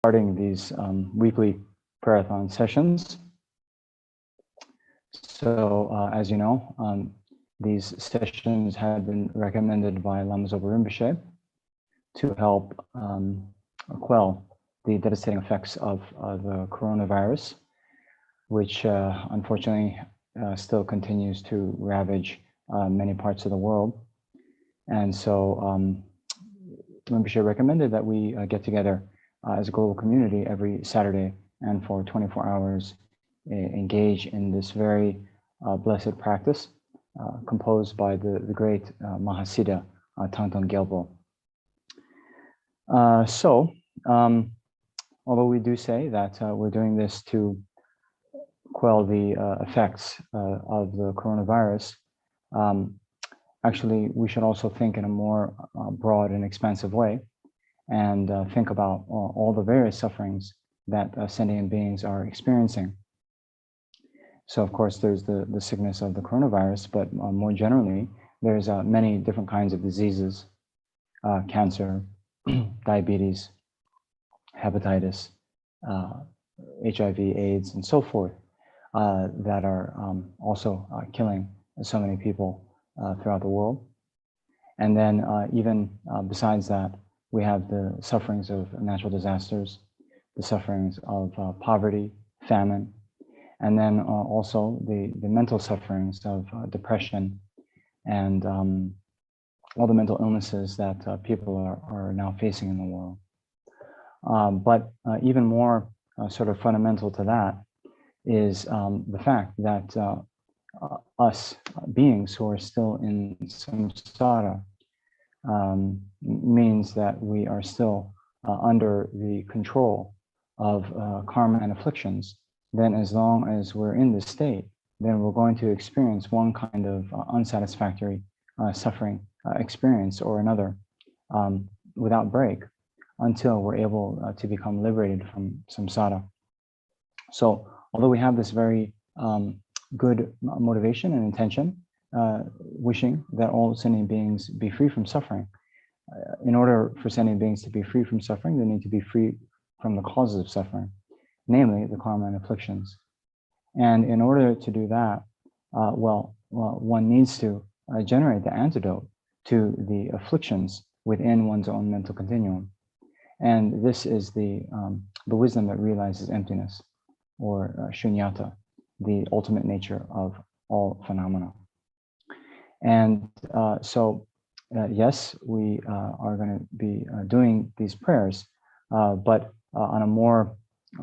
starting these weekly prayerathon sessions. So as you know, these sessions have been recommended by Lama Zopa Rinpoche to help quell the devastating effects of the coronavirus, which unfortunately still continues to ravage many parts of the world. And so Rinpoche recommended that we get together as a global community every Saturday and for 24 hours engage in this very blessed practice composed by the great Mahasiddha Thangtong Gyalpo. Although we do say that we're doing this to quell the effects of the coronavirus, actually we should also think in a more broad and expansive way and think about all the various sufferings that sentient beings are experiencing. So of course there's the sickness of the coronavirus, but more generally there's many different kinds of diseases, cancer, diabetes, hepatitis, HIV, AIDS, and so forth, that are also killing so many people throughout the world. And then even besides that, we have the sufferings of natural disasters, the sufferings of poverty, famine, and then also the mental sufferings of depression and all the mental illnesses that people are now facing in the world. But even more sort of fundamental to that is the fact that us beings who are still in samsara means that we are still under the control of karma and afflictions. Then as long as we're in this state, then we're going to experience one kind of unsatisfactory suffering experience or another without break until we're able to become liberated from samsara. So although we have this very good motivation and intention, wishing that all sentient beings be free from suffering, in order for sentient beings to be free from suffering, they need to be free from the causes of suffering, namely the karma and afflictions. And in order to do that, one needs to generate the antidote to the afflictions within one's own mental continuum. And this is the wisdom that realizes emptiness, or shunyata, the ultimate nature of all phenomena. And yes, we are going to be doing these prayers, but on a more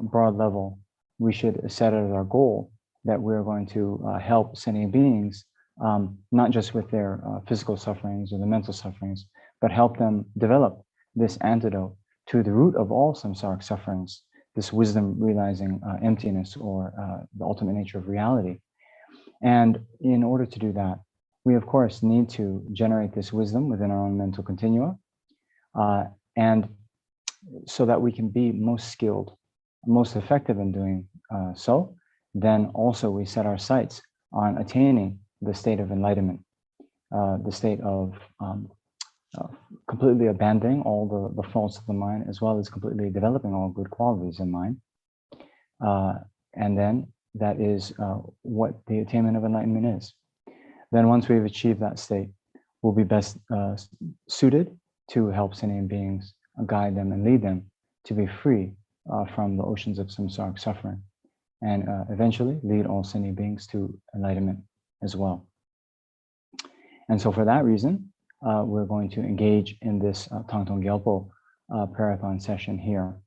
broad level, we should set it as our goal that we're going to help sentient beings, not just with their physical sufferings or the mental sufferings, but help them develop this antidote to the root of all samsaric sufferings, this wisdom realizing emptiness, or the ultimate nature of reality. And in order to do that, we of course need to generate this wisdom within our own mental continua, and so that we can be most skilled, most effective in doing so, then also we set our sights on attaining the state of enlightenment, the state of completely abandoning all the faults of the mind, as well as completely developing all good qualities in mind. And then that is what the attainment of enlightenment is. Then once we've achieved that state, we'll be best suited to help sentient beings, guide them and lead them to be free from the oceans of samsaric suffering, and eventually lead all sentient beings to enlightenment as well. And so for that reason, we're going to engage in this Thangtong Gyalpo Prayerathon session here.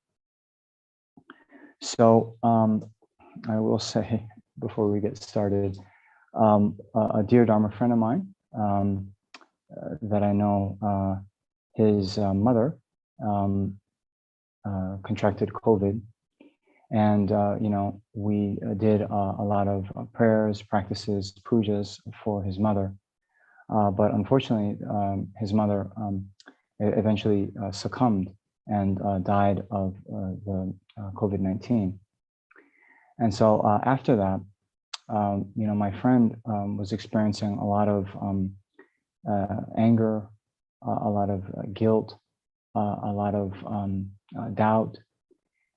So I will say, before we get started, a dear Dharma friend of mine that I know, his mother contracted COVID, and we did a lot of prayers, practices, pujas for his mother. But unfortunately, his mother eventually succumbed and died of the COVID-19. And so after that, my friend was experiencing a lot of anger, a lot of guilt, a lot of doubt,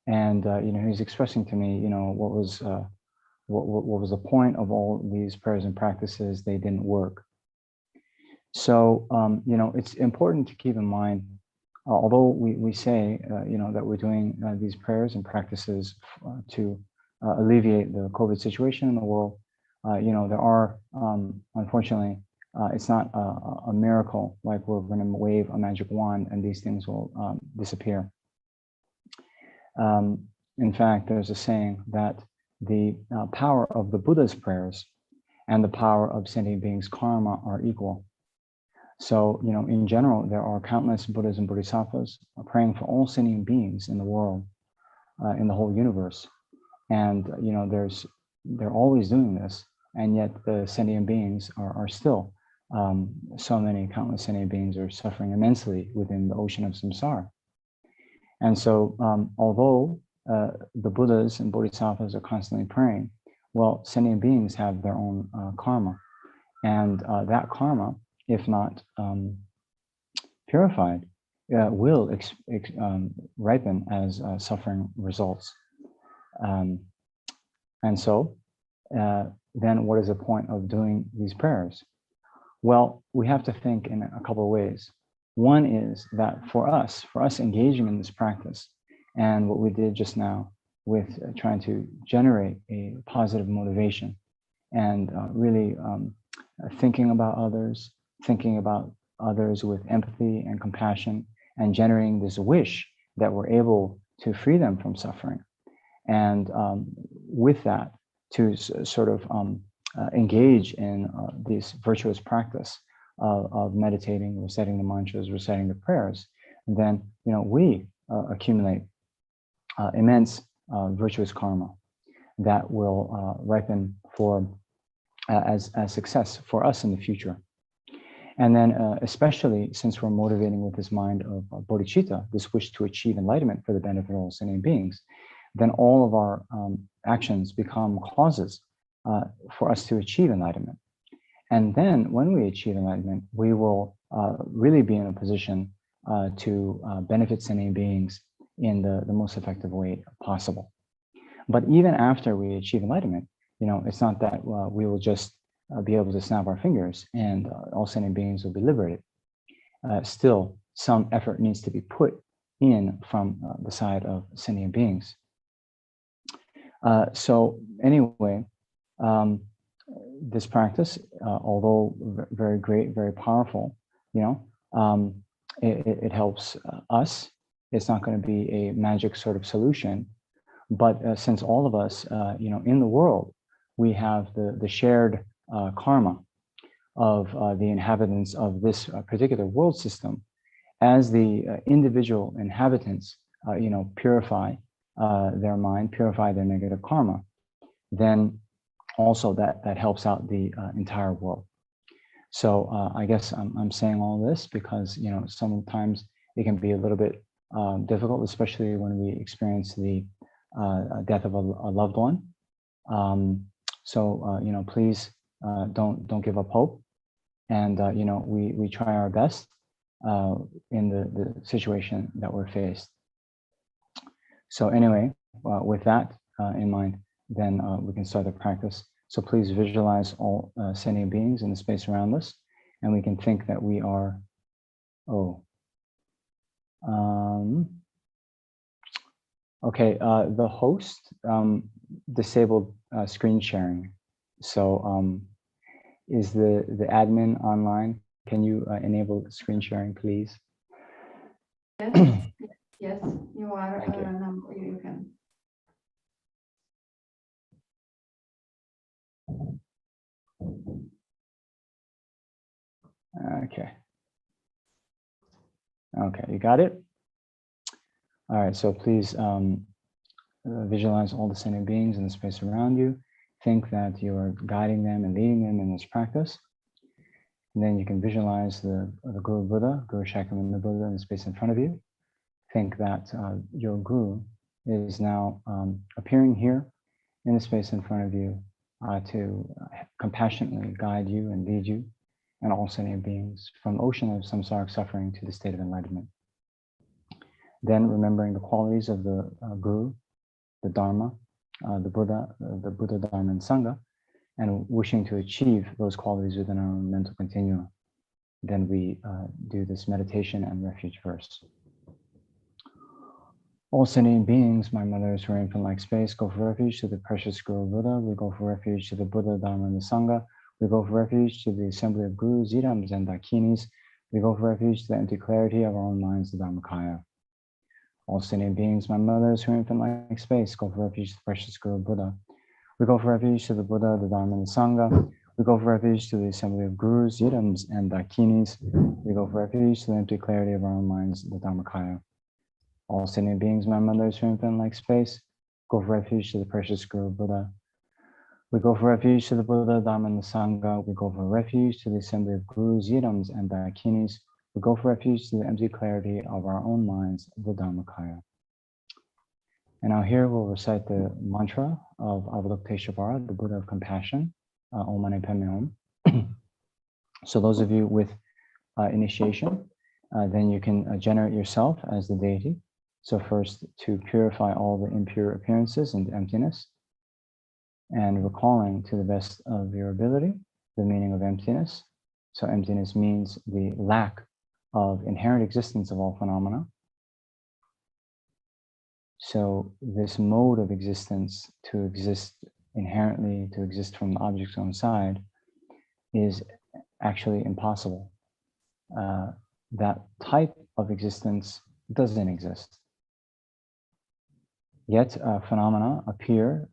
And he's expressing to me, what was the point of all these prayers and practices? They didn't work. So it's important to keep in mind, although we say that we're doing these prayers and practices to alleviate the COVID situation in the world, there are unfortunately it's not a miracle like we're going to wave a magic wand and these things will disappear. In fact, there's a saying that the power of the Buddha's prayers and the power of sentient beings' karma are equal. So, in general, there are countless Buddhas and Bodhisattvas praying for all sentient beings in the world, in the whole universe. And, they're always doing this. And yet the sentient beings are still, so many countless sentient beings are suffering immensely within the ocean of samsara. And so, although the Buddhas and Bodhisattvas are constantly praying, well, sentient beings have their own karma. And that karma, if not purified, will ripen as suffering results. And so, then what is the point of doing these prayers? Well, we have to think in a couple of ways. One is that for us engaging in this practice, and what we did just now with trying to generate a positive motivation and really thinking about others with empathy and compassion, and generating this wish that we're able to free them from suffering. And with that, to sort of engage in this virtuous practice of meditating, reciting the mantras, reciting the prayers, and then we accumulate immense virtuous karma that will ripen for as success for us in the future. And then especially since we're motivating with this mind of bodhicitta, this wish to achieve enlightenment for the benefit of all sentient beings, then all of our actions become causes for us to achieve enlightenment. And then when we achieve enlightenment, we will really be in a position to benefit sentient beings in the most effective way possible. But even after we achieve enlightenment, it's not that we will just be able to snap our fingers and all sentient beings will be liberated. Still, some effort needs to be put in from the side of sentient beings. So anyway, this practice, although very great, very powerful, it helps us. It's not going to be a magic sort of solution, but since all of us, in the world, we have the shared karma of the inhabitants of this particular world system, as the individual inhabitants, purify their mind, purify their negative karma, then also that helps out the entire world. So I guess I'm saying all this because sometimes it can be a little bit difficult, especially when we experience the death of a loved one. So please don't give up hope, and we try our best in the situation that we're faced. So anyway, with that in mind, then we can start the practice. So please visualize all sentient beings in the space around us, and we can think that we are, okay, the host disabled screen sharing. So is the admin online? Can you enable screen sharing, please? Yes, yes, you are. You can. Okay, you got it? All right, so please visualize all the sentient beings in the space around you. Think that you are guiding them and leading them in this practice. And then you can visualize the Guru Buddha, Guru Shakyamuni Buddha in the space in front of you. Think that your Guru is now appearing here in the space in front of you to compassionately guide you and lead you and all sentient beings from the ocean of samsaric suffering to the state of enlightenment. Then remembering the qualities of the Guru, the Dharma, the Buddha, Dharma, and Sangha, and wishing to achieve those qualities within our own mental continuum. Then we do this meditation and refuge verse. All sentient beings, my mothers who are infant-like space, go for refuge to the precious Guru Buddha. We go for refuge to the Buddha, Dharma, and the Sangha. We go for refuge to the assembly of Gurus, Idams, and Dakinis. We go for refuge to the empty clarity of our own minds, the Dharmakaya. All sentient beings, my mothers who are infant-like space, go for refuge to the precious Guru Buddha. We go for refuge to the Buddha, the Dharma, and the Sangha. We go for refuge to the assembly of Gurus, Idams, and Dakinis. We go for refuge to the empty clarity of our own minds, the Dharmakaya. All sentient beings, my mothers who are infant-like space, go for refuge to the precious Guru Buddha. We go for refuge to the Buddha, Dharma, and the Sangha. We go for refuge to the assembly of Gurus, Idams, and Dakinis. We go for refuge to the empty clarity of our own minds, the Dharmakaya. And now here we'll recite the mantra of Avalokiteshvara, the Buddha of compassion, Om Mani Padme Hum. So those of you with initiation, then you can generate yourself as the deity. So first, to purify all the impure appearances and emptiness, and recalling to the best of your ability the meaning of emptiness. So emptiness means the lack of inherent existence of all phenomena. So this mode of existence, to exist inherently, to exist from the object's own side, is actually impossible. That type of existence doesn't exist. Yet phenomena appear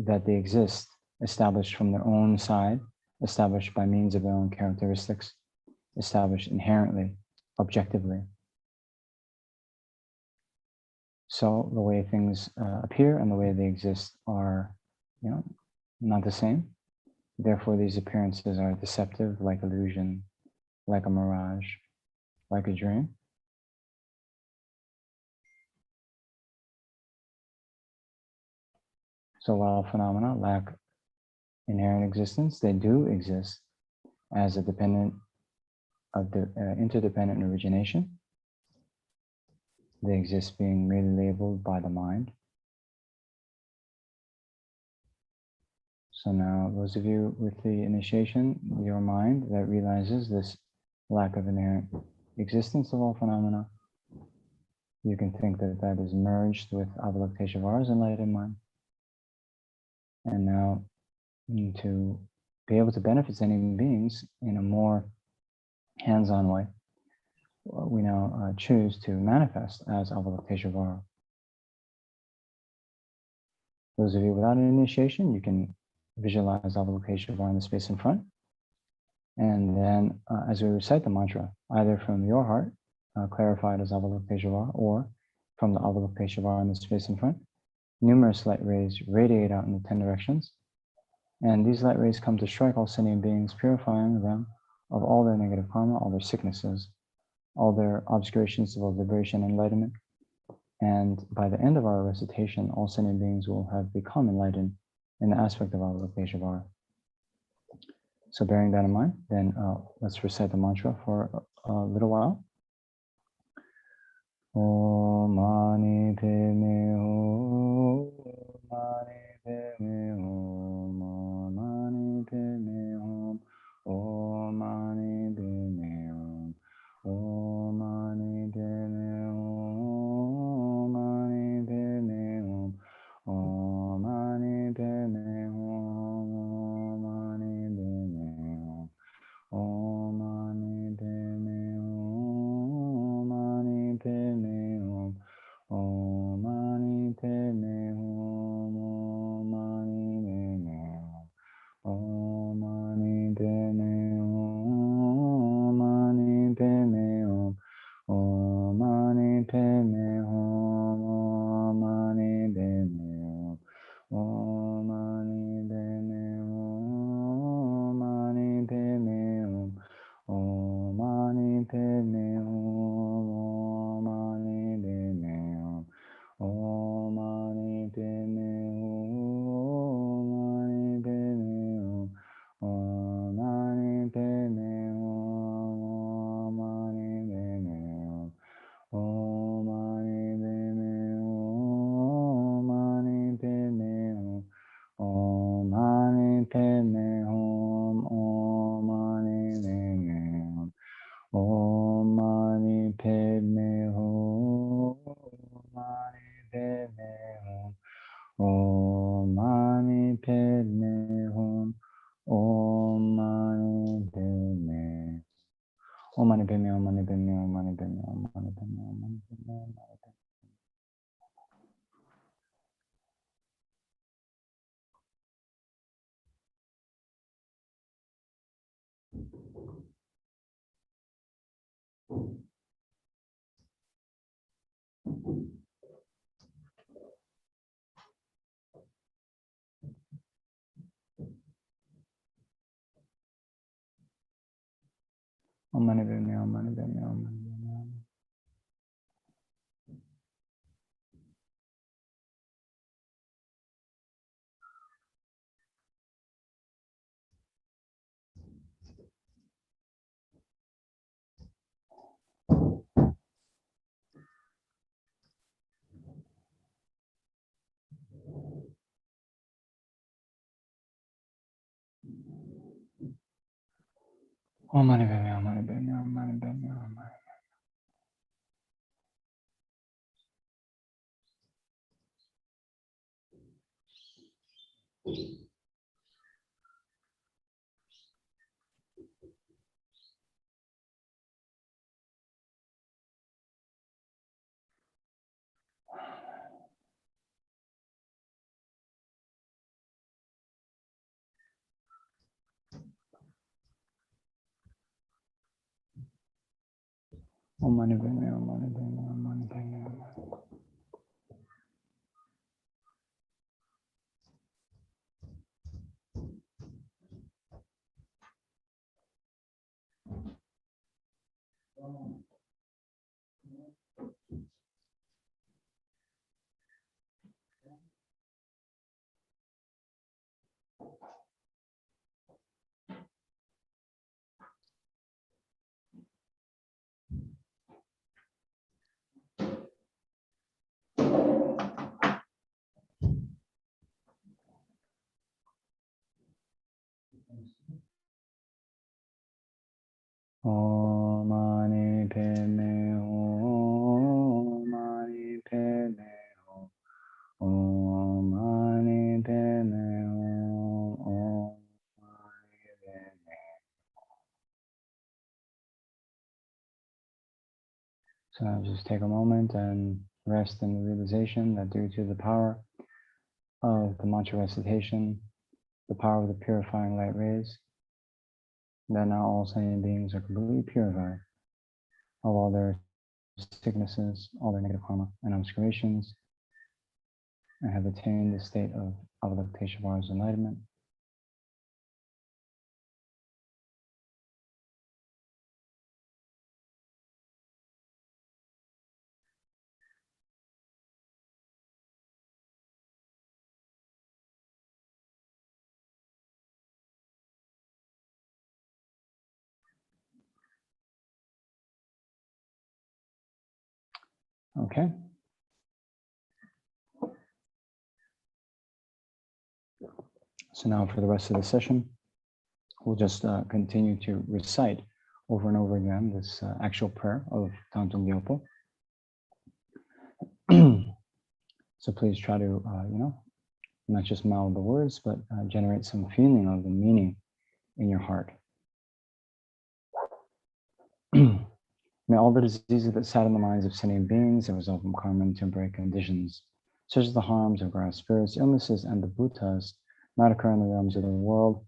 that they exist, established from their own side, established by means of their own characteristics, established inherently, objectively. So the way things appear and the way they exist are, not the same. Therefore, these appearances are deceptive, like illusion, like a mirage, like a dream. So while phenomena lack inherent existence, they do exist as a dependent of the interdependent origination. They exist being merely labeled by the mind. So now, those of you with the initiation, your mind that realizes this lack of inherent existence of all phenomena, you can think that that is merged with Avalokiteshvara's enlightened mind. And now, to be able to benefit sentient beings in a more hands-on way, we now choose to manifest as Avalokiteshvara. Those of you without an initiation, you can visualize Avalokiteshvara in the space in front. And then as we recite the mantra, either from your heart, clarified as Avalokiteshvara, or from the Avalokiteshvara in the space in front, numerous light rays radiate out in the 10 directions. And these light rays come to strike all sentient beings, purifying them of all their negative karma, all their sicknesses, all their obscurations of liberation and enlightenment. And by the end of our recitation, all sentient beings will have become enlightened in the aspect of Avalokiteshvara. So bearing that in mind, then let's recite the mantra for a little while. Om Mani Padme Hum, Mani Padme Hum, Om Mani Padme Hum, Om Mani Padme Hum, Om Mani Padme Hum, Mani Padme Hum, Om Mani Padme Hum, Mani Padme Hum, Om Mani Padme Hum, Mani Padme Hum, Om Mani Padme Om Mani Padme Hum, Om Mani Padme Hum, Om Mani Padme Hum. Om Mani Padme Hum, Om Mani Padme Hum, Om Mani Padme Hum. Om Mani Padme Hum, Om Mani Padme Hum, Om Mani Padme Hum. Om Mani Padme Hum, Om Mani Padme Hum, Om Mani Padme Hum, Om Mani Padme. So now just take a moment and rest in the realization that due to the power of the mantra recitation, the power of the purifying light rays, that now all sentient beings are completely purified of all their sicknesses, all their negative karma and obscurations, and have attained the state of Avalokiteshvara's enlightenment. Okay. So now for the rest of the session, we'll just continue to recite over and over again this actual prayer of Thangtong Gyalpo. So please try to, not just mouth the words, but generate some feeling of the meaning in your heart. May all the diseases that sadden the minds of sentient beings that result from karma and temporary conditions, such as the harms of grass spirits, illnesses, and the bhutas, not occur in the realms of the world.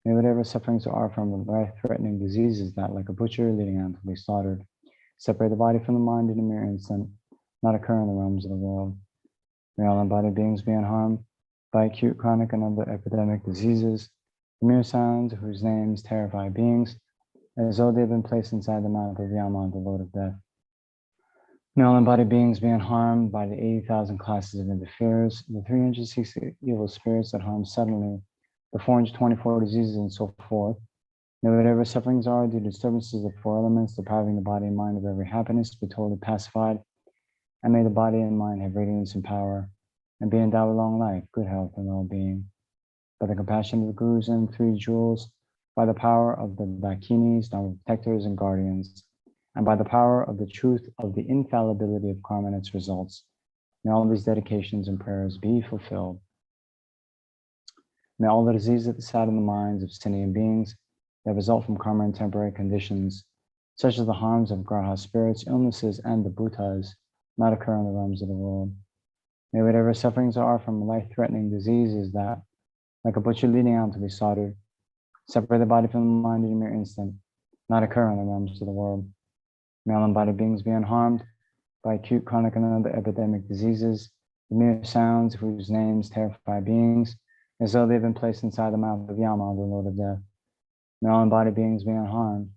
May whatever sufferings there are from life-threatening diseases that, like a butcher leading on to be slaughtered, separate the body from the mind in a mere instant, not occur in the realms of the world. May all embodied beings be unharmed by acute, chronic, and other epidemic diseases, the mere sounds of whose names terrify beings, as though they've been placed inside the mouth of Yama, the Lord of Death. May all embodied beings be unharmed by the 80,000 classes of interferers, the 360 evil spirits that harm suddenly, the 424 diseases, and so forth. May whatever sufferings are due to disturbances of four elements depriving the body and mind of every happiness be totally pacified, and may the body and mind have radiance and power, and be endowed with long life, good health, and well-being. By the compassion of the Gurus and three jewels, by the power of the Dakinis, Dharma protectors and guardians, and by the power of the truth of the infallibility of karma and its results, may all these dedications and prayers be fulfilled. May all the diseases that sadden the minds of sentient beings that result from karma and temporary conditions, such as the harms of graha spirits, illnesses, and the bhutas, not occur in the realms of the world. May whatever sufferings there are from life-threatening diseases that, like a butcher leading out to be slaughtered, separate the body from the mind in a mere instant, not occur in the realms of the world. May all embodied beings be unharmed by acute, chronic, and other epidemic diseases, the mere sounds whose names terrify beings, as though they've been placed inside the mouth of Yama, the Lord of Death. May all embodied beings be unharmed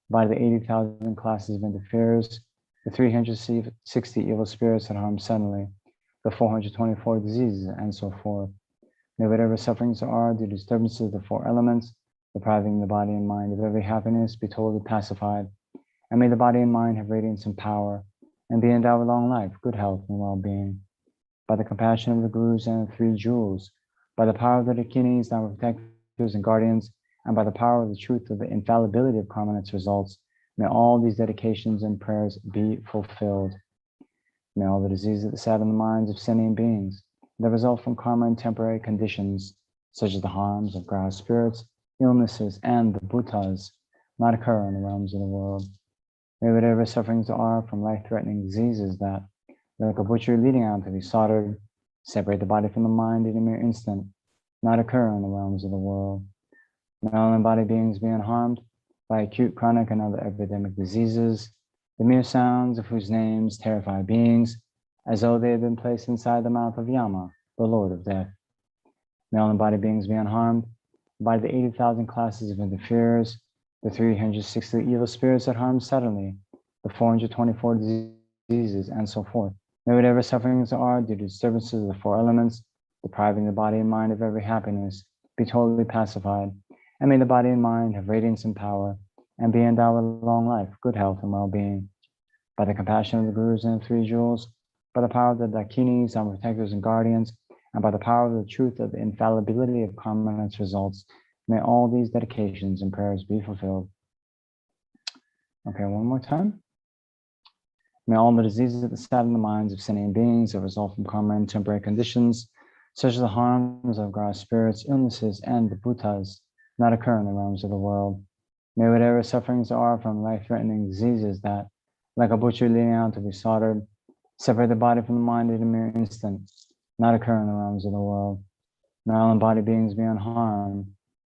by the 80,000 classes of interferers, the 360 evil spirits that harm suddenly, the 424 diseases, and so forth. May whatever sufferings are due to disturbances of the four elements, depriving the body and mind of every happiness, be totally pacified, and may the body and mind have radiance and power, and be endowed with long life, good health, and well-being. By the compassion of the Gurus and the three jewels, by the power of the Dakinis, our protectors and guardians, and by the power of the truth of the infallibility of karma and its results, may all these dedications and prayers be fulfilled. May all the diseases that sadden the minds of sentient beings that result from karma and temporary conditions, such as the harms of grouse spirits, illnesses, and the bhutas, not occur in the realms of the world. May whatever sufferings are from life-threatening diseases that, like a butcher leading out to be slaughtered, separate the body from the mind in a mere instant, not occur in the realms of the world. May all embodied beings be unharmed by acute, chronic, and other epidemic diseases, the mere sounds of whose names terrify beings, as though they had been placed inside the mouth of Yama, the Lord of Death. May all embodied beings be unharmed by the 80,000 classes of interferers, the 360 evil spirits that harm suddenly, the 424 diseases, and so forth. May whatever sufferings are due to disturbances of the four elements, depriving the body and mind of every happiness, be totally pacified, and may the body and mind have radiance and power, and be endowed with long life, good health, and well-being. By the compassion of the Gurus and the three jewels, by the power of the Dakinis, our protectors and guardians, and by the power of the truth of the infallibility of karma and its results, may all these dedications and prayers be fulfilled. Okay, one more time. May all the diseases that sadden the minds of sentient beings that result from karma and temporary conditions, such as the harms of grouse spirits, illnesses, and the bhutas, not occur in the realms of the world. May whatever sufferings are from life-threatening diseases that, like a butcher leading out to be slaughtered, separate the body from the mind in a mere instant, not occur in the realms of the world. May all embodied beings be unharmed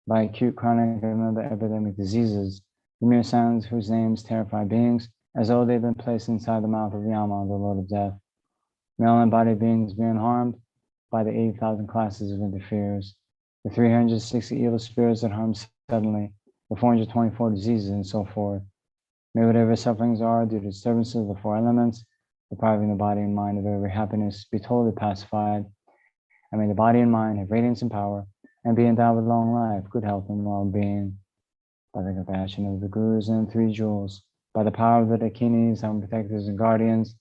by acute, chronic, and other epidemic diseases, the mere sounds whose names terrify beings, as though they've been placed inside the mouth of Yama, the Lord of Death. May all embodied beings be unharmed by the 80,000 classes of interferers, the 360 evil spirits that harm suddenly, the 424 diseases, and so forth. May whatever sufferings are due to disturbances of the four elements, depriving the body and mind of every happiness, be totally pacified, and may the body and mind have radiance and power, and be endowed with long life, good health, and well-being. By the compassion of the Gurus and three jewels, by the power of the Dakinis, our protectors and guardians,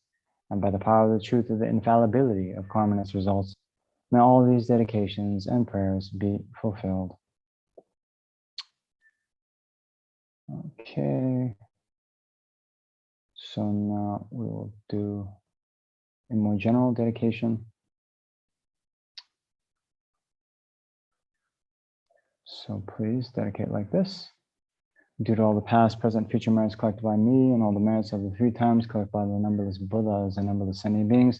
and by the power of the truth of the infallibility of karma and its results, may all these dedications and prayers be fulfilled. Okay. So now we will do a more general dedication. So please dedicate like this. Due to all the past, present, future merits collected by me and all the merits of the 3 times collected by the numberless Buddhas and numberless sentient beings,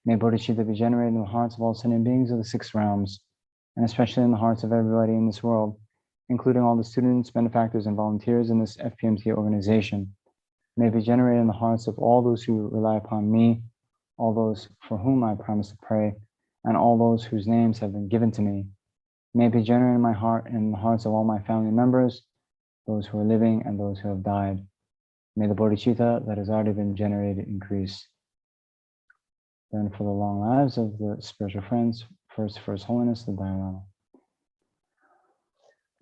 may bodhicitta be generated in the hearts of all sentient beings of the 6 realms, and especially in the hearts of everybody in this world, including all the students, benefactors, and volunteers in this FPMT organization. May be generated in the hearts of all those who rely upon me, all those for whom I promise to pray, and all those whose names have been given to me. May it be generated in my heart and in the hearts of all my family members, those who are living and those who have died. May the bodhicitta that has already been generated increase. Then for the long lives of the spiritual friends, first Holiness, the Dalai Lama.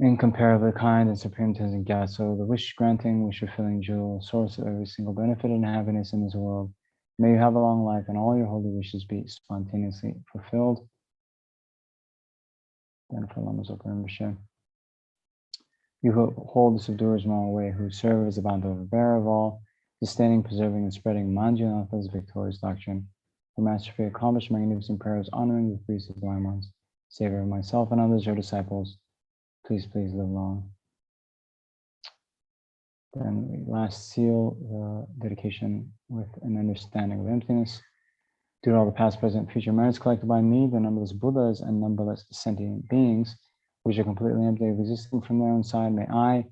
Incomparably kind and supreme Tenzin Gyatso, the wish-granting, wish-fulfilling jewel, source of every single benefit and happiness in this world. May you have a long life and all your holy wishes be spontaneously fulfilled. Then for Lama Zopa Rinpoche. You who hold the subduer's moral way, who serve as the Bandhava bearer of all, sustaining, preserving, and spreading Manjunath's victorious doctrine, for masterfully accomplished magnificent prayers, honoring the 3 sublime ones, savior of myself and others, your disciples. Please live long. Then we last seal the dedication with an understanding of emptiness. Due to all the past, present, future merits collected by me, the numberless Buddhas and numberless sentient beings, which are completely empty of existence from their own side, may I,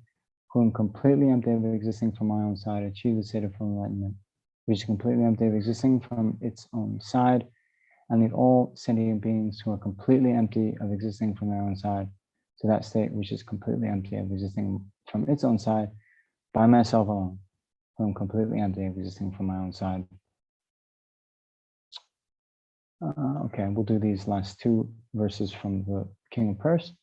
who am completely empty of existing from my own side, achieve the state of full enlightenment, which is completely empty of existing from its own side, and lead all sentient beings who are completely empty of existing from their own side to that state which is completely empty of existing from its own side by myself alone, who am completely empty of existing from my own side. Okay, we'll do these last two verses from the King of Prayers.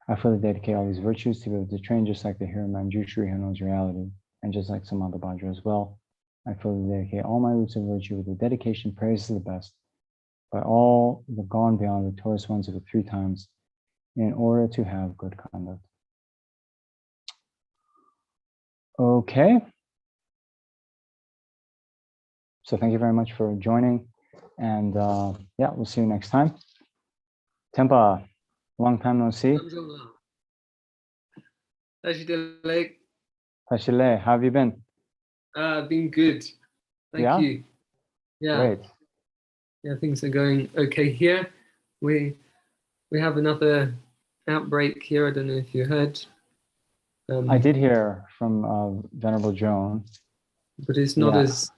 I fully dedicate all these virtues to be able to train just like the hero Manjushri who knows reality, and just like Samantabhadra as well. I fully dedicate all my roots of virtue with the dedication praise to the best by all the gone beyond victorious ones of the three times in order to have good conduct. Okay. So thank you very much for joining. And yeah, we'll see you next time. Tempa, long time no see. Tashile, how have you been? Been good. Thank you. Yeah. Great. Yeah, things are going okay here. We have another outbreak here. I don't know if you heard. I did hear from Venerable Joan, but it's not as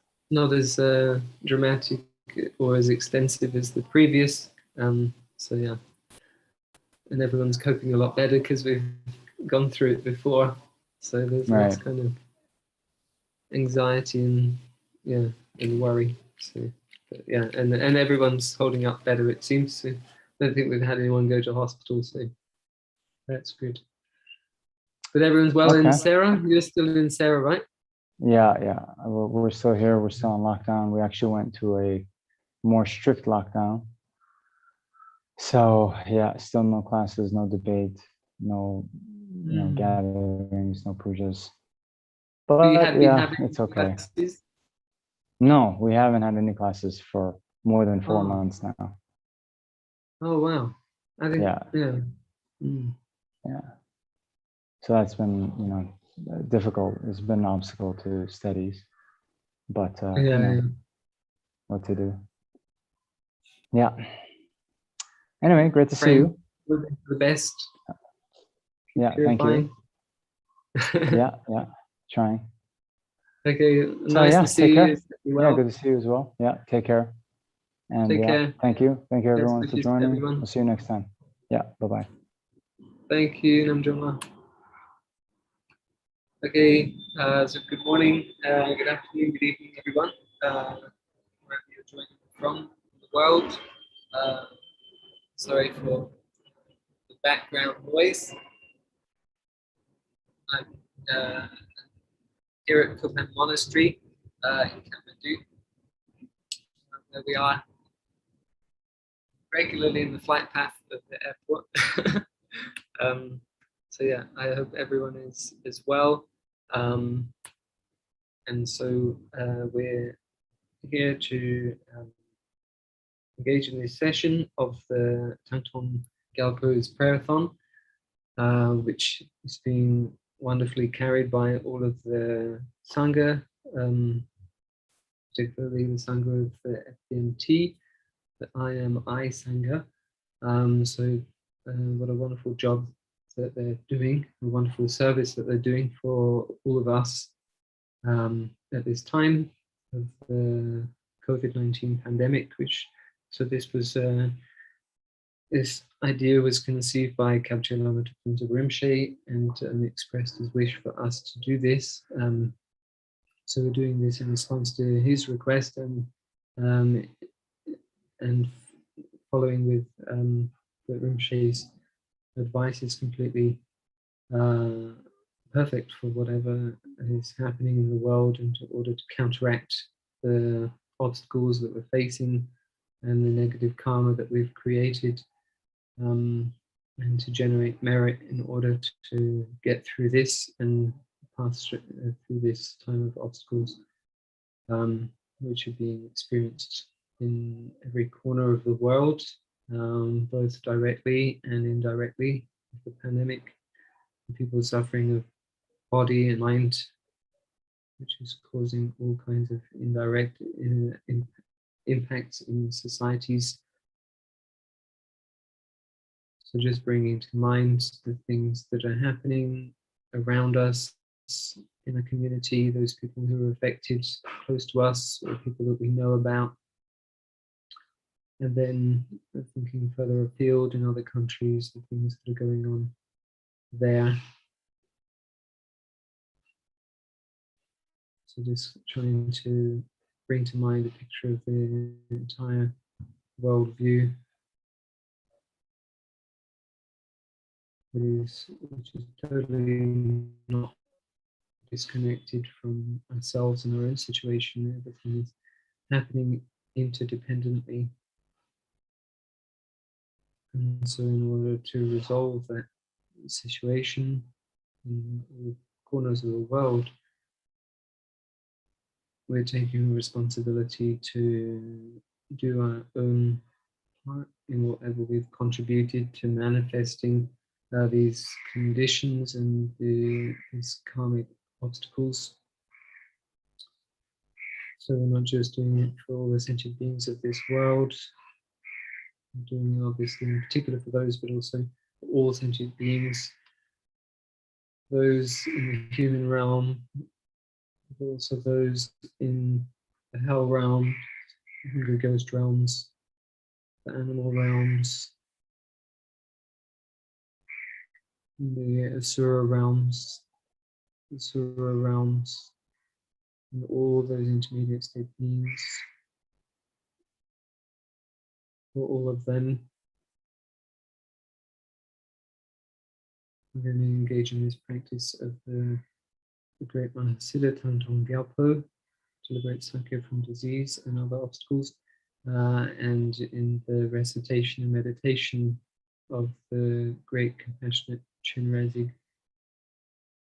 dramatic or as extensive as the previous. So yeah, and everyone's coping a lot better because we've gone through it before. So there's less kind of anxiety and worry. So but yeah, and everyone's holding up better. It seems. So I don't think we've had anyone go to hospital. So that's good. But everyone's well in Sarah. You're still in Sarah, right? Yeah. We're still here. We're still on lockdown. We actually went to a more strict lockdown. So yeah, still no classes, no debate, no gatherings, no pujas. But yeah, it's okay. Classes? No, we haven't had any classes for more than 4 months now. Oh wow! I think yeah. So that's been difficult. It's been an obstacle to studies, but what to do? Yeah. Anyway, great to see you. The best. Yeah, thank you. yeah, trying. Okay, so, nice to see you. Yeah, good to see you as well. Yeah, take care. And take care. Thank you everyone for joining. We'll see you next time. Yeah, bye-bye. Thank you, Namjoma. Okay, so good morning, good afternoon, good evening, everyone. Wherever you're joining from in the world. Sorry for the background noise. I'm here at Kupan Monastery in Kathmandu, where we are regularly in the flight path of the airport. So yeah, I hope everyone is well. And so we're here to engage in this session of the Thangtong Gyalpo's Prayerathon, which is being wonderfully carried by all of the Sangha, particularly the Sangha of the FPMT, the I Sangha. So what a wonderful job that they're doing, a wonderful service that they're doing for all of us at this time of the COVID-19 pandemic, so this was this idea was conceived by Kyabje Lama Zopa Rinpoche and expressed his wish for us to do this. So we're doing this in response to his request and following with the Rinpoche's advice is completely perfect for whatever is happening in the world, and in order to counteract the obstacles that we're facing and the negative karma that we've created, and to generate merit in order to get through this and pass through this time of obstacles, which are being experienced in every corner of the world, both directly and indirectly, the pandemic, people suffering of body and mind, which is causing all kinds of indirect impacts in societies. So just bringing to mind the things that are happening around us in a community, those people who are affected close to us, or people that we know about. And then thinking further afield in other countries, the things that are going on there. So just trying to bring to mind a picture of the entire world view, which is totally not disconnected from ourselves and our own situation. Everything is happening interdependently. And so in order to resolve that situation in all corners of the world, we're taking responsibility to do our own part in whatever we've contributed to manifesting these conditions and these karmic obstacles. So we're not just doing it for all the sentient beings of this world, we're doing it obviously in particular for those, but also for all sentient beings, those in the human realm, but also those in the hell realm, the ghost realms, the animal realms, the Asura realms, and all those intermediate state beings. For all of them, we're going to engage in this practice of the great Mahasiddha Thangtong Gyalpo to liberate Sakya from disease and other obstacles, and in the recitation and meditation of the great compassionate Chenrezig.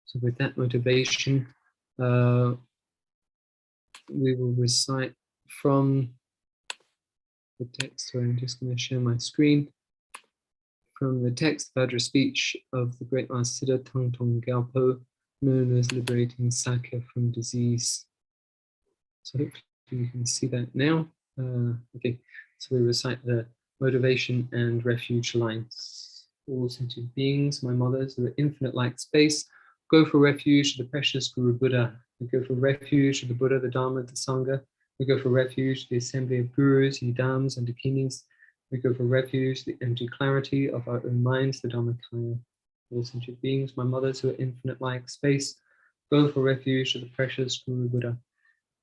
So with that motivation, we will recite from the text. So I'm just going to share my screen. From the text Vajra speech of the great Mahasiddha Thangtong Gyalpo, known as liberating Sakya from disease. So hopefully you can see that now. Okay, so we recite the motivation and refuge lines. All sentient beings, my mothers, of the infinite light space, go for refuge to the precious Guru Buddha. We go for refuge to the Buddha, the Dharma, the Sangha. We go for refuge to the assembly of Gurus, Yidams, and Dakinis. We go for refuge to the empty clarity of our own minds, the Dharmakaya. All sentient beings, my mothers, who are infinite light space, go for refuge to the precious Guru Buddha.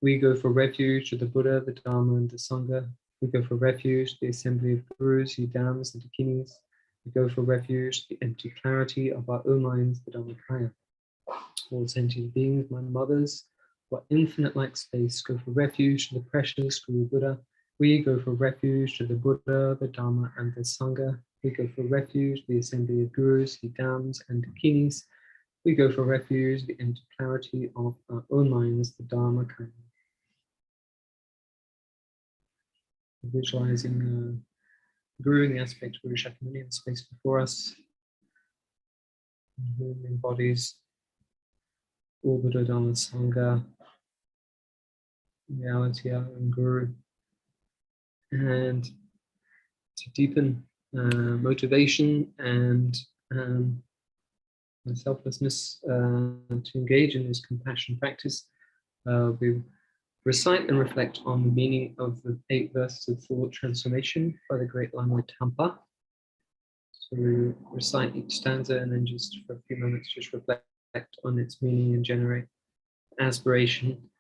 We go for refuge to the Buddha, the Dharma, and the Sangha. We go for refuge to the assembly of Gurus, Yidams, and Dakinis. We go for refuge to the empty clarity of our own minds, the Dharmakaya. All sentient beings, my mothers, who are infinite like space, go for refuge to the precious Guru Buddha. We go for refuge to the Buddha, the Dharma, and the Sangha. We go for refuge to the assembly of Gurus, Yidams, and Dakinis. We go for refuge to the empty clarity of our own minds, the Dharmakaya. Visualizing Guru in the aspect of Guru Shakyamuni in space before us, who embodies all Buddha, Dharma, Sangha, reality, our own Guru, and to deepen motivation and selflessness to engage in this compassion practice. We recite and reflect on the meaning of the 8 verses of thought transformation by the great Lama Tampa. So we recite each stanza and then just for a few moments just reflect on its meaning and generate aspiration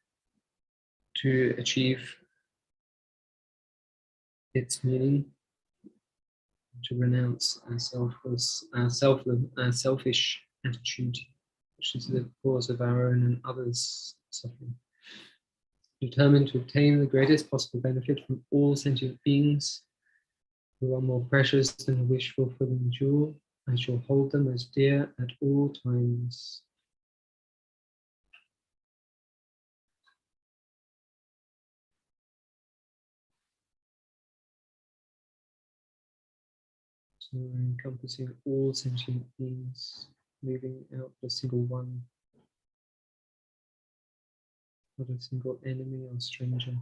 to achieve its meaning, to renounce our selfish attitude, which is the cause of our own and others' suffering. Determined to obtain the greatest possible benefit from all sentient beings who are more precious than a wish fulfilling jewel, I shall hold them as dear at all times. So encompassing all sentient beings, leaving out a single one, not a single enemy or stranger,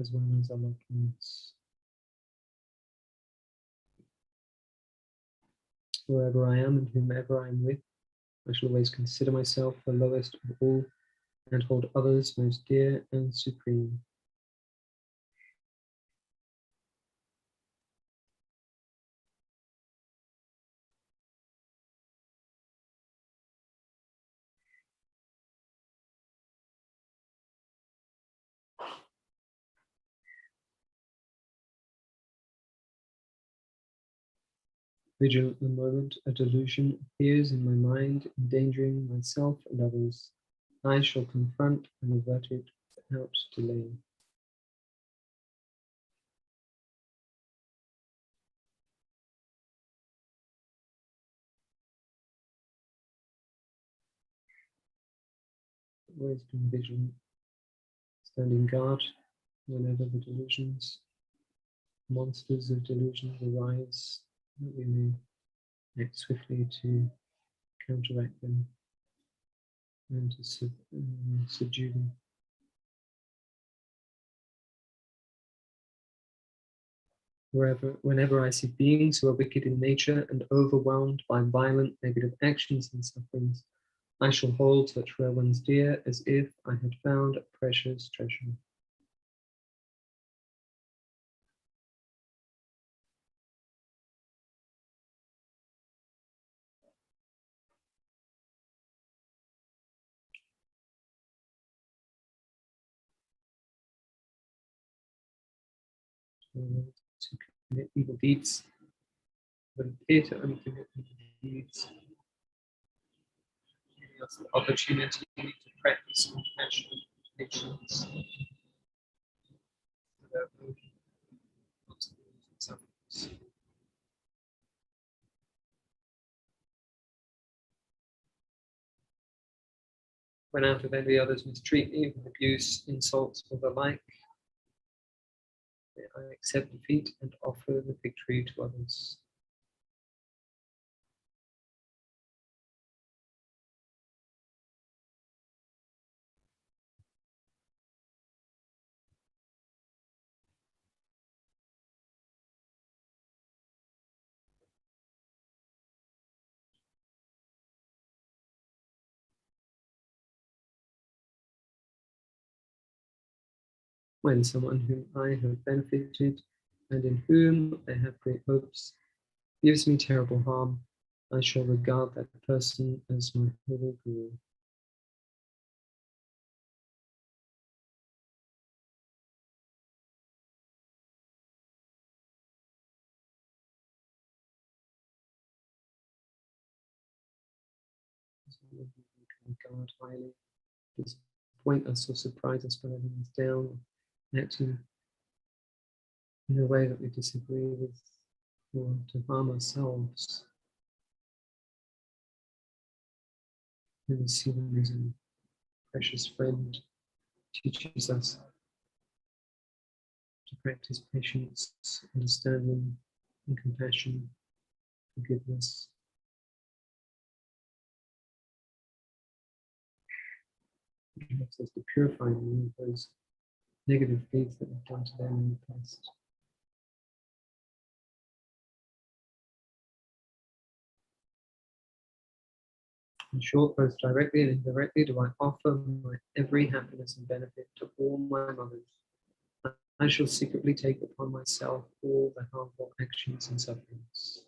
as well as our loved ones. Wherever I am and whomever I'm with, I shall always consider myself the lowest of all and hold others most dear and supreme. Vigilant the moment a delusion appears in my mind, endangering myself and others, I shall confront and avert it without delay. Always being vigilant, standing guard whenever the delusions, monsters of delusions arise, that we may act swiftly to counteract them and to subdue them. Whenever I see beings who are wicked in nature and overwhelmed by violent negative actions and sufferings, I shall hold such rare ones dear as if I had found a precious treasure. To commit evil deeds, but appear to only commit evil deeds, giving us the opportunity to practice compassion, patience, without obstacles and sufferings. When out of envy others mistreat me with abuse, insults, or the like, I accept defeat and offer the victory to others. When someone whom I have benefited and in whom I have great hopes gives me terrible harm, I shall regard that person as my holy guru. Regard highly, disappoint us or surprise us by letting us down, acting in a way that we disagree with, or to harm ourselves. And we see them as a precious friend, teaches us to practice patience, understanding, and compassion, forgiveness. It helps us to purify many of those negative deeds that we've done to them in the past. In short, both directly and indirectly do I offer my every happiness and benefit to all my mothers. I shall secretly take upon myself all the harmful actions and sufferings.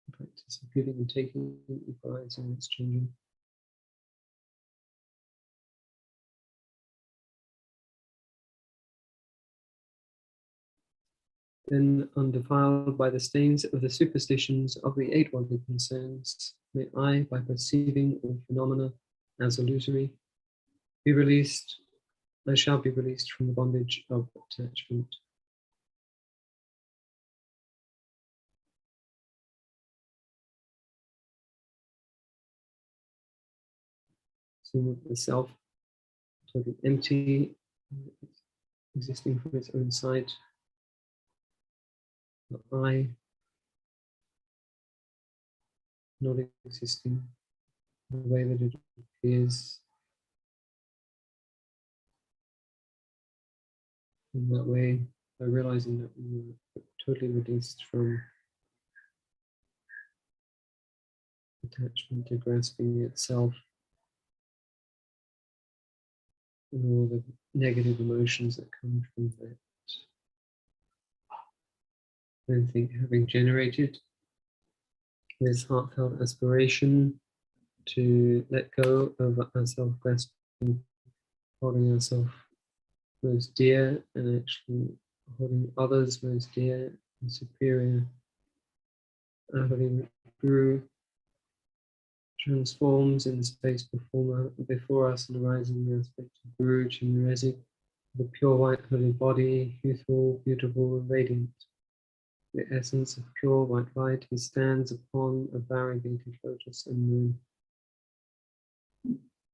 The practice of giving and taking, equalizing and exchanging. Then, undefiled by the stains of the superstitions of the eight worldly concerns, may I, by perceiving all phenomena as illusory, be released. I shall be released from the bondage of attachment. Seeing the self totally empty, existing from its own sight, the I not existing, the way that it appears. In that way, by realizing that we were totally released from attachment to grasping itself and all the negative emotions that come from that. I think having generated this heartfelt aspiration to let go of our self-grasping, holding ourselves most dear and actually holding others most dear and superior, holding Guru transforms in the space before us and arises in the aspect of Guru Chenrezig, the pure white holy body, youthful, beautiful, and radiant. The essence of pure white light, he stands upon a variegated lotus and moon.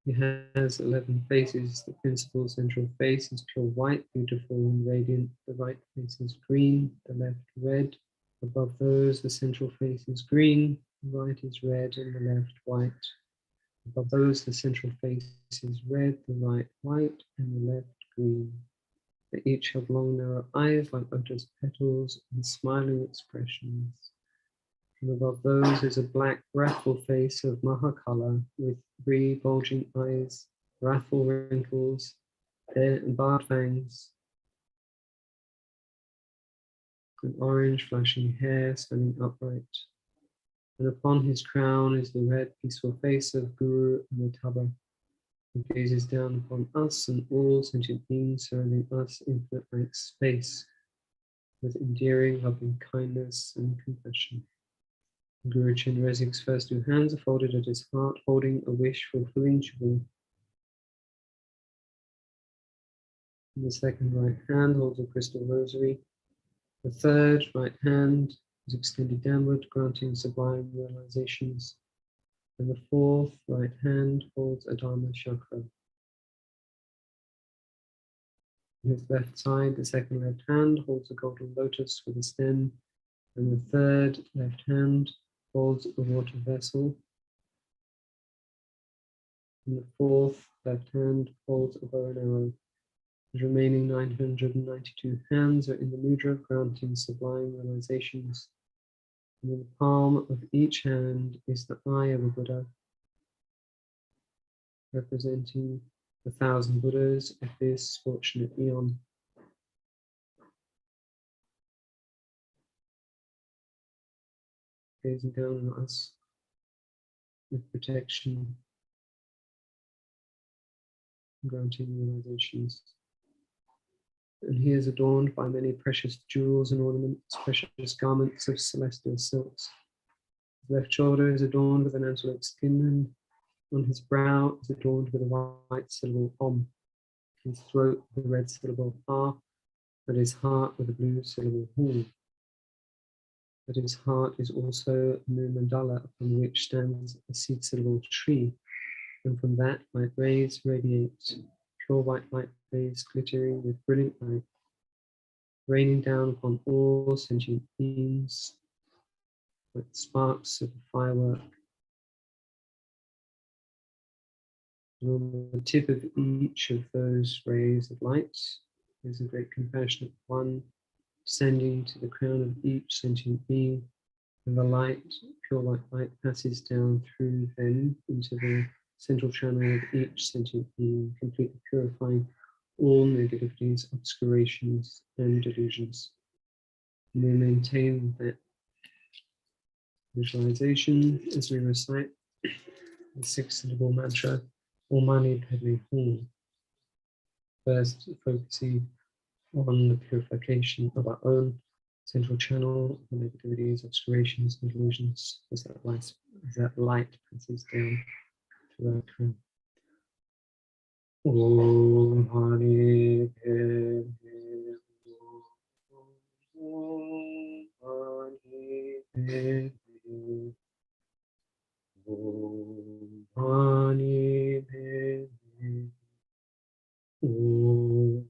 He has 11 faces. The principal central face is pure white, beautiful, and radiant. The right face is green, the left red. Above those, the central face is green, the right is red, and the left white. Above those, the central face is red, the right white, and the left green. They each have long, narrow eyes like lotus petals and smiling expressions. And above those is a black, wrathful face of Mahakala with 3 bulging eyes, wrathful wrinkles, and barred fangs, and orange flashing hair standing upright. And upon his crown is the red, peaceful face of Guru Amitabha, who gazes down upon us and all sentient beings surrounding us in infinite light space, with endearing, loving kindness and compassion. Guru Chenrezig's first 2 hands are folded at his heart, holding a wish-fulfilling jewel. The second right hand holds a crystal rosary. The third right hand is extended downward, granting sublime realizations. And the fourth right hand holds a Dharma chakra. On his left side, the second left hand holds a golden lotus with a stem, and the third left hand holds a water vessel. And the fourth left hand holds a bow and arrow. The remaining 992 hands are in the mudra, granting sublime realizations. And in the palm of each hand is the eye of a Buddha, representing 1,000 Buddhas of this fortunate eon. Gazing down on us with protection, granting realizations. And he is adorned by many precious jewels and ornaments, precious garments of celestial silks. His left shoulder is adorned with an antelope skin, and on his brow is adorned with a white syllable Om, his throat with a red syllable Ah, and his heart with a blue syllable Hu. At his heart is also a moon mandala upon which stands a seed syllable tree, and from that light rays radiate, pure white light rays glittering with brilliant light, raining down upon all sentient beings like sparks of a firework. And on the tip of each of those rays of light is a great compassionate one, descending to the crown of each sentient being, and the light, pure white light, passes down through them into the central channel of each sentient being, completely purifying all negativities, obscurations, and delusions. And we maintain that visualization as we recite the 6-syllable mantra, Om Mani Padme Hum. First, focusing on the purification of our own central channel, the negativities, obscurations, and delusions, as that light passes down to our crown. Om Mani Padme Hum. Om Mani Padme Hum. Om Mani Padme Hum.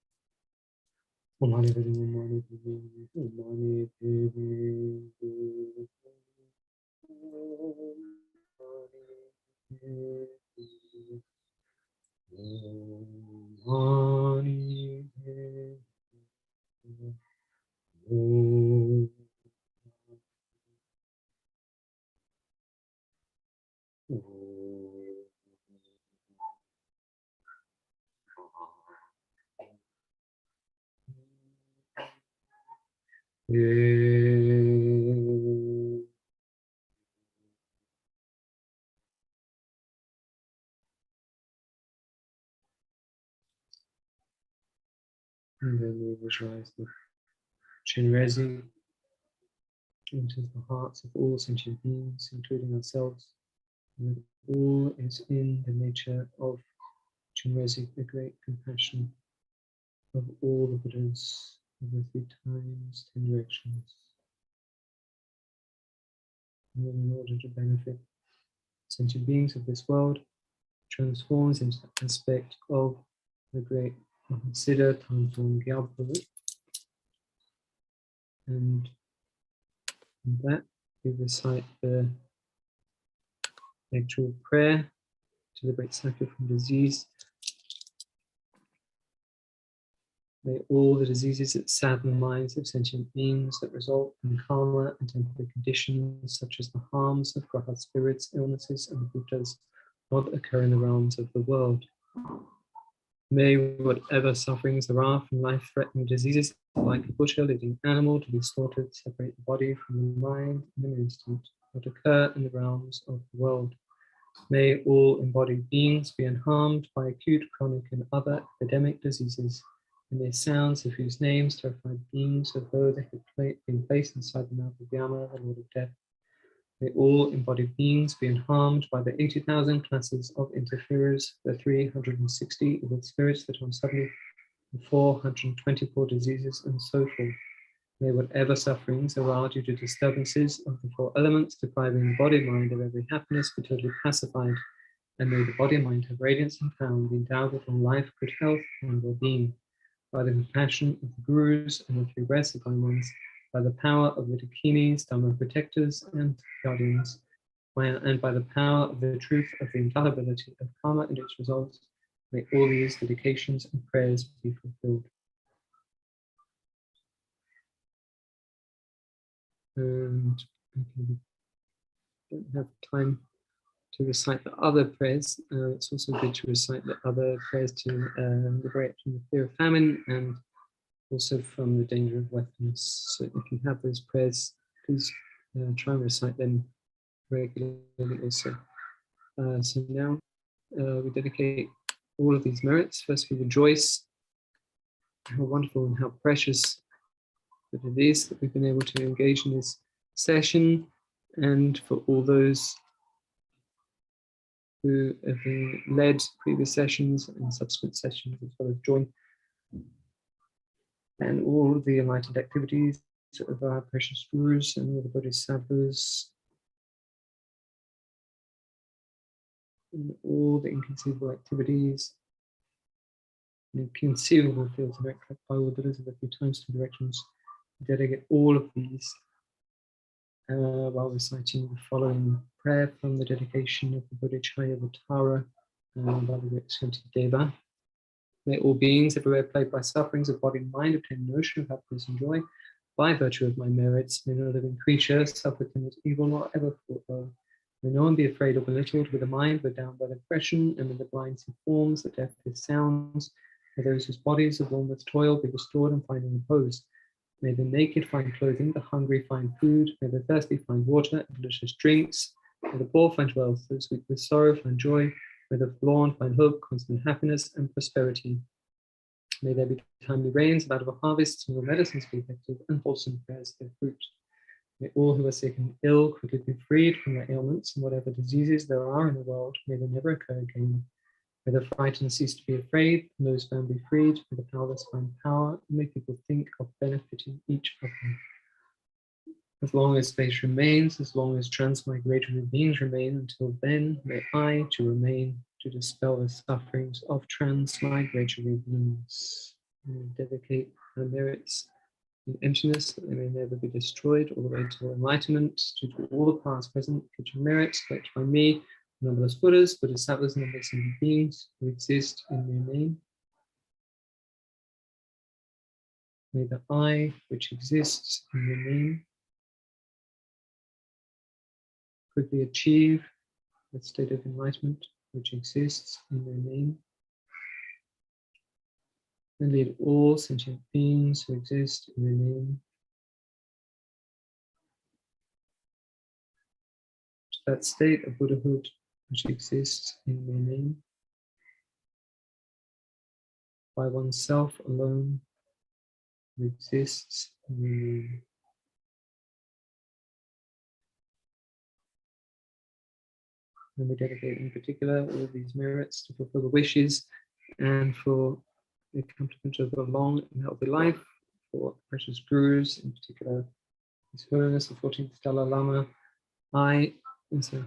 And then we visualize the Chenrezig into the hearts of all sentient beings, including ourselves. And that all is in the nature of Chenrezig, the great compassion of all the Buddhas of the 3 times, 10 directions. And then in order to benefit sentient beings of this world, transforms into the aspect of the great Siddha Thangtong Gyalpo. And in that we recite the actual prayer to liberate Sakya from disease. May all the diseases that sadden the minds of sentient beings that result from karma and temporary conditions, such as the harms of graha spirits, illnesses, and bhutas, not occur in the realms of the world. May whatever sufferings there are from life-threatening diseases, like a butcher-living animal to be slaughtered, separate the body from the mind in an instant, not occur in the realms of the world. May all embodied beings be unharmed by acute, chronic, and other epidemic diseases. And may sounds of whose names terrified beings, as though they had been placed inside the mouth of Yama, the Lord of Death. May all embodied beings be unharmed by the 80,000 classes of interferers, the 360 evil spirits that are suddenly, the 424 diseases, and so forth. May whatever sufferings there are due to disturbances of the 4 elements depriving the body and mind of every happiness be totally pacified, and may the body and mind have radiance and power and be endowed with long life, good health, and well-being. By the compassion of the Gurus and the 3 rest divine ones, by the power of the Dakinis, Dharma protectors, and guardians, and by the power of the truth of the infallibility of karma and its results, may all these dedications and prayers be fulfilled. And I don't have time to recite the other prayers. It's also good to recite the other prayers to liberate from the fear of famine and also from the danger of wetness. So if you have those prayers, please try and recite them regularly also. So now we dedicate all of these merits. First, we rejoice how wonderful and how precious that it is that we've been able to engage in this session, and for all those who have been led previous sessions and subsequent sessions, as well as join, and all of the enlightened activities of our precious gurus and all the bodhisattvas, and all the inconceivable activities, and inconceivable fields of act by all the Buddhas of the 3 times 10 directions. We dedicate all of these while reciting the following prayer from the dedication of the Bodhicaya Vatara by the great Shanti Deva. May all beings everywhere plagued by sufferings of body and mind obtain an ocean of happiness and joy by virtue of my merits. May no living creature suffer from evil nor ever forego. May no one be afraid or belittled with the mind, but down by the oppression, and with the blind see forms, the deaf hear sounds. May those whose bodies are worn with toil be restored and find repose. May the naked find clothing, the hungry find food. May the thirsty find water and delicious drinks. May the poor find wealth, those weak with sorrow find joy. May the forlorn find hope, constant happiness, and prosperity. May there be timely rains, bountiful harvests, and your medicines be effective, and wholesome prayers bear fruit. May all who are sick and ill quickly be freed from their ailments, and whatever diseases there are in the world, may they never occur again. May the frightened cease to be afraid, and those bound be freed. May the powerless find power, and may people think of benefiting each other. As long as space remains, as long as transmigratory beings remain, until then, may I to remain to dispel the sufferings of transmigratory beings. We dedicate our merits in emptiness, that they may never be destroyed, all the way to enlightenment, due to all the past, present, future merits collected by me, the numberless Buddhas, Bodhisattvas, and other sentient beings who exist in their name. May the I, which exists in your name, quickly achieve that state of enlightenment which exists in their name, and lead all sentient beings who exist in their name that state of Buddhahood which exists in their name, by oneself alone, who exists in their name. And we dedicate in particular all of these merits to fulfill the wishes and for the accomplishment of a long and healthy life, for precious gurus, in particular His Holiness the 14th Dalai Lama. I am so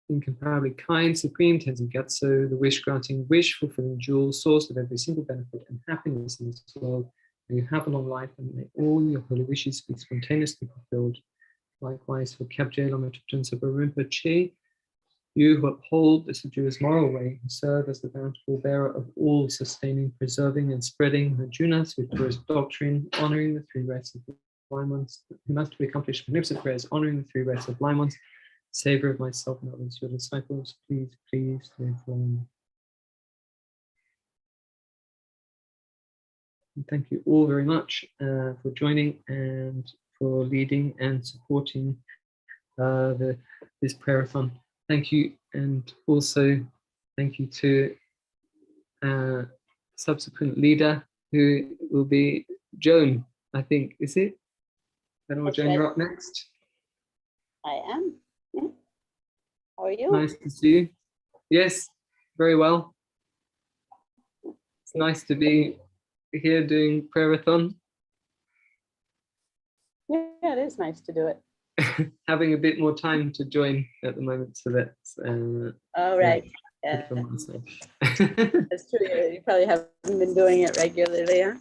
incomparably kind, Supreme Tenzin Gyatso, the wish-granting, wish-fulfilling jewel, source of every single benefit and happiness in this world. May you have a long life and may all your holy wishes be spontaneously fulfilled. Likewise for Kyabje Lama Zopa Rinpoche, you who uphold this Jewish moral way, who serve as the bountiful bearer of all sustaining, preserving, and spreading Arjuna's victorious doctrine, honoring the three rights of blind ones, who must be accomplished magnificent prayers, honoring the three rights of blind ones, Savior of myself and others, your disciples, please live long. And thank you all very much for joining and for leading and supporting this prayer-a-thon. Thank you, and also thank you to subsequent leader who will be Joan, I think, is it? I don't know, Joan, you're up next. I am. Yeah. How are you? Nice to see you. Yes, very well. It's nice to be here doing prayer-a-thon. Yeah, it is nice to do it. Having a bit more time to join at the moment, so that's All right. good Yeah, for myself. that's true. You probably haven't been doing it regularly, huh?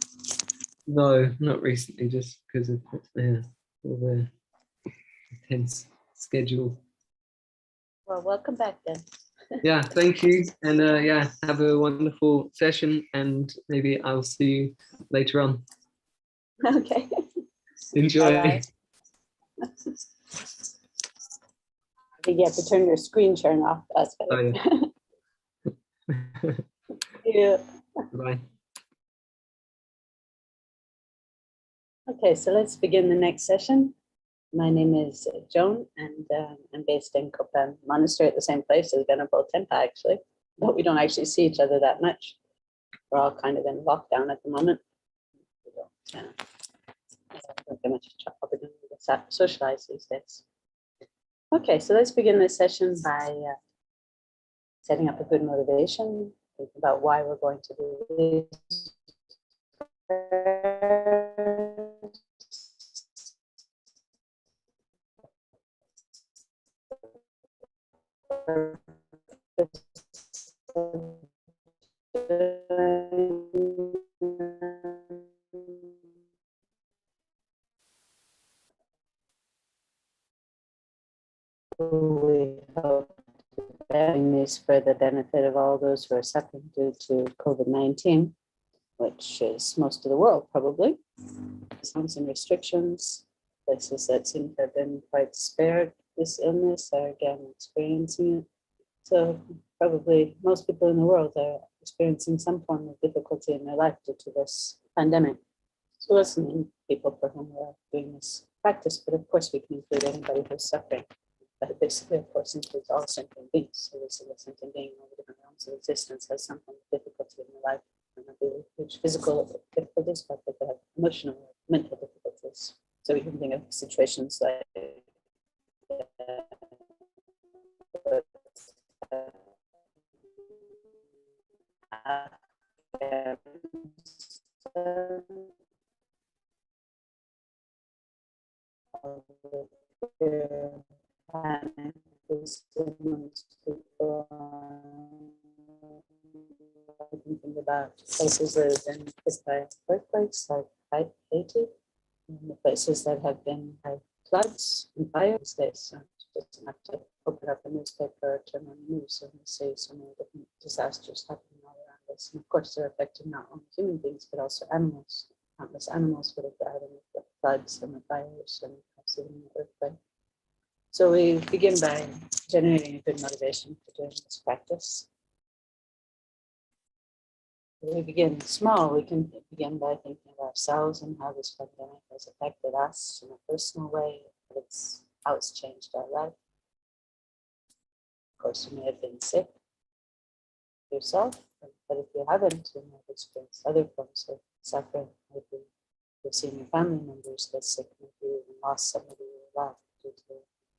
No, not recently, just because of all the intense schedule. Well, welcome back then. Yeah, thank you, and yeah, have a wonderful session, and maybe I'll see you later on. Okay. Enjoy. Bye-bye. I think you have to turn your screen sharing off. That's better. Oh, yeah. Yeah. Bye. Okay, so let's begin the next session. My name is Joan, and I'm based in Kopan Monastery at the same place as Venerable Tenpa, actually, but we don't actually see each other that much. We're all kind of in lockdown at the moment. We don't get much opportunity to socialize these days. Okay, so let's begin this session by setting up a good motivation, think about why we're going to do this. We hope doing this for the benefit of all those who are suffering due to COVID-19, which is most of the world probably. Some restrictions, places that seem to have been quite spared this illness are again experiencing it. So probably most people in the world are experiencing some form of difficulty in their life due to this pandemic. So listening people for whom we're doing this practice, but of course we can include anybody who's suffering. But basically, of course, includes all sentient beings. So this is a sentient being in all the different realms of existence has some form of difficulty in their life. And not be huge physical difficulties, but they could have emotional or mental difficulties. So we can think of situations like thinking about places that have been hit by earthquakes like Haiti, and the places that have been by floods and fires. So just have to open up a newspaper or turn on the news and see so many different disasters happening all around us. And of course, they're affecting not only human beings, but also animals. Countless animals would have died in the floods and the fires and perhaps even the earthquake. So we begin by generating a good motivation for doing this practice. We begin small. We can begin by thinking of ourselves and how this pandemic has affected us in a personal way, it's how it's changed our life. Of course, you may have been sick yourself, but if you haven't, you might have experienced other forms of suffering. Maybe you've seen your family members get sick, maybe you even lost somebody you love due to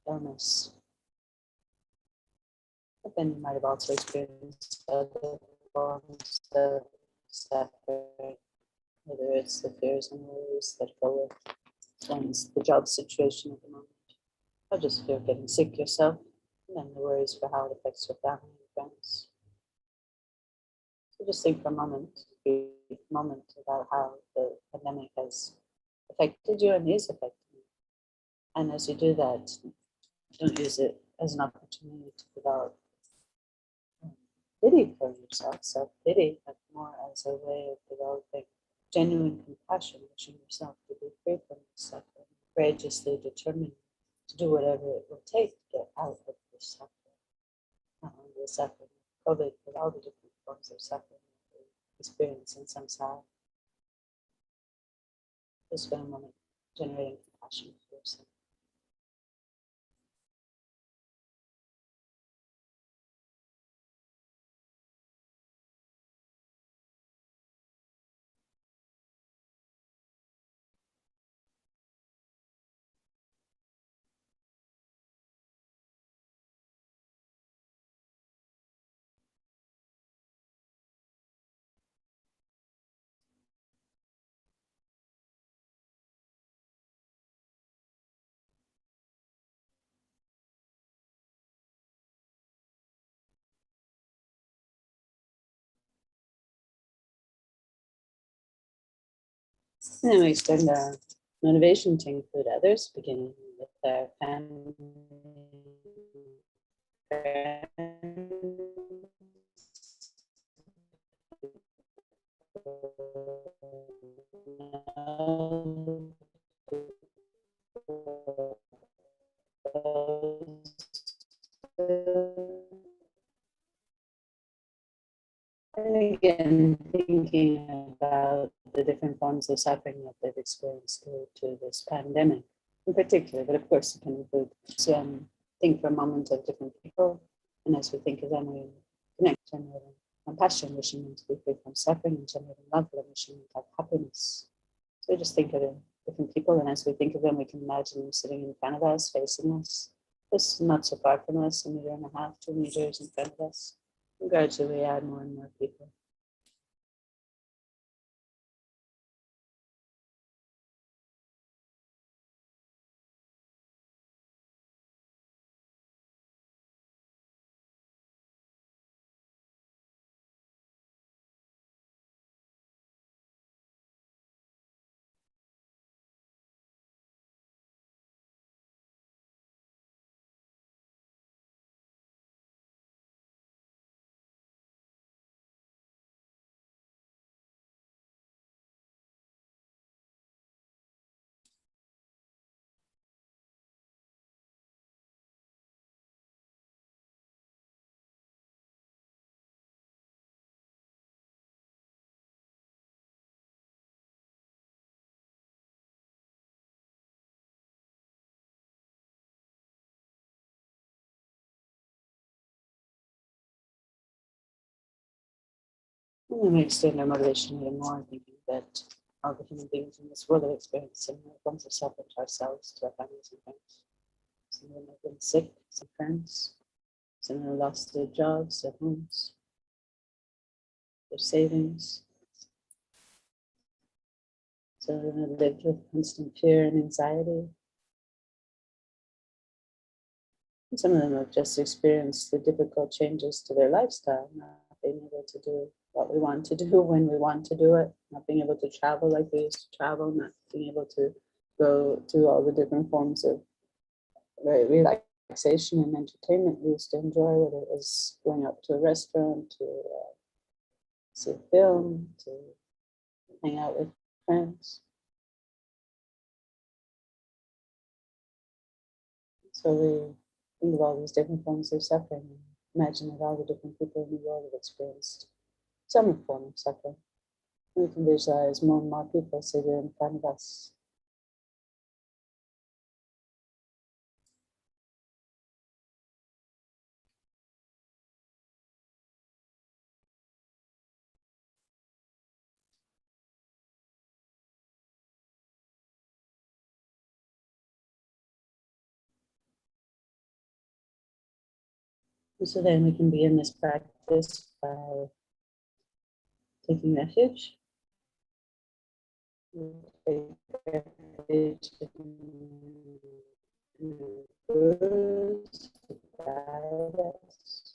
illness. But then you might have also experienced other forms of suffering, whether it's the fears and worries that go with one's the job situation at the moment, or just fear of getting sick yourself, and then the worries for how it affects your family and friends. So just think for a brief moment about how the pandemic has affected you and is affecting you. And as you do that, don't use it as an opportunity to develop pity for yourself, self-pity, but more as a way of developing genuine compassion, wishing yourself to be free from this suffering, courageously determined to do whatever it will take to get out of this suffering. Not only the suffering of COVID, but all the different forms of suffering that we experience in samsara. Just spend a moment generating compassion for yourself. And then we extend our motivation to include others, beginning with our family, and again, thinking about the different forms of suffering that they've experienced due to this pandemic in particular, but of course it can include, think for a moment of different people, and as we think of them, we connect, generating compassion, wishing them to be free from suffering, and generating love, wishing them to have happiness. So we just think of different people, and as we think of them, we can imagine them sitting in front of us, facing us, just not so far from us, 1.5 meters, 2 meters in front of us. And gradually add more and more people. And then we extend our motivation even more, thinking that all the human beings in this world are experiencing forms of suffering to ourselves, to our families and friends. Some of them have been sick, some friends, some have lost their jobs, their homes, their savings. Some of them have lived with constant fear and anxiety. And some of them have just experienced the difficult changes to their lifestyle, not being able to do what we want to do when we want to do it, not being able to travel like we used to travel, not being able to go to all the different forms of relaxation and entertainment we used to enjoy, whether it was going out to a restaurant, to see a film, to hang out with friends. So we think of all these different forms of suffering and imagine that all the different people in the world have experienced some form of suffering. We can visualize more and more people sitting in front of us. So then we can begin this practice by taking refuge. Take refuge in the gurus to guide us,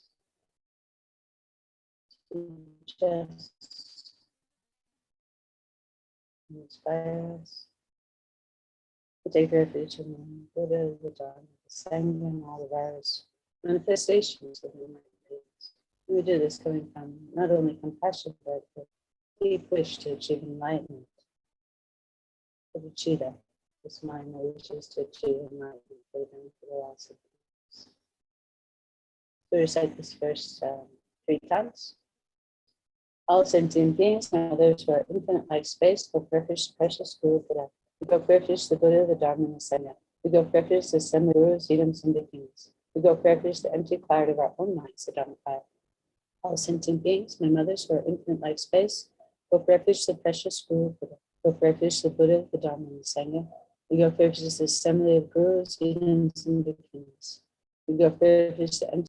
teach us, inspire us. We take refuge in the Buddha, the Dharma, the Sangha, and all the various manifestations of the enlightened beings. We do this coming from not only compassion, but the deep wish to achieve enlightenment. For the cheetah, this mind that wishes to achieve enlightenment for the benefit of all beings. We recite this verse 3 times. All sentient beings, and others who are infinite like space, go refuge to precious Guru Buddha. We go refuge to the Buddha, the Dharma, and the Sangha. We go refuge to the assembly of gurus, idams, and beginnings. We go refuge to the empty cloud of our own minds, the Dharma cloud. All sentient beings, my mothers who are infinite like space, go refuge to the precious Guru Buddha. Go refuge to the Buddha, the Dharma, and the Sangha. We go refuge to the assembly of gurus, idams, and beginnings. We go refuge to the empty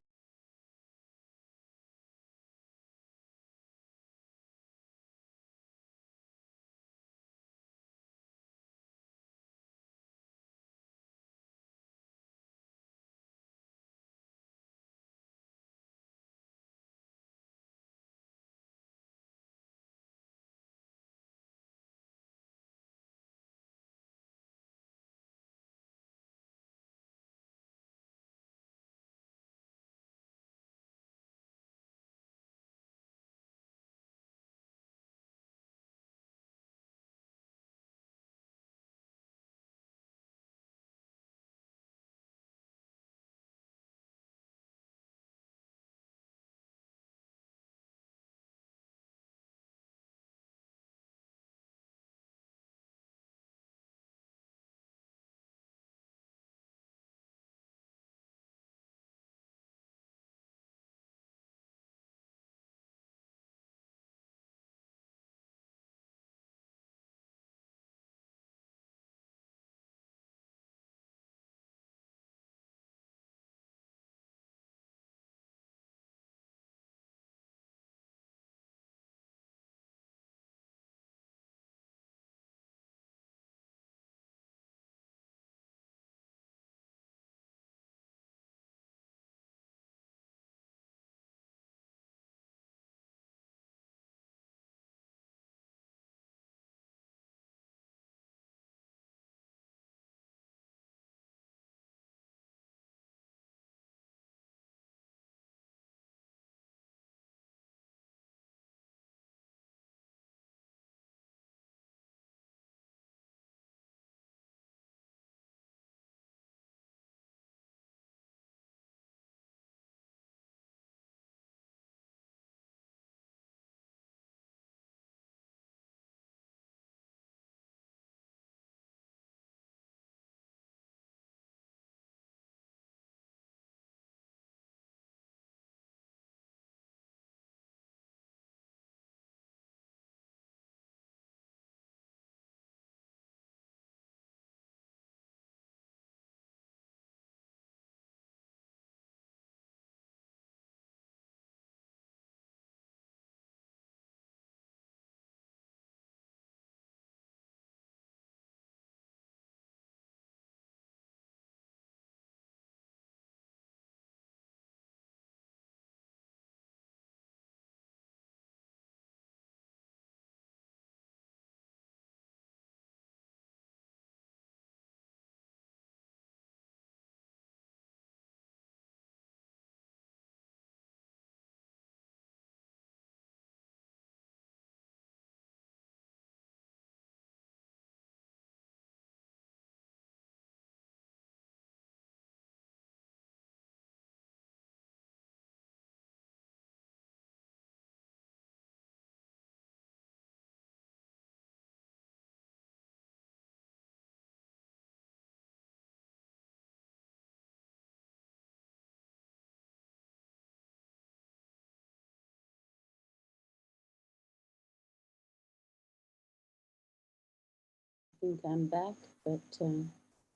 I think I'm back, but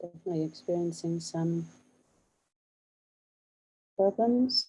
definitely experiencing some problems.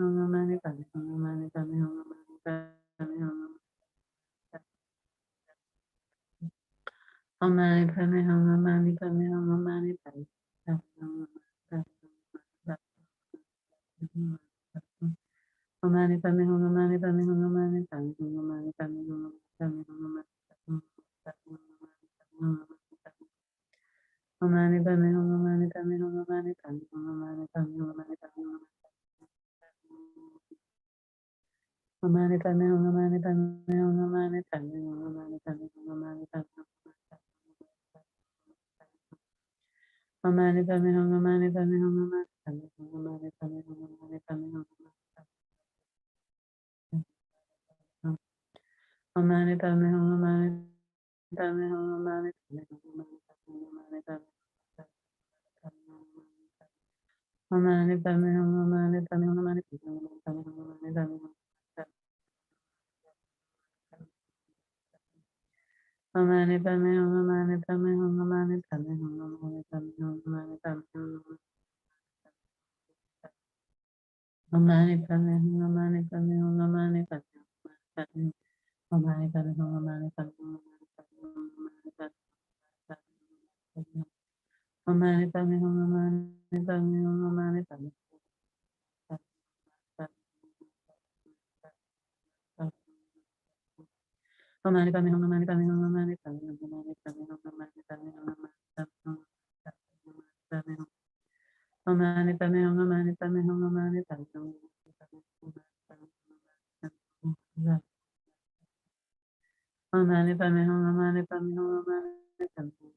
Hum Mani Padme Hum Mani Padme Hum Mani Padme Hum Mani Padme Hum Mani Padme Hum Mani Padme Hum Mani Padme Hum Mani Padme Hum Mani Padme Hum Mani Padme Hum Mani Padme Omani Padme Hum Mani Padme Hum Mani Padme Hum Mani Padme Hum Mani Padme Omani Padme Hum Mani Padme Hum Mani Padme Hum Mani Padme Hum Mani Padme Omani Padme Hum Mani Padme Hum Mani Padme Hum Mani Padme Hum Mani Padme Omani Padme Hum Mani Padme Hum Mani Padme Hum Mani Padme Omani Padme Hum Mani Padme Hum Mani Padme Omani Padme Hum Mani Padme Hum Mani Padme Hum Mani Padme Hum Mani Padme Omani Padme Hum Mani Padme Hum Mani Padme Omani Padme Hum Mani Padme Omani Padme Hum Mani Padme Hum Mani Padme Omani Padme Hum Mani Padme Hum Mani Padme Hum Mani Padme Hum Mani Padme Omani Padme Hum Mani Padme Hum Mani Padme Omani Padme Hum Mani Padme Hum Mani Padme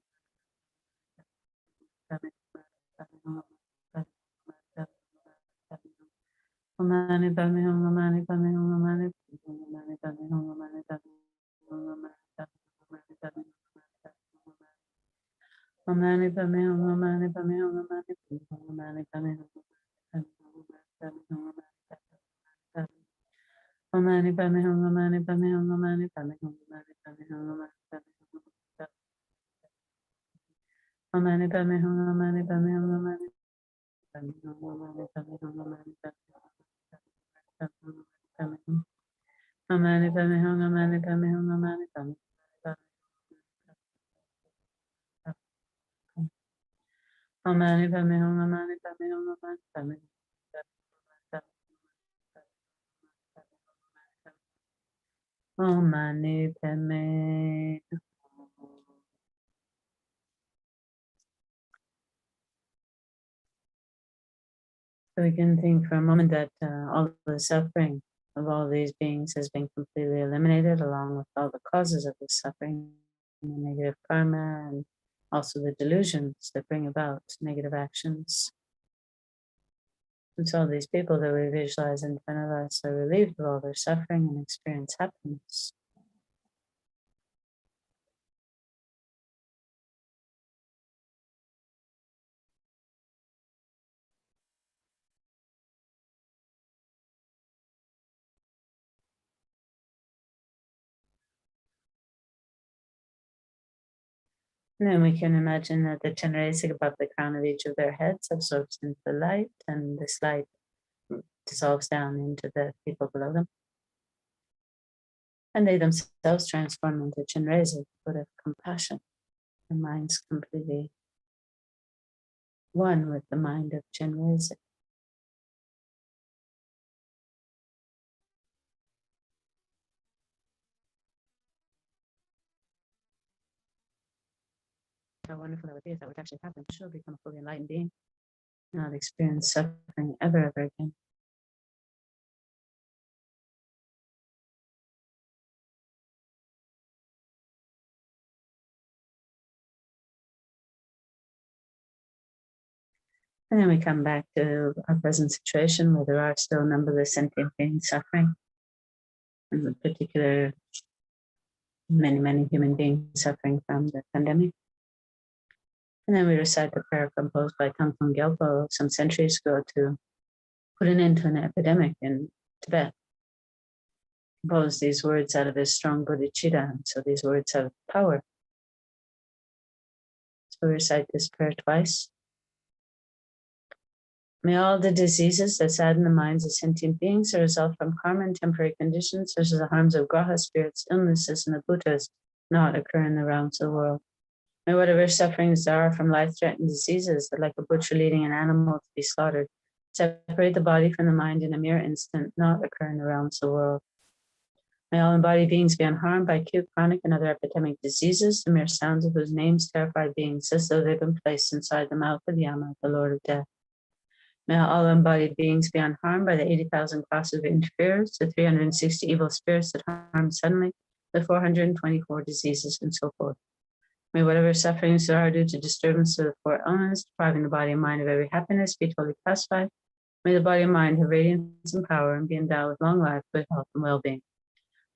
So we can think for a moment that all the suffering of all these beings has been completely eliminated, along with all the causes of the suffering, the negative karma, and also the delusions that bring about negative actions. And so all these people that we visualize in front of us are relieved of all their suffering and experience happiness. And then we can imagine that the Chenrezig above the crown of each of their heads absorbs into the light, and this light dissolves down into the people below them. And they themselves transform into Chenrezig, full of compassion. Their minds completely one with the mind of Chenrezig. How wonderful that would be if that would actually happen. She'll become a fully enlightened being, not experience suffering ever again. And then we come back to our present situation where there are still numberless sentient beings suffering. In particular, many human beings suffering from the pandemic. And then we recite the prayer composed by Thangtong Gyalpo some centuries ago to put an end to an epidemic in Tibet. Composed these words out of his strong bodhicitta, and so these words have power. So we recite this prayer twice. May all the diseases that sadden the minds of sentient beings result from karma and temporary conditions, such as the harms of graha spirits, illnesses, and the bhutas, not occur in the realms of the world. May whatever sufferings there are from life-threatening diseases that, like a butcher leading an animal to be slaughtered, separate the body from the mind in a mere instant, not occur in the realms of the world. May all embodied beings be unharmed by acute, chronic, and other epidemic diseases, the mere sounds of whose names terrify beings as though they've been placed inside the mouth of Yama, the Lord of Death. May all embodied beings be unharmed by the 80,000 classes of interferers, the 360 evil spirits that harm suddenly, the 424 diseases, and so forth. May whatever sufferings there are due to disturbance of the four elements, depriving the body and mind of every happiness, be totally pacified. May the body and mind have radiance and power and be endowed with long life, good health, and well-being.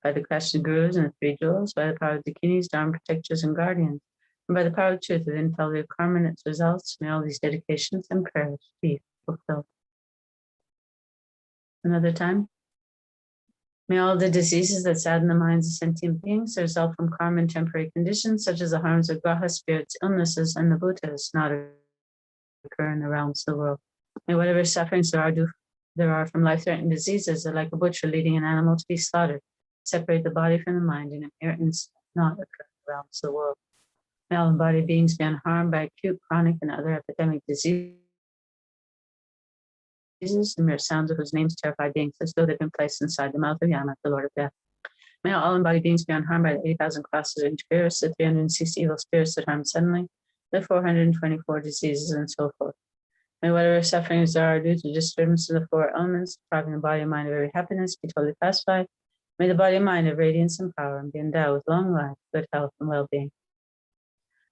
By the Krishna Gurus and the three jewels, by the power of Dakinis, Dharma protectors, and guardians, and by the power of truth of intelligent karma and its results, may all these dedications and prayers be fulfilled. Another time. May all the diseases that sadden the minds of sentient beings result from karma and temporary conditions, such as the harms of graha spirits, illnesses, and the bhutas, not occur in the realms of the world. May whatever sufferings there are from life-threatening diseases that, like a butcher leading an animal to be slaughtered, separate the body from the mind in a mere instant, not occur in the realms of the world. May all embodied beings be unharmed by acute, chronic, and other epidemic diseases, the mere sounds of whose names terrify beings as though they've been placed inside the mouth of Yama, the Lord of Death. May all embodied beings be unharmed by the 80,000 classes of interferers, the 360 evil spirits that harm suddenly, the 424 diseases, and so forth. May whatever sufferings there are due to disturbance of the four elements, depriving the body and mind of every happiness, be totally pacified. May the body and mind have radiance and power and be endowed with long life, good health, and well-being.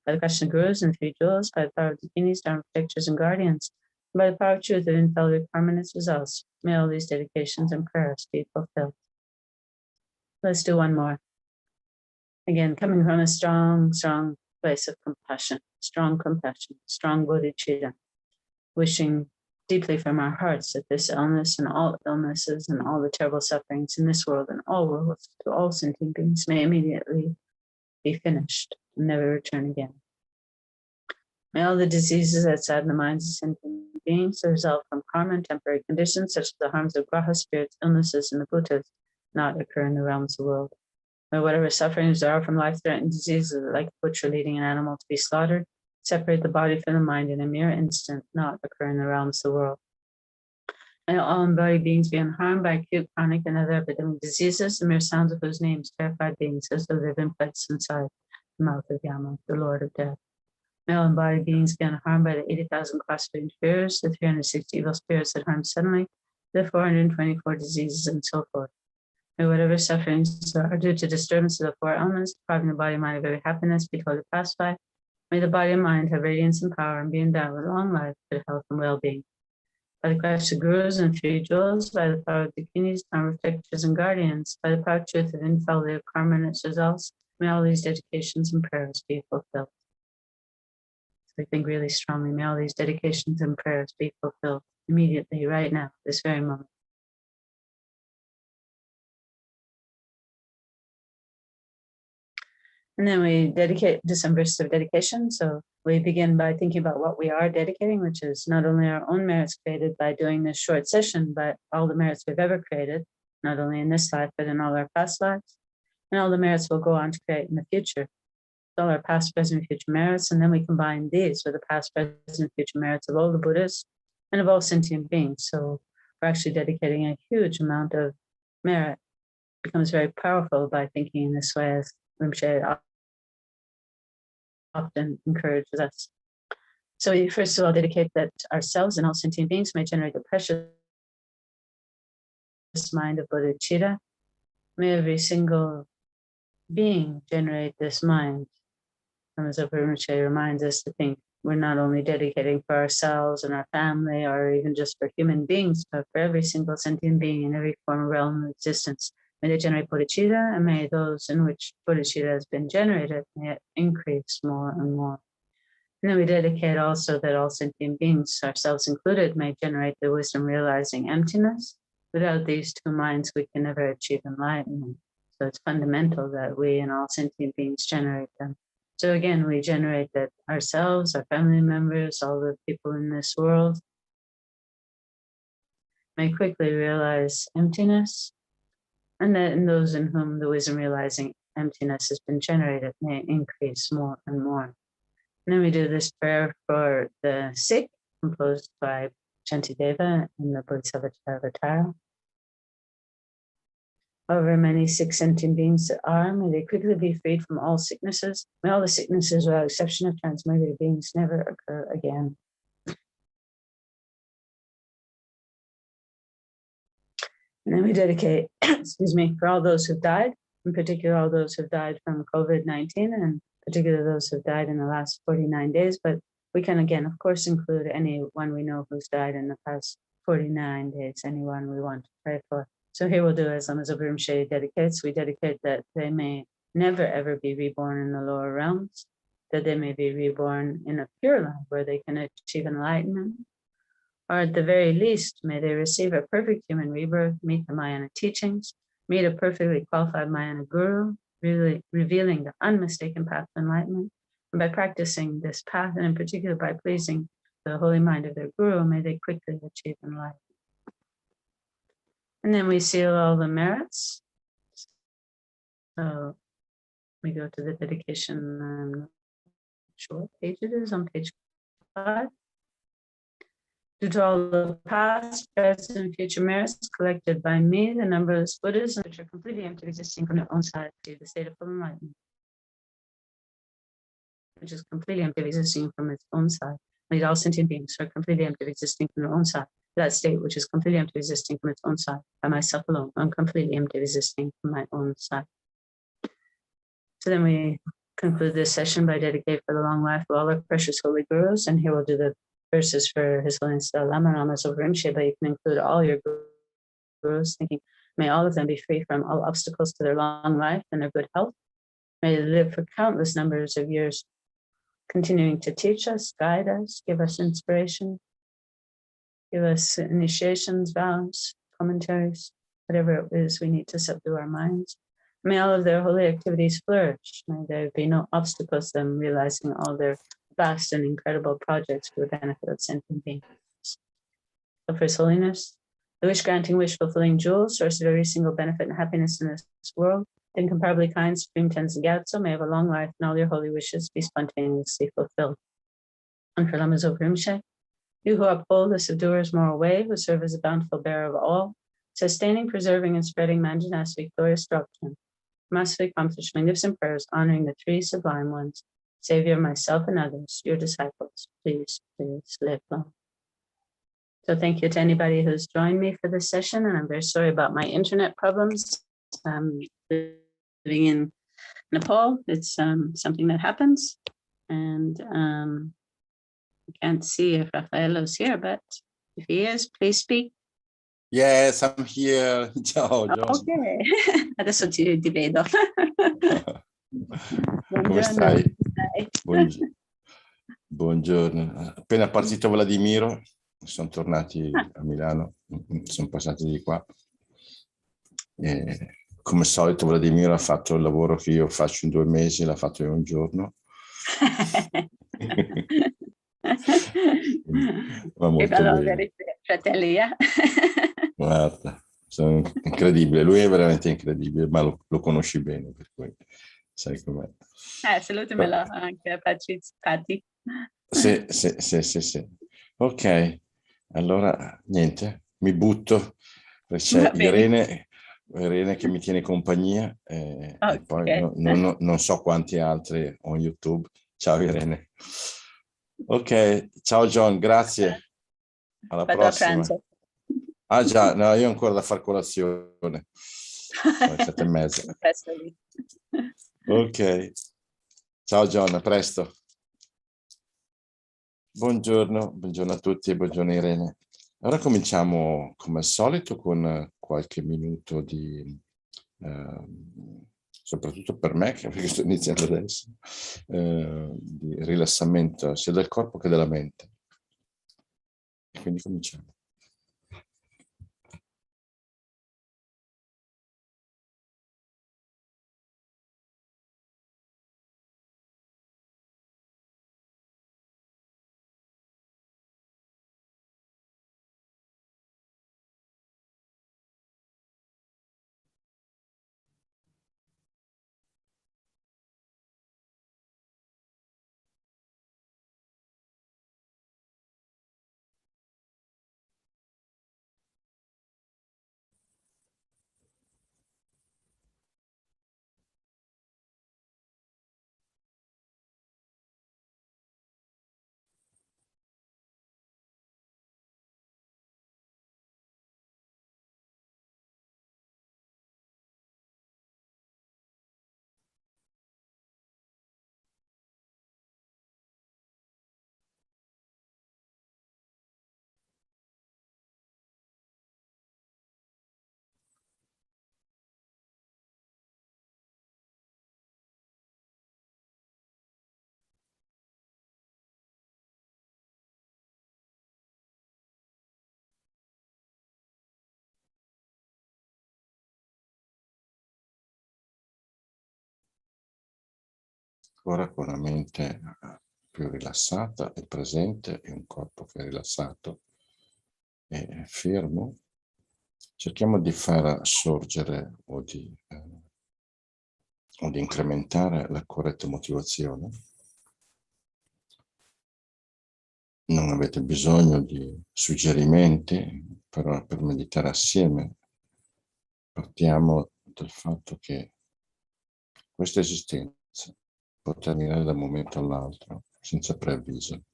by the Krishna Gurus and three jewels, by the power of the Guineas, Dharma protectors and guardians, and by the power of truth and infallible permanent results, may all these dedications and prayers be fulfilled. Let's do one more. Again, coming from a strong, strong place of compassion, strong bodhicitta, wishing deeply from our hearts that this illness and all illnesses and all the terrible sufferings in this world and all worlds to all sentient beings may immediately be finished and never return again. May all the diseases that sadden the minds of sentient beings result from karma and temporary conditions such as the harms of graha spirits, illnesses, and the bhutas not occur in the realms of the world. May whatever sufferings there are from life-threatening diseases like a butcher leading an animal to be slaughtered, separate the body from the mind in a mere instant, not occur in the realms of the world. May all embodied beings be unharmed by acute, chronic, and other epidemic diseases, the mere sounds of whose names terrified beings as though they've been placed inside the mouth of Yama, the Lord of Death. May all embodied beings be unharmed by the 80,000 cross-range fears, the 360 evil spirits that harm suddenly, the 424 diseases, and so forth. May whatever sufferings are due to disturbance of the four elements, depriving the body and mind of every happiness, be totally pacified. May the body and mind have radiance and power and be endowed with long life, good health, and well-being. By the Krishna Gurus and three jewels, by the power of the Guineas, Dharma protectors and guardians, by the power of truth of infallible karma and its results, may all these dedications and prayers be fulfilled. So I think really strongly, may all these dedications and prayers be fulfilled immediately, right now, this very moment. And then we do some verses of dedication. So we begin by thinking about what we are dedicating, which is not only our own merits created by doing this short session, but all the merits we've ever created, not only in this life, but in all our past lives, and all the merits we'll go on to create in the future. All our past, present, and future merits, and then we combine these with the past, present, and future merits of all the Buddhas and of all sentient beings. So we're actually dedicating a huge amount of merit. It becomes very powerful by thinking in this way, as Rinpoche often encourages us. So we first of all dedicate that ourselves and all sentient beings may generate the precious mind of bodhicitta. May every single being generate this mind. As Zopa Rinpoche reminds us to think we're not only dedicating for ourselves and our family or even just for human beings, but for every single sentient being in every form or realm of existence. May they generate bodhicitta, and may those in which bodhicitta has been generated, may it increase more and more. And then we dedicate also that all sentient beings, ourselves included, may generate the wisdom realizing emptiness. Without these two minds, we can never achieve enlightenment. So it's fundamental that we and all sentient beings generate them. So again, we generate that ourselves, our family members, all the people in this world may quickly realize emptiness, and that in those in whom the wisdom realizing emptiness has been generated may increase more and more. And then we do this prayer for the sick, composed by Shantideva in the Bodhisattva Avatar. However many sick sentient beings there are, may they quickly be freed from all sicknesses. May all the sicknesses, without exception of transmigrated beings, never occur again. And then we dedicate, for all those who've died, in particular all those who've died from COVID-19, and particularly those who've died in the last 49 days. But we can, again, of course, include anyone we know who's died in the past 49 days, anyone we want to pray for. So here we'll do as Zopa Rinpoche dedicates. We dedicate that they may never ever be reborn in the lower realms, that they may be reborn in a pure life where they can achieve enlightenment, or at the very least, may they receive a perfect human rebirth, meet the Mahayana teachings, meet a perfectly qualified Mahayana guru, really revealing the unmistaken path to enlightenment. And by practicing this path, and in particular by pleasing the holy mind of their guru, may they quickly achieve enlightenment. And then we seal all the merits. So we go to the dedication. I'm not sure what page it is, on page 5. Due to all the past, present, and future merits collected by me, the numberless Buddhas, which are completely empty of existing from their own side, to the state of full enlightenment, which is completely empty of existing from its own side. Lead all sentient beings who are completely empty of existing from their own side. That state which is completely empty of existing from its own side. By myself alone, I'm completely empty of existing from my own side. So then we conclude this session by dedicating for the long life of all our precious holy gurus. And here we'll do the verses for His Holiness Dalai Lama Zopa Rinpoche, but you can include all your gurus, thinking, may all of them be free from all obstacles to their long life and their good health. May they live for countless numbers of years, continuing to teach us, guide us, give us inspiration, give us initiations, vows, commentaries, whatever it is we need to subdue our minds. May all of their holy activities flourish. May there be no obstacles to them realizing all their vast and incredible projects for the benefit of sentient beings. So for His Holiness, the wish-granting, wish-fulfilling jewel, source of every single benefit and happiness in this world, the incomparably kind Supreme Tenzin Gyatso, may have a long life and all your holy wishes be spontaneously fulfilled. And for Lama Zopa Rinpoche, you who uphold the subduer's moral way, who serve as a bountiful bearer of all, sustaining, preserving, and spreading Manjana's victorious doctrine, massively accomplish magnificent prayers honoring the three sublime ones, Savior of myself and others, your disciples. Please, please live long. So thank you to anybody who's joined me for this session, and I'm very sorry about my internet problems. Living in Nepal, it's something that happens, and I can't see if Raffaello's here, but if he is, please speak. Yes, I'm here. Ciao, John. Ok, adesso ti vedo. Come stai? Buongiorno. Appena partito Vladimiro, sono tornati a Milano, sono passati di qua. E, come al solito Vladimiro ha fatto il lavoro che io faccio in 2 mesi, l'ha fatto in un giorno. Va molto bene. Fratelli, Guarda, sono incredibile, lui è veramente incredibile, ma lo conosci bene, per cui sai com'è. Salutamelo anche a Patti. Sì. Ok, allora niente, mi butto, c'è Irene che mi tiene compagnia e poi non so quanti altri on YouTube. Ciao Irene. Ok, ciao John, grazie. Alla prossima. Ah già, no, io ho ancora da far colazione. Sono 7:30. Ok. Ciao John, a presto. Buongiorno a tutti e buongiorno Irene. Ora cominciamo come al solito con qualche minuto di, soprattutto per me, perché sto iniziando adesso, di rilassamento sia del corpo che della mente. E quindi cominciamo. Ora con la mente più rilassata e presente e un corpo che è rilassato e fermo, cerchiamo di far sorgere o di incrementare la corretta motivazione. Non avete bisogno di suggerimenti, però per meditare assieme partiamo dal fatto che questa esistenza può terminare da un momento all'altro, senza preavviso.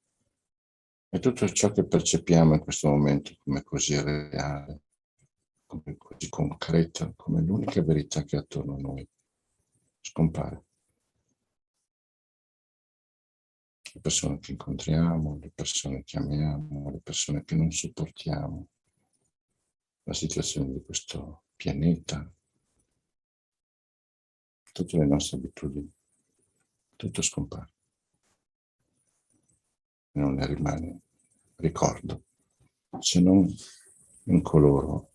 E tutto ciò che percepiamo in questo momento come così reale, come così concreto, come l'unica verità che è attorno a noi, scompare. le persone che incontriamo, le persone che amiamo, le persone che non sopportiamo, la situazione di questo pianeta, tutte le nostre abitudini, tutto scompare. Non ne rimane ricordo, se non in coloro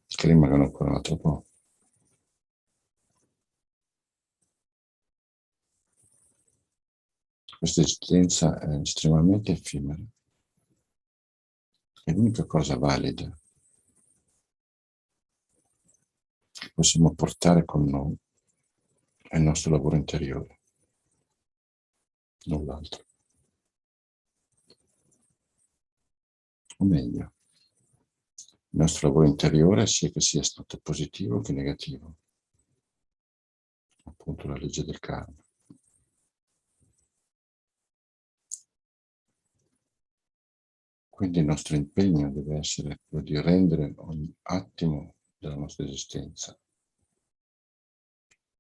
che rimangono ancora un altro po'. Questa esistenza è estremamente effimera. E l'unica cosa valida che possiamo portare con noi è il nostro lavoro interiore, null'altro. O meglio, il nostro lavoro interiore sia che sia stato positivo che negativo. Appunto la legge del karma. Quindi il nostro impegno deve essere quello di rendere ogni attimo della nostra esistenza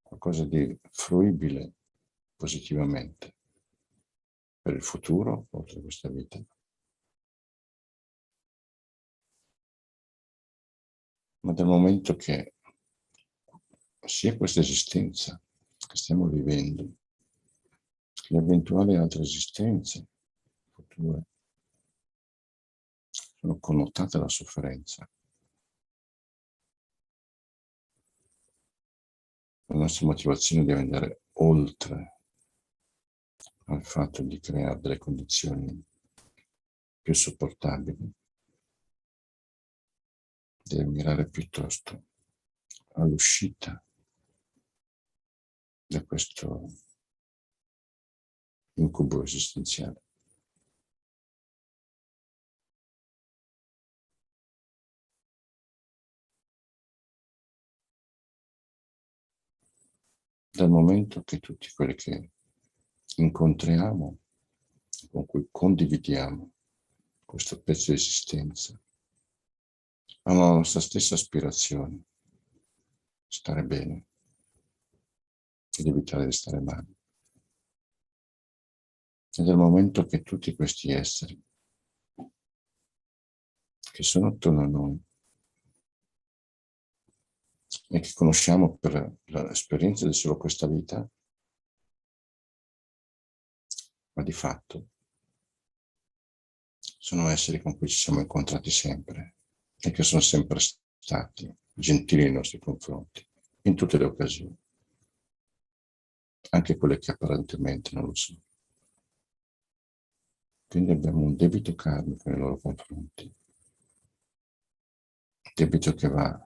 qualcosa di fruibile positivamente per il futuro, oltre questa vita. Ma dal momento che sia questa esistenza che stiamo vivendo, che le eventuali altre esistenze future sono connotate dalla sofferenza, la nostra motivazione deve andare oltre al fatto di creare delle condizioni più sopportabili, deve mirare piuttosto all'uscita da questo incubo esistenziale. Dal momento che tutti quelli che incontriamo, con cui condividiamo questo pezzo di esistenza, hanno la nostra stessa aspirazione, stare bene ed evitare di stare male. E dal momento che tutti questi esseri che sono attorno a noi e che conosciamo per l'esperienza di solo questa vita, ma di fatto sono esseri con cui ci siamo incontrati sempre e che sono sempre stati gentili nei nostri confronti, in tutte le occasioni, anche quelle che apparentemente non lo sono. Quindi abbiamo un debito karmico nei loro confronti, debito che va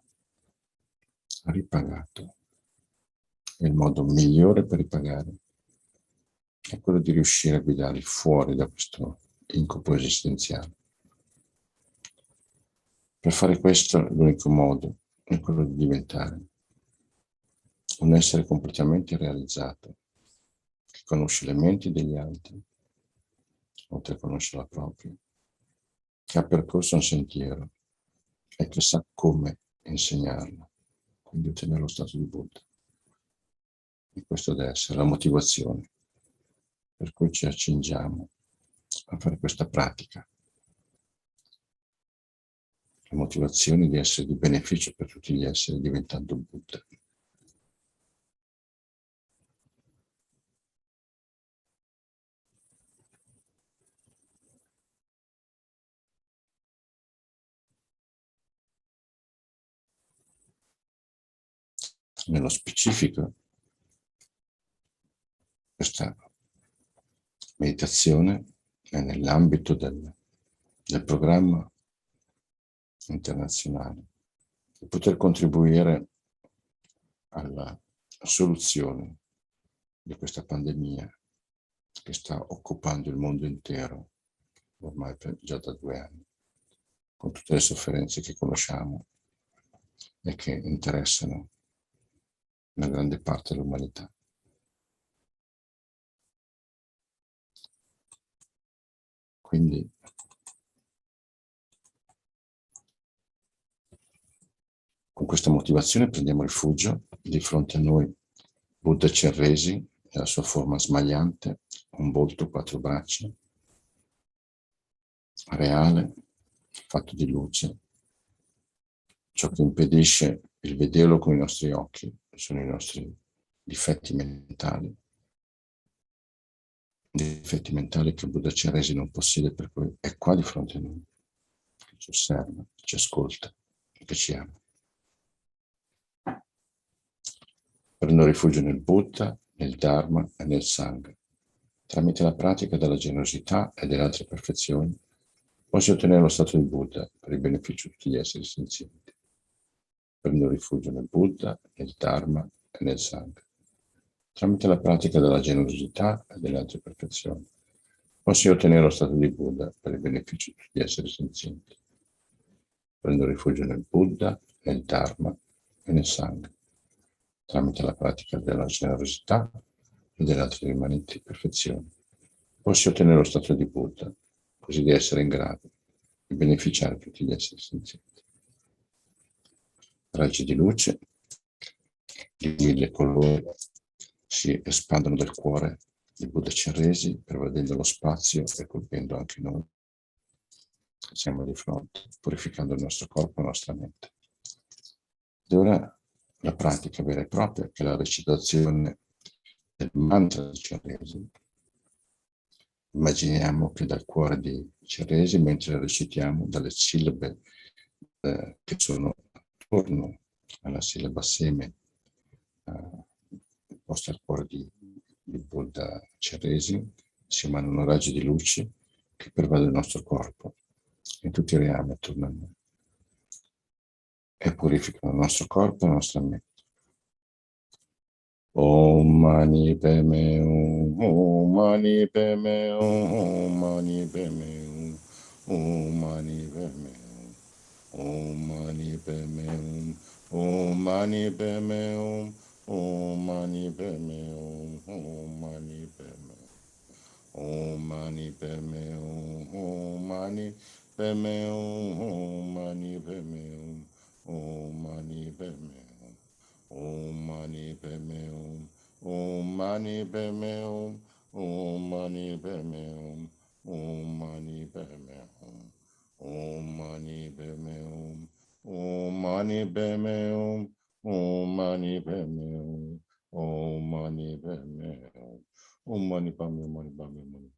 ripagato. E il modo migliore per ripagare è quello di riuscire a guidarli fuori da questo incubo esistenziale. Per fare questo l'unico modo è quello di diventare un essere completamente realizzato, che conosce le menti degli altri, oltre a conoscere la propria, che ha percorso un sentiero e che sa come insegnarlo, quindi ottenere lo stato di Buddha. E questo deve essere la motivazione per cui ci accingiamo a fare questa pratica. La motivazione di essere di beneficio per tutti gli esseri diventando Buddha. Nello specifico, questa meditazione è nell'ambito del programma internazionale per poter contribuire alla soluzione di questa pandemia che sta occupando il mondo intero ormai già da 2 anni, con tutte le sofferenze che conosciamo e che interessano una grande parte dell'umanità. Quindi con questa motivazione prendiamo rifugio di fronte a noi Buddha Chenrezig nella sua forma smagliante, un volto, 4 braccia, reale, fatto di luce. Ciò che impedisce il vederlo con i nostri occhi sono i nostri difetti mentali che Buddha Chenrezig non possiede, per cui è qua di fronte a noi, che ci osserva, che ci ascolta e che ci ama. Prendo rifugio nel Buddha, nel Dharma e nel Sangha. Tramite la pratica della generosità e delle altre perfezioni posso ottenere lo stato di Buddha per il beneficio di tutti gli esseri senzienti. Prendo rifugio nel Buddha, nel Dharma e nel Sangha. Tramite la pratica della generosità e delle altre perfezioni posso ottenere lo stato di Buddha per il beneficio di tutti gli esseri senzienti. Prendo rifugio nel Buddha, nel Dharma e nel Sangha. Tramite la pratica della generosità e delle altre rimanenti perfezioni posso ottenere lo stato di Buddha, così da essere in grado di beneficiare tutti gli esseri senzienti. Raggi di luce di 1000 colori si espandono dal cuore di Buddha Chenrezig, pervadendo lo spazio e colpendo anche noi. Siamo di fronte, purificando il nostro corpo e la nostra mente. Ed ora la pratica vera e propria, che è la recitazione del mantra di Chenrezig. Immaginiamo che dal cuore di Chenrezig, mentre recitiamo, dalle sillabe che sono attorno alla sillaba seme, posta al cuore di Buddha Chenrezig, si emanano raggi di luce che pervadono il nostro corpo e tutti i reami attorno a noi e purificano il nostro corpo e la nostra mente. Om mani padme hum, om mani padme hum, om mani padme hum, om mani padme hum, om mani padme hum, om mani padme hum, om mani padme hum, om mani padme Om mani padme hum, om mani padme hum, om mani padme hum, om mani padme hum. Om mani padme hum, om mani padme hum, om mani padme hum, om mani padme hum, om mani padme hum, om mani padme hum, om mani padme hum, om mani padme hum, om mani padme hum, mani padme hum.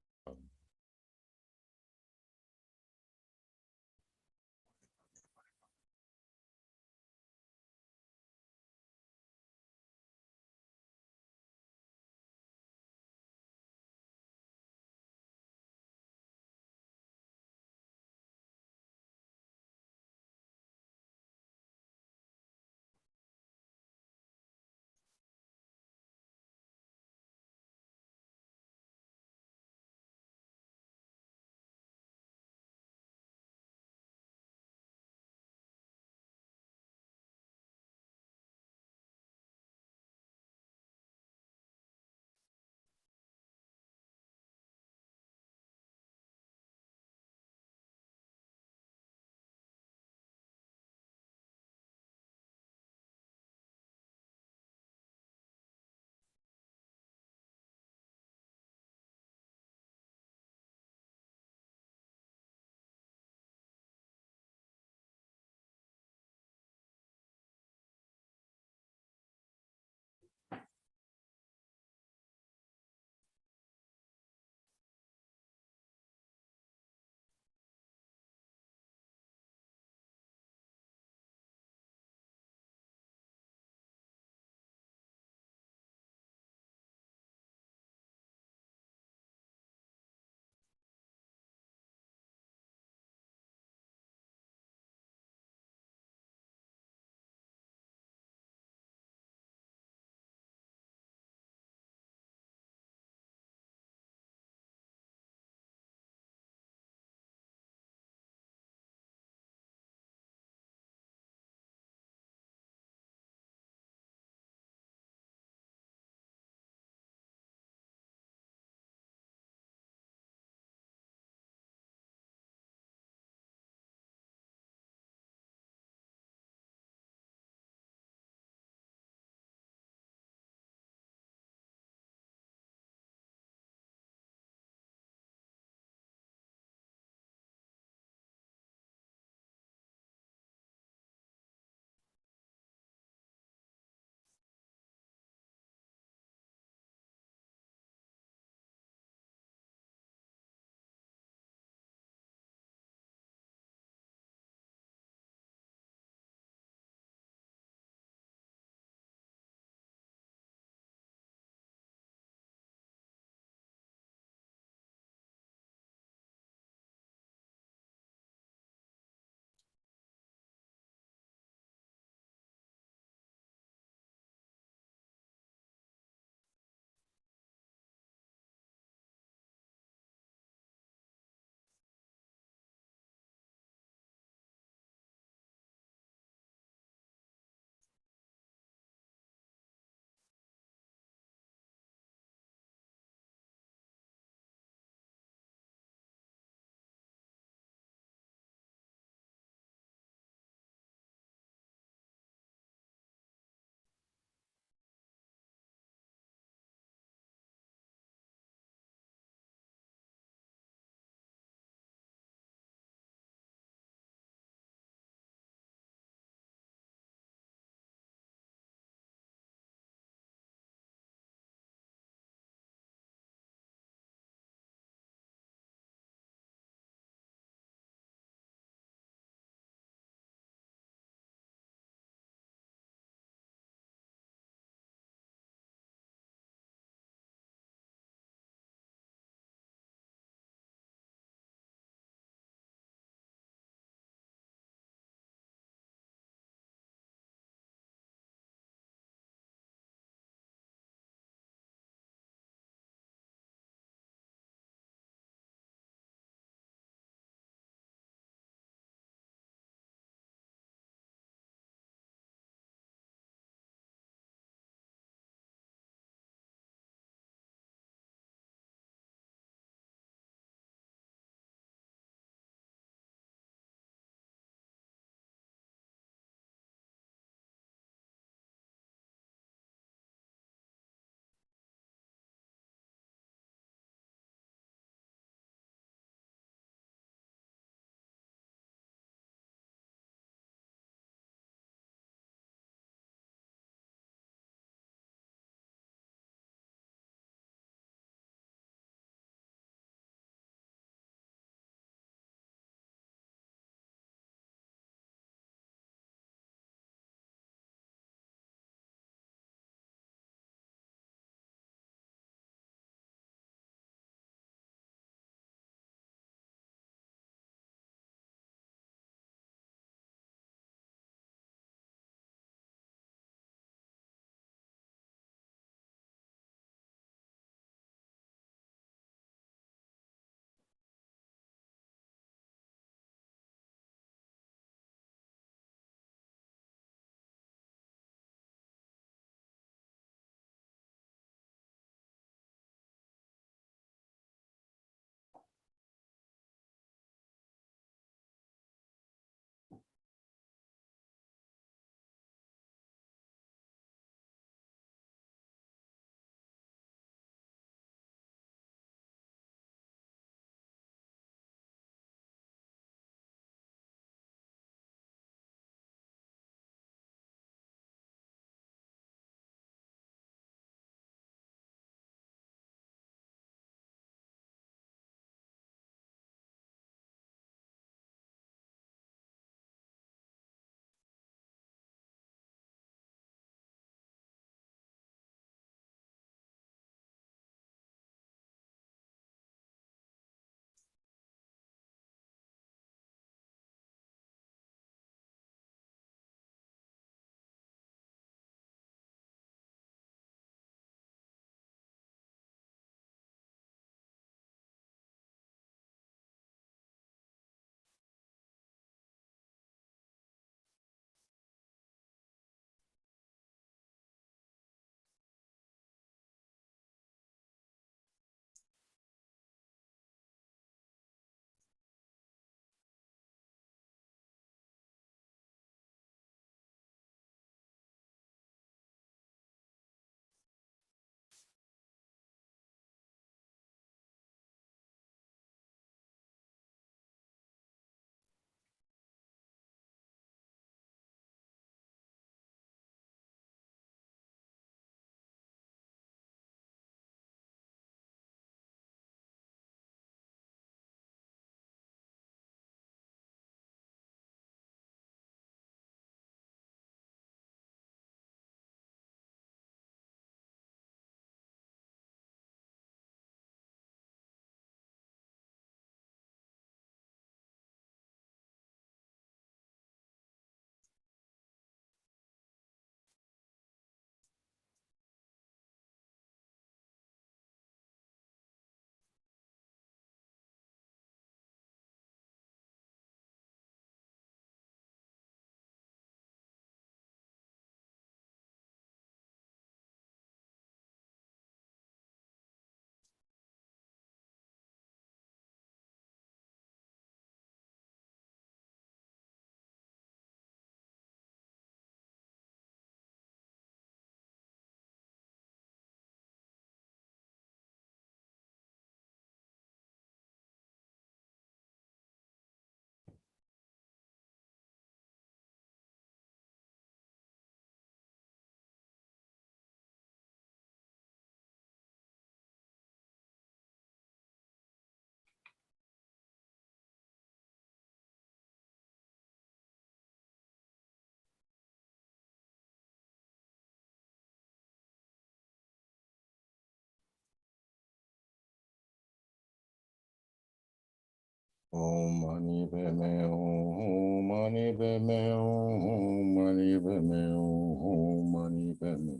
Om Mani Padme Hum, Mani Padme Hum, Mani Padme Hum, Mani Padme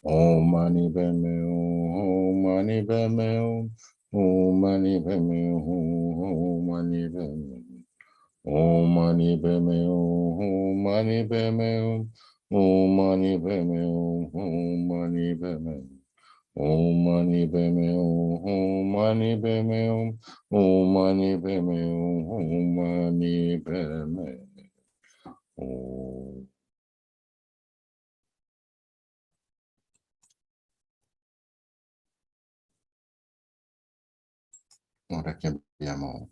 Om Mani Padme Hum, Mani Padme Hum, Om Mani Padme Hum, Mani Padme Om Mani Padme Hum, Mani Padme Hum, Om Mani Padme Hum, Mani Padme Om Mani Padme Hum, Mani Padme Hum, Om Mani Padme Hum, Mani Padme Hum. Ora che abbiamo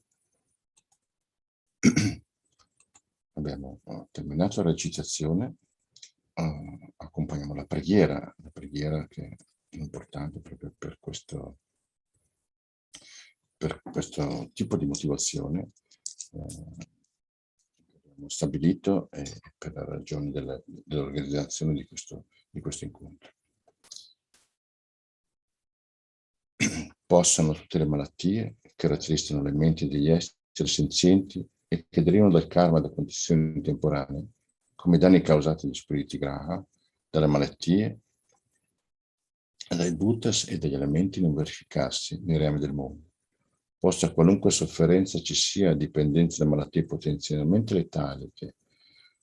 terminato la recitazione, accompagniamo la preghiera che è importante proprio per questo tipo di motivazione che abbiamo stabilito e per la ragione dell'organizzazione di questo incontro. Possano tutte le malattie che caratterizzano le menti degli esseri senzienti e che derivano dal karma da condizioni temporanee, come i danni causati dagli spiriti graha, dalle malattie, dai bhutas e dagli elementi non verificarsi nei rami del mondo. Posta qualunque sofferenza ci sia, dipendenza da malattie potenzialmente letali che,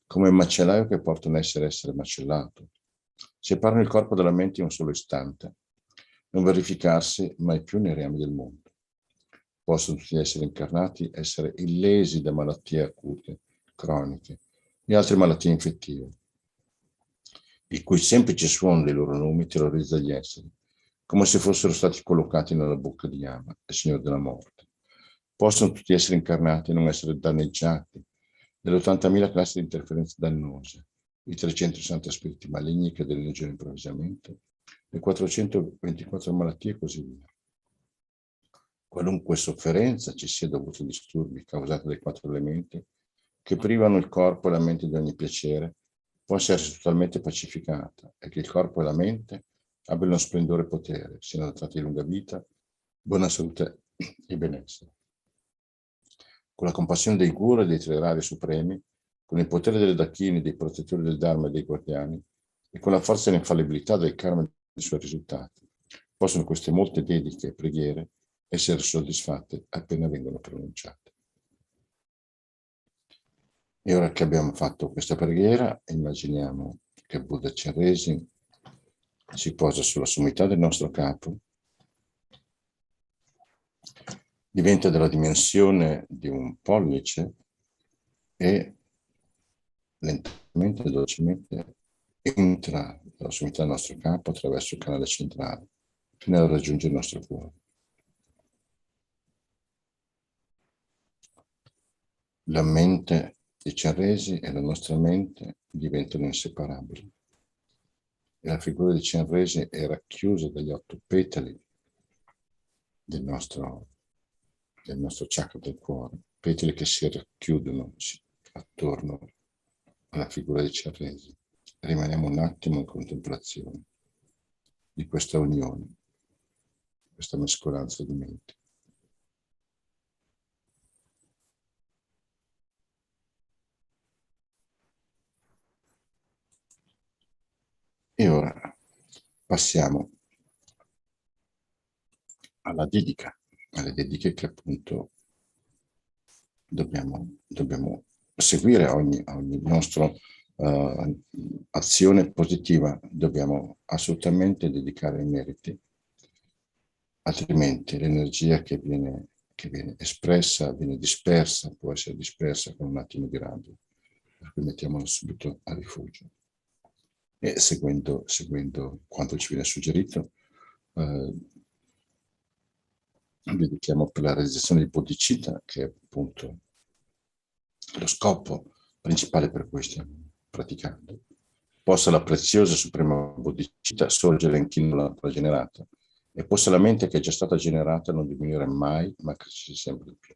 come il macellaio che porta un essere macellato, separano il corpo dalla mente in un solo istante, non verificarsi mai più nei rami del mondo. Possono tutti gli esseri incarnati essere illesi da malattie acute, croniche e altre malattie infettive, il cui semplice suono dei loro nomi terrorizza gli esseri, come se fossero stati collocati nella bocca di Yama, il Signore della Morte. Possono tutti essere incarnati e non essere danneggiati dalle 80.000 classi di interferenze dannose, i 360 spiriti maligni che danneggiano improvvisamente, le 424 malattie e così via. Qualunque sofferenza ci sia dovuta a disturbi causati dai 4 elementi che privano il corpo e la mente di ogni piacere, può essere totalmente pacificata e che il corpo e la mente abbiano uno splendore e potere, siano dotati di lunga vita, buona salute e benessere. Con la compassione dei guru e dei 3 rari supremi, con il potere delle dakini, dei protettori del Dharma e dei guardiani, e con la forza e l'infallibilità del karma e dei suoi risultati, possono queste molte dediche e preghiere essere soddisfatte appena vengono pronunciate. E ora che abbiamo fatto questa preghiera, immaginiamo che Buddha Chenrezig si posa sulla sommità del nostro capo, diventa della dimensione di un pollice e lentamente e dolcemente entra dalla sommità del nostro capo attraverso il canale centrale fino a raggiungere il nostro cuore. La mente di Chenrezig e la nostra mente diventano inseparabili. E la figura di Chenrezig è racchiusa dagli 8 petali del nostro chakra del cuore, petali che si racchiudono attorno alla figura di Chenrezig. Rimaniamo un attimo in contemplazione di questa unione, questa mescolanza di mente. E ora passiamo alle dediche che appunto dobbiamo seguire ogni nostra azione positiva, dobbiamo assolutamente dedicare i meriti, altrimenti l'energia che viene espressa, viene dispersa, può essere dispersa con un attimo di rabbia, per cui mettiamola subito a rifugio. E seguendo quanto ci viene suggerito, dedichiamo per la realizzazione di bodhicitta, che è appunto lo scopo principale per cui stiamo praticando, possa la preziosa e suprema bodhicitta sorgere in chi non l'ha ancora generata, e possa la mente che è già stata generata non diminuire mai, ma crescere sempre di più.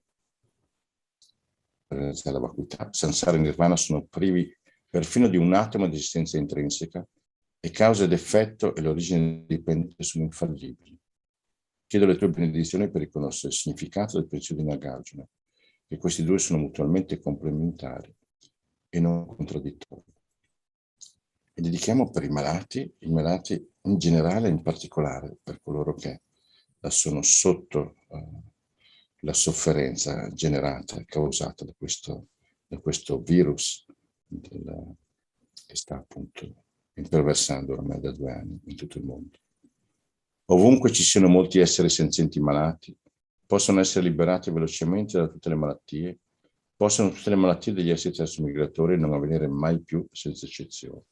Per realizzare la vacuità, samsara e nirvana sono privi perfino di un attimo di esistenza intrinseca, e causa ed effetto e l'origine dipendente sono infallibili. Chiedo le tue benedizioni per riconoscere il significato del principio di Nagarjuna che questi due sono mutualmente complementari e non contraddittori. E dedichiamo per i malati in generale, in particolare per coloro che sono sotto la sofferenza generata, causata da questo virus che sta appunto imperversando ormai da 2 anni in tutto il mondo. Ovunque ci siano molti esseri senzienti malati, possono essere liberati velocemente da tutte le malattie, possono tutte le malattie degli esseri trasmigratori non avvenire mai più senza eccezione.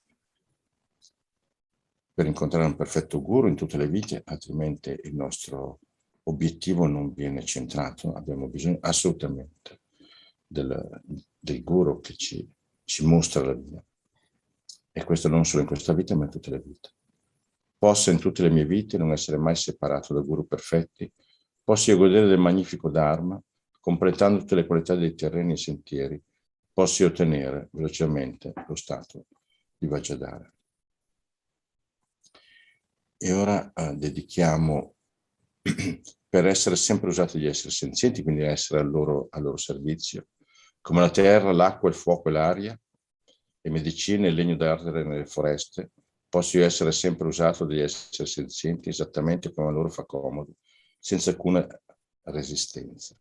Per incontrare un perfetto guru in tutte le vite, altrimenti il nostro obiettivo non viene centrato. Abbiamo bisogno assolutamente del guru che ci mostra la via. E questo non solo in questa vita, ma in tutte le vite. Posso in tutte le mie vite non essere mai separato da guru perfetti, posso io godere del magnifico Dharma, completando tutte le qualità dei terreni e sentieri, posso io ottenere velocemente lo stato di Vajradhara. E ora dedichiamo per essere sempre usati gli esseri senzienti, quindi essere al loro servizio, come la terra, l'acqua, il fuoco e l'aria, le medicine, il legno d'ardere nelle foreste, posso io essere sempre usato dagli esseri senzienti esattamente come a loro fa comodo, senza alcuna resistenza.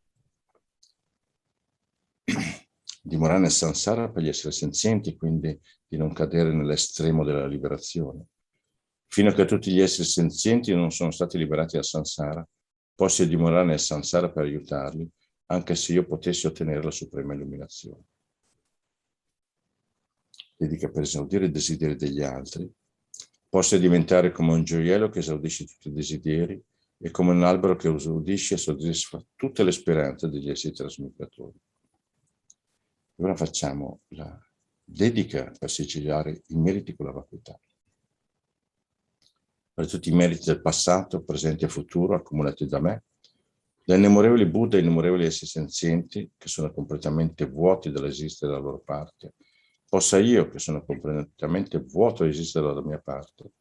Dimorare nel samsara per gli esseri senzienti, quindi di non cadere nell'estremo della liberazione. Fino a che tutti gli esseri senzienti non sono stati liberati dal samsara, posso dimorare nel samsara per aiutarli, anche se io potessi ottenere la suprema illuminazione. Dedica per esaudire i desideri degli altri, posso diventare come un gioiello che esaudisce tutti i desideri e come un albero che esaudisce e soddisfa tutte le speranze degli esseri trasmigratori. Ora facciamo la dedica per sigillare i meriti con la vacuità. Per tutti i meriti del passato, presente e futuro accumulati da me, da innumerevoli Buddha e innumerevoli esseri senzienti che sono completamente vuoti dall'esistere dalla loro parte, possa io, che sono completamente vuoto dall'esistere dalla mia parte,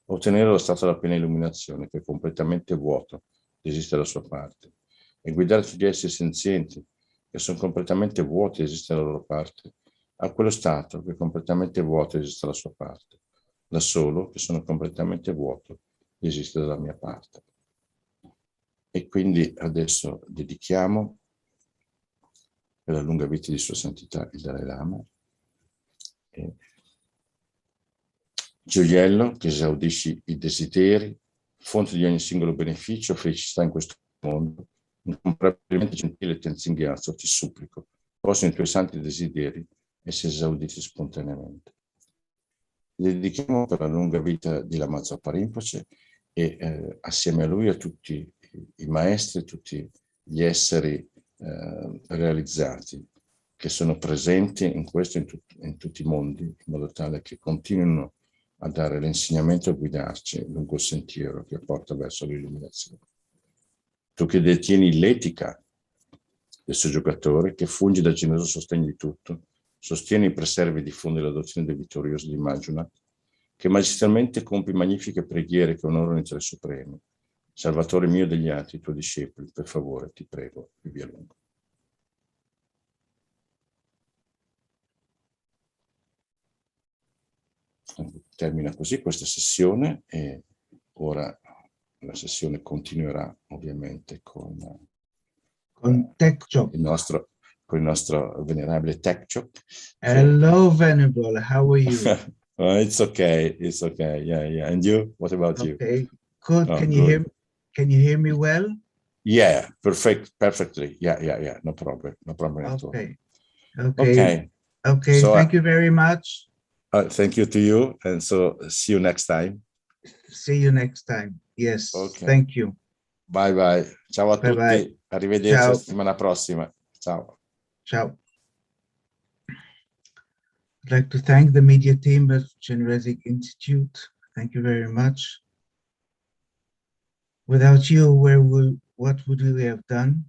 ottenere lo stato della piena illuminazione, che è completamente vuoto di esistere dalla sua parte, e guidare tutti gli esseri senzienti, che sono completamente vuoti di esistere dalla loro parte, a quello stato che è completamente vuoto di esistere dalla sua parte, da solo, che sono completamente vuoto di esistere dalla mia parte. E quindi adesso dedichiamo per la lunga vita di Sua Santità il Dalai Lama, gioiello che esaudisci i desideri, fonte di ogni singolo beneficio, felicità in questo mondo, incomparabilmente gentile Thangtong Gyalpo, ti supplico, possano i tuoi santi desideri essere esauditi spontaneamente. Dedichiamo per la lunga vita di Lama Zopa Rinpoche e assieme a lui a tutti i maestri, tutti gli esseri realizzati che sono presenti in questo e in tutti i mondi, in modo tale che continuino a dare l'insegnamento e a guidarci lungo il sentiero che porta verso l'illuminazione. Tu che detieni l'etica del suo giocatore, che fungi da generoso sostegno di tutto, sostieni e preservi e diffondi la dottrina del vittorioso di Majuna, che magistralmente compi magnifiche preghiere che onorano i tre supremi. Salvatore mio degli altri, tuoi discepoli, per favore, ti prego, vivi a lungo. Termina così questa sessione e ora la sessione continuerà ovviamente con Tech Chop. il nostro venerabile Tech Chop. Hello, Venerable. How are you? It's okay. It's okay. Yeah. And you? What about you? Okay. Good. Oh, Can good. you hear me well? Yeah, perfectly. Yeah. No problem at all. Okay. So, Thank you very much. Thank you to you, and so see you next time. See you next time. Yes. Okay. Thank you. Bye. Ciao a tutti. Bye. Arrivederci Ciao. la settimana prossima. Ciao. Ciao. I'd like to thank the media team of Chenrezig Institute. Thank you very much. Without you, what would we have done?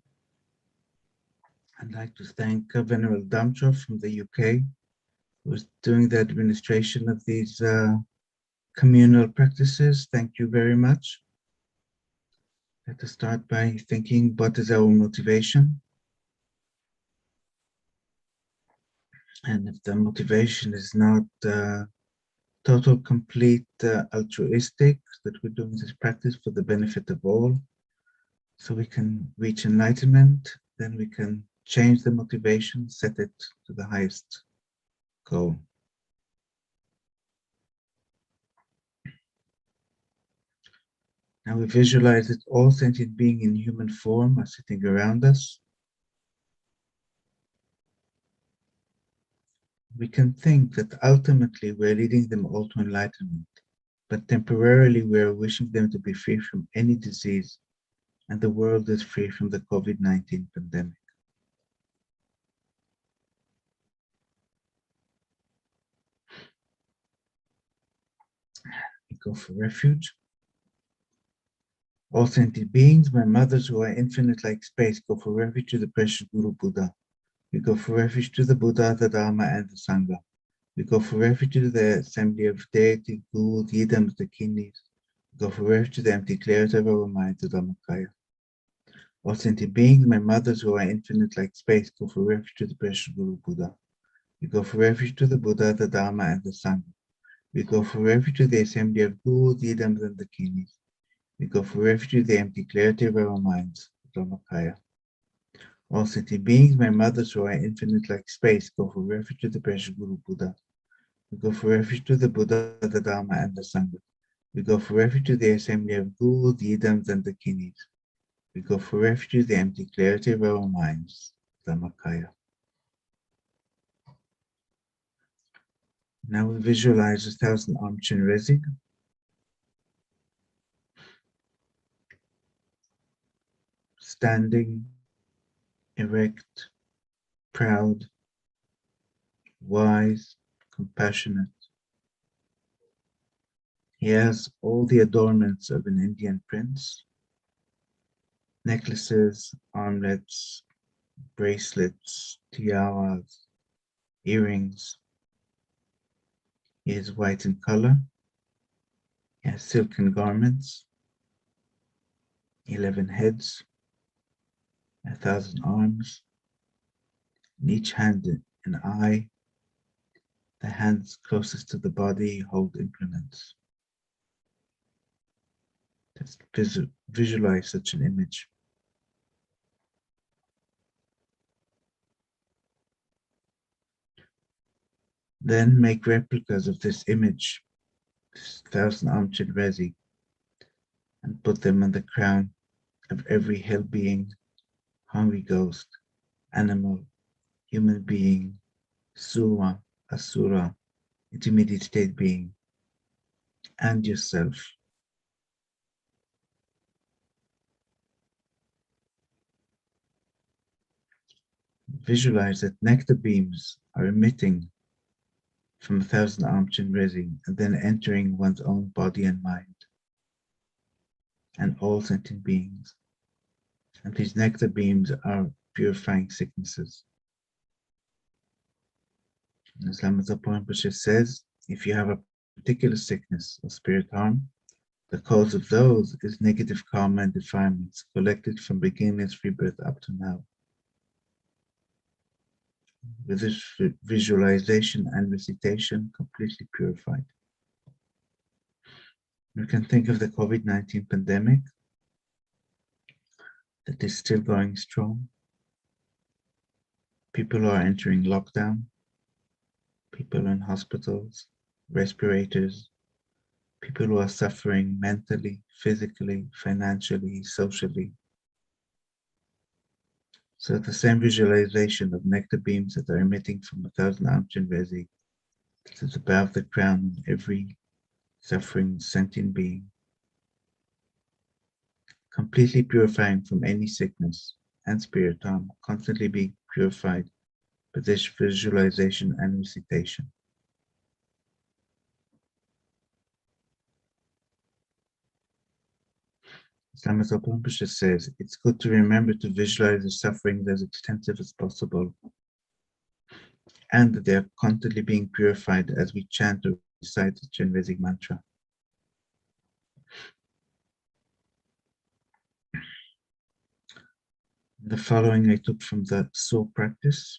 I'd like to thank Venerable Damcho from the UK, who's doing the administration of these communal practices. Thank you very much. Let us start by thinking what is our motivation. And if the motivation is not total, complete, altruistic, that we're doing this practice for the benefit of all, so we can reach enlightenment, then we can change the motivation, set it to the highest goal. Now we visualize that all sentient beings in human form are sitting around us. We can think that ultimately we're leading them all to enlightenment, but temporarily we're wishing them to be free from any disease, and the world is free from the COVID-19 pandemic. We go for refuge. All sentient beings, my mothers who are infinite like space, go for refuge to the precious Guru Buddha. We go for refuge to the Buddha, the Dharma, and the Sangha. We go for refuge to the assembly of deity, ghouls, yidams, the kidneys. We go for refuge to the empty clarity of our mind, the Dhammakaya. All sentient beings, my mothers who are infinite like space, go for refuge to the precious Guru Buddha. We go for refuge to the Buddha, the Dharma, and the Sangha. We go for refuge to the assembly of ghouls, yidams, and the kidneys. We go for refuge to the empty clarity of our minds, the Dhammakaya. All sentient beings, my mothers who are infinite like space, go for refuge to the precious Guru Buddha. We go for refuge to the Buddha, the Dharma, and the Sangha. We go for refuge to the assembly of ghouls, yidams, and the kidneys. We go for refuge to the empty clarity of our minds, Dhammakaya. Now we visualize a 1,000-armed Chenrezig. Standing, erect, proud, wise, compassionate. He has all the adornments of an Indian prince: necklaces, armlets, bracelets, tiaras, earrings. He is white in color. He has silken garments, 11 heads, 1,000 arms, in each hand an eye. The hands closest to the body hold implements. Just visualize such an image. Then make replicas of this image, this 1,000-armed Chenrezig, and put them on the crown of every hell being, hungry ghost, animal, human being, sura, asura, intermediate state being, and yourself. Visualize that nectar beams are emitting from 1,000-armed Chenrezig and then entering one's own body and mind and all sentient beings. And these nectar beams are purifying sicknesses. And as Lama Zopa Rinpoche says, if you have a particular sickness or spirit harm, the cause of those is negative karma and defilements collected from beginningless rebirth up to now. With this visualization and recitation completely purified. You can think of the COVID-19 pandemic that is still going strong. People are entering lockdown. People in hospitals, respirators, people who are suffering mentally, physically, financially, socially. So the same visualization of nectar beams that are emitting from 1,000-armed Chenrezig that is above the crown of every suffering sentient being, completely purifying from any sickness and spirit harm, constantly being purified by this visualization and recitation. Lama Zopa Rinpoche says, it's good to remember to visualize the suffering as extensive as possible, and that they are constantly being purified as we chant or recite the Chenrezig mantra. The following I took from the soul practice.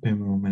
Pemo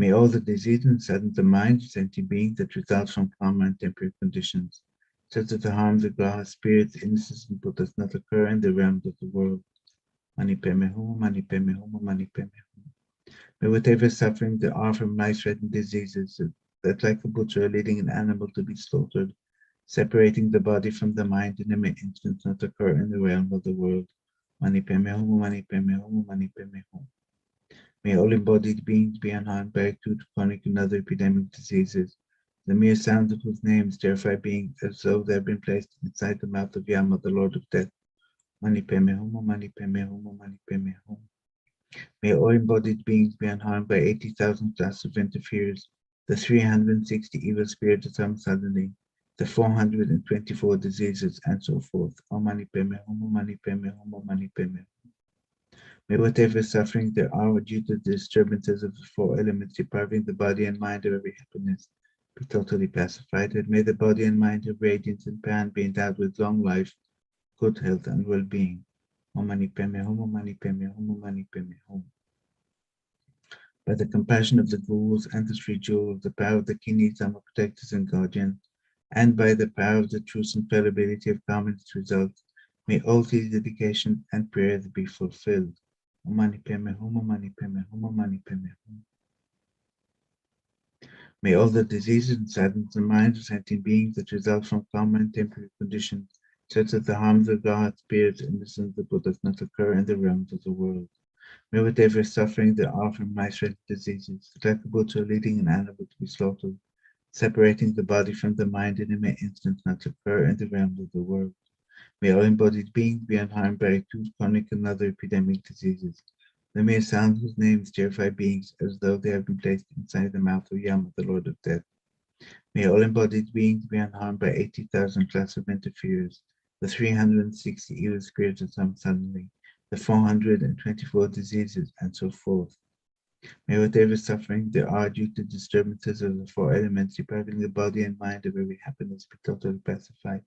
May all the disease and sadden the mind of sentient beings that result from karma and temporary conditions, such that the harms of God, spirits, innocence, and Buddhas not occur in the realms of the world. Mani Padme Hum, Mani Padme Hum, Mani Padme Hum. May whatever suffering there are from life-threatening diseases that like a butcher leading an animal to be slaughtered, separating the body from the mind in an instant not occur in the realm of the world. Mani Padme Hum, Mani Padme Hum, Mani Padme Hum. May all embodied beings be unharmed by acute, chronic, and other epidemic diseases, the mere sound of whose names terrify beings as though they have been placed inside the mouth of Yama, the Lord of Death. Mani Padme Hum, Mani Padme Hum, Mani Padme Hum. May all embodied beings be unharmed by 80,000 class of interferers, the 360 evil spirits that come suddenly, the 424 diseases, and so forth. Om Mani Padme Hum, Mani Padme Hum, Mani Padme Hum. May whatever suffering there are due to the disturbances of the four elements depriving the body and mind of every happiness be totally pacified, and may the body and mind of radiance and pan be endowed with long life, good health, and well-being. Om Mani Padme Hum, Om Mani Padme Hum, Om Mani Padme Hum. By the compassion of the gurus and the three jewels, the power of the king, Dhamma protectors and guardians, and by the power of the truth and fallibility of karma and its results, may all these dedications and prayers be fulfilled. Om Mani Padme Hum, Om Mani Padme Hum, Om Mani Padme Hum. May all the diseases and sadness and minds of sentient beings that result from karma and temporary conditions, such as the harms of God, spirits, innocence, the Buddhas, not occur in the realms of the world. May whatever suffering there are from life-threatening diseases, like a butcher leading an animal to be slaughtered, separating the body from the mind in a mere instant, not occur in the realms of the world. May all embodied beings be unharmed by acute, chronic, and other epidemic diseases. The mere sound whose names terrify beings as though they have been placed inside the mouth of Yama, the Lord of Death. May all embodied beings be unharmed by 80,000 class of interferers, the 360 evil spirits that come suddenly, the 424 diseases, and so forth. May whatever suffering there are due to disturbances of the four elements depriving the body and mind of every happiness be totally pacified.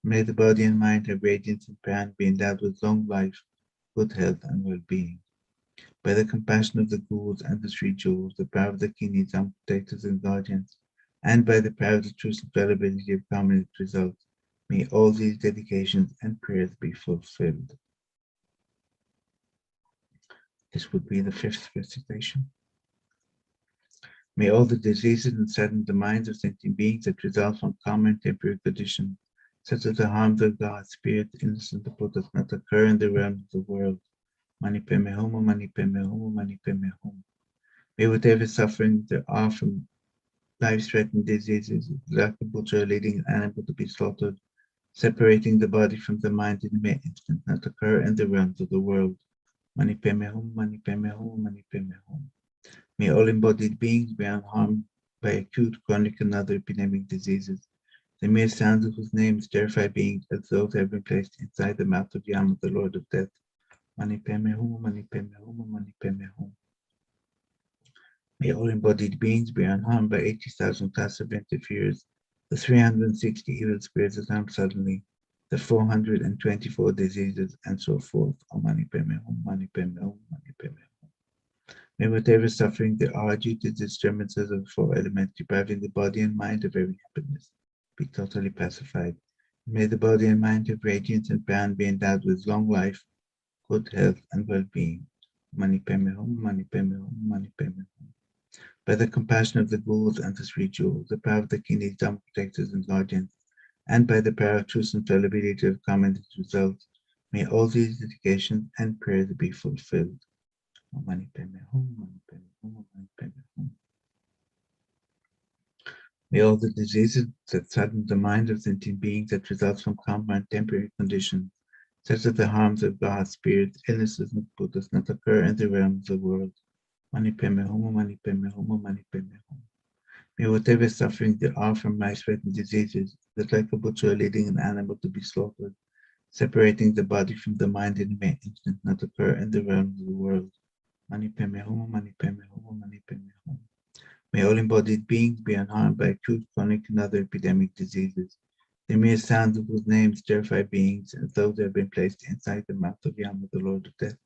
May the body and mind have radiance and pan be endowed with long life, good health, and well-being. By the compassion of the gurus and the three jewels, the power of the king, some protectors and guardians, and by the power of the truth and fallibility of karma and its results, may all these dedications and prayers be fulfilled. This would be the fifth recitation. May all the diseases and sadden the minds of sentient beings that result from karma and temporary conditions, such as the harms of God, spirit, innocent, the Buddhas, not occur in the realms of the world. Mani Padme Hum, Mani Padme Hum, Mani Padme Hum. May whatever suffering there are from life-threatening diseases, like a butcher leading an animal to be slaughtered, separating the body from the mind in a mere instant, not occur in the realms of the world. Mani Padme Hum, Mani Padme Hum, Mani Padme Hum. May all embodied beings be unharmed by acute, chronic, and other epidemic diseases, the mere sounds of whose names terrify beings as though they have been placed inside the mouth of Yama, the Lord of Death. Mani Padme Hum, Mani Padme Hum, Mani Padme Hum. May all embodied beings be unharmed by 80,000 class of interferers, the 360 evil spirits that come suddenly, the 424 diseases, and so forth. Om Mani Padme Hum, Mani Padme Hum, Mani Padme Hum. May whatever suffering there are due to disturbances of the four elements depriving the body and mind of every happiness be totally pacified. May the body and mind have radiance and pan be endowed with long life, good health, and well-being. Mani Padme Hum, Mani Padme Hum, Mani Padme Hum. By the compassion of the gurus and the three jewels, the power of the king, Dhamma protectors and guardians, and by the power of truth and fallibility of karma and its results, may all these dedications and prayers be fulfilled. Om Mani Padme Hum, Mani Padme Hum, Mani Padme Hum. May all the diseases that sadden the mind of sentient beings that result from karma and temporary conditions, such as the harms of God, spirits, illnesses, and Buddhas, not occur in the realms of the world. Mani Padme Hum, Mani Padme Hum, Mani Padme Hum. May whatever suffering there are from life-threatening diseases, that like a butcher leading an animal to be slaughtered, separating the body from the mind in a mere instant, not occur in the realms of the world. Mani Padme Hum, Mani Padme Hum, Mani Padme Hum. May all embodied beings be unharmed by acute, chronic, and other epidemic diseases. The mere sounds of whose names terrify beings as though they have been placed inside the mouth of Yama, the Lord of Death.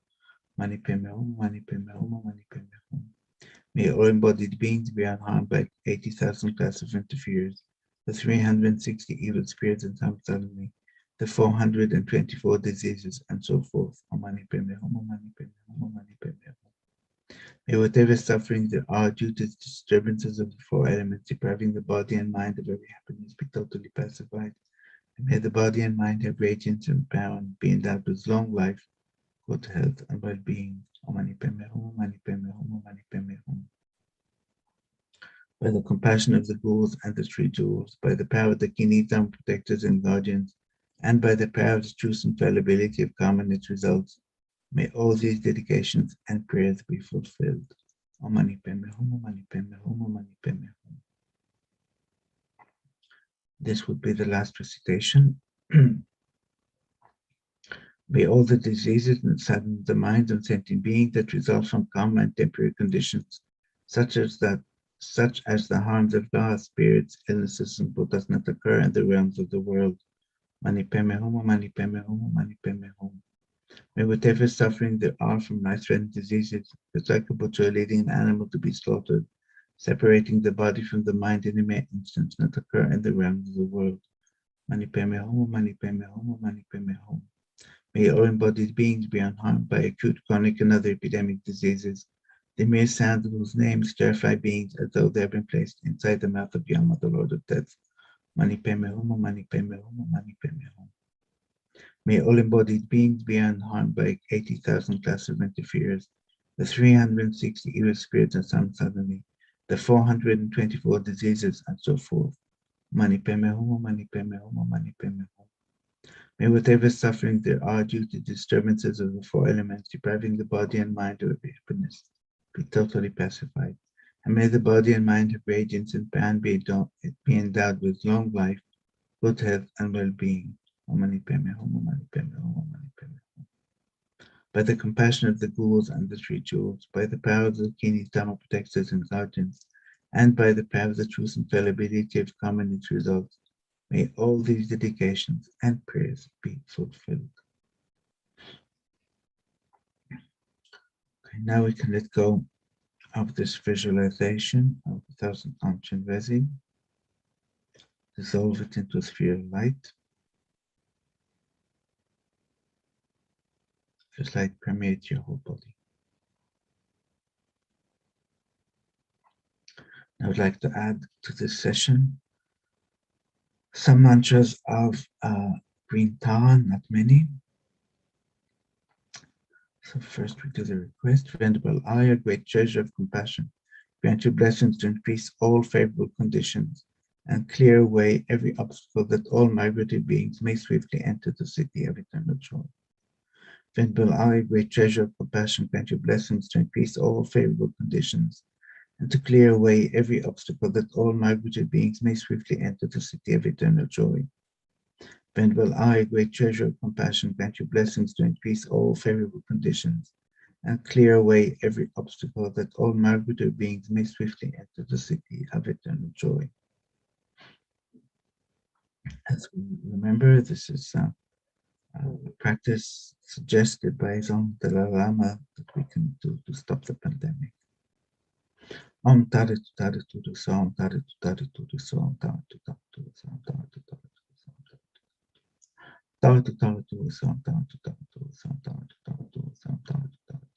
Mani Padme Hum, Mani Padme Hum, Mani Padme Hum. May all embodied beings be unharmed by 80,000 class of interferers, the 360 evil spirits and some suddenly, the 424 diseases, and so forth. Om Mani Padme Hum, Om Mani Padme Hum, Om Mani Padme Hum. May whatever suffering there are due to disturbances of the four elements depriving the body and mind of every happiness be totally pacified. And may the body and mind have radiance and power and be endowed with long life, good health, and well-being. Om Mani Padme Hum, Om Mani Padme Hum, Om Mani Padme Hum. By the compassion of the ghouls and the three jewels, by the power of the Kinitam protectors and guardians, and by the power of the truth and fallibility of karma and its results, may all these dedications and prayers be fulfilled. Om Mani Padme Hum, Om Mani Padme Hum, Om Mani Padme Hum. This would be the last recitation. May all the diseases and sadness of the mind and sentient being that result from karma and temporary conditions, such as the harms of gods, spirits, illnesses, and Buddhas not occur in the realms of the world. Mani Padme Hum, Om Mani Padme Hum, Om Mani Padme Hum. May whatever suffering there are from life-threatening diseases, just like a butcher leading an animal to be slaughtered, separating the body from the mind in a mere instant, not occur in the realms of the world. Mani Padme Hum, Om Mani Padme Hum, Om Mani Padme Hum. May all embodied beings be unharmed by acute, chronic, and other epidemic diseases, the mere sound of whose names terrify beings as though they have been placed inside the mouth of Yama, the Lord of Death. Mani Padme Hum, Om Mani Padme Hum, Om Mani Padme Hum. May all embodied beings be unharmed by 80,000 class of interferers, the 360 evil spirits and some suddenly, the 424 diseases, and so forth. Mani Padme Hum, Om Mani Padme Hum, Om Mani Padme Hum. May whatever suffering there are due to disturbances of the four elements depriving the body and mind of every happiness be totally pacified. And may the body and mind have radiance and power and be endowed with long life, good health, and well-being. Om Mani Padme Hum, Om Mani Padme Hum, Om Mani Padme Hum. By the compassion of the ghouls and the three jewels, by the power of the Kini Dhamma protectors and guardians, and by the power of the truth and fallibility of karma and its results, may all these dedications and prayers be fulfilled. Okay, now we can let go of this visualization of the thousand armed Chenrezig, dissolve it into a sphere of light. Just light permeate your whole body. I would like to add to this session some mantras of green Tawan, not many. So first we do the request. Venerable Ayah, great treasure of compassion, grant your blessings to increase all favorable conditions and clear away every obstacle that all migratory beings may swiftly enter the city of eternal joy. Venerable Ayah, great treasure of compassion, grant your blessings to increase all favorable conditions and to clear away every obstacle that all migratory beings may swiftly enter the city of eternal joy. Venerable Ayah, great treasure of compassion, grant your blessings to increase all favorable conditions and clear away every obstacle that all migratory beings may swiftly enter the city of eternal joy. As we remember, this is a practice suggested by his own Dalai Lama that we can do to stop the pandemic. Om Tare Tare Tudu Som Tare Tare Tudu Som Tare Tare Tudu Som Tare Tare Tare Tudu Som Tare Tare Tudu Som Tare Tare Tudu Som Tare Tare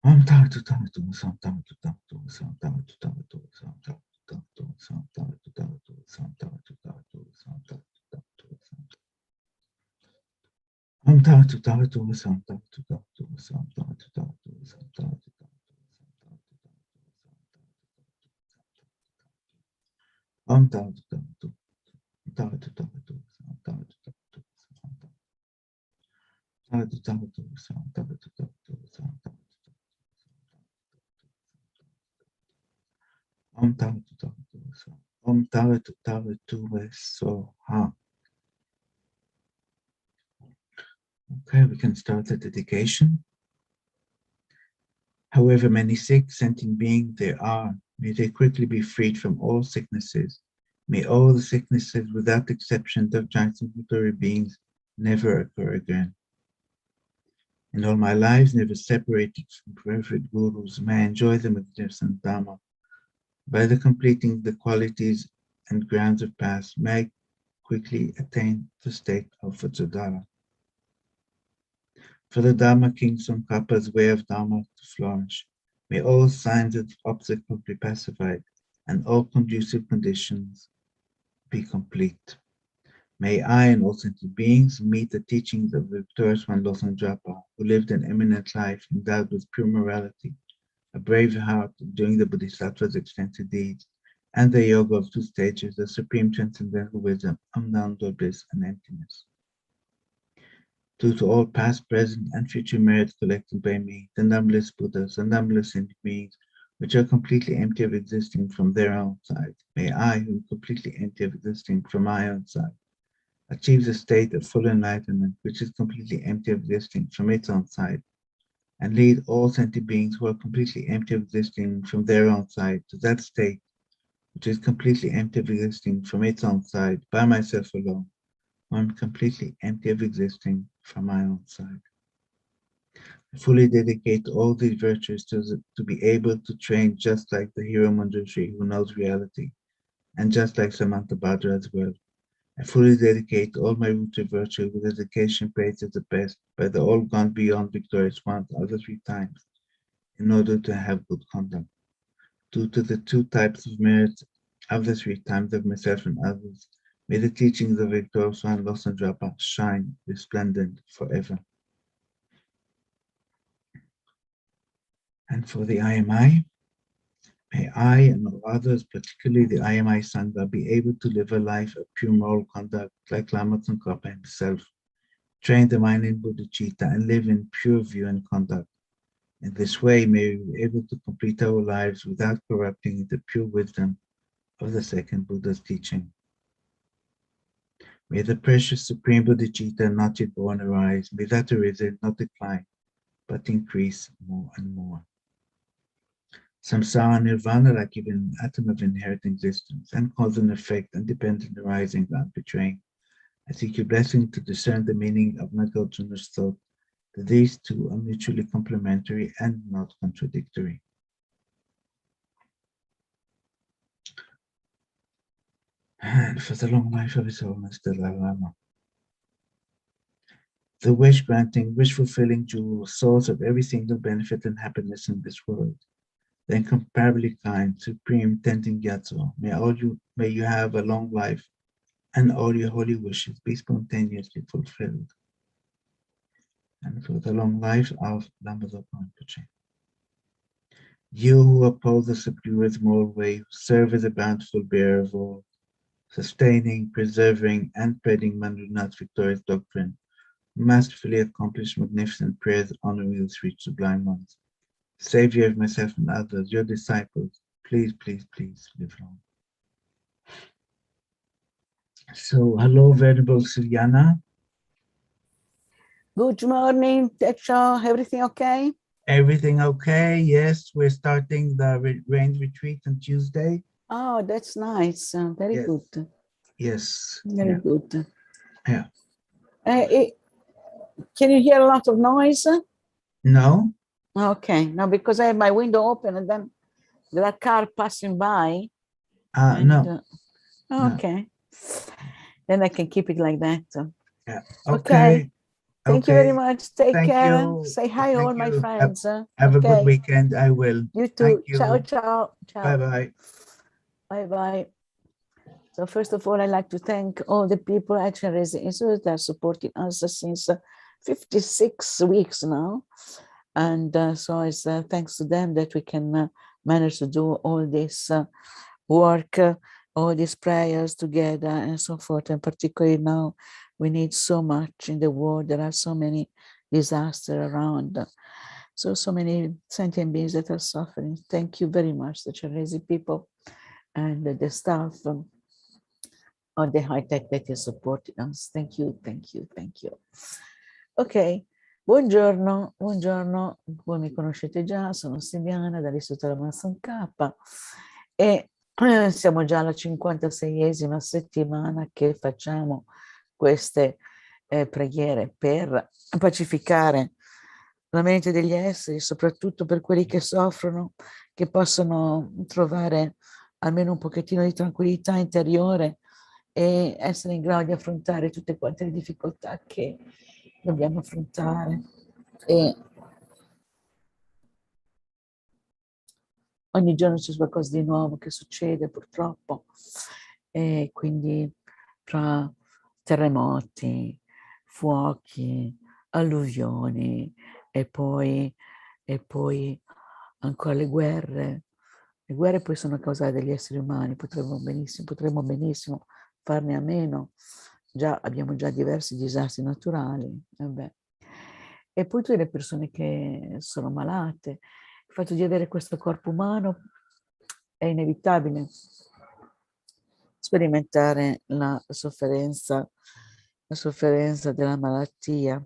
Om Tare Tare Tudu Som Tare Tare Tudu Som Tare Tare Tudu Som Tare Tare Tudu Som Tare Tare Tudu Som Tare Tare Tudu Som Tare Tare Tudu Som Om Tare Tare Tudu Som Tare Tare Tudu Som Tare Tare Tudu Som Tare Om Tare Tare Tudu Tare Tare Tudu Som Tare Tare Tudu Som Tare Tare Tudu Som Tare Tare Tudu Som Tare Om Tare Tare Tudu Som Om Tare Tare Tudu Soha. Okay, we can start the dedication. However many sick, sentient beings there are, may they quickly be freed from all sicknesses. May all the sicknesses, without exception, of giants and military beings never occur again. In all my lives, never separated from perfect gurus, may I enjoy the magnificent Dharma. By the completing the qualities and grounds of paths, may I quickly attain the state of Vajradhara. For the Dharma King Tsongkhapa's way of Dharma to flourish, may all signs of obstacles be pacified and all conducive conditions be complete. May I and all sentient beings meet the teachings of the victorious one Losang Drapa, who lived an eminent life endowed with pure morality, a brave heart doing the Bodhisattva's extensive deeds, and the yoga of 2 stages, the supreme transcendental wisdom, unbounded bliss and emptiness. Due to all past, present, and future merits collected by me, the numberless Buddhas and numberless sentient beings, which are completely empty of existing from their own side, may I, who am completely empty of existing from my own side, achieve the state of full enlightenment, which is completely empty of existing from its own side, and lead all sentient beings who are completely empty of existing from their own side to that state, which is completely empty of existing from its own side, by myself alone, who am completely empty of existing from my own side. I fully dedicate all these virtues to be able to train just like the hero Manjushri who knows reality, and just like Samantha Bhadra as well. I fully dedicate all my rooted virtue with dedication praised as the best by the all gone beyond victorious ones other 3 times, in order to have good conduct. Due to the 2 types of merits of the 3 times of myself and others, may the teachings of victorious one Losang Drapa shine resplendent forever. And for the IMI, may I and all others, particularly the IMI Sangha, be able to live a life of pure moral conduct like Lama Tsongkhapa himself, train the mind in bodhicitta and live in pure view and conduct. In this way, may we be able to complete our lives without corrupting the pure wisdom of the second Buddha's teaching. May the precious supreme bodhicitta not yet born arise, may that arisen not decline, but increase more and more. Samsara nirvana, like even an atom of inherent existence, and cause and effect, independent arising without betraying. I seek your blessing to discern the meaning of Nagarjuna's thought, that these 2 are mutually complementary and not contradictory. And for the long life of His Holiness Dalai Lama. The wish-granting, wish-fulfilling jewel, source of every single benefit and happiness in this world. The incomparably kind, supreme Thangtong Gyalpo, may you have a long life, and all your holy wishes be spontaneously fulfilled. And for the long life of Lama Zopa Rinpoche. You who uphold the Supreme moral way, who serve as a bountiful bearer of all, sustaining, preserving, and spreading Manjunath's victorious doctrine, masterfully accomplish magnificent prayers honoring the 3 sublime ones. Savior of myself and others, your disciples, please, please, please live long. So, hello, Venerable Suryana. Good morning, Teksha. Everything okay? Everything okay? Yes, we're starting the rain retreat on Tuesday. Oh, that's nice. Very Yes. good. Yes. Very good. Yeah. Can you hear a lot of noise? No. Okay. No, because I have my window open and then there are cars passing by. No. Okay. No. Then I can keep it like that. Yeah. Okay. Thank you very much. Take care. You. Say hi, all my friends. Have a good weekend. I will. You too. Thank you. Ciao, ciao. Ciao. Bye-bye. Bye-bye. So first of all, I'd like to thank all the people at Chenrezig Institute that are supporting us since 56 weeks now. And so it's thanks to them that we can manage to do all this work, all these prayers together and so forth. And particularly now, we need so much in the world. There are so many disasters around. So many sentient beings that are suffering. Thank you very much, the Chenrezig people and the staff of the high tech that is supporting us. Thank you, thank you, thank you. Ok, buongiorno, buongiorno. Voi mi conoscete già, sono Silviana dall'Istituto Lama Zopa e siamo già alla 56esima settimana che facciamo queste preghiere per pacificare la mente degli esseri, soprattutto per quelli che soffrono, che possono trovare almeno un pochettino di tranquillità interiore e essere in grado di affrontare tutte quante le difficoltà che dobbiamo affrontare. E ogni giorno c'è qualcosa di nuovo che succede purtroppo, e quindi tra terremoti, fuochi, alluvioni e poi ancora le guerre. Le guerre poi sono causate dagli esseri umani, potremmo benissimo farne a meno. Abbiamo già diversi disastri naturali. Vabbè. E poi tutte le persone che sono malate. Il fatto di avere questo corpo umano è inevitabile sperimentare la sofferenza della malattia,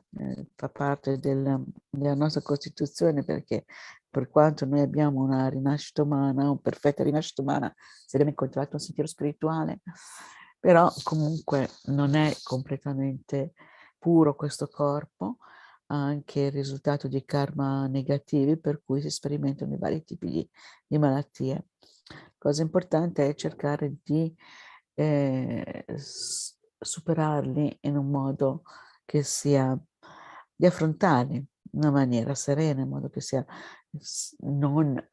fa parte della nostra Costituzione, perché per quanto noi abbiamo una rinascita umana, una perfetta rinascita umana, se abbiamo incontrato un sentiero spirituale, però comunque non è completamente puro questo corpo, ha anche il risultato di karma negativi, per cui si sperimentano i vari tipi di malattie. Cosa importante è cercare di superarli in un modo che sia, di affrontarli in una maniera serena, in modo che sia non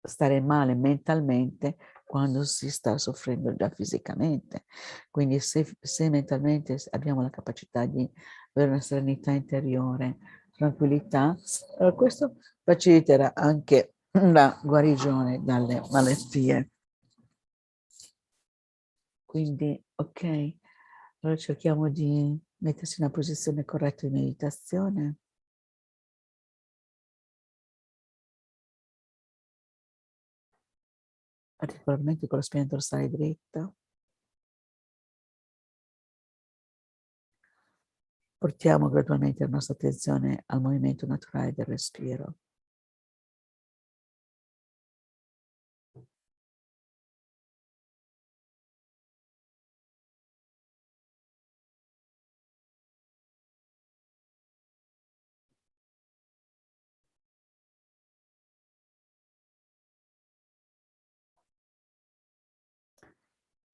stare male mentalmente quando si sta soffrendo già fisicamente. Quindi se mentalmente abbiamo la capacità di avere una serenità interiore, tranquillità, questo faciliterà anche la guarigione dalle malattie. Quindi, ok, allora cerchiamo di mettersi in una posizione corretta di meditazione. Particolarmente con la spina dorsale dritta. Portiamo gradualmente la nostra attenzione al movimento naturale del respiro.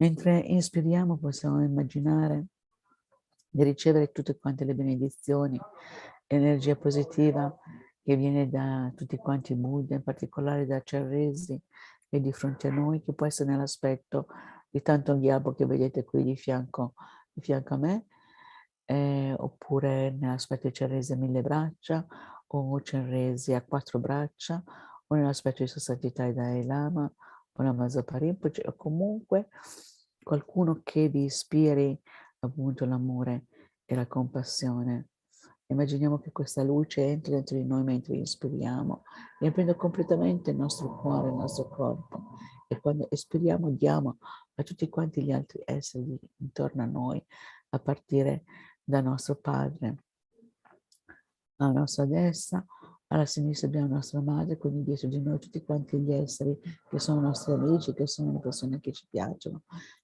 Mentre inspiriamo possiamo immaginare di ricevere tutte quante le benedizioni, l'energia positiva che viene da tutti quanti i Buddha, in particolare da Chenrezig, che è di fronte a noi, che può essere nell'aspetto di Thangtong Gyalpo che vedete qui di fianco a me, oppure nell'aspetto di Chenrezig a 1000 braccia, o Chenrezig a 4 braccia, o nell'aspetto di Sua Santità il Dalai Lama, o Lama Zopa Rinpoche, o comunque qualcuno che vi ispiri appunto l'amore e la compassione. Immaginiamo che questa luce entri dentro di noi mentre inspiriamo, riempiendo completamente il nostro cuore, il nostro corpo. E quando espiriamo diamo a tutti quanti gli altri esseri intorno a noi, a partire dal nostro Padre. Alla nostra destra, alla sinistra abbiamo la nostra madre, quindi dietro di noi tutti quanti gli esseri che sono i nostri amici, che sono le persone che ci piacciono,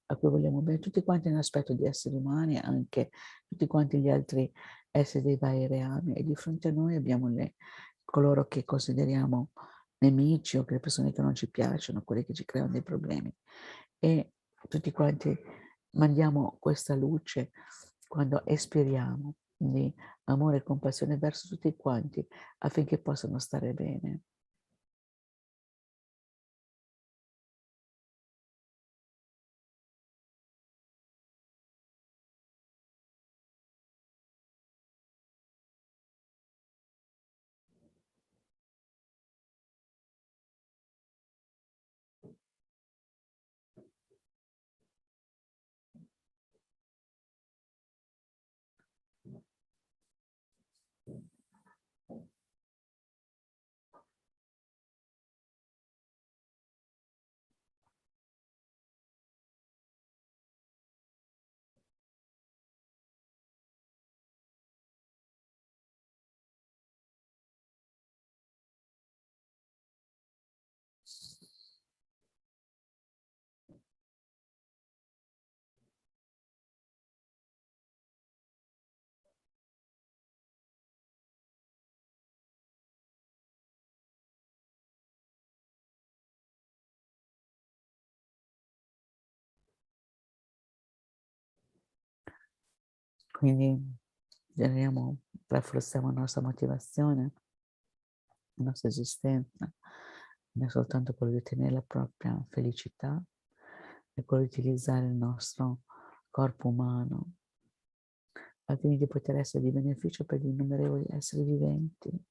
a cui vogliamo bene, tutti quanti nell'aspetto di esseri umani, anche tutti quanti gli altri esseri dei vari reami. E di fronte a noi abbiamo coloro che consideriamo nemici o che le persone che non ci piacciono, quelle che ci creano dei problemi. E tutti quanti mandiamo questa luce quando espiriamo di amore e compassione verso tutti quanti affinché possano stare bene. Quindi generiamo, rafforziamo la nostra motivazione, la nostra esistenza, non è soltanto quello di ottenere la propria felicità, è quello di utilizzare il nostro corpo umano al fine di poter essere di beneficio per gli innumerevoli esseri viventi.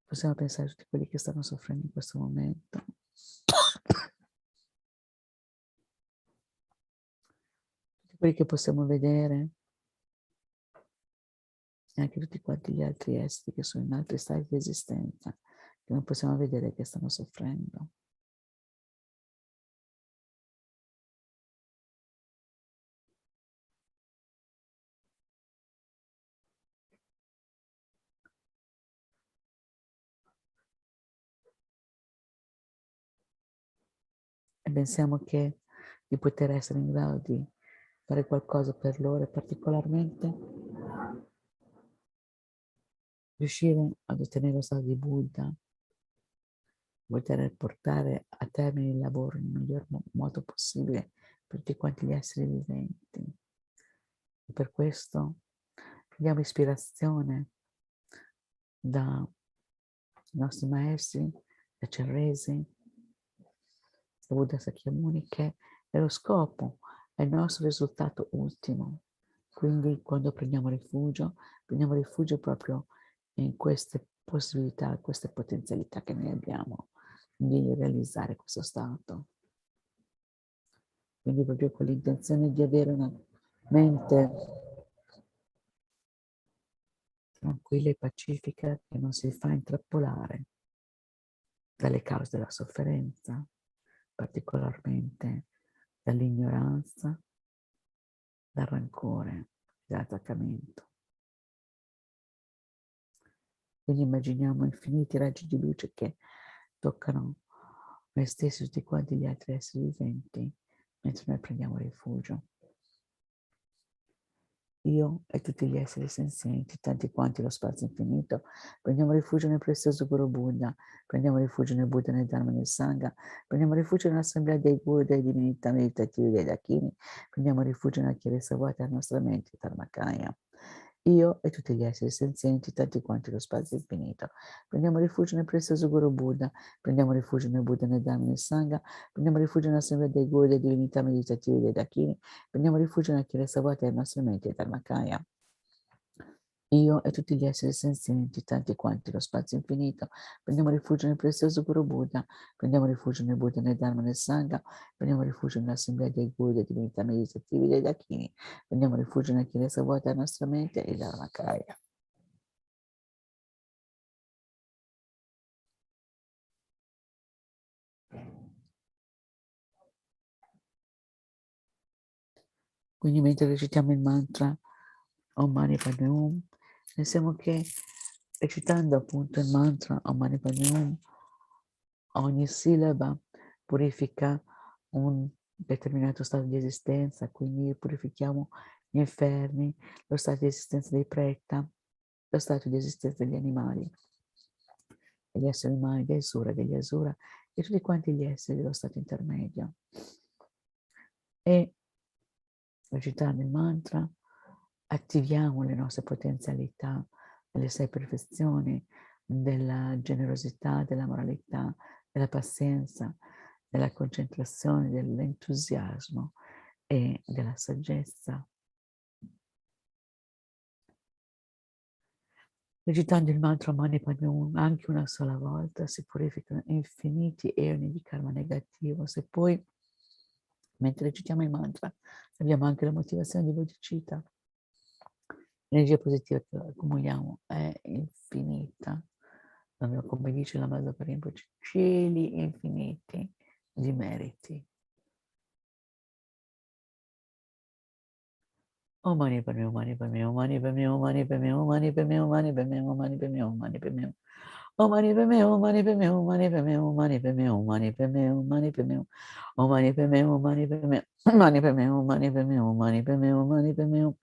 Possiamo pensare a tutti quelli che stanno soffrendo in questo momento. Tutti quelli che possiamo vedere e anche tutti quanti gli altri esseri che sono in altri stati di esistenza che non possiamo vedere che stanno soffrendo. E pensiamo che di poter essere in grado di fare qualcosa per loro e particolarmente riuscire ad ottenere lo stato di Buddha, poter portare a termine il lavoro nel miglior modo possibile per tutti quanti gli esseri viventi. E per questo prendiamo ispirazione dai nostri maestri, da Chenrezig, da Buddha Sakyamuni, che è lo scopo, è il nostro risultato ultimo. Quindi quando prendiamo rifugio proprio in queste possibilità, queste potenzialità che noi abbiamo di realizzare questo stato. Quindi proprio con l'intenzione di avere una mente tranquilla e pacifica che non si fa intrappolare dalle cause della sofferenza, particolarmente dall'ignoranza, dal rancore, dall'attaccamento. Quindi immaginiamo infiniti raggi di luce che toccano noi stessi e tutti quanti gli altri esseri viventi mentre noi prendiamo rifugio. Io e tutti gli esseri senzienti, tanti quanti lo spazio infinito, prendiamo rifugio nel prezioso Guru Buddha, prendiamo rifugio nel Buddha, nel Dharma, nel Sangha, prendiamo rifugio nell'assemblea dei Guru, dei divinità meditativi, dei Dakini, prendiamo rifugio nella chiarezza vuota della nostra mente, Dharmakaya. Io e tutti gli esseri senzienti, tanti quanti lo spazio infinito, prendiamo rifugio nel prezioso Guru Buddha, prendiamo rifugio nel Buddha, nel Dharma, nel Sangha, prendiamo rifugio nell'assemblea dei Guru, dei divinità meditativi, dei Dakini, prendiamo rifugio nella chiarezza vuota della nostra mente, Dharmakaya. Io e tutti gli esseri senzienti, tanti quanti lo spazio infinito, prendiamo rifugio nel prezioso Guru Buddha, prendiamo rifugio nel Buddha, nel Dharma, nel Sangha, prendiamo rifugio nell'assemblea dei Guru, dei divinità meditativi, dei Dakini, prendiamo rifugio nella chiarezza vuota della nostra mente e Dharmakaya. Quindi mentre recitiamo il mantra Om Mani Padme Hum, pensiamo che recitando appunto il mantra Om Mani Padme Hum, ogni sillaba purifica un determinato stato di esistenza, quindi purifichiamo gli inferni, lo stato di esistenza dei preta, lo stato di esistenza degli animali, degli esseri umani, degli asura e tutti quanti gli esseri dello stato intermedio. E recitando il mantra attiviamo le nostre potenzialità, le 6 perfezioni della generosità, della moralità, della pazienza, della concentrazione, dell'entusiasmo e della saggezza. Recitando il mantra Mani Padme Hum anche una sola volta si purificano infiniti eoni di karma negativo. Se poi, mentre recitiamo il mantra, abbiamo anche la motivazione di bodhicitta, l'energia positiva che accumuliamo è infinita. Come dice Lama Zopa Rinpoche, cieli infiniti di meriti. Om Mani Padme Hum, Mani Padme Hum, Mani Padme Hum, Mani Padme Hum, Mani Padme Hum, Mani Padme Hum, Mani Padme Hum, Mani Padme Hum. Om Mani Padme Hum, Mani Padme Hum, Mani Padme Hum, Mani Padme Hum, Mani Padme Hum, Mani Padme Hum. Om Mani Padme Hum, Mani Padme Hum, Mani Padme Hum, Mani Padme Hum, Mani Padme Hum, Mani Padme Hum.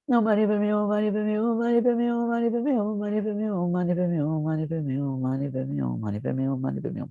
No, Mani Padme Hum, Mani Padme Hum, Mani Padme Hum, Mani Padme Hum, Mani Padme Hum, Mani Padme Hum, Mani Padme Hum, Mani Padme Hum, Mani Padme Hum, Mani Padme Hum, Mani Padme Hum.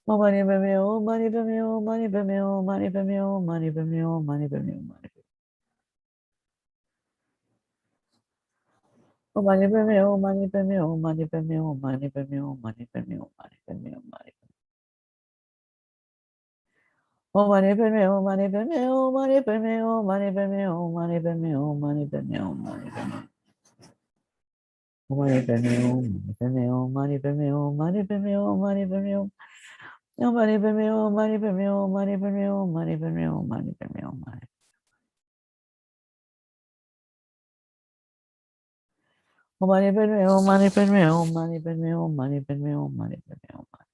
Om mani padme hum, om mani padme hum, om mani padme hum, om mani padme hum, om mani padme hum, om mani padme hum, om mani padme hum, om mani padme hum, om mani padme hum, om mani padme hum, om mani padme hum, om mani padme hum, om mani padme hum. Om mani padme hum, om mani padme hum, om mani padme hum, om mani padme hum, om mani padme hum, om mani padme hum, om mani padme hum. Mani padme hum, mani padme hum, mani padme hum, mani padme hum, mani padme hum. Om mani padme hum, mani padme hum, mani padme hum, mani padme hum, mani padme hum, mani.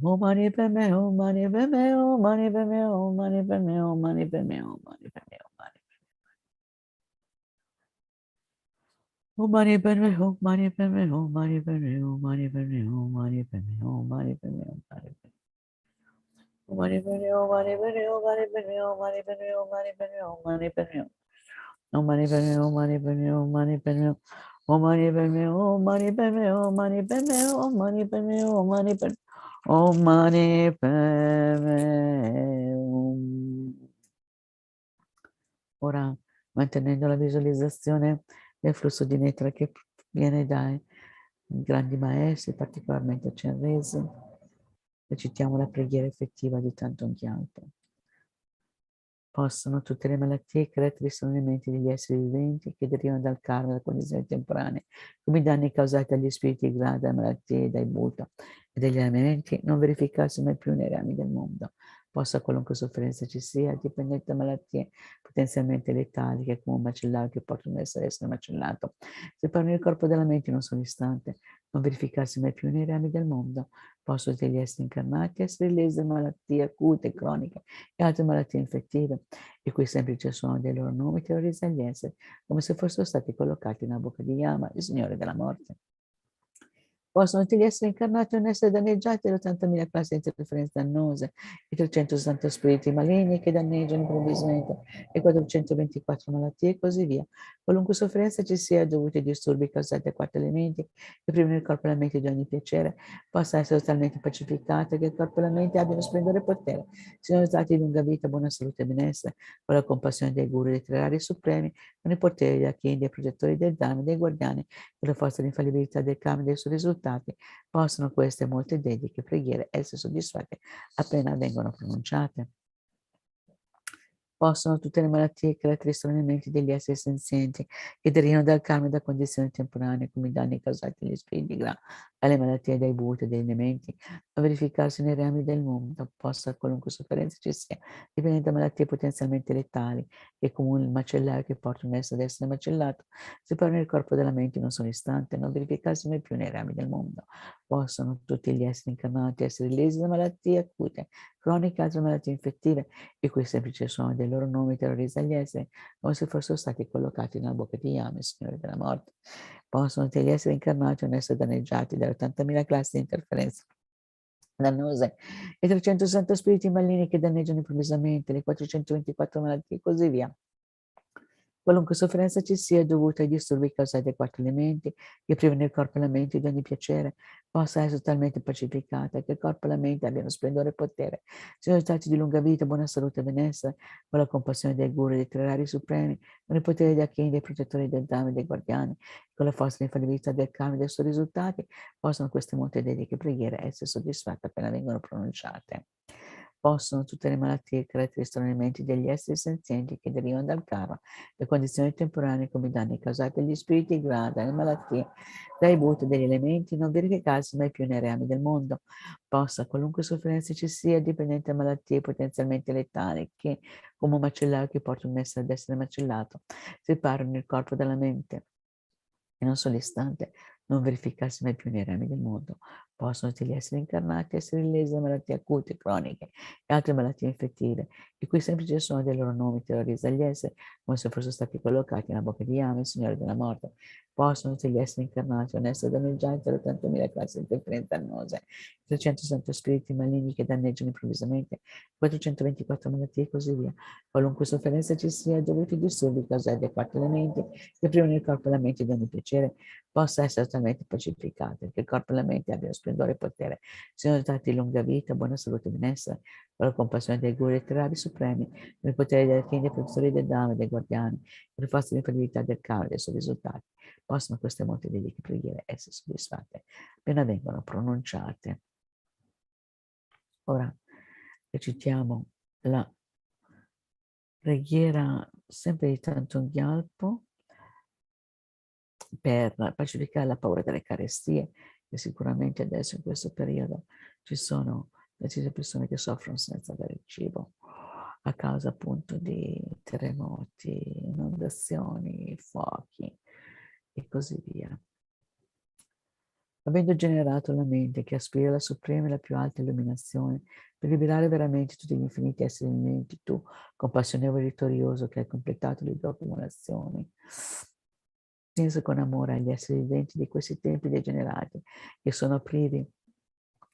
Om mani padme hum, mani padme hum, mani padme hum, mani padme hum, mani padme hum. Om mani padme hum, mani padme hum, mani padme hum, mani padme hum, mani padme hum, mani padme hum, mani. Om mani padme hum, mani padme hum, mani padme hum, mani padme hum, mani padme hum, mani padme hum, mani. Om mani padme hum, mani padme hum, mani padme hum, mani padme hum, mani padme hum, mani padme hum. Om mani padme hum, mani padme hum, mani padme hum. Om mani padme hum, mani padme hum, mani padme hum, mani padme hum, mani padme. Om mani padme hum. Ora, mantenendo la visualizzazione del flusso di nettare che viene dai grandi maestri, particolarmente Chenrezig, recitiamo la preghiera effettiva di Thangtong Gyalpo. Possono tutte le malattie e caratteristiche elementi degli esseri viventi che derivano dal karma e dalle condizioni temporanee, come i danni causati agli spiriti gradi, dalle malattie, dai bhuta e dagli elementi, non verificarsi mai più nei rami del mondo. Possa qualunque sofferenza ci sia, dipendente da malattie potenzialmente letali, che come un macellaio che portano ad essere macellato, separano il corpo dalla mente in un solo istante, non verificarsi mai più nei rami del mondo. Possono degli esseri incarnati essere lesi da malattie acute, croniche e altre malattie infettive, il cui semplice suono dei loro nomi terrorizza gli esseri, come se fossero stati collocati nella bocca di Yama, il Signore della Morte. Possono tutti gli esseri incarnati non essere danneggiati da 80.000 classi di interferenze dannose, i 360 spiriti maligni che danneggiano improvvisamente, e 424 malattie e così via. Qualunque sofferenza ci sia dovuta ai disturbi causati da 4 elementi che privano il corpo e la mente di ogni piacere, possa essere totalmente pacificata, che il corpo e la mente abbiano splendore e potere, siano dotati di lunga vita, buona salute e benessere, con la compassione dei guru, dei tre rari supremi, con i poteri dei King, dei protettori del Dharma, dei guardiani, con la forza e l'infallibilità del karma e dei suoi risultati, possono queste molte dediche preghiere essere soddisfatte appena vengono pronunciate. Possono tutte le malattie e caratteristiche elementi degli esseri senzienti che derivano dal karma e da condizioni temporanee, come i danni causati agli spiriti grandi, alle malattie dai bhuta e degli elementi, a verificarsi nei rami del mondo, possa qualunque sofferenza ci sia, dipendente da malattie potenzialmente letali, che come il macellaio che porta un essere ad essere macellato, separano il corpo dalla mente in un solo istante, non verificarsi mai più nei rami del mondo. Possono tutti gli esseri incarnati essere lesi da malattie acute, croniche e altre malattie infettive, il cui semplice suono dei loro nomi terrorizza gli esseri, come se fossero stati collocati nella bocca di Yama, il Signore della Morte. Possono tutti gli esseri incarnati non essere danneggiati dalle 80.000 classi di interferenze dannose, i 360 spiriti maligni che danneggiano improvvisamente, le 424 malattie e così via. Qualunque sofferenza ci sia dovuta ai disturbi causati dai 4 elementi che privano il corpo e la mente di ogni piacere, possa essere totalmente pacificata, che il corpo e la mente abbiano splendore e potere, siano dotati di lunga vita, buona salute e benessere, con la compassione dei guru e dei tre rari supremi, con i poteri dei King, dei protettori del Dhamma e dei guardiani, con la forza e l'infallibilità del karma e dei suoi risultati, possono queste molte dediche preghiere essere soddisfatte appena vengono pronunciate. Possono tutte le malattie e caratteristiche elementi degli esseri senzienti che derivano dal karma, le condizioni temporanee come i danni causati agli spiriti gradi, le malattie, dai bhuta degli elementi, non verificarsi mai più nei rami del mondo. Possa qualunque sofferenza ci sia, dipendente da malattie potenzialmente letali, che come un macellaio che porta un essere ad essere macellato, separano il corpo dalla mente in un solo istante, non verificarsi mai più nei rami del mondo. Possono tutti gli esseri incarnati essere lesi da malattie acute, croniche e altre malattie infettive, il cui semplice suono dei loro nomi terrorizza gli esseri, come se fossero stati collocati nella bocca di Yama, il Signore della Morte. Possono tutti gli esseri incarnati non essere danneggiati da 80.000 classi di interferenze dannose, 360 spiriti maligni che danneggiano improvvisamente, 424 malattie e così via. Qualunque sofferenza ci sia, dovuti ai disturbi causati dai 4 elementi che privano il corpo e la mente di ogni piacere, possa essere totalmente pacificate, che il corpo e la mente abbiano splendore e potere, siano dotati di lunga vita, buona salute e benessere, per la compassione dei guru e dei rabi supremi, per il potere delle figlie, dei professori del Dhamma e dei guardiani, per le forze dell'infallibilità del karma e dei suoi risultati, possono queste molte dediche preghiere essere soddisfatte appena vengono pronunciate. Ora recitiamo la preghiera sempre di Thangtong Gyalpo per pacificare la paura delle carestie, che sicuramente adesso in questo periodo ci sono decine persone che soffrono senza avere il cibo a causa appunto di terremoti, inondazioni, fuochi e così via. Avendo generato la mente che aspira alla suprema e la più alta illuminazione, per liberare veramente tutti gli infiniti esseri viventi, tu, compassionevole e vittorioso, che hai completato le tue accumulazioni, pensa con amore agli esseri viventi di questi tempi degenerati, che sono privi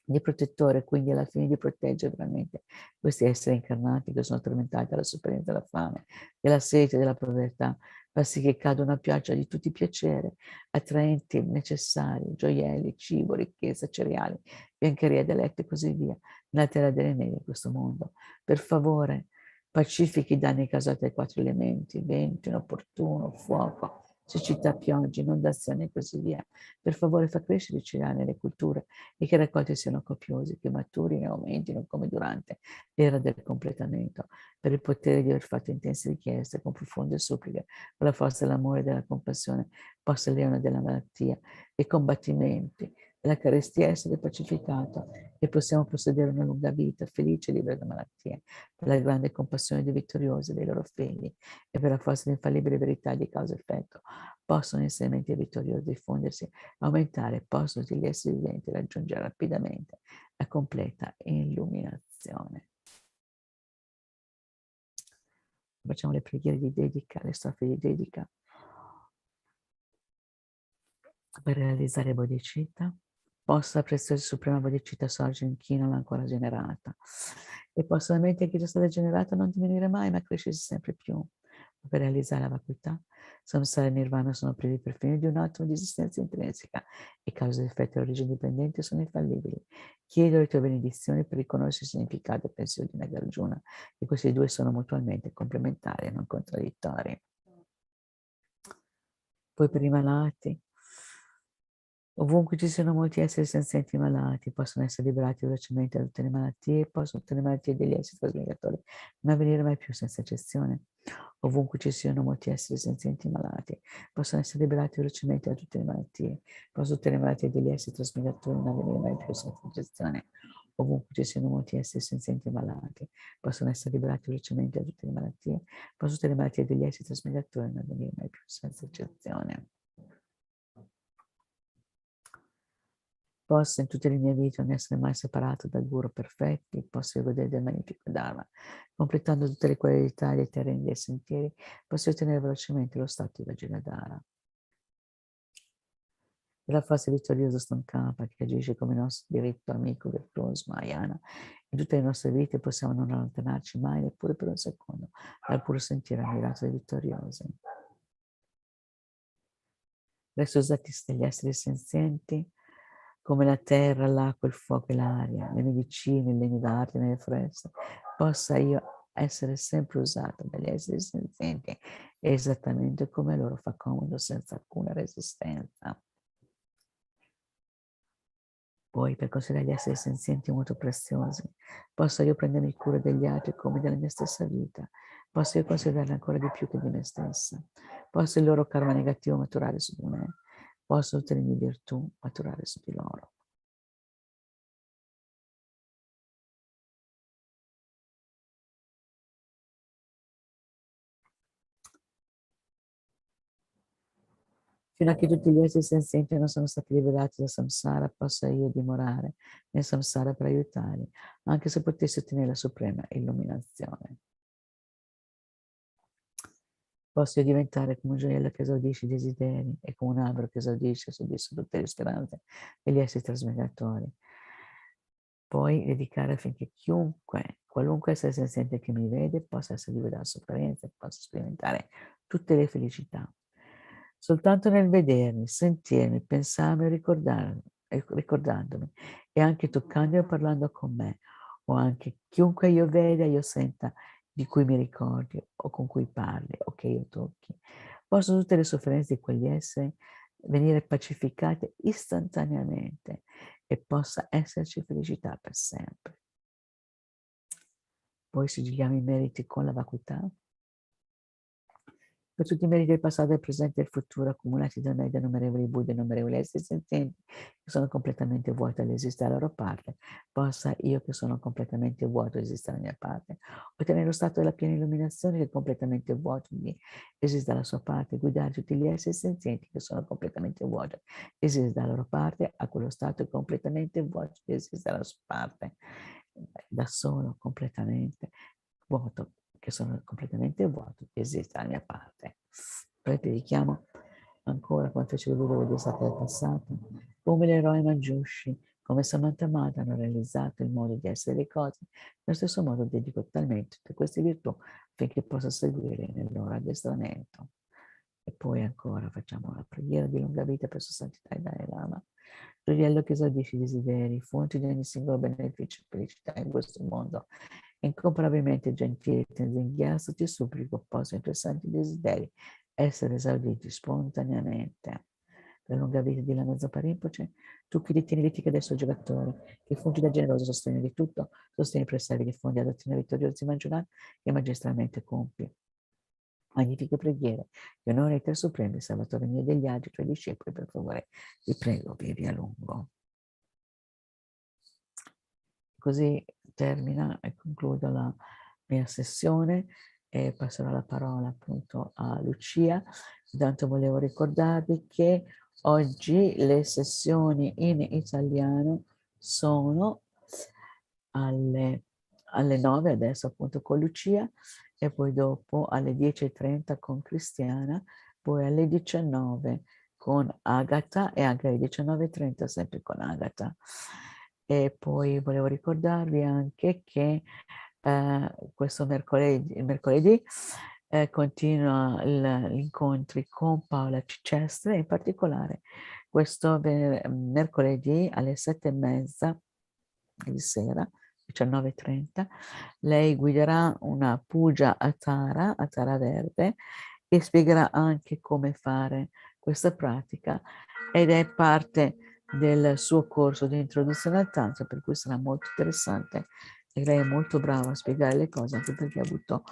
di protettore, quindi alla fine di proteggere veramente questi esseri incarnati che sono tormentati dalla sofferenza, dalla fame, della sete, della povertà, fa sì che cada una pioggia di tutti i piaceri, attraenti, necessari, gioielli, cibo, ricchezza, cereali, biancheria, deletto e così via, nella terra delle nevi in questo mondo. Per favore, pacifichi i danni causati dai quattro elementi, vento inopportuno, fuoco, siccità, piogge, inondazioni e così via. Per favore fa crescere i cereali nelle culture e che i raccolti siano copiosi, che maturino e aumentino come durante l'era del completamento, per il potere di aver fatto intense richieste con profonde suppliche, con la forza dell'amore e della compassione, possa il leone della malattia e combattimenti della carestia essere pacificato e possiamo possedere una lunga vita, felice e libera da malattie, per la grande compassione dei vittoriosi e dei loro figli e per la forza dell'infallibile verità di causa e effetto, possono i insegnamenti vittoriosi diffondersi, aumentare, possono tutti gli esseri viventi raggiungere rapidamente la completa illuminazione. Facciamo le preghiere di dedica, le strofe di dedica per realizzare bodhicitta. Possa la preziosa suprema bodhicitta sorgere in chi non l'ha ancora generata e possa la mente che già stata generata non diminuire mai ma crescersi sempre più. Per realizzare la vacuità, samsara e nirvana sono privi perfino di un attimo di esistenza intrinseca e cause ed effetti e origini dipendenti sono infallibili. Chiedo le tue benedizioni per riconoscere il significato e il pensiero di Nagarjuna, che questi due sono mutualmente complementari e non contraddittori. Poi per i malati, ovunque ci siano molti esseri senzienti malati, possono essere liberati velocemente da tutte le malattie, possono tutte le malattie degli esseri trasmigratori non avvenire mai più senza eccezione. Ovunque ci siano molti esseri senzienti malati, possono essere liberati velocemente da tutte le malattie, possono tutte le malattie degli esseri trasmigratori non avvenire mai più senza eccezione. Ovunque ci siano molti esseri senzienti malati, possono essere liberati velocemente da tutte le malattie, possono tutte le malattie degli esseri trasmigratori non avvenire mai più senza eccezione. Posso in tutte le mie vite non essere mai separato dal Guru perfetti, posso godere del magnifico Dharma, completando tutte le qualità dei terreni dei sentieri, posso ottenere velocemente lo stato di Vajradhara. E la forza vittoriosa Stankapa che agisce come nostro diritto amico virtuoso Mahayana, in tutte le nostre vite possiamo non allontanarci mai neppure per un secondo dal puro sentiero ammirato dei vittoriosi. Resto usati degli esseri senzienti come la terra, l'acqua, il fuoco e l'aria, le medicine, il legno d'arte nelle foreste, possa io essere sempre usato dagli esseri senzienti esattamente come loro fa comodo, senza alcuna resistenza. Poi, per considerare gli esseri senzienti molto preziosi, posso io prendermi cura degli altri come della mia stessa vita, posso io considerarli ancora di più che di me stessa, posso il loro karma negativo maturare su di me, posso tutte le mie virtù maturare su di loro. Fino a che tutti gli esseri senzienti non sono stati liberati dal samsara, possa io dimorare nel samsara per aiutarli, anche se potessi ottenere la suprema illuminazione. Posso io diventare come un gioiello che esaudisce i desideri e come un albero che esaudisce e soddisfa tutte le speranze degli esseri trasmigratori. Poi dedicare affinché chiunque, qualunque essere senziente che mi vede, possa essere libero dalla sofferenza e possa sperimentare tutte le felicità. soltanto nel vedermi, sentirmi, pensarmi, ricordandomi e anche toccando e parlando con me, o anche chiunque io veda, io senta, di cui mi ricordi, o con cui parli, o che io tocchi. Possono tutte le sofferenze di quegli esseri venire pacificate istantaneamente e possa esserci felicità per sempre. Poi sigilliamo i meriti con la vacuità. Per tutti i meriti del passato, del presente e del futuro accumulati da me, da innumerevoli Buddha e innumerevoli esseri senzienti, che sono completamente vuoti all'esistere alla loro parte, possa io che sono completamente vuoto esistere alla mia parte, ottenere lo stato della piena illuminazione che è completamente vuoto di esiste dalla sua parte, guidare tutti gli esseri senzienti che sono completamente vuoti, esiste dalla loro parte, a quello stato completamente vuoto di esiste dalla sua parte, da solo, completamente vuoto, che sono completamente vuoto, che esiste alla mia parte. Poi ti richiamo ancora come fece il Buddha del passato, come l'eroe Manjushri, come Samantha Mata hanno realizzato il modo di essere le cose, nello stesso modo dedico totalmente tutte queste virtù affinché possa seguire nel loro addestramento. E poi ancora facciamo la preghiera di lunga vita per Sua Santità il Dalai Lama, gioiello che esaudisce i desideri, fonte di ogni singolo beneficio e felicità in questo mondo. Incomparabilmente gentile Tenzin Gyalpo, ti supplico possano i tuoi santi desideri essere esauditi spontaneamente. Per lunga vita di Lama Zopa Rinpoche, tu che detieni l'etica del suo giogatore, che fungi da generoso sostegno di tutto, sostieni i preservi di fondi ad dottrina vittoriosi maggiorati che magistralmente compi. Magnifiche preghiere, che onore ai tre supremi, Salvatore mio e degli altri tuoi discepoli, per favore, ti prego, vivi a lungo. Così termina e concludo la mia sessione e passerò la parola appunto a Lucia. Intanto volevo ricordarvi che oggi le sessioni in italiano sono alle 9 adesso appunto con Lucia e poi dopo alle 10:30 con Cristiana, poi alle 19 con Agata e anche alle 19:30 sempre con Agata. E poi volevo ricordarvi anche che questo mercoledì continua gli incontri con Paola Cicestre, in particolare questo mercoledì alle 7:30 di sera, 19:30, lei guiderà una puja a Tara verde, e spiegherà anche come fare questa pratica ed è parte del suo corso di introduzione al tantra, per cui sarà molto interessante e lei è molto brava a spiegare le cose, anche perché ha avuto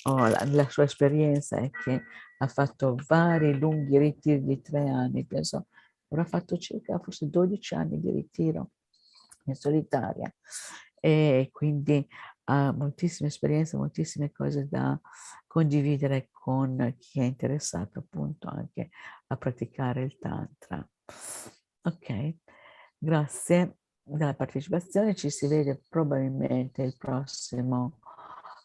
la sua esperienza è che ha fatto vari lunghi ritiri di 3 anni, penso avrà fatto circa forse 12 anni di ritiro in solitaria e quindi ha moltissime esperienze, moltissime cose da condividere con chi è interessato appunto anche a praticare il tantra. Ok, grazie della partecipazione, ci si vede probabilmente il prossimo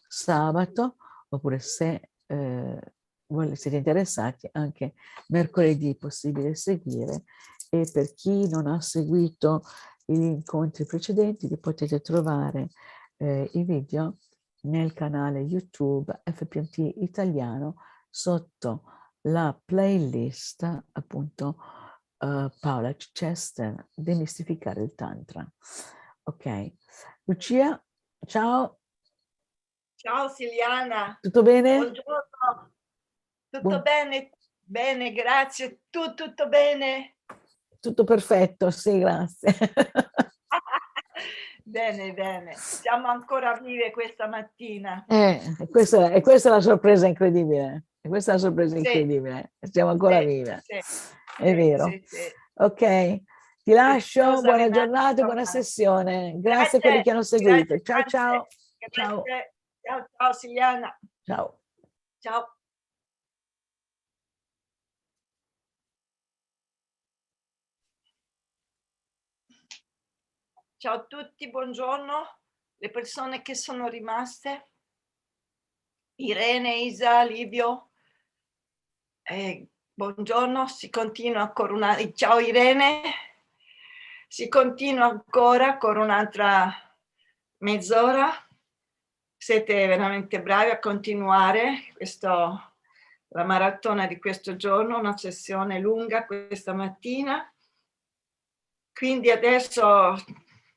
sabato, oppure se siete interessati anche mercoledì è possibile seguire, e per chi non ha seguito gli incontri precedenti li potete trovare i video nel canale YouTube FPMT Italiano sotto la playlist appunto Paola Chester, demistificare il tantra. Ok, Lucia, ciao. Ciao Siliana. Tutto bene? Buongiorno. Tutto bene? Bene, grazie. Tu tutto bene? Tutto perfetto, sì, grazie. Bene, bene. Siamo ancora vive questa mattina. Questa è la sorpresa incredibile. Questa è la sorpresa Sì. incredibile. Siamo ancora vive. Sì. È vero. Sì. Ok, ti lascio. Buona giornata e buona sessione. Grazie a quelli che hanno seguito. Ciao, ciao. Ciao. Ciao Siliana. Ciao. Ciao. Ciao a tutti, buongiorno. Le persone che sono rimaste. Irene, Isa, Livio. Buongiorno, si continua ancora una... Ciao Irene. Si continua ancora con un'altra mezz'ora. Siete veramente bravi a continuare questo la maratona di questo giorno, una sessione lunga questa mattina. Quindi adesso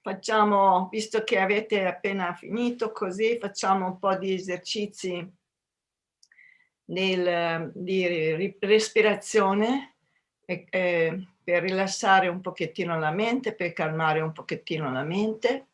facciamo, visto che avete appena finito così, facciamo un po' di esercizi di respirazione per rilassare un pochettino la mente, per calmare un pochettino la mente.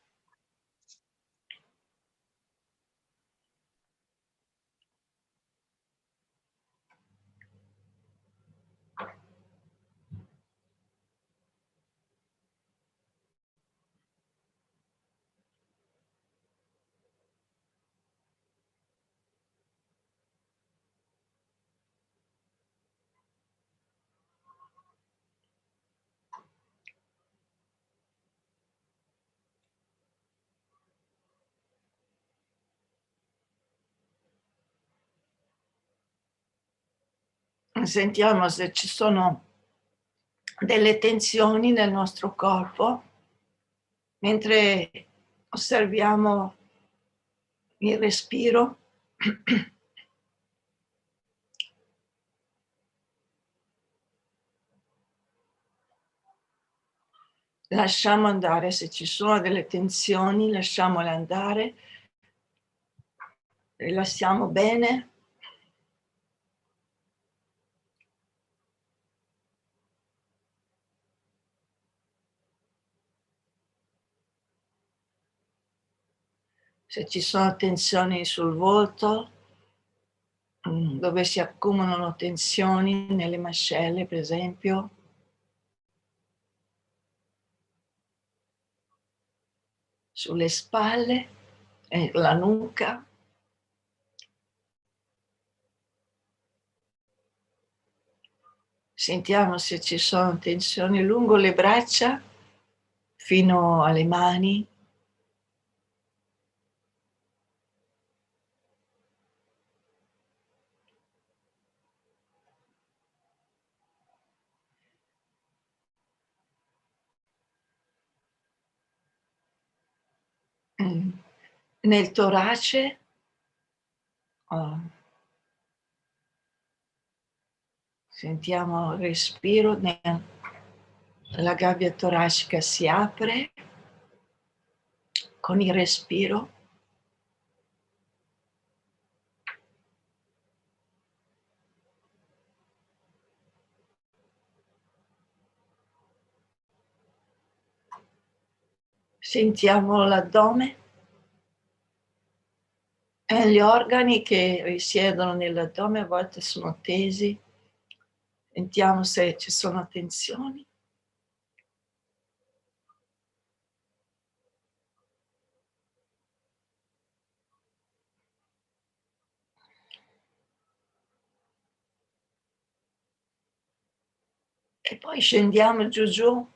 Sentiamo se ci sono delle tensioni nel nostro corpo mentre osserviamo il respiro. Lasciamo andare, se ci sono delle tensioni, lasciamole andare, rilassiamo bene. Se ci sono tensioni sul volto, dove si accumulano tensioni nelle mascelle, per esempio, sulle spalle e la nuca. Sentiamo se ci sono tensioni lungo le braccia fino alle mani. Nel torace. Sentiamo il respiro, la gabbia toracica si apre con il respiro. Sentiamo l'addome e gli organi che risiedono nell'addome a volte sono tesi. Sentiamo se ci sono tensioni. E poi scendiamo giù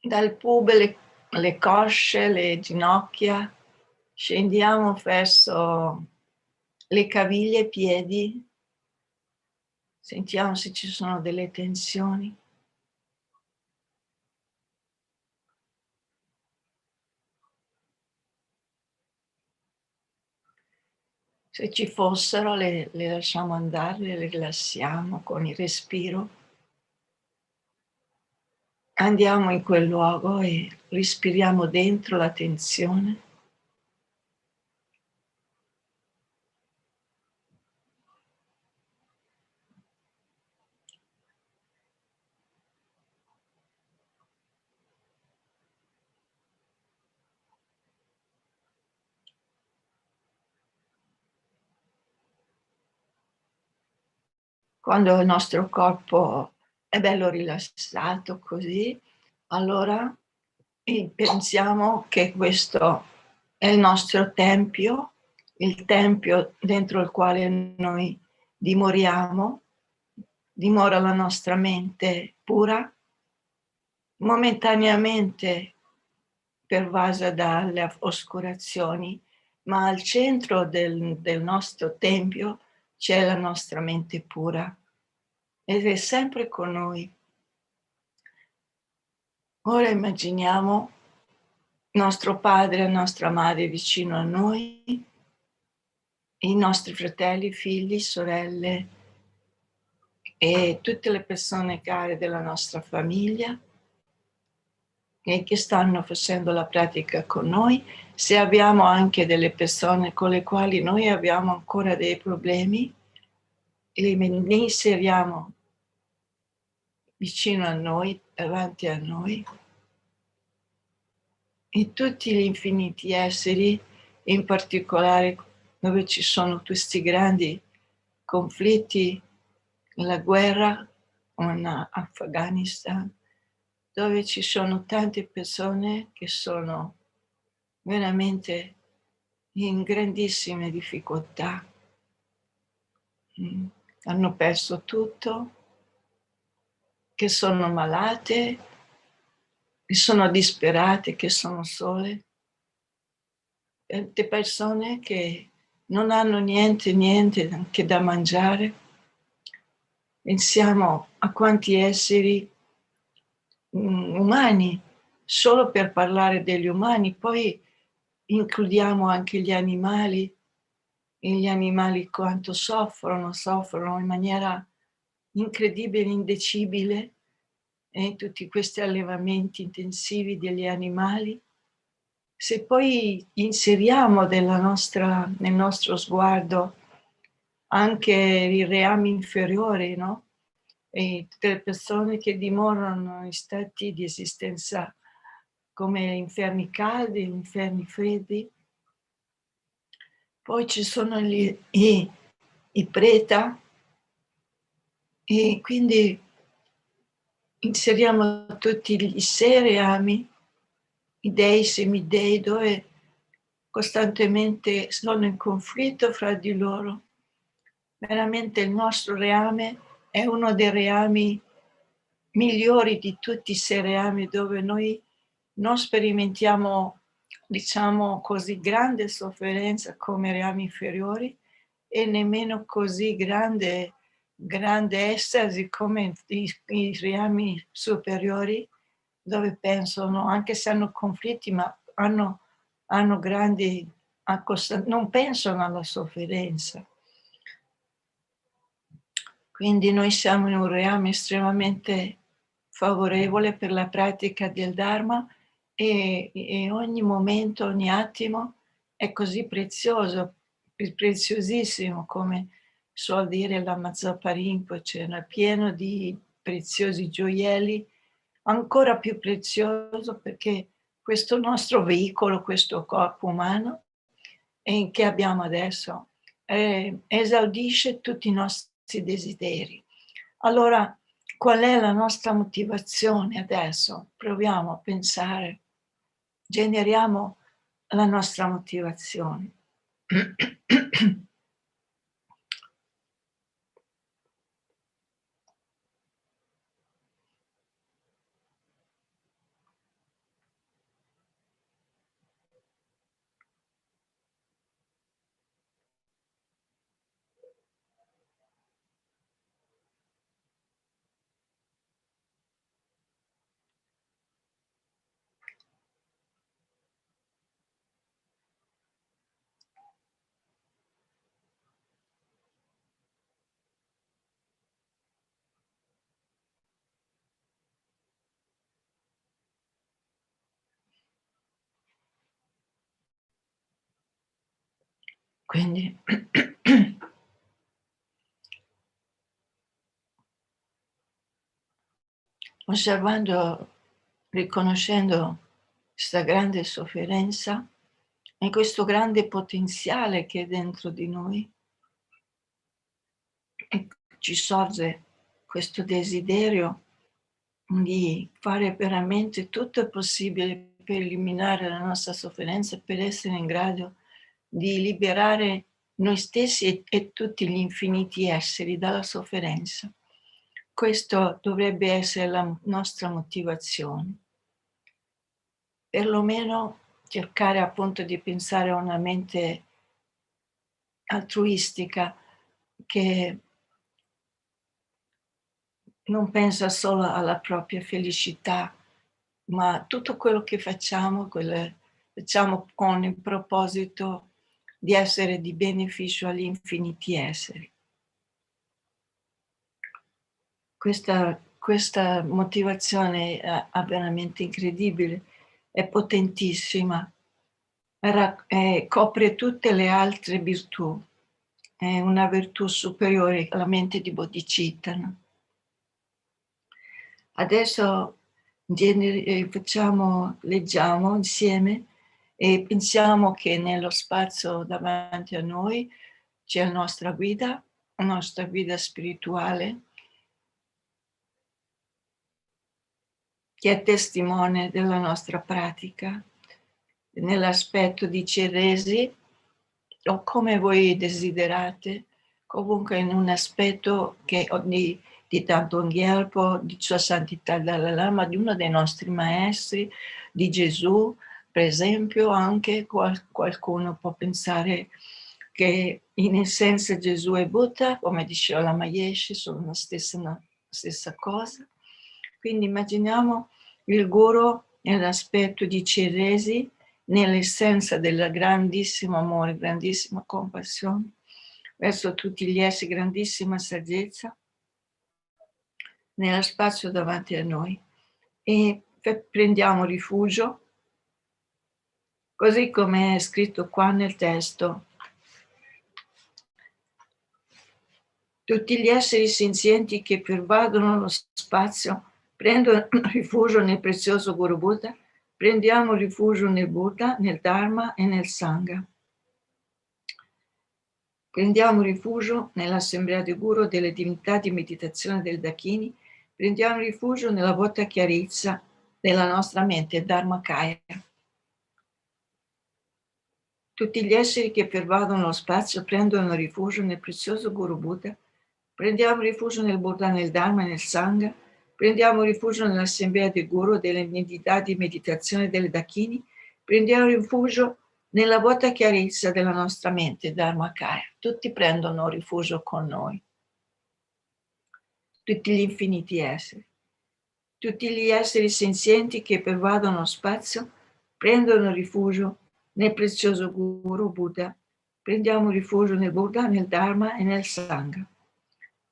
dal pube, le cosce, le ginocchia, scendiamo verso le caviglie e i piedi. Sentiamo se ci sono delle tensioni. Se ci fossero le lasciamo andare, le rilassiamo con il respiro. Andiamo in quel luogo e respiriamo dentro la tensione. Quando il nostro corpo è bello rilassato così, allora pensiamo che questo è il nostro tempio, il tempio dentro il quale noi dimoriamo, dimora la nostra mente pura, momentaneamente pervasa dalle oscurazioni, ma al centro del nostro tempio c'è la nostra mente pura ed è sempre con noi. Ora immaginiamo nostro padre e nostra madre vicino a noi i nostri fratelli, figli, sorelle e tutte le persone care della nostra famiglia e che stanno facendo la pratica con noi. Se abbiamo anche delle persone con le quali noi abbiamo ancora dei problemi, li inseriamo vicino a noi, davanti a noi, e tutti gli infiniti esseri, in particolare dove ci sono questi grandi conflitti, la guerra in Afghanistan, dove ci sono tante persone che sono veramente in grandissime difficoltà. Hanno perso tutto, che sono malate, che sono disperate, che sono sole. Tante persone che non hanno niente anche da mangiare. Pensiamo a quanti esseri umani, solo per parlare degli umani, poi includiamo anche gli animali, e gli animali quanto soffrono in maniera incredibile, indecibile, tutti questi allevamenti intensivi degli animali. Se poi inseriamo nel nostro sguardo anche i reami inferiori, no? E tutte le persone che dimorano in stati di esistenza come inferni caldi, inferni freddi. Poi ci sono i preta, e quindi inseriamo tutti i sei reami, i dei, semidei, dove costantemente sono in conflitto fra di loro. Veramente il nostro reame è uno dei reami migliori di tutti i sei reami, dove noi non sperimentiamo, diciamo così, grande sofferenza come reami inferiori e nemmeno così grande estasi come i reami superiori, dove pensano, anche se hanno conflitti, ma hanno grandi, non pensano alla sofferenza. Quindi noi siamo in un reame estremamente favorevole per la pratica del Dharma e ogni momento, ogni attimo è così prezioso, preziosissimo, come suol dire Lama Zopa Rinpoche, è pieno di preziosi gioielli, ancora più prezioso perché questo nostro veicolo, questo corpo umano che abbiamo adesso, esaudisce tutti i nostri desideri. Allora, qual è la nostra motivazione adesso? Proviamo a pensare, generiamo la nostra motivazione. Quindi osservando, riconoscendo questa grande sofferenza e questo grande potenziale che è dentro di noi, e ci sorge questo desiderio di fare veramente tutto il possibile per eliminare la nostra sofferenza, per essere in grado di liberare noi stessi e tutti gli infiniti esseri dalla sofferenza. Questo dovrebbe essere la nostra motivazione. Perlomeno cercare appunto di pensare a una mente altruistica che non pensa solo alla propria felicità, ma tutto quello che facciamo con il proposito di essere di beneficio agli infiniti esseri. Questa motivazione è veramente incredibile, è potentissima, copre tutte le altre virtù, è una virtù superiore alla mente di Bodhicitta. Adesso leggiamo insieme e pensiamo che nello spazio davanti a noi c'è la nostra guida spirituale, che è testimone della nostra pratica, nell'aspetto di Chenrezig, o come voi desiderate, comunque in un aspetto che di Thangtong Gyalpo, di Sua Santità Dalai Lama, di uno dei nostri maestri, di Gesù, per esempio. Anche qualcuno può pensare che in essenza Gesù e Buddha, come diceva la Maieshi, sono la stessa cosa. Quindi immaginiamo il Guru nell'aspetto di Chenrezig, nell'essenza del grandissimo amore, grandissima compassione verso tutti gli esseri, grandissima saggezza, nello spazio davanti a noi. E prendiamo rifugio, così come è scritto qua nel testo. Tutti gli esseri senzienti che pervadono lo spazio prendono rifugio nel prezioso Guru Buddha. Prendiamo rifugio nel Buddha, nel Dharma e nel Sangha. Prendiamo rifugio nell'assemblea di Guru delle divinità di meditazione del Dakini. Prendiamo rifugio nella vuota chiarezza della nostra mente, Dharmakaya. Tutti gli esseri che pervadono lo spazio prendono rifugio nel prezioso Guru Buddha. Prendiamo rifugio nel Buddha, nel Dharma e nel Sangha. Prendiamo rifugio nell'assemblea di Guru delle divinità di meditazione del Dakini. Prendiamo rifugio nella vuota chiarezza della nostra mente, Dharmakaya. Tutti prendono rifugio con noi. Tutti gli infiniti esseri. Tutti gli esseri senzienti che pervadono lo spazio prendono rifugio nel prezioso Guru Buddha. Prendiamo rifugio nel Buddha, nel Dharma e nel Sangha.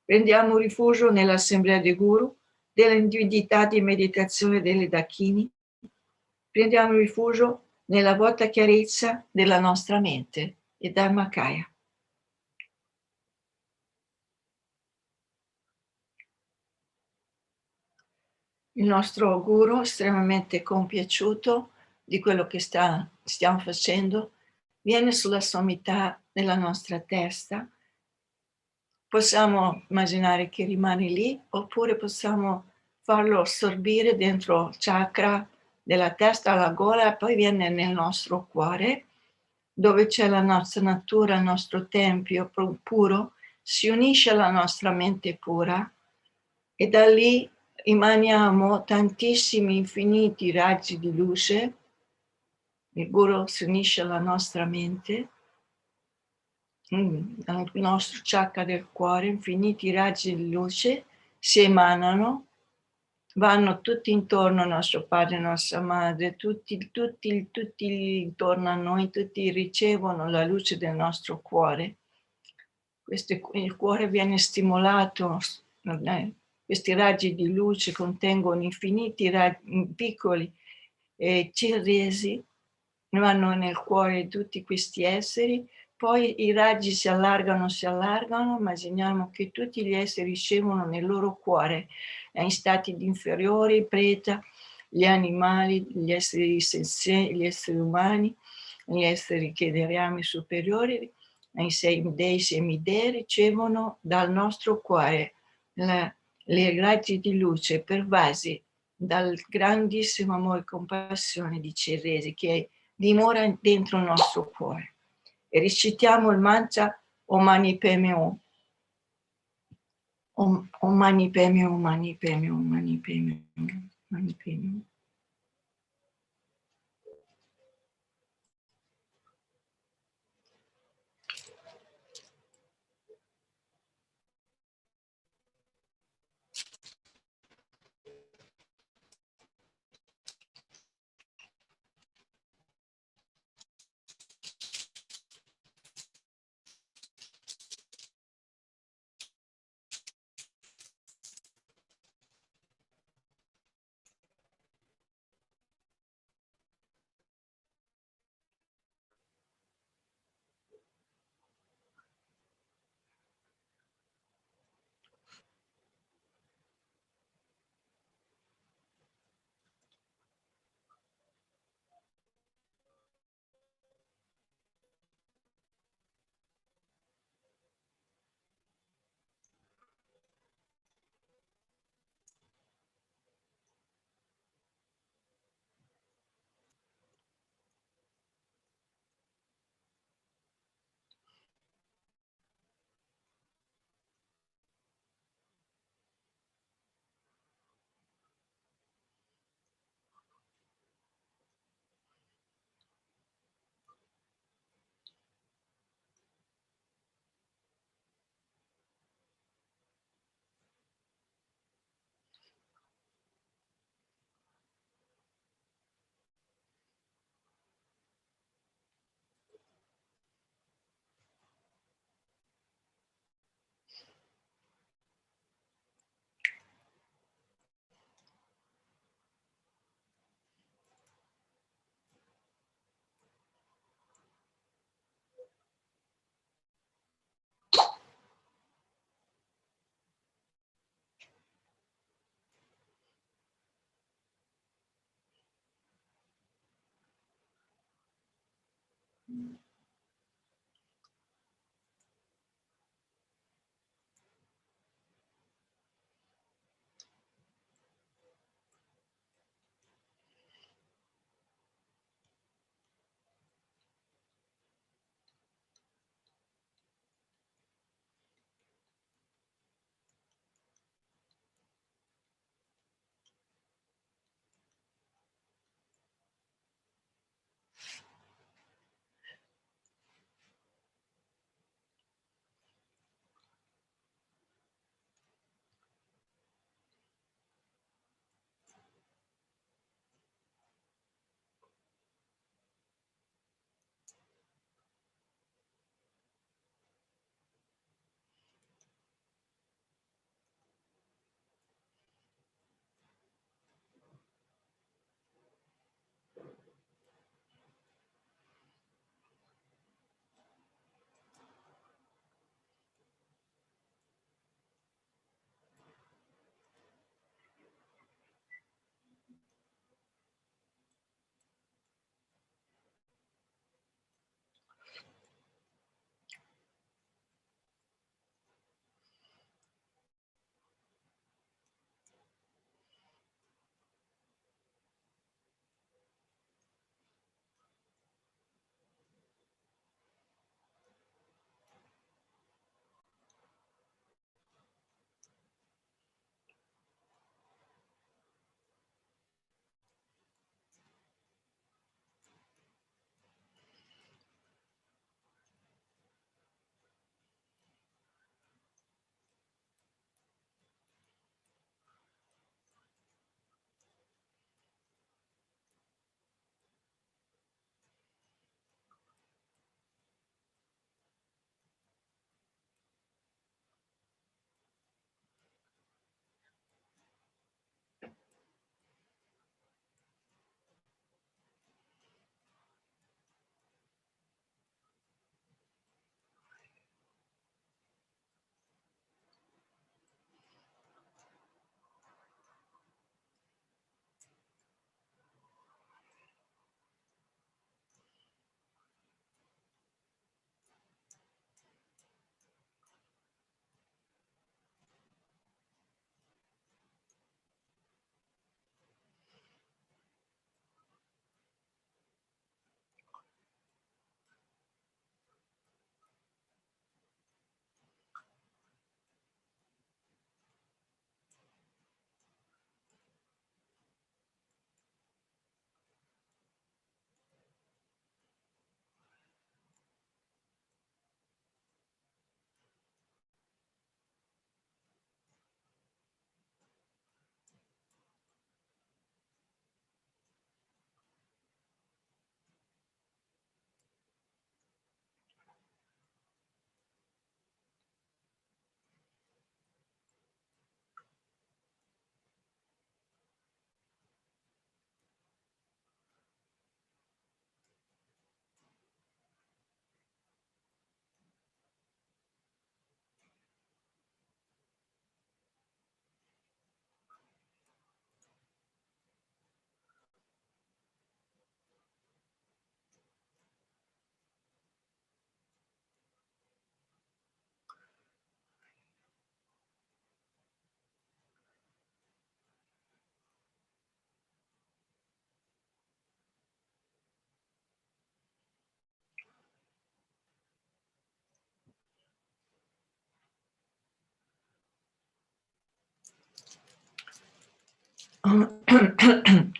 Prendiamo rifugio nell'assemblea di Guru, delle divinità di meditazione delle Dakini. Prendiamo rifugio nella vuota chiarezza della nostra mente, il Dharmakaya. Il nostro Guru, estremamente compiaciuto di quello che stiamo facendo, viene sulla sommità della nostra testa. Possiamo immaginare che rimane lì, oppure possiamo farlo assorbire dentro il chakra della testa alla gola e poi viene nel nostro cuore, dove c'è la nostra natura, il nostro tempio puro, si unisce alla nostra mente pura e da lì emaniamo tantissimi infiniti raggi di luce. Il Guru si unisce alla nostra mente, al nostro chakra del cuore, infiniti raggi di luce si emanano, vanno tutti intorno al nostro padre e alla nostra madre, tutti intorno a noi, tutti ricevono la luce del nostro cuore. Il cuore viene stimolato, questi raggi di luce contengono infiniti raggi piccoli Chenrezig, vanno nel cuore di tutti questi esseri. Poi i raggi si allargano, immaginiamo che tutti gli esseri ricevono nel loro cuore, in stati di inferiori, preta, gli animali, gli esseri senzienti, gli esseri umani, gli esseri che deriamo superiori, i dei semidei ricevono dal nostro cuore le raggi di luce pervasi dal grandissimo amore e compassione di Chenrezig che dimora dentro il nostro cuore. E recitiamo il mantra Om Mani Padme Hum. Om Mani Padme Hum, Mani Padme Hum, Mani Padme Hum, Mani Padme Hum.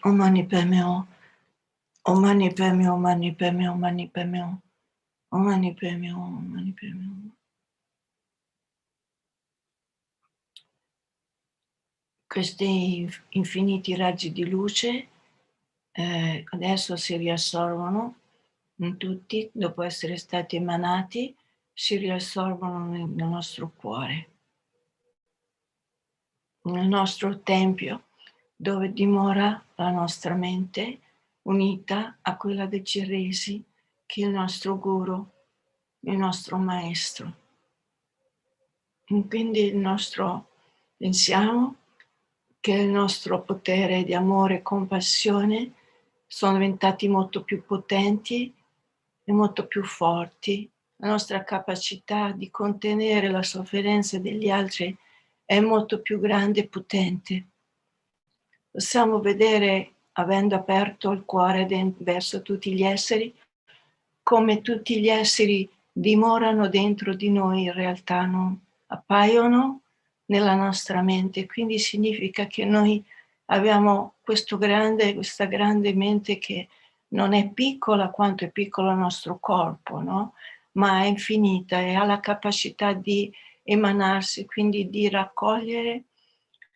Om mani padme hum. Om mani padme hum, mani padme hum, mani padme hum. Om mani padme hum, mani padme hum. Questi infiniti raggi di luce adesso si riassorbono in tutti, dopo essere stati emanati, si riassorbono nel nostro cuore, nel nostro tempio, dove dimora la nostra mente unita a quella del Chenrezig, che è il nostro guru, il nostro maestro. E quindi pensiamo che il nostro potere di amore e compassione sono diventati molto più potenti e molto più forti. La nostra capacità di contenere la sofferenza degli altri è molto più grande e potente. Possiamo vedere, avendo aperto il cuore verso tutti gli esseri, come tutti gli esseri dimorano dentro di noi, in realtà non appaiono nella nostra mente. Quindi significa che noi abbiamo questa grande mente che non è piccola quanto è piccolo il nostro corpo, no? Ma è infinita e ha la capacità di emanarsi, quindi di raccogliere,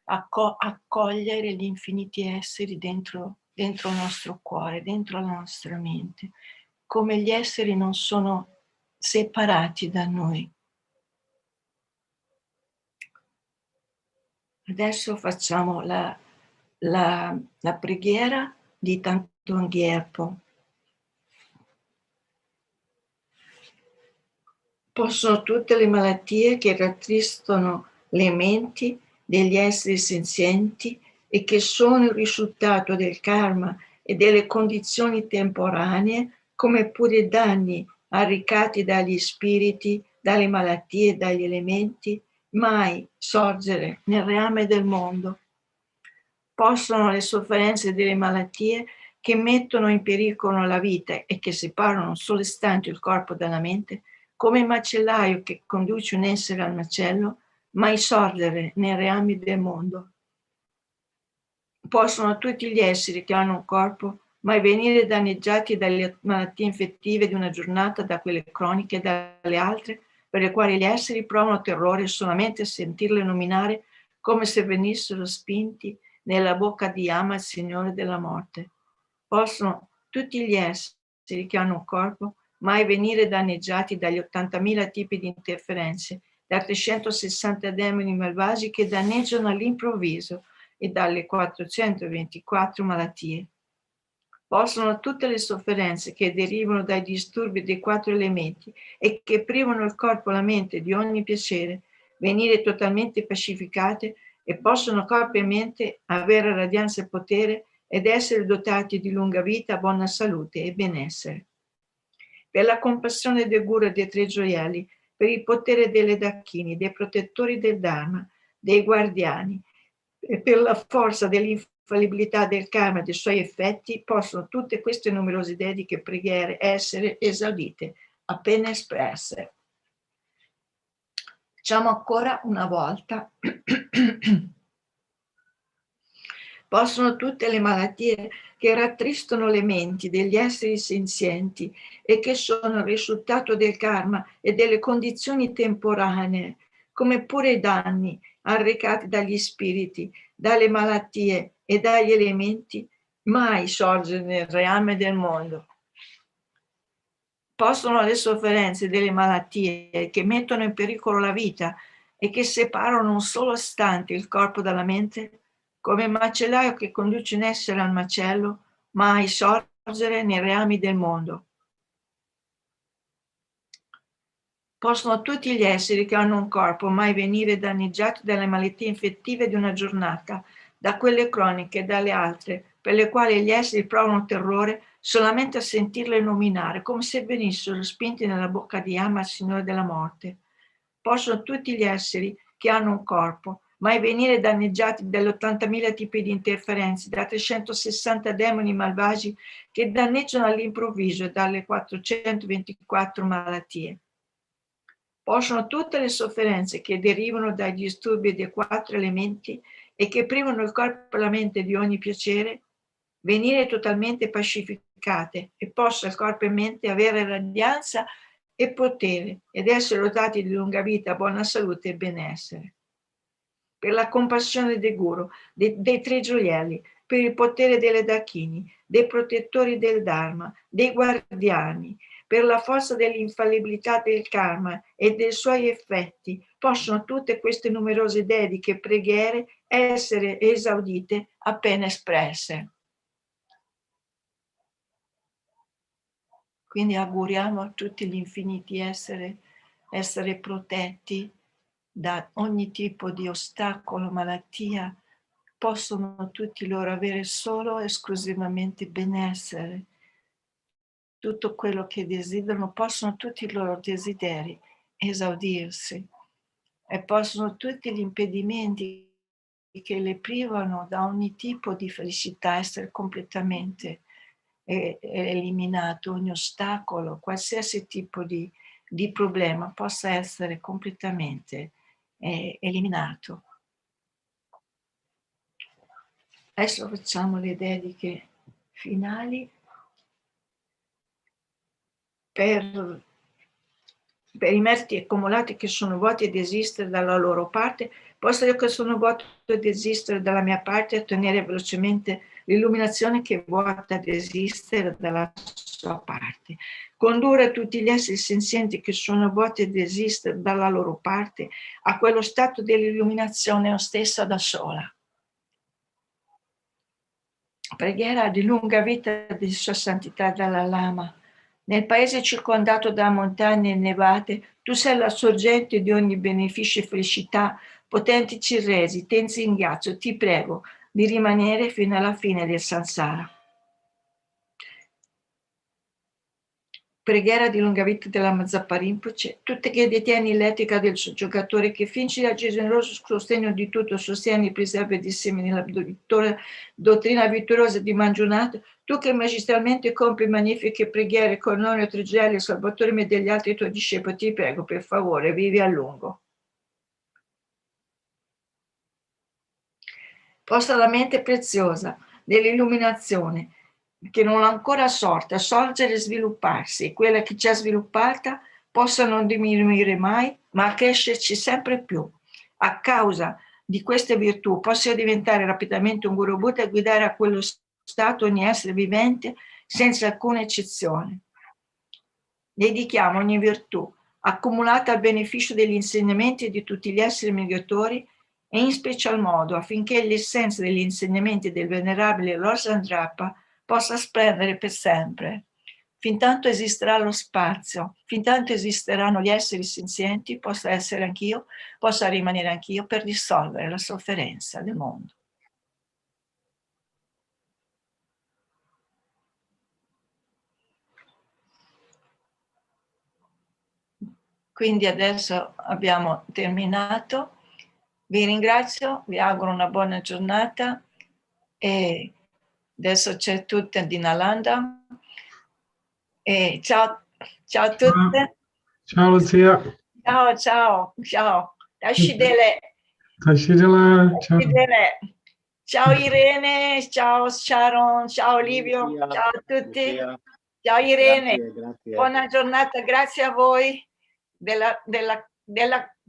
accogliere gli infiniti esseri dentro il nostro cuore, dentro la nostra mente, come gli esseri non sono separati da noi. Adesso facciamo la preghiera di Thangtong Gyalpo. Possono tutte le malattie che rattristano le menti degli esseri senzienti e che sono il risultato del karma e delle condizioni temporanee, come pure danni arrecati dagli spiriti, dalle malattie e dagli elementi, mai sorgere nel reame del mondo. Possono le sofferenze delle malattie che mettono in pericolo la vita e che separano un solo istante il corpo dalla mente, come il macellaio che conduce un essere al macello, mai sorgere nei reami del mondo. Possono tutti gli esseri che hanno un corpo mai venire danneggiati dalle malattie infettive di una giornata, da quelle croniche e dalle altre, per le quali gli esseri provano terrore solamente a sentirle nominare, come se venissero spinti nella bocca di Yama, il Signore della morte. Possono tutti gli esseri che hanno un corpo mai venire danneggiati dagli 80.000 tipi di interferenze, da 360 demoni malvagi che danneggiano all'improvviso e dalle 424 malattie. Possono tutte le sofferenze che derivano dai disturbi dei 4 elementi e che privano il corpo e la mente di ogni piacere, venire totalmente pacificate e possono corpo e mente avere radianza e potere ed essere dotati di lunga vita, buona salute e benessere. Per la compassione del Guru e dei 3 gioielli, per il potere delle Dakini, dei protettori del Dharma, dei guardiani, e per la forza dell'infallibilità del karma e dei suoi effetti, possono tutte queste numerose dediche preghiere essere esaudite, appena espresse. Facciamo ancora una volta. Possono tutte le malattie che rattristano le menti degli esseri senzienti e che sono il risultato del karma e delle condizioni temporanee, come pure i danni arrecati dagli spiriti, dalle malattie e dagli elementi, mai sorgere nel reame del mondo. Possono le sofferenze delle malattie che mettono in pericolo la vita e che separano un solo istante il corpo dalla mente, come il macellaio che conduce un essere al macello, mai sorgere nei reami del mondo. Possono tutti gli esseri che hanno un corpo mai venire danneggiati dalle malattie infettive di una giornata, da quelle croniche e dalle altre, per le quali gli esseri provano terrore solamente a sentirle nominare, come se venissero spinti nella bocca di Yama, il Signore della morte. Possono tutti gli esseri che hanno un corpo mai venire danneggiati dalle 80.000 tipi di interferenze, da 360 demoni malvagi che danneggiano all'improvviso e dalle 424 malattie. Possono tutte le sofferenze che derivano dai disturbi dei 4 elementi e che privano il corpo e la mente di ogni piacere, venire totalmente pacificate e possa il corpo e mente avere radianza e potere ed essere dotati di lunga vita, buona salute e benessere. Per la compassione del Guru, dei 3 gioielli, per il potere delle Dakini, dei protettori del Dharma, dei guardiani, per la forza dell'infallibilità del karma e dei suoi effetti, possono tutte queste numerose dediche e preghiere essere esaudite appena espresse. Quindi auguriamo a tutti gli infiniti essere protetti da ogni tipo di ostacolo, malattia, possono tutti loro avere solo e esclusivamente benessere tutto quello che desiderano, possono tutti i loro desideri esaudirsi e possono tutti gli impedimenti che le privano da ogni tipo di felicità essere completamente eliminato, ogni ostacolo, qualsiasi tipo di problema possa essere completamente eliminato. Adesso facciamo le dediche finali per i meriti accumulati che sono vuoti ad esistere dalla loro parte, posto io che sono vuoto ad esistere dalla mia parte, ottenere velocemente l'illuminazione che è vuota ad esistere dalla sua parte. Condurre tutti gli esseri senzienti che sono vuoti ad esistere dalla loro parte a quello stato dell'illuminazione stessa da sola. Preghiera di lunga vita di Sua Santità Dalai Lama. Nel paese circondato da montagne innevate, tu sei la sorgente di ogni beneficio e felicità. Potente Chenrezig, Thangtong Gyalpo, ti prego di rimanere fino alla fine del samsara. Preghiera di lunga vita della Lama Zopa Rinpoche, tu che detieni l'etica del giocatore, che fingi il generoso sostegno di tutto, sostieni, preserva e dissemini la dottrina vittoriosa di Mangiunato, tu che magistralmente compri magnifiche preghiere con Nonno Trigelli, Salvatore me degli altri tuoi discepoli, ti prego, per favore, vivi a lungo. Posta la mente preziosa dell'illuminazione, che non ha ancora sorta, sorgere e svilupparsi, e quella che già sviluppata possa non diminuire mai, ma crescerci sempre più. A causa di queste virtù possa diventare rapidamente un Guru Buddha e guidare a quello stato ogni essere vivente senza alcuna eccezione. Dedichiamo ogni virtù accumulata al beneficio degli insegnamenti di tutti gli esseri migratori e in special modo affinché l'essenza degli insegnamenti del venerabile Lord Sandrapa possa splendere per sempre. Fintanto esisterà lo spazio, fintanto esisteranno gli esseri senzienti, possa essere anch'io, possa rimanere anch'io per dissolvere la sofferenza del mondo. Quindi adesso abbiamo terminato. Vi ringrazio, vi auguro una buona giornata e adesso c'è tutta di Nalanda. E ciao a tutte. Ciao Lucia. Ciao. Tashidele. Ciao. Ciao Irene, ciao Sharon, ciao Livio, ciao a tutti. Ciao Irene, grazie. Buona giornata, grazie a voi della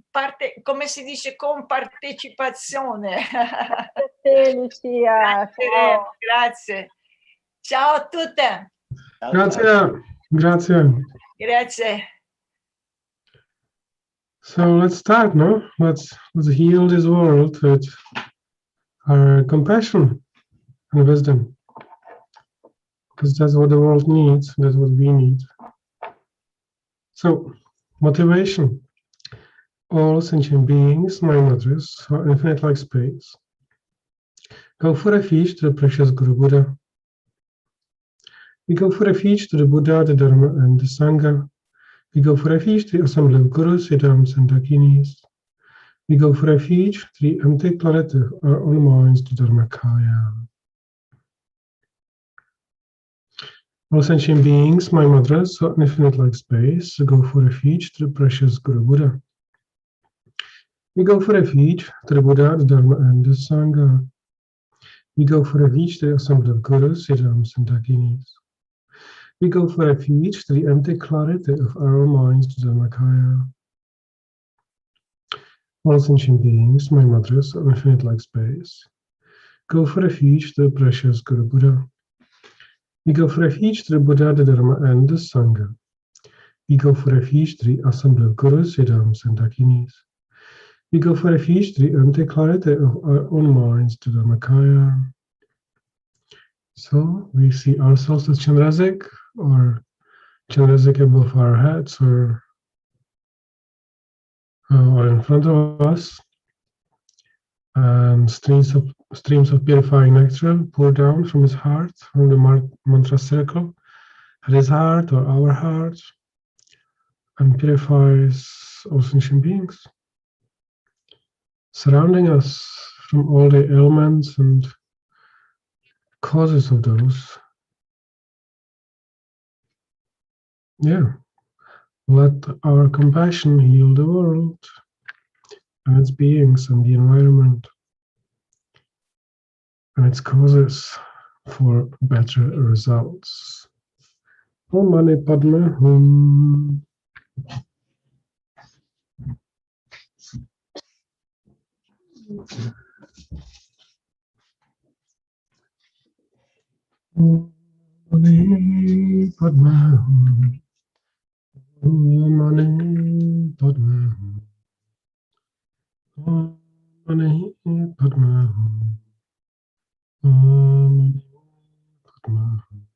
parte, come si dice, compartecipazione. Grazie Lucia. Grazie. Ciao a tutte. Grazie. So let's start, no? Let's heal this world with our compassion and wisdom. Because that's what the world needs, that's what we need. So, motivation. All sentient beings, my mothers, are infinite like space. Go for refuge to the precious Guru Buddha. We go for refuge to the Buddha, the Dharma, and the Sangha. We go for refuge to the assembly of Gurus, Siddhams, and Dakinis. We go for refuge to the empty planet of our own minds, the Dharmakaya. All sentient beings, my mothers, so infinite like space, go for refuge to the precious Guru Buddha. We go for refuge to the Buddha, the Dharma, and the Sangha. We go for refuge to the assembly of Gurus, Siddhams, and Dakinis. We go for refuge to the empty clarity of our own minds, the Dharmakaya. All sentient beings, my mothers, so infinite like space, go for refuge to the precious Guru Buddha. We go for refuge to the Buddha, the Dharma, and the Sangha. We go for refuge to the assembly of Gurus, Siddhams, and Dakinis. We go for refuge to the empty clarity of our own minds, the Dharmakaya. So we see ourselves as Chenrezig, or Chenrezig above our heads, or in front of us, and streams of purifying nectar pour down from his heart, from the mantra circle, at his heart or our heart, and purifies all sentient beings, surrounding us from all the ailments and causes of those. Yeah, let our compassion heal the world and its beings and the environment and its causes for better results. Om Mani Padme Hum. Om Mani Padme Hum. Om Mani Padme Hum. Om Mani Padme Hum. Om Mani Padme Hum.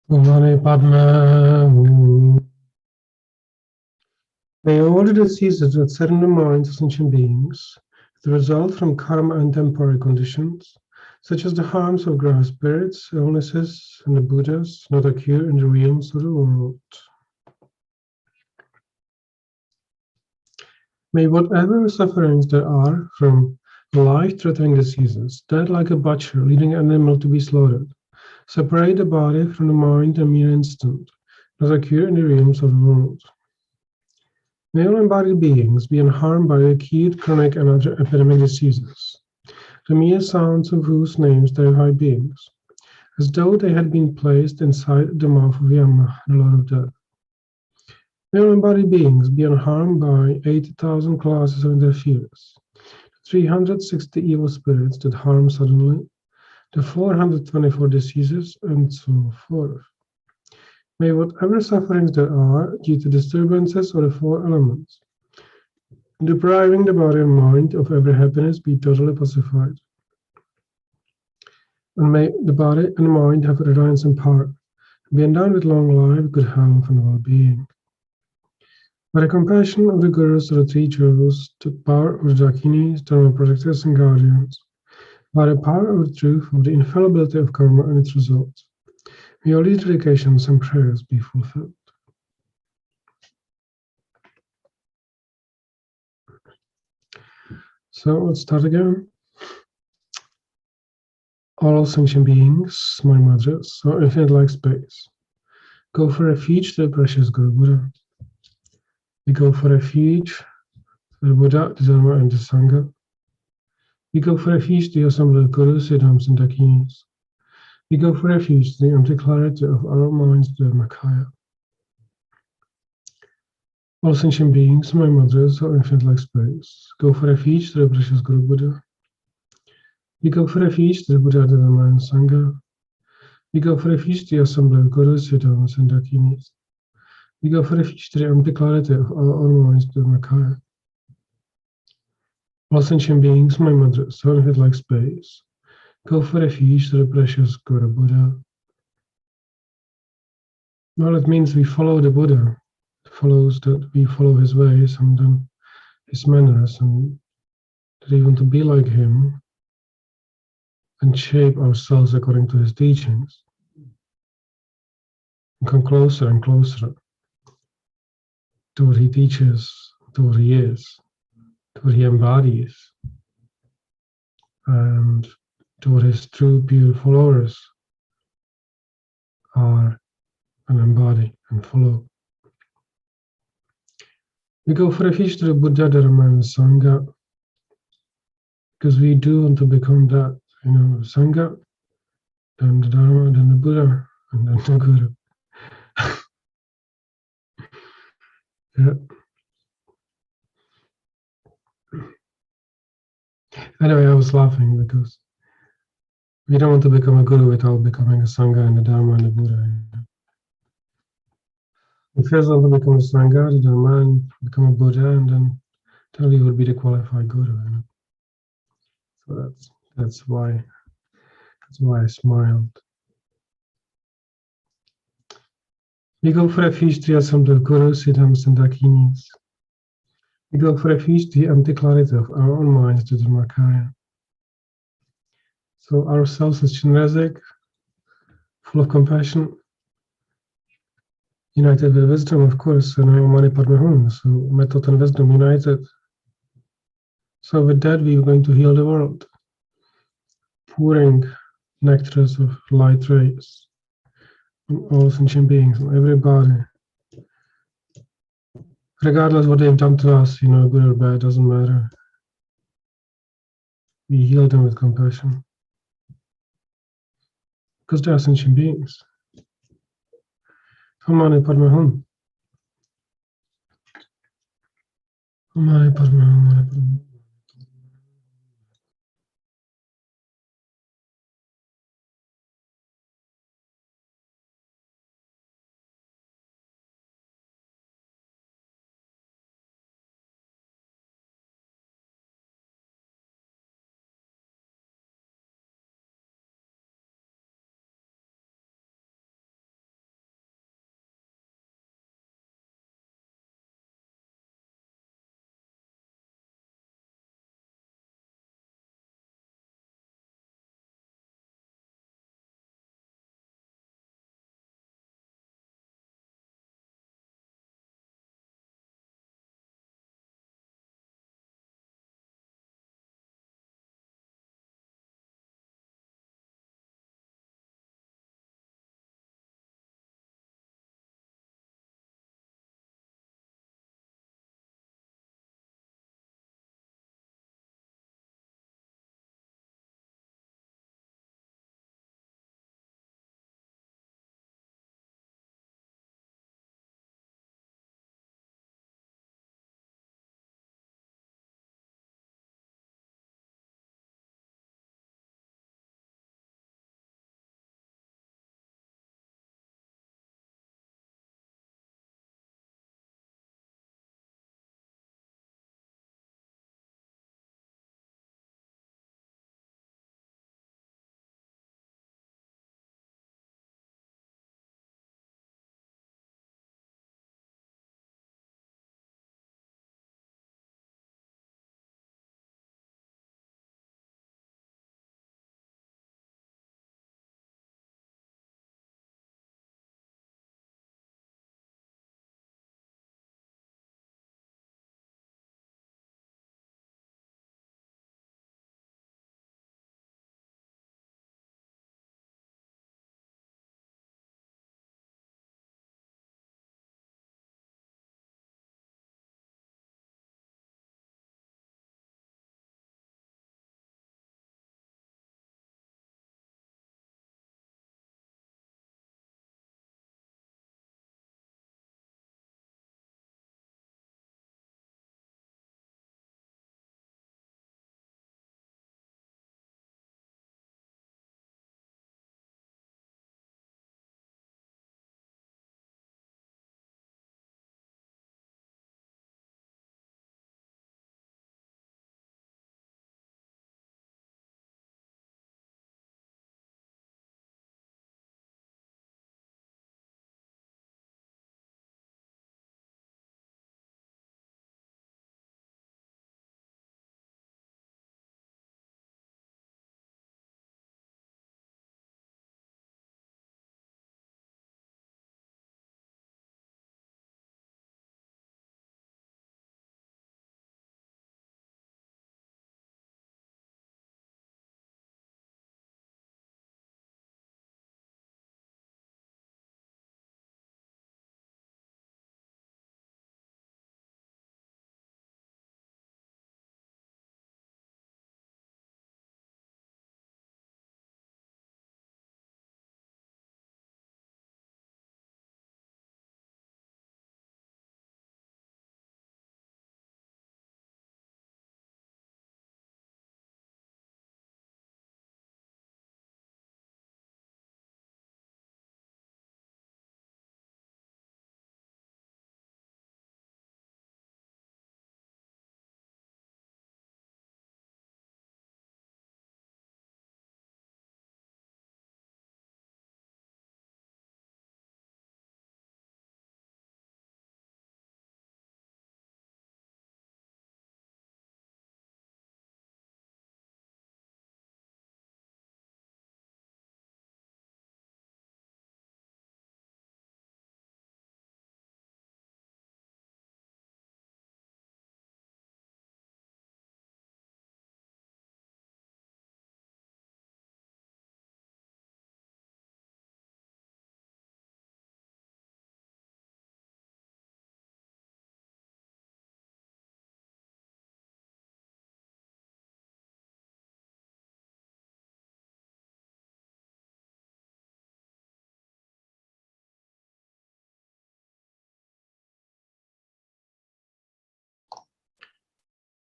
Mani Padme Hum. May all the diseases that threaten the minds of sentient beings, that result from karma and temporary conditions, such as the harms of gross spirits, illnesses, and the Buddhas, not occur in the realms of the world. May whatever sufferings there are from life-threatening diseases, death like a butcher leading an animal to be slaughtered, separate the body from the mind in a mere instant, not occur in the realms of the world. May all embodied beings be unharmed by acute, chronic, and other epidemic diseases, the mere sounds of whose names terrify beings, as though they had been placed inside the mouth of Yama, the Lord of Death. May all embodied beings be unharmed by 80,000 classes of interference, 360 evil spirits that harm suddenly, the 424 diseases, and so forth. May whatever sufferings there are due to disturbances of the four elements, depriving the body and mind of every happiness, be totally pacified. And may the body and mind have reliance and power, be endowed with long life, good health, and well-being. By the compassion of the Gurus of the Three Jewels, the power of the Dakinis, Dharma protectors and guardians, by the power of the truth of the infallibility of karma and its results, may all these dedications and prayers be fulfilled. So let's start again. All sentient beings, my mothers, are infinite like space. Go for refuge to the precious Guru Buddha. We go for refuge to the Buddha, the Dharma, and the Sangha. We go for refuge to the assembly of Gurus, Siddhams, and Dakinis. We go for refuge to the empty clarity of our minds, the Dharmakaya. All sentient beings, my mothers, are infinite like space. Go for refuge to the precious Guru Buddha. We go for refuge to the Buddha, the Dharma, and Sangha. We go for refuge to the assembly of Gurus, Siddhams, and Dakinis. We go for refuge to the empty clarity of our own minds, the Dharmakaya. All sentient beings, my mothers, are infinite like space. Go for refuge to the precious Guru Buddha. Well, it means we follow the Buddha. It follows that we follow his ways and then his manners, and that we want to be like him and shape ourselves according to his teachings. And come closer and closer to what he teaches, to what he is, to what he embodies, and to what his true, pure followers are and embody and follow. We go for refuge to the Buddha, Dharma, and Sangha because we do want to become that, Sangha, then the Dharma, then the Buddha, and then the Guru. Yeah. Anyway, I was laughing because we don't want to become a Guru without becoming a Sangha and the Dharma and the Buddha. We first want to become a Sangha, the Dharma, and become a Buddha, and then we will be the qualified Guru. So that's why I smiled. We go for refuge to the assembly of Gurus, Siddhams, and Dakinis. We go for refuge to the empty clarity of our own minds, the Dharmakaya. So ourselves as Chenrezig, full of compassion, united with wisdom, of course, and Mani Padme Hum, so method and wisdom united. So with that, we are going to heal the world, pouring nectars of light rays on all sentient beings, on everybody. Regardless what they've done to us, good or bad, doesn't matter. We heal them with compassion. Because they are sentient beings. Mani Padme Hum. Mani Padme Hum, Mani Padme Hum.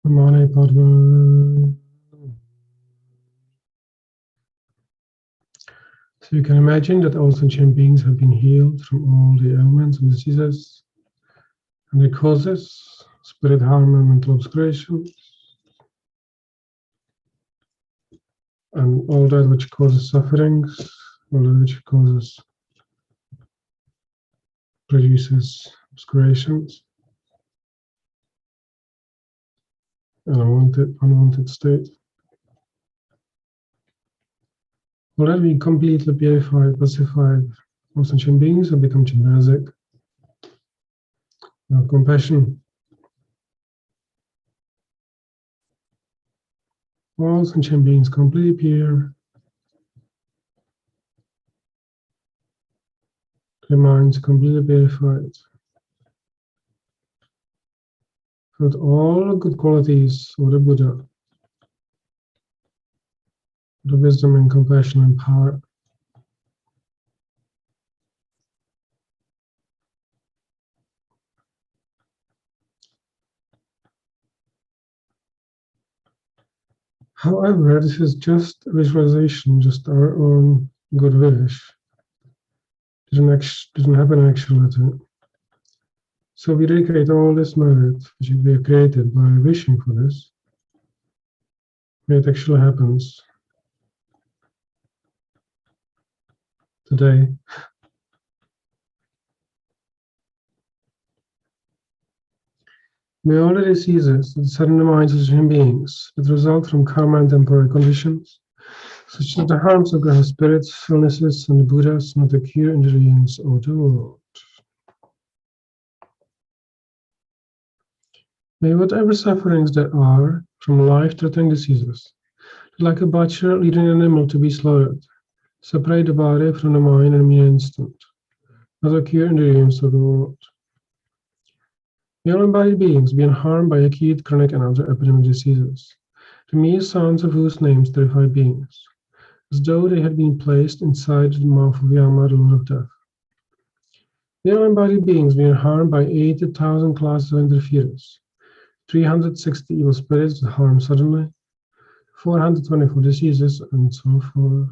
Mane Padma. So you can imagine that all sentient beings have been healed from all the ailments and diseases and their causes, spirit harm and mental obscuration, and all that which causes sufferings, all that which produces obscurations, and unwanted state. All that we completely purified, pacified, all sentient beings have become Chenrezig. They have compassion. All sentient beings completely pure. Their minds completely purified. With all the good qualities of the Buddha, the wisdom and compassion and power. However, this is just visualization, just our own good wish. Doesn't happen in actuality. So we recreate all this merit which we have created by wishing for this. It actually happens today. We already see this, that sudden minds of human beings that result from karma and temporary conditions, such as the harms of Graha spirits, illnesses, and the Buddhas not occur in the regions of the world. May whatever sufferings there are from life-threatening diseases, like a butcher leading an animal to be slaughtered, separate the body from the mind in a mere instant, not occur in the regions of the world. May all embodied beings being harmed by acute, chronic, and other epidemic diseases, the mere sounds of whose names terrify beings, as though they had been placed inside the mouth of Yama, the Lord of Death. May all embodied beings being harmed by 80,000 classes of interference, 360 evil spirits that harm suddenly, 424 diseases, and so forth.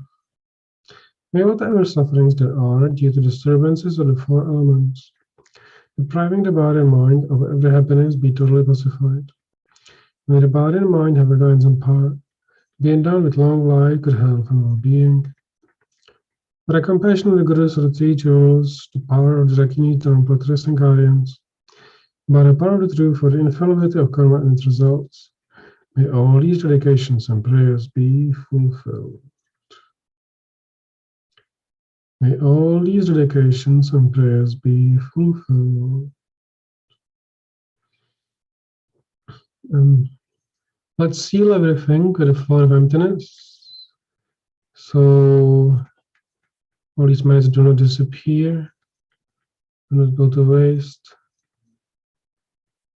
May whatever sufferings there are due to disturbances of the four elements, depriving the body and mind of every happiness, be totally pacified. May the body and mind have guidance and power, be endowed with long life, good health, and well-being. By the compassion of the Gurus of the Three Jewels, the power of the Rakini, and protectors and guardians, by the power of the truth for the infallibility of karma and its results, may all these dedications and prayers be fulfilled. May all these dedications and prayers be fulfilled. And let's seal everything with a floor of emptiness. So all these minds do not disappear, do not go to waste,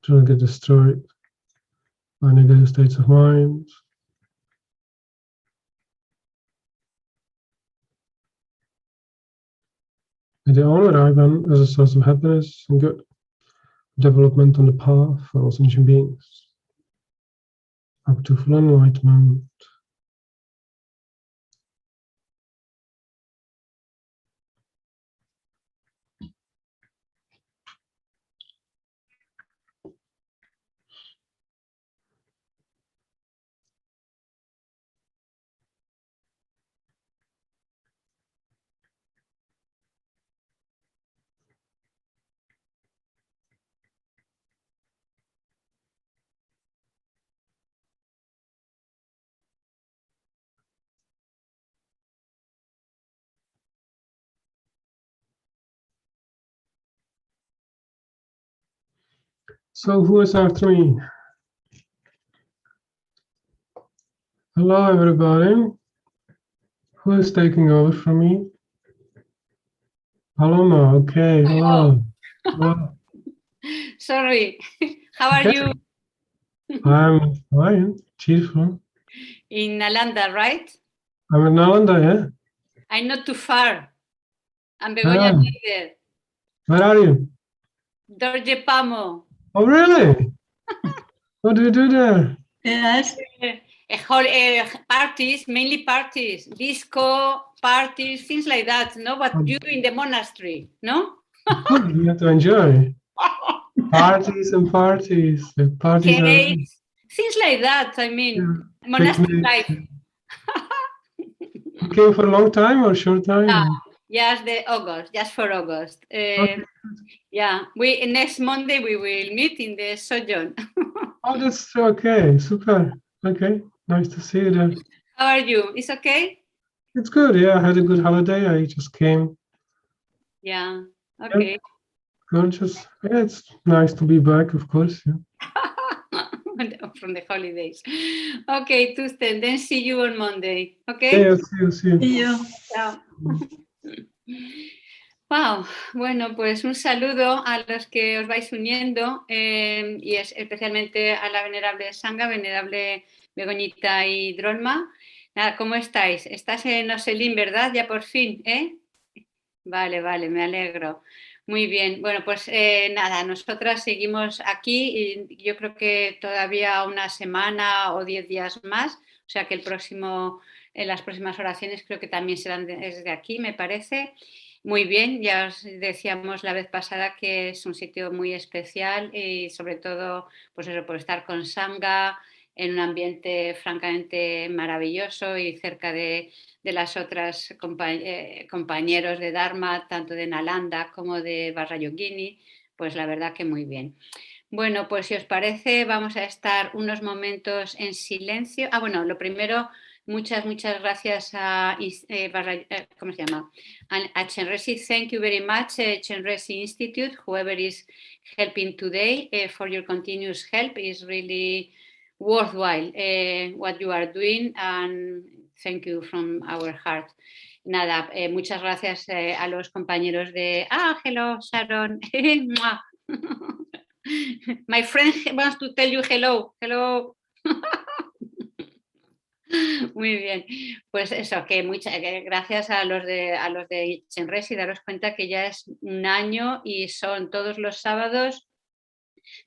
do not get destroyed by negative states of mind. May they all arrive on as a source of happiness and good development on the path for all sentient beings, up to full enlightenment. So who is after me? Hello, everybody. Who is taking over from me? Paloma, okay, hello. Hello. Sorry, how are you? I'm fine, cheerful. In Nalanda, right? I'm in Nalanda, yeah? I'm not too far. I'm Begoña Líder. Where are you? Dorje Pamo. Oh, really? What do you do there? Yes. Parties, mainly parties, disco parties, things like that. No, what you do in the monastery, no? Of course, you have to enjoy. Parties and parties. The parties are Cakes, things like that. I mean, monastic picnics. life. You came for a long time or short time? Yes, just for August. Okay. Yeah, next Monday we will meet in the sojourn. Oh, that's okay. Super. Okay. Nice to see you there. How are you? It's okay? It's good. Yeah, I had a good holiday. I just came. Yeah. Okay. Yeah, gorgeous. Yeah, it's nice to be back, of course. Yeah. From the holidays. Okay, Tusten, then see you on Monday. Okay. Yeah, see you. See you. Chao. Wow, bueno, pues un saludo a los que os vais uniendo y es especialmente a la venerable Sangha, venerable Begoñita y Drolma. Nada, ¿cómo estáis? Estás en Oselín, ¿verdad? Ya por fin, ¿eh? Vale, me alegro. Muy bien. Bueno, pues nada, nosotras seguimos aquí y yo creo que todavía una semana o 10 días más, o sea que las próximas oraciones creo que también serán desde aquí, me parece. Muy bien, ya os decíamos la vez pasada que es un sitio muy especial y sobre todo, pues eso, por estar con Sangha en un ambiente francamente maravilloso y cerca de las otras compañeros de Dharma, tanto de Nalanda como de Vajrayogini, pues la verdad que muy bien. Bueno, pues si os parece, vamos a estar unos momentos en silencio. Bueno, lo primero, muchas gracias a ¿cómo se llama? A Chenrezig. Thank you very much, Chenrezig Institute, whoever is helping today, for your continuous help. Is really worthwhile what you are doing, and thank you from our heart. Nada, muchas gracias a los compañeros de... hello, Sharon. My friend wants to tell you hello. Hello. Muy bien, pues eso, que muchas gracias a los de Chenrezig, y daros cuenta que ya es un año y son todos los sábados.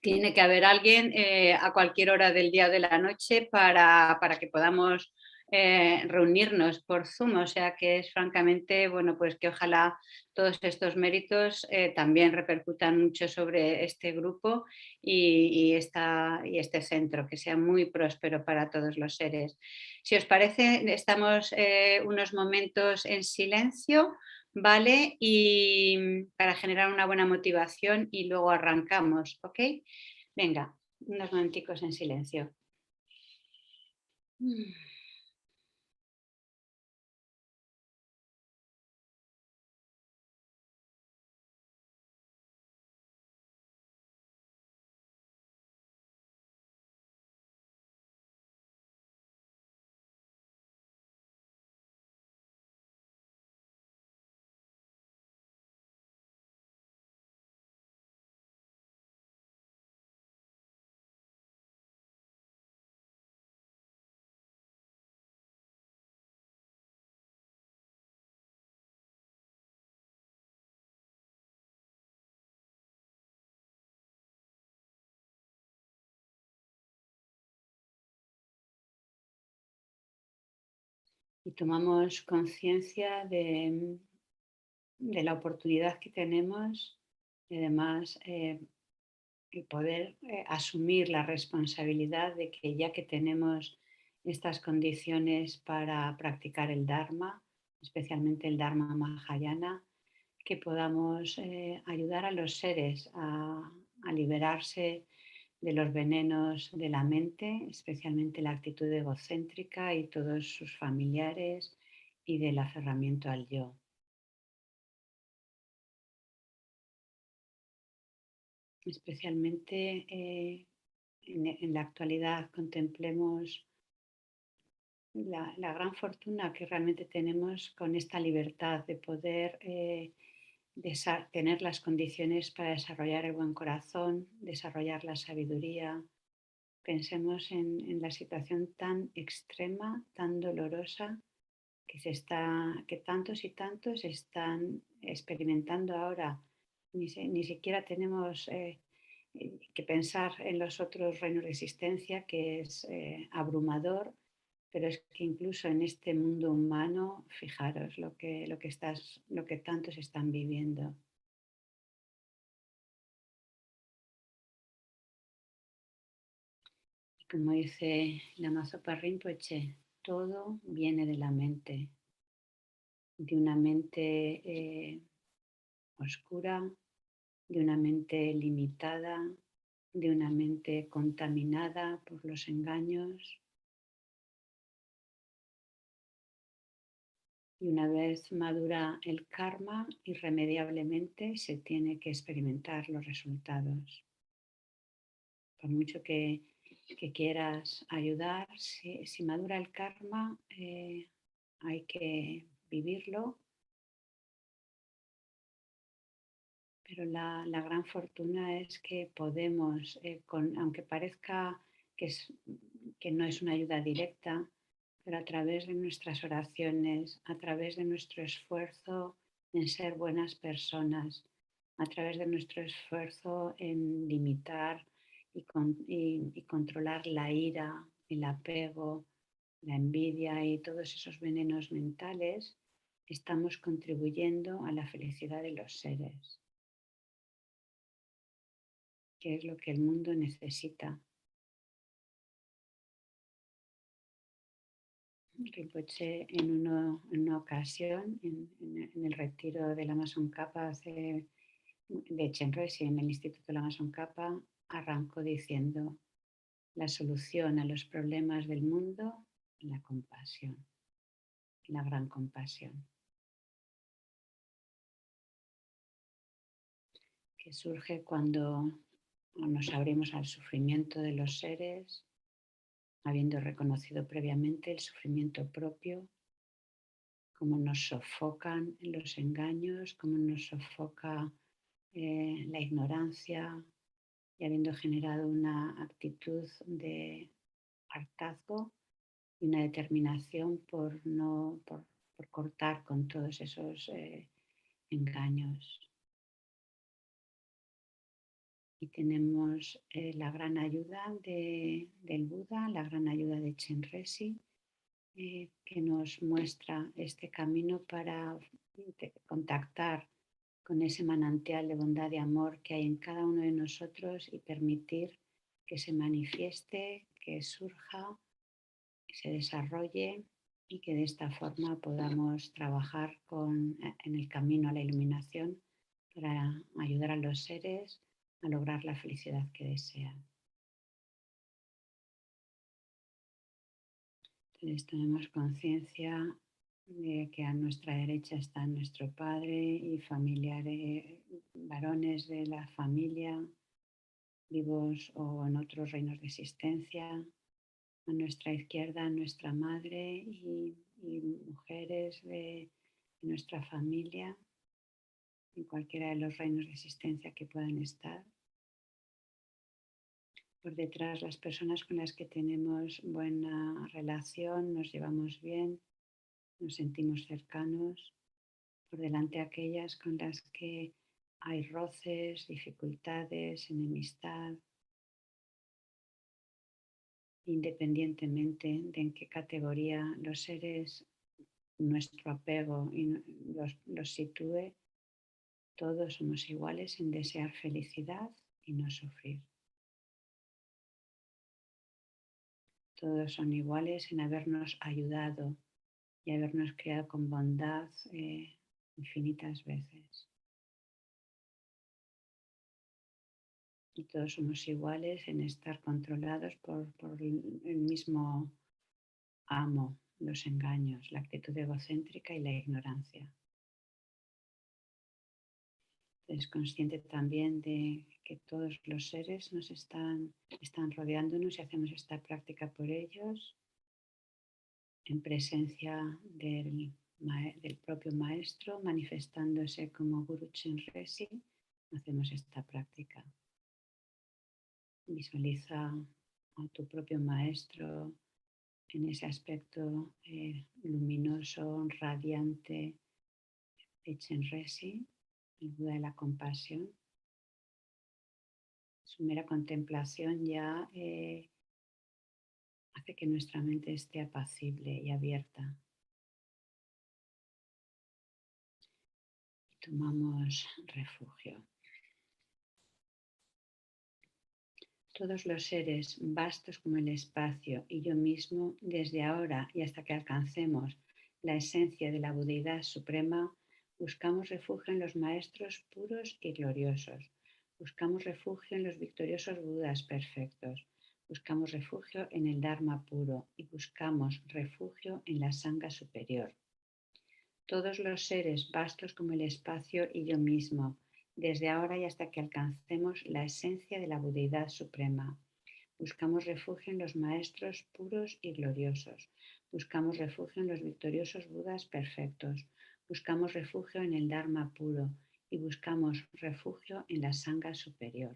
Tiene que haber alguien a cualquier hora del día o de la noche para que podamos reunirnos por Zoom, o sea que es francamente, bueno, pues que ojalá todos estos méritos también repercutan mucho sobre este grupo y este centro, que sea muy próspero para todos los seres. Si os parece, estamos unos momentos en silencio, ¿vale? Y para generar una buena motivación y luego arrancamos, ¿ok? Venga, unos momenticos en silencio. Y tomamos conciencia de la oportunidad que tenemos y además el poder asumir la responsabilidad de que ya que tenemos estas condiciones para practicar el Dharma, especialmente el Dharma Mahayana, que podamos ayudar a los seres a liberarse de los venenos de la mente, especialmente la actitud egocéntrica y todos sus familiares y del aferramiento al yo. Especialmente en la actualidad contemplemos la gran fortuna que realmente tenemos con esta libertad de poder tener las condiciones para desarrollar el buen corazón, desarrollar la sabiduría. Pensemos en la situación tan extrema, tan dolorosa que tantos y tantos están experimentando ahora. Ni siquiera tenemos que pensar en los otros reinos de existencia, que es abrumador, pero es que incluso en este mundo humano, fijaros lo que tantos están viviendo. Y como dice Lama Zopa Rinpoche, todo viene de la mente, de una mente oscura, de una mente limitada, de una mente contaminada por los engaños. Y una vez madura el karma, irremediablemente se tiene que experimentar los resultados. Por mucho que quieras ayudar, si madura el karma, hay que vivirlo. Pero la gran fortuna es que podemos, aunque parezca que no es una ayuda directa, pero a través de nuestras oraciones, a través de nuestro esfuerzo en ser buenas personas, a través de nuestro esfuerzo en limitar y controlar la ira, el apego, la envidia y todos esos venenos mentales, estamos contribuyendo a la felicidad de los seres, que es lo que el mundo necesita. Rinpoche en una ocasión, en el retiro de Lama Zopa de Chenrezig en el Instituto Lama Zopa, arrancó diciendo: la solución a los problemas del mundo, la compasión, la gran compasión, que surge cuando nos abrimos al sufrimiento de los seres, habiendo reconocido previamente el sufrimiento propio, cómo nos sofocan los engaños, cómo nos sofoca la ignorancia, y habiendo generado una actitud de hartazgo y una determinación por cortar con todos esos engaños. Y tenemos la gran ayuda del Buda, la gran ayuda de Chenrezig, que nos muestra este camino para contactar con ese manantial de bondad y amor que hay en cada uno de nosotros y permitir que se manifieste, que surja, que se desarrolle y que de esta forma podamos trabajar en el camino a la iluminación para ayudar a los seres a lograr la felicidad que desean. Entonces tenemos conciencia de que a nuestra derecha está nuestro padre y familiares, varones de la familia, vivos o en otros reinos de existencia. A nuestra izquierda nuestra madre y mujeres de nuestra familia, en cualquiera de los reinos de existencia que puedan estar. Por detrás las personas con las que tenemos buena relación, nos llevamos bien, nos sentimos cercanos. Por delante aquellas con las que hay roces, dificultades, enemistad, independientemente de en qué categoría los seres, nuestro apego los sitúe, todos somos iguales en desear felicidad y no sufrir. Todos son iguales en habernos ayudado y habernos creado con bondad infinitas veces. Y todos somos iguales en estar controlados por el mismo amo, los engaños, la actitud egocéntrica y la ignorancia. Es consciente también de que todos los seres nos están rodeándonos y hacemos esta práctica por ellos, en presencia del propio maestro, manifestándose como Guru Chenrezig, hacemos esta práctica. Visualiza a tu propio maestro en ese aspecto luminoso, radiante de Chenrezig, el Buda de la compasión. Su mera contemplación ya hace que nuestra mente esté apacible y abierta. Tomamos refugio. Todos los seres, vastos como el espacio y yo mismo, desde ahora y hasta que alcancemos la esencia de la budeidad suprema, buscamos refugio en los maestros puros y gloriosos. Buscamos refugio en los victoriosos Budas perfectos. Buscamos refugio en el Dharma puro y buscamos refugio en la Sangha superior. Todos los seres, vastos como el espacio y yo mismo, desde ahora y hasta que alcancemos la esencia de la budeidad suprema. Buscamos refugio en los maestros puros y gloriosos. Buscamos refugio en los victoriosos Budas perfectos. Buscamos refugio en el Dharma puro y buscamos refugio en la Sangha superior.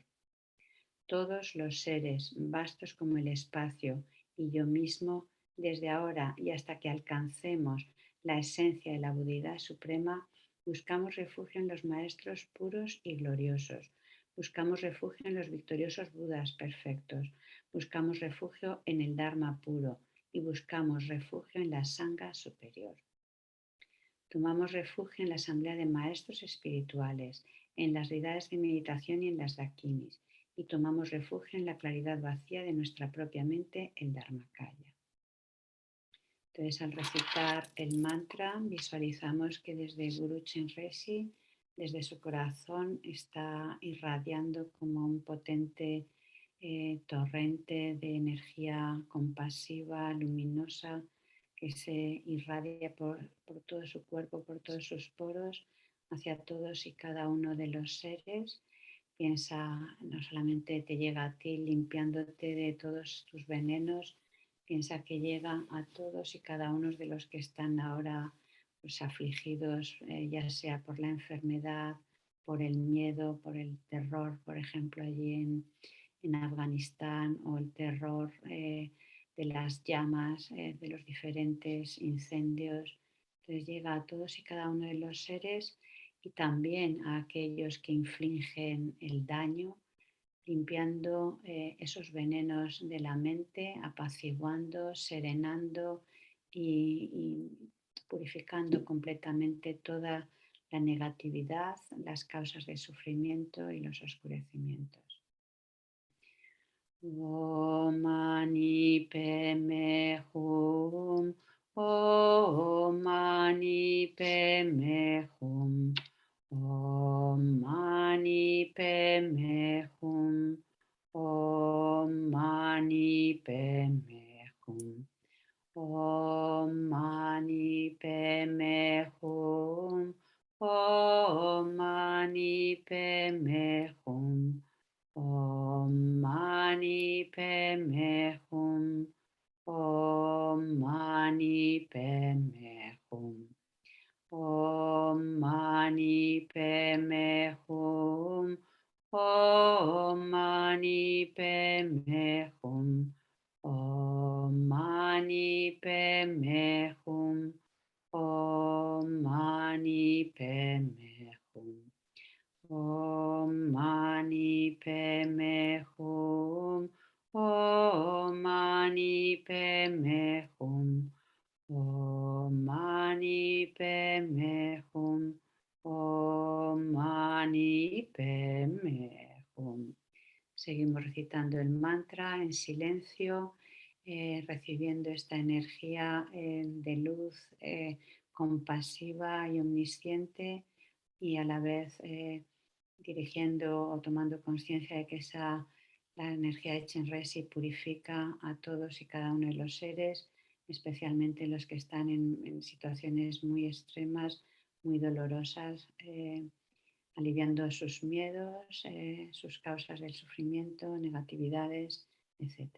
Todos los seres, vastos como el espacio y yo mismo, desde ahora y hasta que alcancemos la esencia de la budeidad suprema, buscamos refugio en los maestros puros y gloriosos. Buscamos refugio en los victoriosos Budas perfectos. Buscamos refugio en el Dharma puro y buscamos refugio en la Sangha superior. Tomamos refugio en la asamblea de maestros espirituales, en las deidades de meditación y en las dakinis, y tomamos refugio en la claridad vacía de nuestra propia mente, el Dharmakaya. Entonces, al recitar el mantra, visualizamos que desde el Guru Chenrezig, desde su corazón, está irradiando como un potente torrente de energía compasiva, luminosa, que se irradia por todo su cuerpo, por todos sus poros, hacia todos y cada uno de los seres. Piensa, no solamente te llega a ti limpiándote de todos tus venenos, piensa que llega a todos y cada uno de los que están ahora pues, afligidos, ya sea por la enfermedad, por el miedo, por el terror, por ejemplo, allí en Afganistán, o el terror de las llamas, de los diferentes incendios. Entonces llega a todos y cada uno de los seres y también a aquellos que infligen el daño, limpiando esos venenos de la mente, apaciguando, serenando y purificando completamente toda la negatividad, las causas de sufrimiento y los oscurecimientos. Om Mani Padme Hum, Om Mani Padme Hum, Om Mani Padme Hum, Om Mani Padme Hum, Om Mani Padme Hum, Om Mani Padme Hum, Om Mani Padme Hum, Om Mani Padme Hum, Om Mani Padme Hum, Om Mani Padme Hum, Om Mani Padme Hum, Om Mani Padme Hum. Om Mani Padme Hum, Om Mani Padme Hum, Om Mani Padme Hum, Om Mani Padme Hum. Seguimos recitando el mantra en silencio, recibiendo esta energía de luz compasiva y omnisciente, y a la vez dirigiendo o tomando conciencia de que la energía de Chenrezig purifica a todos y cada uno de los seres, especialmente los que están en situaciones muy extremas, muy dolorosas, aliviando sus miedos, sus causas del sufrimiento, negatividades, etc.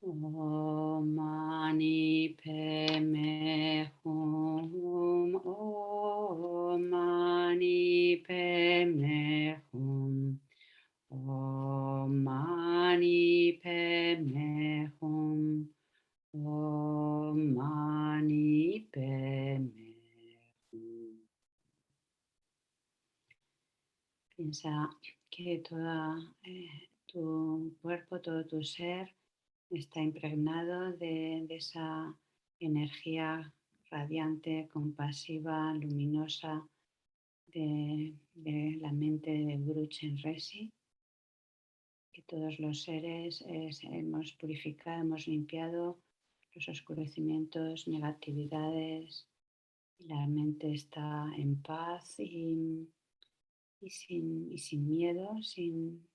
Om Mani Padme Hum. Om Mani Padme Hum. Om Mani Padme Hum. Om Mani Padme Hum. Piensa que todo tu cuerpo, todo tu ser está impregnado de esa energía radiante, compasiva, luminosa de la mente de Guru Chenrezig. Que todos los seres hemos purificado, hemos limpiado los oscurecimientos, negatividades, y la mente está en paz y sin miedo, sin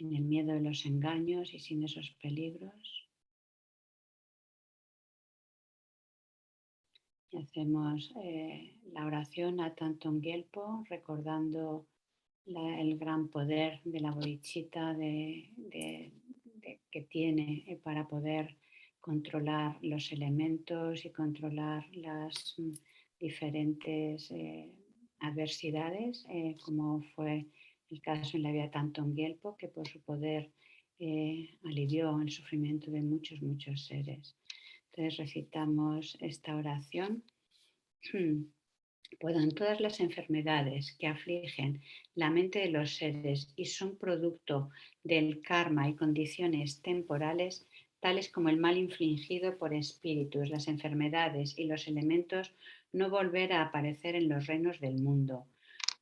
el miedo de los engaños y sin esos peligros. Y hacemos la oración a Thangtong Gyalpo, recordando el gran poder de la bodhicitta que tiene para poder controlar los elementos y controlar las diferentes adversidades, como fue el caso en la vida de Thangtong Gyalpo, que por su poder alivió el sufrimiento de muchos seres. Entonces recitamos esta oración. Puedan todas las enfermedades que afligen la mente de los seres y son producto del karma y condiciones temporales, tales como el mal infligido por espíritus, las enfermedades y los elementos, no volver a aparecer en los reinos del mundo.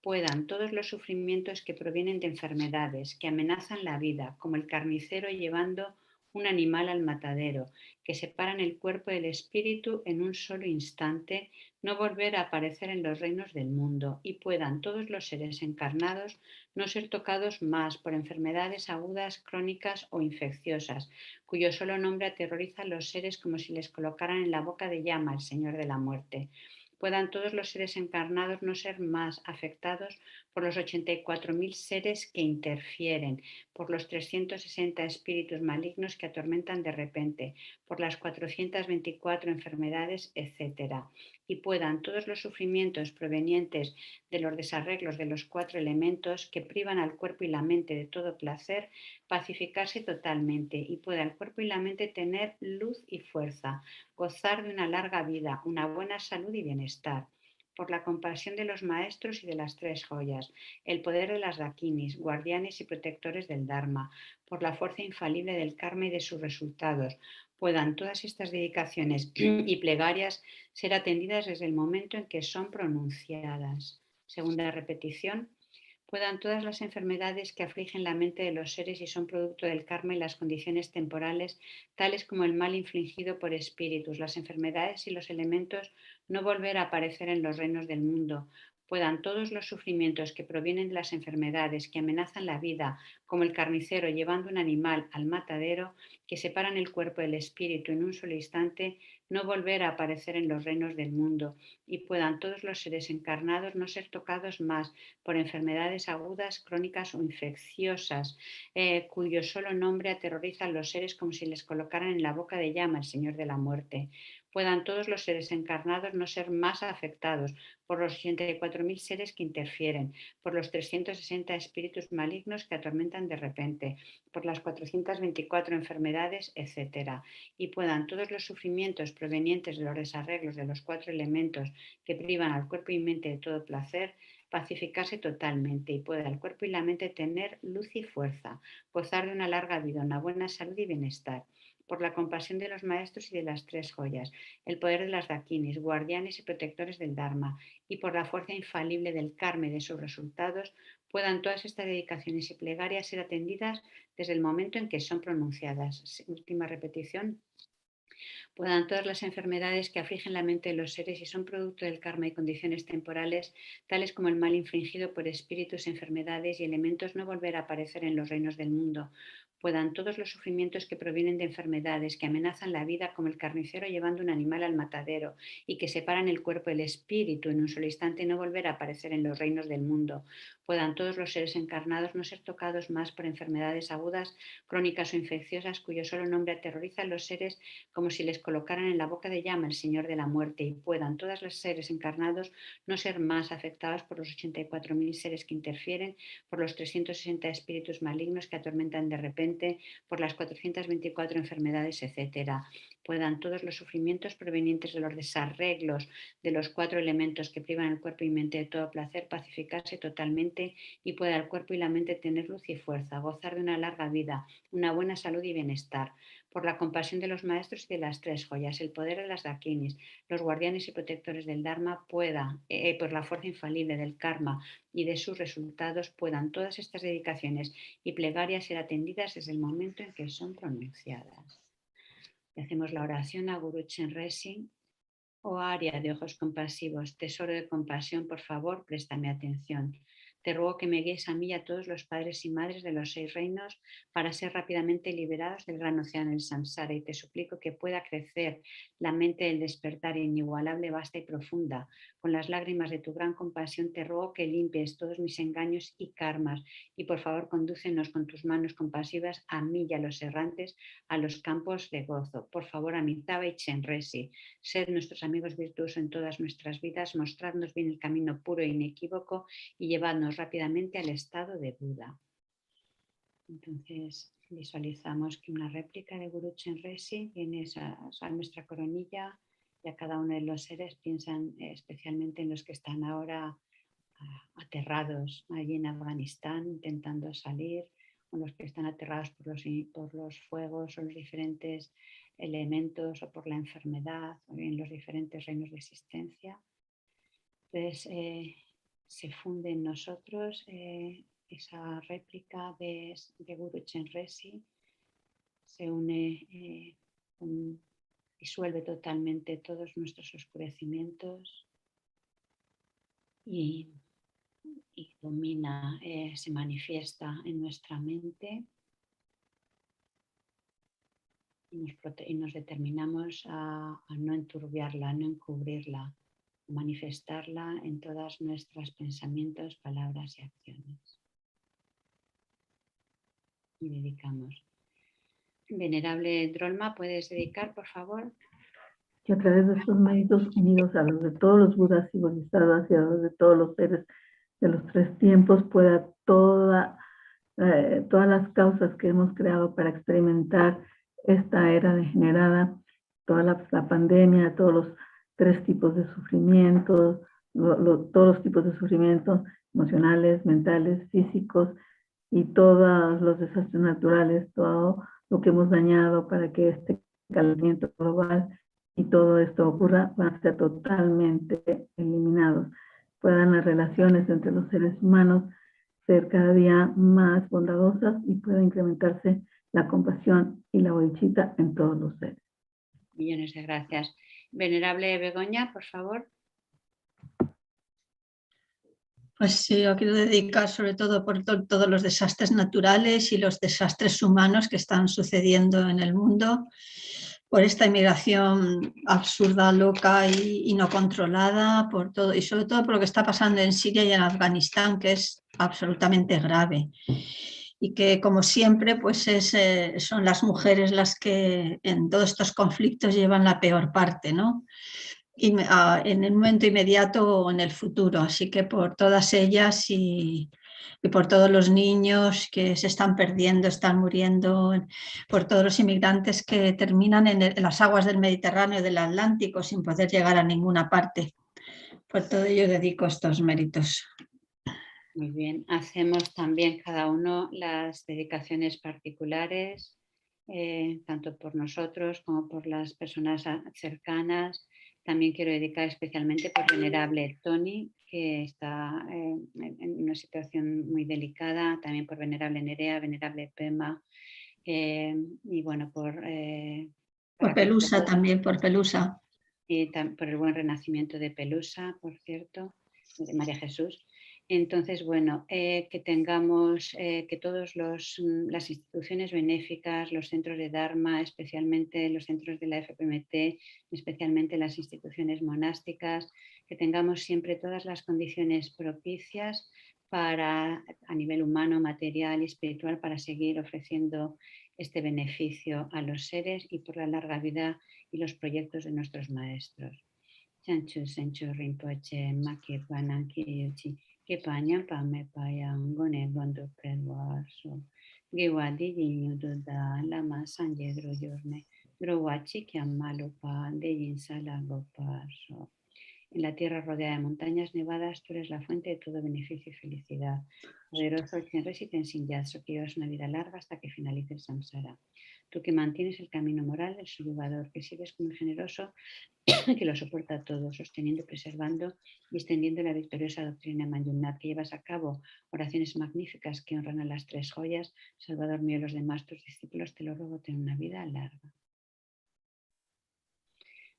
Puedan todos los sufrimientos que provienen de enfermedades que amenazan la vida, como el carnicero llevando un animal al matadero, que separan el cuerpo del espíritu en un solo instante, no volver a aparecer en los reinos del mundo, y puedan todos los seres encarnados no ser tocados más por enfermedades agudas, crónicas o infecciosas, cuyo solo nombre aterroriza a los seres como si les colocaran en la boca de llama el Señor de la muerte. Puedan todos los seres encarnados no ser más afectados por los 84.000 seres que interfieren, por los 360 espíritus malignos que atormentan de repente, por las 424 enfermedades, etc. Y puedan todos los sufrimientos provenientes de los desarreglos de los 4 elementos que privan al cuerpo y la mente de todo placer, pacificarse totalmente, y pueda el cuerpo y la mente tener luz y fuerza, gozar de una larga vida, una buena salud y bienestar. Por la compasión de los maestros y de las 3 joyas, el poder de las dakinis, guardianes y protectores del Dharma, por la fuerza infalible del karma y de sus resultados, puedan todas estas dedicaciones y plegarias ser atendidas desde el momento en que son pronunciadas. Segunda repetición. Puedan todas las enfermedades que afligen la mente de los seres y son producto del karma y las condiciones temporales, tales como el mal infligido por espíritus, las enfermedades y los elementos, no volver a aparecer en los reinos del mundo. Puedan todos los sufrimientos que provienen de las enfermedades que amenazan la vida, como el carnicero llevando un animal al matadero, que separan el cuerpo del espíritu en un solo instante, no volver a aparecer en los reinos del mundo, y puedan todos los seres encarnados no ser tocados más por enfermedades agudas, crónicas o infecciosas, cuyo solo nombre aterroriza a los seres como si les colocaran en la boca de llama el Señor de la muerte. Puedan todos los seres encarnados no ser más afectados por los 84.000 seres que interfieren, por los 360 espíritus malignos que atormentan de repente, por las 424 enfermedades, etc. Y puedan todos los sufrimientos provenientes de los desarreglos de los 4 elementos que privan al cuerpo y mente de todo placer, pacificarse totalmente, y pueda el cuerpo y la mente tener luz y fuerza, gozar de una larga vida, una buena salud y bienestar. Por la compasión de los maestros y de las 3 joyas, el poder de las dakinis, guardianes y protectores del Dharma, y por la fuerza infalible del karma y de sus resultados, puedan todas estas dedicaciones y plegarias ser atendidas desde el momento en que son pronunciadas. Última repetición. Puedan todas las enfermedades que afligen la mente de los seres y son producto del karma y condiciones temporales, tales como el mal infligido por espíritus, enfermedades y elementos, no volver a aparecer en los reinos del mundo. Puedan todos los sufrimientos que provienen de enfermedades que amenazan la vida, como el carnicero llevando un animal al matadero y que separan el cuerpo del espíritu en un solo instante, no volver a aparecer en los reinos del mundo. puedan todos los seres encarnados no ser tocados más por enfermedades agudas, crónicas o infecciosas, cuyo solo nombre aterroriza a los seres como si les colocaran en la boca de llama el Señor de la muerte, y puedan todos los seres encarnados no ser más afectados por los 84.000 seres que interfieren, por los 360 espíritus malignos que atormentan de repente, por las 424 enfermedades, etc. Puedan todos los sufrimientos provenientes de los desarreglos de los 4 elementos que privan el cuerpo y mente de todo placer pacificarse totalmente, y pueda el cuerpo y la mente tener luz y fuerza, gozar de una larga vida, una buena salud y bienestar. Por la compasión de los maestros y de las 3 joyas, el poder de las dakinis, los guardianes y protectores del Dharma, pueda, por la fuerza infalible del karma y de sus resultados, puedan todas estas dedicaciones y plegarias ser atendidas desde el momento en que son pronunciadas. Y hacemos la oración a Guru Chenrezig. Oh Aria de ojos compasivos, tesoro de compasión, por favor, préstame atención. Te ruego que me guíes a mí y a todos los padres y madres de los 6 reinos para ser rápidamente liberados del gran océano del samsara, y te suplico que pueda crecer la mente del despertar inigualable, vasta y profunda. Con las lágrimas de tu gran compasión te ruego que limpies todos mis engaños y karmas, y por favor condúcenos con tus manos compasivas a mí y a los errantes a los campos de gozo. Por favor, Amitabha y Chenrezig, sed nuestros amigos virtuosos en todas nuestras vidas, mostradnos bien el camino puro e inequívoco y llevadnos rápidamente al estado de Buda. Entonces visualizamos que una réplica de Guru Chenrezig viene a nuestra coronilla, y a cada uno de los seres piensan especialmente en los que están ahora aterrados allí en Afganistán intentando salir, o los que están aterrados por los fuegos o los diferentes elementos, o por la enfermedad, o en los diferentes reinos de existencia. Entonces se funde en nosotros esa réplica de Guru Chenrezig, se une, disuelve totalmente todos nuestros oscurecimientos y domina, se manifiesta en nuestra mente, y nos determinamos a no enturbiarla, a no encubrirla, a manifestarla en todos nuestros pensamientos, palabras y acciones. Y dedicamos. Venerable Drolma, ¿puedes dedicar, por favor? Que a través de estos méritos unidos a los de todos los Budas y Bodhisattvas y a los de todos los seres de los 3 tiempos, pueda todas las causas que hemos creado para experimentar esta era degenerada, toda la pandemia, todos los 3 tipos de sufrimientos, todos los tipos de sufrimientos emocionales, mentales, físicos, y todos los desastres naturales, todo lo que hemos dañado para que este calentamiento global y todo esto ocurra, van a ser totalmente eliminados. Puedan las relaciones entre los seres humanos ser cada día más bondadosas, y pueda incrementarse la compasión y la bodhicitta en todos los seres. Millones de gracias. Venerable Begoña, por favor. Pues sí, yo quiero dedicar sobre todo por todos los desastres naturales y los desastres humanos que están sucediendo en el mundo, por esta inmigración absurda, loca y no controlada, por todo, y sobre todo por lo que está pasando en Siria y en Afganistán, que es absolutamente grave. Y que, como siempre, pues son las mujeres las que en todos estos conflictos llevan la peor parte, ¿no? En el momento inmediato o en el futuro. Así que por todas ellas y por todos los niños que se están perdiendo, están muriendo, por todos los inmigrantes que terminan en las aguas del Mediterráneo y del Atlántico sin poder llegar a ninguna parte. Por todo ello dedico estos méritos. Muy bien, hacemos también cada uno las dedicaciones particulares, tanto por nosotros como por las personas cercanas. También quiero dedicar especialmente por Venerable Tony, que está en una situación muy delicada, también por Venerable Nerea, Venerable Pema, y bueno, por Pelusa también, por Pelusa. Y por el buen renacimiento de Pelusa, por cierto, de María Jesús. Entonces, bueno, que tengamos, que todas las instituciones benéficas, los centros de Dharma, especialmente los centros de la FPMT, especialmente las instituciones monásticas, que tengamos siempre todas las condiciones propicias a nivel humano, material y espiritual, para seguir ofreciendo este beneficio a los seres y por la larga vida y los proyectos de nuestros maestros. Chanchu Senchu Rinpoche, Makir Banan Kiriyuchi, Kipanya Pame Payang, Gone Gondo Perwaso, Giwadi Yinyududa, Lama Sanje Droyorne, Drowachi Kiamalupa, Deyin Sala Goparso. En la tierra rodeada de montañas nevadas, tú eres la fuente de todo beneficio y felicidad. Poderoso Chenrezig Institute, que llevas una vida larga hasta que finalice el samsara. Tú que mantienes el camino moral, el subyugador, que sirves como un generoso que lo soporta todo, sosteniendo, preservando y extendiendo la victoriosa doctrina Mayumnat, que llevas a cabo oraciones magníficas que honran a las tres joyas. Salvador mío y los demás, tus discípulos, te lo ruego, ten una vida larga.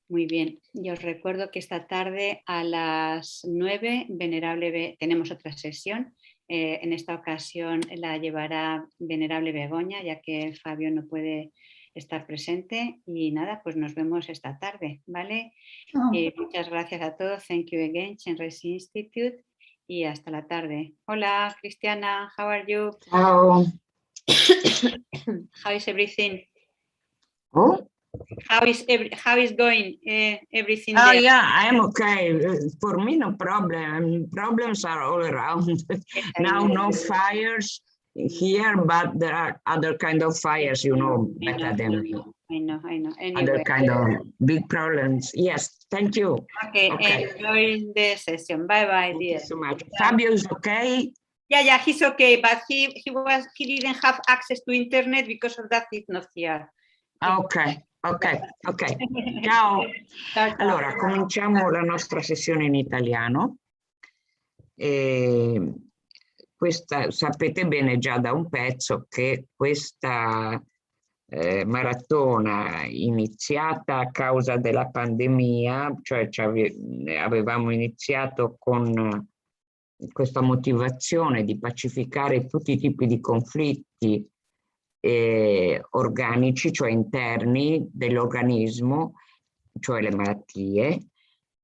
Muy bien, y os recuerdo que esta tarde a las 9, Venerable tenemos otra sesión. En esta ocasión la llevará Venerable Begoña, ya que Fabio no puede estar presente. Y nada, pues nos vemos esta tarde, ¿vale? Muchas gracias a todos. Thank you again, Chenrezig Institute. Y hasta la tarde. Hola, Cristiana, how are you? Hello. How is everything? Oh? How is going everything Oh there? yeah, I'm okay. For me, no problem. Problems are all around. Now, no fires here, but there are other kind of fires, you know, better than me. I know. Anyway. Other kind of big problems. Yes, thank you. Okay. Enjoy the session. Bye, Thank dear. you so much. Fabio is okay? Yeah, he's okay, but he didn't have access to internet, because of that he's not here. Ok. Ciao. Allora, cominciamo la nostra sessione in italiano. Questa, sapete bene già da un pezzo che questa maratona iniziata a causa della pandemia, cioè avevamo iniziato con questa motivazione di pacificare tutti i tipi di conflitti organici, cioè interni dell'organismo, cioè le malattie,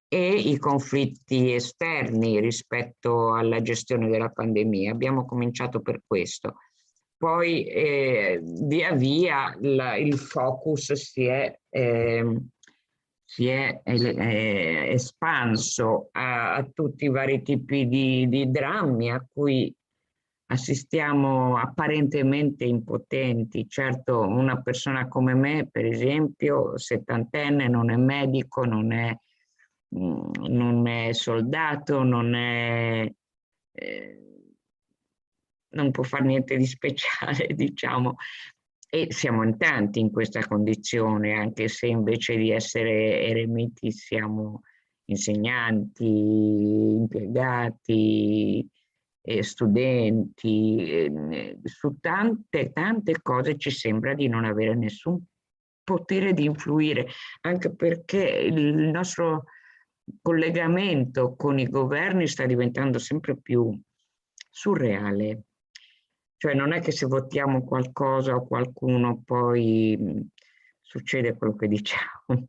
e i conflitti esterni rispetto alla gestione della pandemia. Abbiamo cominciato per questo. Poi via via il focus si è espanso a tutti i vari tipi di drammi a cui assistiamo apparentemente impotenti. Certo, una persona come me, per esempio, settantenne, non è medico, non è soldato, non può fare niente di speciale, diciamo, e siamo in tanti in questa condizione, anche se invece di essere eremiti siamo insegnanti, impiegati, studenti. Su tante cose ci sembra di non avere nessun potere di influire, anche perché il nostro collegamento con i governi sta diventando sempre più surreale. Cioè non è che se votiamo qualcosa o qualcuno poi succede quello che diciamo,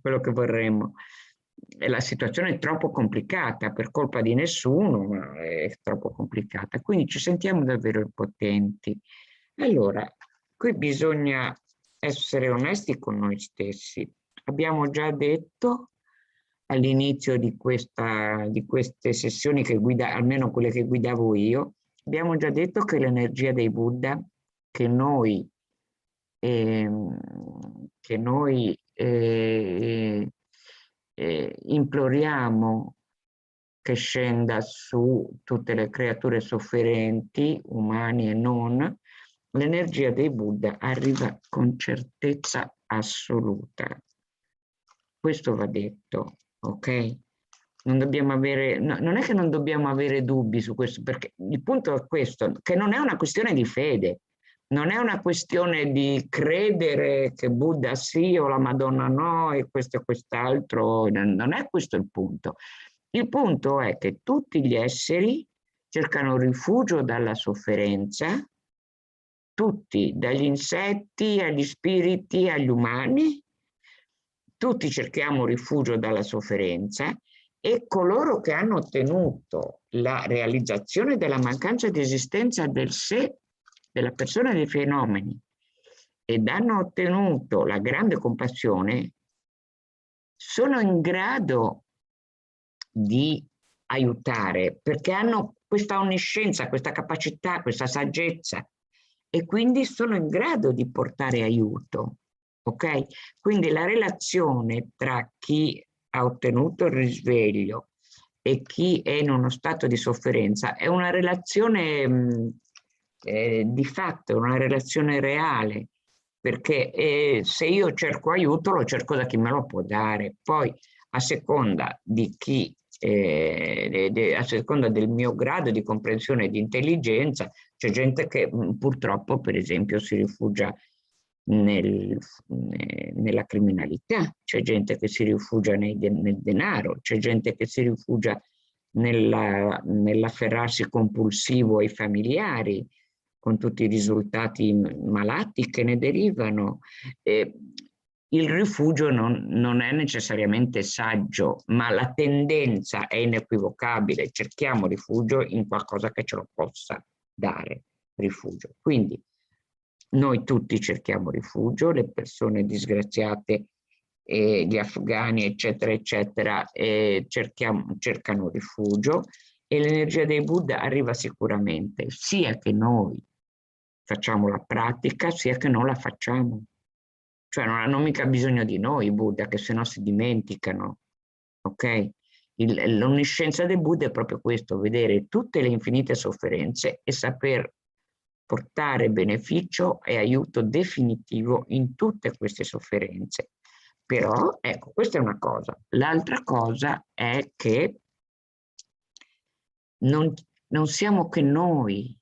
quello che vorremmo. E la situazione è troppo complicata, per colpa di nessuno, ma è troppo complicata. Quindi ci sentiamo davvero impotenti. Allora, qui bisogna essere onesti con noi stessi. Abbiamo già detto all'inizio di queste sessioni che almeno quelle che guidavo io, abbiamo già detto che l'energia dei Buddha che noi imploriamo che scenda su tutte le creature sofferenti, umani e non, l'energia dei Buddha arriva con certezza assoluta. Questo va detto, ok? Non dobbiamo avere, non è che non dobbiamo avere dubbi su questo, perché il punto è questo, che non è una questione di fede, non è una questione di credere che Buddha sì o la Madonna no e questo e quest'altro, non è questo il punto. Il punto è che tutti gli esseri cercano rifugio dalla sofferenza, tutti, dagli insetti agli spiriti agli umani, tutti cerchiamo rifugio dalla sofferenza e coloro che hanno ottenuto la realizzazione della mancanza di esistenza del sé, della persona e dei fenomeni, ed hanno ottenuto la grande compassione, sono in grado di aiutare, perché hanno questa onniscienza, questa capacità, questa saggezza, e quindi sono in grado di portare aiuto, ok? Quindi la relazione tra chi ha ottenuto il risveglio e chi è in uno stato di sofferenza è una relazione di fatto, è una relazione reale, perché se io cerco aiuto lo cerco da chi me lo può dare, poi a seconda di chi, a seconda del mio grado di comprensione e di intelligenza, c'è gente che purtroppo, per esempio, si rifugia nella criminalità, c'è gente che si rifugia nel denaro, c'è gente che si rifugia nell'afferrarsi compulsivo ai familiari, con tutti i risultati malati che ne derivano. Il rifugio non è necessariamente saggio, ma la tendenza è inequivocabile. Cerchiamo rifugio in qualcosa che ce lo possa dare rifugio. Quindi noi tutti cerchiamo rifugio, le persone disgraziate, gli afghani, eccetera, eccetera, cercano rifugio, e l'energia dei Buddha arriva sicuramente, sia che noi facciamo la pratica, sia che non la facciamo. Cioè non hanno mica bisogno di noi i Buddha, che se no si dimenticano, ok? L'onniscienza del Buddha è proprio questo, vedere tutte le infinite sofferenze e saper portare beneficio e aiuto definitivo in tutte queste sofferenze. Però, ecco, questa è una cosa. L'altra cosa è che non siamo che noi,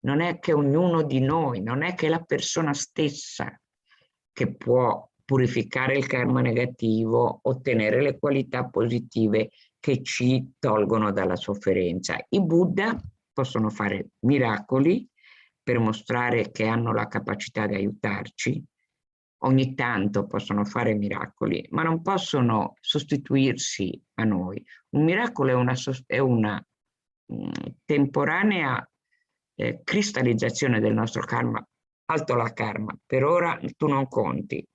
non è che ognuno di noi, non è che la persona stessa che può purificare il karma negativo, ottenere le qualità positive che ci tolgono dalla sofferenza. I Buddha possono fare miracoli per mostrare che hanno la capacità di aiutarci, ogni tanto possono fare miracoli, ma non possono sostituirsi a noi. Un miracolo è una temporanea cristallizzazione del nostro karma, alto la karma, per ora tu non conti,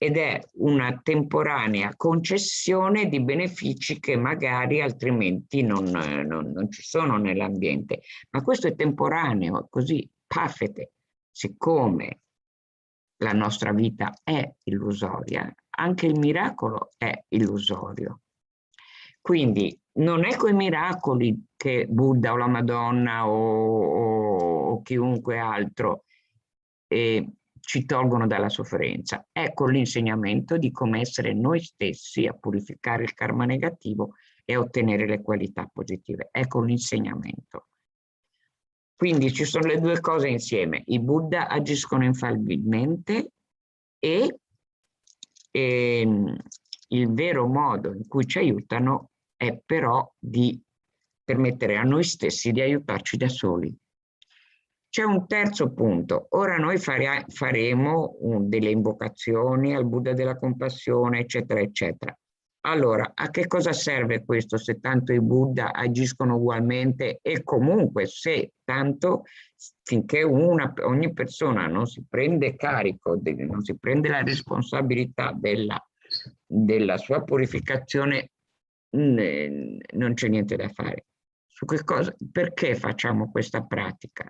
ed è una temporanea concessione di benefici che magari altrimenti non ci sono nell'ambiente, ma questo è temporaneo, così paffete, siccome la nostra vita è illusoria, anche il miracolo è illusorio. Quindi non è coi miracoli che Buddha o la Madonna o chiunque altro ci tolgono dalla sofferenza, è con l'insegnamento di come essere noi stessi a purificare il karma negativo e a ottenere le qualità positive, è con l'insegnamento. Quindi ci sono le due cose insieme, i Buddha agiscono infallibilmente e il vero modo in cui ci aiutano è però di permettere a noi stessi di aiutarci da soli. C'è un terzo punto. Ora noi faremo delle invocazioni al Buddha della compassione, eccetera, eccetera. Allora, a che cosa serve questo se tanto i Buddha agiscono ugualmente e comunque se tanto finché ogni persona non si prende carico, non si prende la responsabilità della sua purificazione, non c'è niente da fare. Su che cosa? Perché facciamo questa pratica?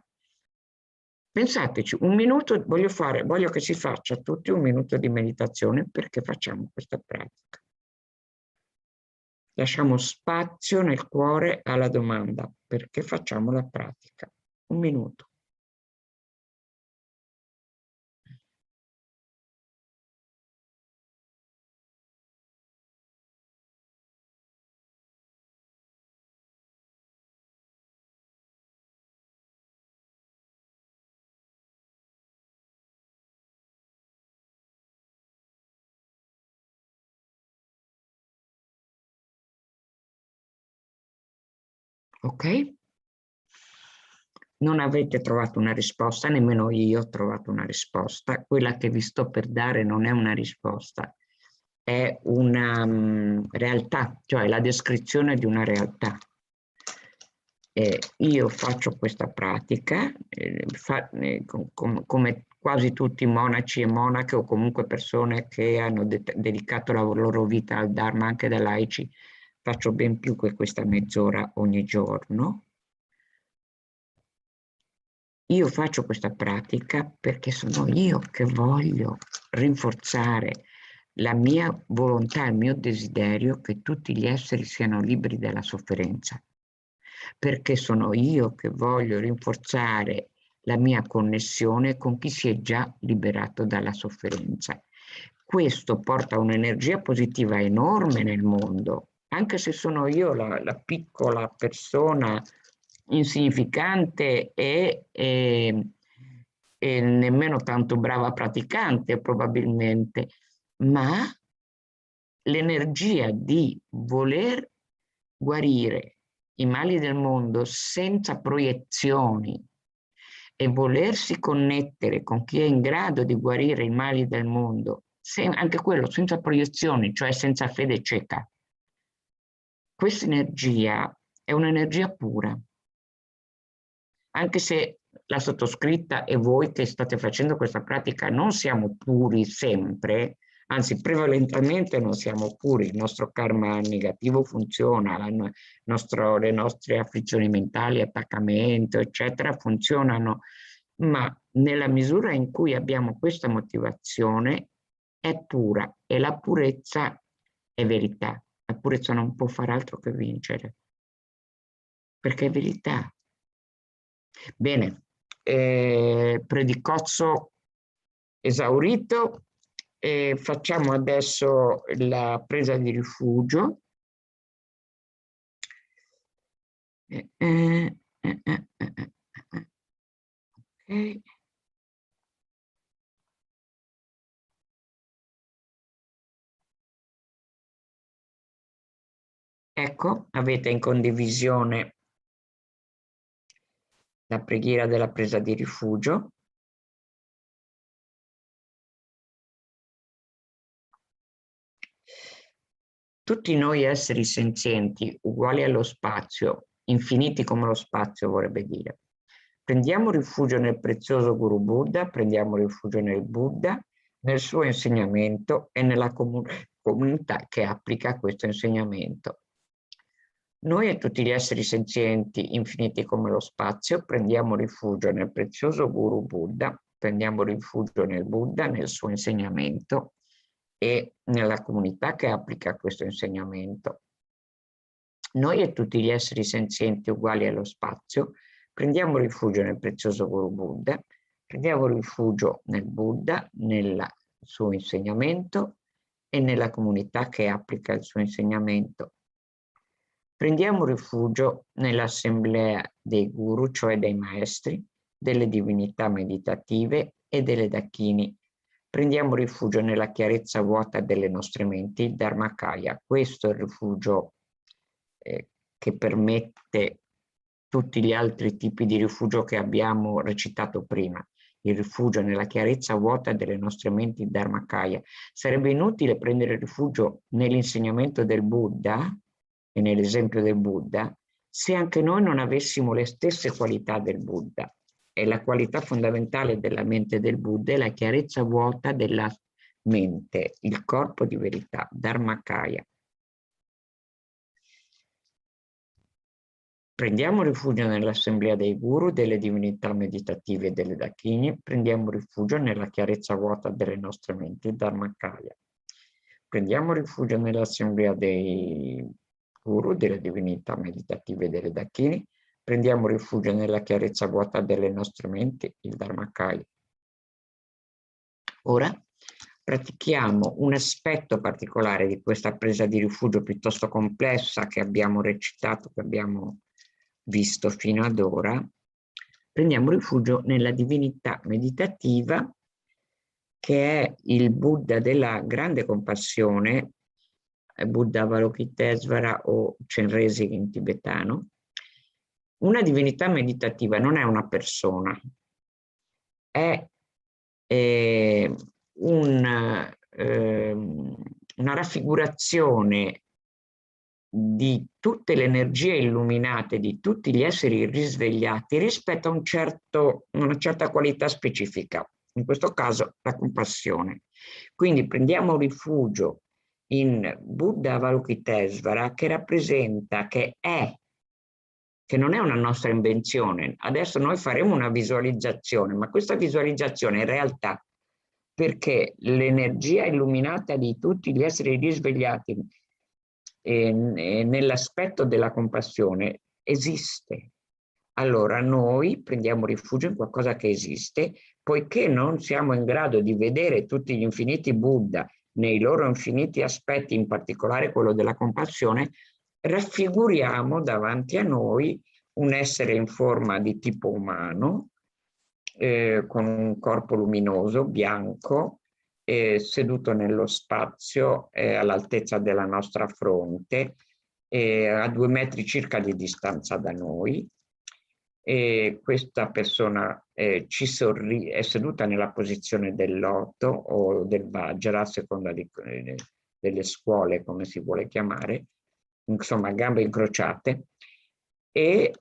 Pensateci, un minuto, voglio che si faccia tutti un minuto di meditazione perché facciamo questa pratica. Lasciamo spazio nel cuore alla domanda, perché facciamo la pratica? Un minuto. Ok? Non avete trovato una risposta, nemmeno io ho trovato una risposta. Quella che vi sto per dare non è una risposta, è una realtà, cioè la descrizione di una realtà. Io faccio questa pratica, come quasi tutti i monaci e monache o comunque persone che hanno dedicato la loro vita al Dharma, anche da laici, faccio ben più che questa mezz'ora ogni giorno. Io faccio questa pratica perché sono io che voglio rinforzare la mia volontà, il mio desiderio che tutti gli esseri siano liberi dalla sofferenza. Perché sono io che voglio rinforzare la mia connessione con chi si è già liberato dalla sofferenza. Questo porta un'energia positiva enorme nel mondo, anche se sono io la piccola persona insignificante e nemmeno tanto brava praticante probabilmente, ma l'energia di voler guarire i mali del mondo senza proiezioni e volersi connettere con chi è in grado di guarire i mali del mondo, anche quello senza proiezioni, cioè senza fede cieca. Questa energia è un'energia pura. Anche se la sottoscritta e voi che state facendo questa pratica non siamo puri sempre, anzi prevalentemente non siamo puri, il nostro karma negativo funziona, le nostre afflizioni mentali, attaccamento, eccetera, funzionano, ma nella misura in cui abbiamo questa motivazione è pura e la purezza è verità. La purezza non può fare altro che vincere, perché è verità. Bene, predicozzo esaurito. Facciamo adesso la presa di rifugio. Okay. Ecco, avete in condivisione la preghiera della presa di rifugio. Tutti noi esseri senzienti, uguali allo spazio, infiniti come lo spazio vorrebbe dire. Prendiamo rifugio nel prezioso Guru Buddha, prendiamo rifugio nel Buddha, nel suo insegnamento e nella comunità che applica questo insegnamento. Noi e tutti gli esseri senzienti, infiniti come lo spazio, prendiamo rifugio nel prezioso Guru Buddha, prendiamo rifugio nel Buddha, nel suo insegnamento e nella comunità che applica questo insegnamento. Noi e tutti gli esseri senzienti uguali allo spazio, prendiamo rifugio nel prezioso Guru Buddha, prendiamo rifugio nel Buddha, nel suo insegnamento e nella comunità che applica il suo insegnamento. Prendiamo rifugio nell'assemblea dei guru, cioè dei maestri, delle divinità meditative e delle dakini. Prendiamo rifugio nella chiarezza vuota delle nostre menti, il Dharmakaya. Questo è il rifugio che permette tutti gli altri tipi di rifugio che abbiamo recitato prima. Il rifugio nella chiarezza vuota delle nostre menti, il Dharmakaya. Sarebbe inutile prendere rifugio nell'insegnamento del Buddha e nell'esempio del Buddha se anche noi non avessimo le stesse qualità del Buddha. E la qualità fondamentale della mente del Buddha è la chiarezza vuota della mente, il corpo di verità, Dharmakaya. Prendiamo rifugio nell'assemblea dei guru, delle divinità meditative e delle dakini, prendiamo rifugio nella chiarezza vuota delle nostre menti, Dharmakaya. Prendiamo rifugio nell'assemblea dei guru, delle divinità meditative e delle dakini, prendiamo rifugio nella chiarezza vuota delle nostre menti, il Dharmakaya. Ora pratichiamo un aspetto particolare di questa presa di rifugio piuttosto complessa che abbiamo recitato, che abbiamo visto fino ad ora. Prendiamo rifugio nella divinità meditativa che è il Buddha della grande compassione, Buddha Avalokitesvara o Chenrezig in tibetano. Una divinità meditativa non è una persona, è un una raffigurazione di tutte le energie illuminate di tutti gli esseri risvegliati rispetto a una certa qualità specifica, in questo caso la compassione. Quindi prendiamo rifugio in Buddha Avalokitesvara, che rappresenta, che non è una nostra invenzione. Adesso noi faremo una visualizzazione, ma questa visualizzazione in realtà, perché l'energia illuminata di tutti gli esseri risvegliati nell'aspetto della compassione esiste. Allora noi prendiamo rifugio in qualcosa che esiste, poiché non siamo in grado di vedere tutti gli infiniti Buddha nei loro infiniti aspetti, in particolare quello della compassione, raffiguriamo davanti a noi un essere in forma di tipo umano, con un corpo luminoso, bianco, seduto nello spazio all'altezza della nostra fronte, a 2 metri circa di distanza da noi. E questa persona ci sorride, è seduta nella posizione del loto o del vajra, a seconda delle scuole, come si vuole chiamare, insomma gambe incrociate, e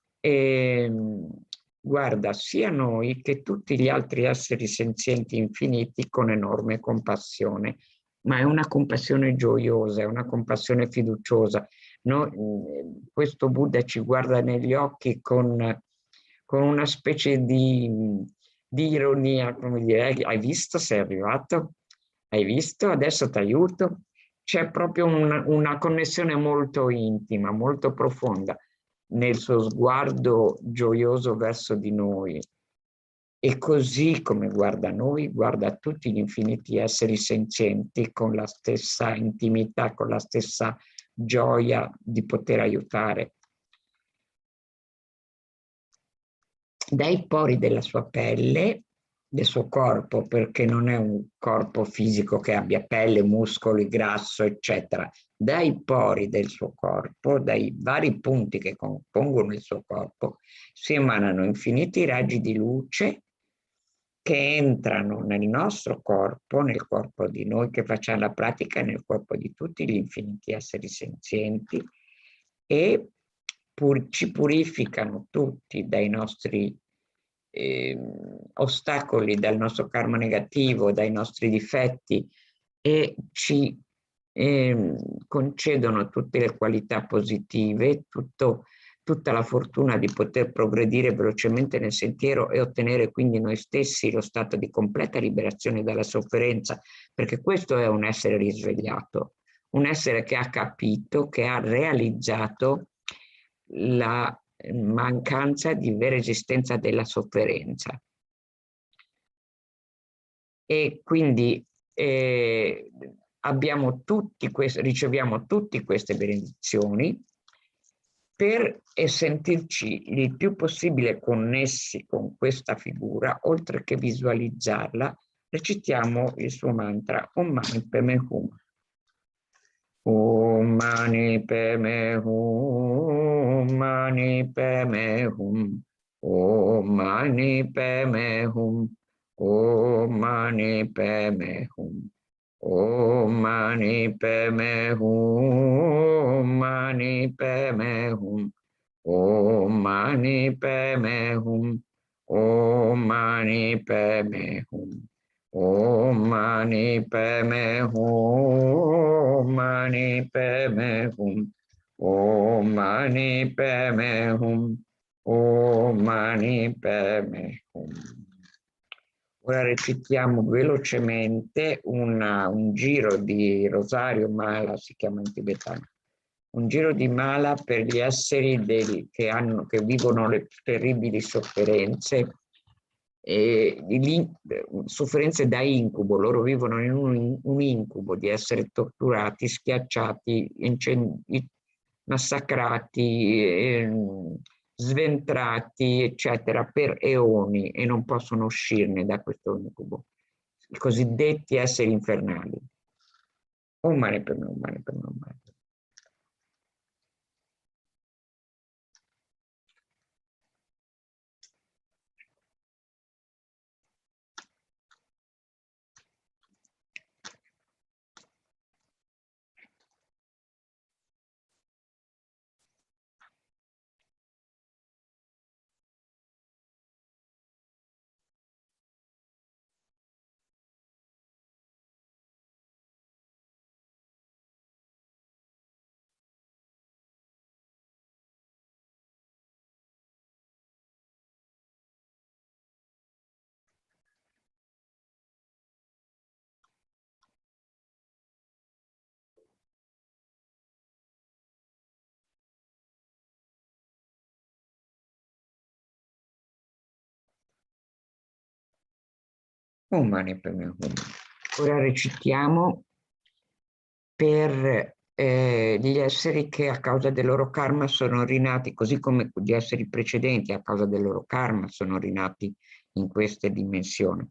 guarda sia noi che tutti gli altri esseri senzienti infiniti con enorme compassione, ma è una compassione gioiosa, è una compassione fiduciosa. Questo Buddha ci guarda negli occhi con una specie di ironia, come dire, hai visto, sei arrivato? Hai visto? Adesso ti aiuto? C'è proprio una connessione molto intima, molto profonda nel suo sguardo gioioso verso di noi. E così come guarda noi, guarda tutti gli infiniti esseri senzienti con la stessa intimità, con la stessa gioia di poter aiutare. Dai pori della sua pelle, del suo corpo, perché non è un corpo fisico che abbia pelle, muscoli, grasso, eccetera. Dai pori del suo corpo, dai vari punti che compongono il suo corpo, si emanano infiniti raggi di luce che entrano nel nostro corpo, nel corpo di noi che facciamo la pratica, nel corpo di tutti gli infiniti esseri senzienti, e ci purificano tutti dai nostri ostacoli, dal nostro karma negativo, dai nostri difetti, e ci concedono tutte le qualità positive, tutta la fortuna di poter progredire velocemente nel sentiero e ottenere quindi noi stessi lo stato di completa liberazione dalla sofferenza, perché questo è un essere risvegliato, un essere che ha capito, che ha realizzato la mancanza di vera esistenza della sofferenza. E quindi riceviamo tutte queste benedizioni per sentirci il più possibile connessi con questa figura. Oltre che visualizzarla, recitiamo il suo mantra Om Mani Padme Hum. Om Mani Padme Hum, Mani Padme Hum, Om Mani Padme Hum, Om Mani Padme Hum, Om Mani Padme Hum, Mani Padme Hum, Om Mani Padme Hum, Om Mani Padme Hum. Om Mani Padme Hum, Mani Padme Hum, Om Mani Padme Hum, Om Mani Padme Hum. Ora recitiamo velocemente un giro di rosario mala, si chiama in tibetano, un giro di mala per gli esseri che vivono le terribili sofferenze, sofferenze da incubo. Loro vivono in un incubo di essere torturati, schiacciati, massacrati, sventrati, eccetera, per eoni, e non possono uscirne da questo incubo, i cosiddetti esseri infernali. Om Mani Padme Hum, Mani Padme Hum, Mani Padme Hum. Om Mani Padme Hum. Ora recitiamo per gli esseri che a causa del loro karma sono rinati, così come gli esseri precedenti a causa del loro karma sono rinati in queste dimensioni.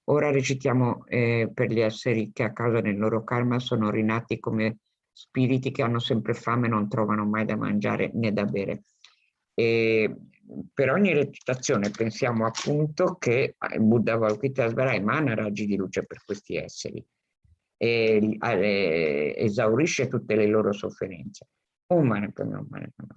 Ora recitiamo per gli esseri che a causa del loro karma sono rinati come spiriti che hanno sempre fame e non trovano mai da mangiare né da bere. E per ogni recitazione pensiamo appunto che il Buddha Avalokitesvara emana raggi di luce per questi esseri e esaurisce tutte le loro sofferenze. Om Mani Padme Hum.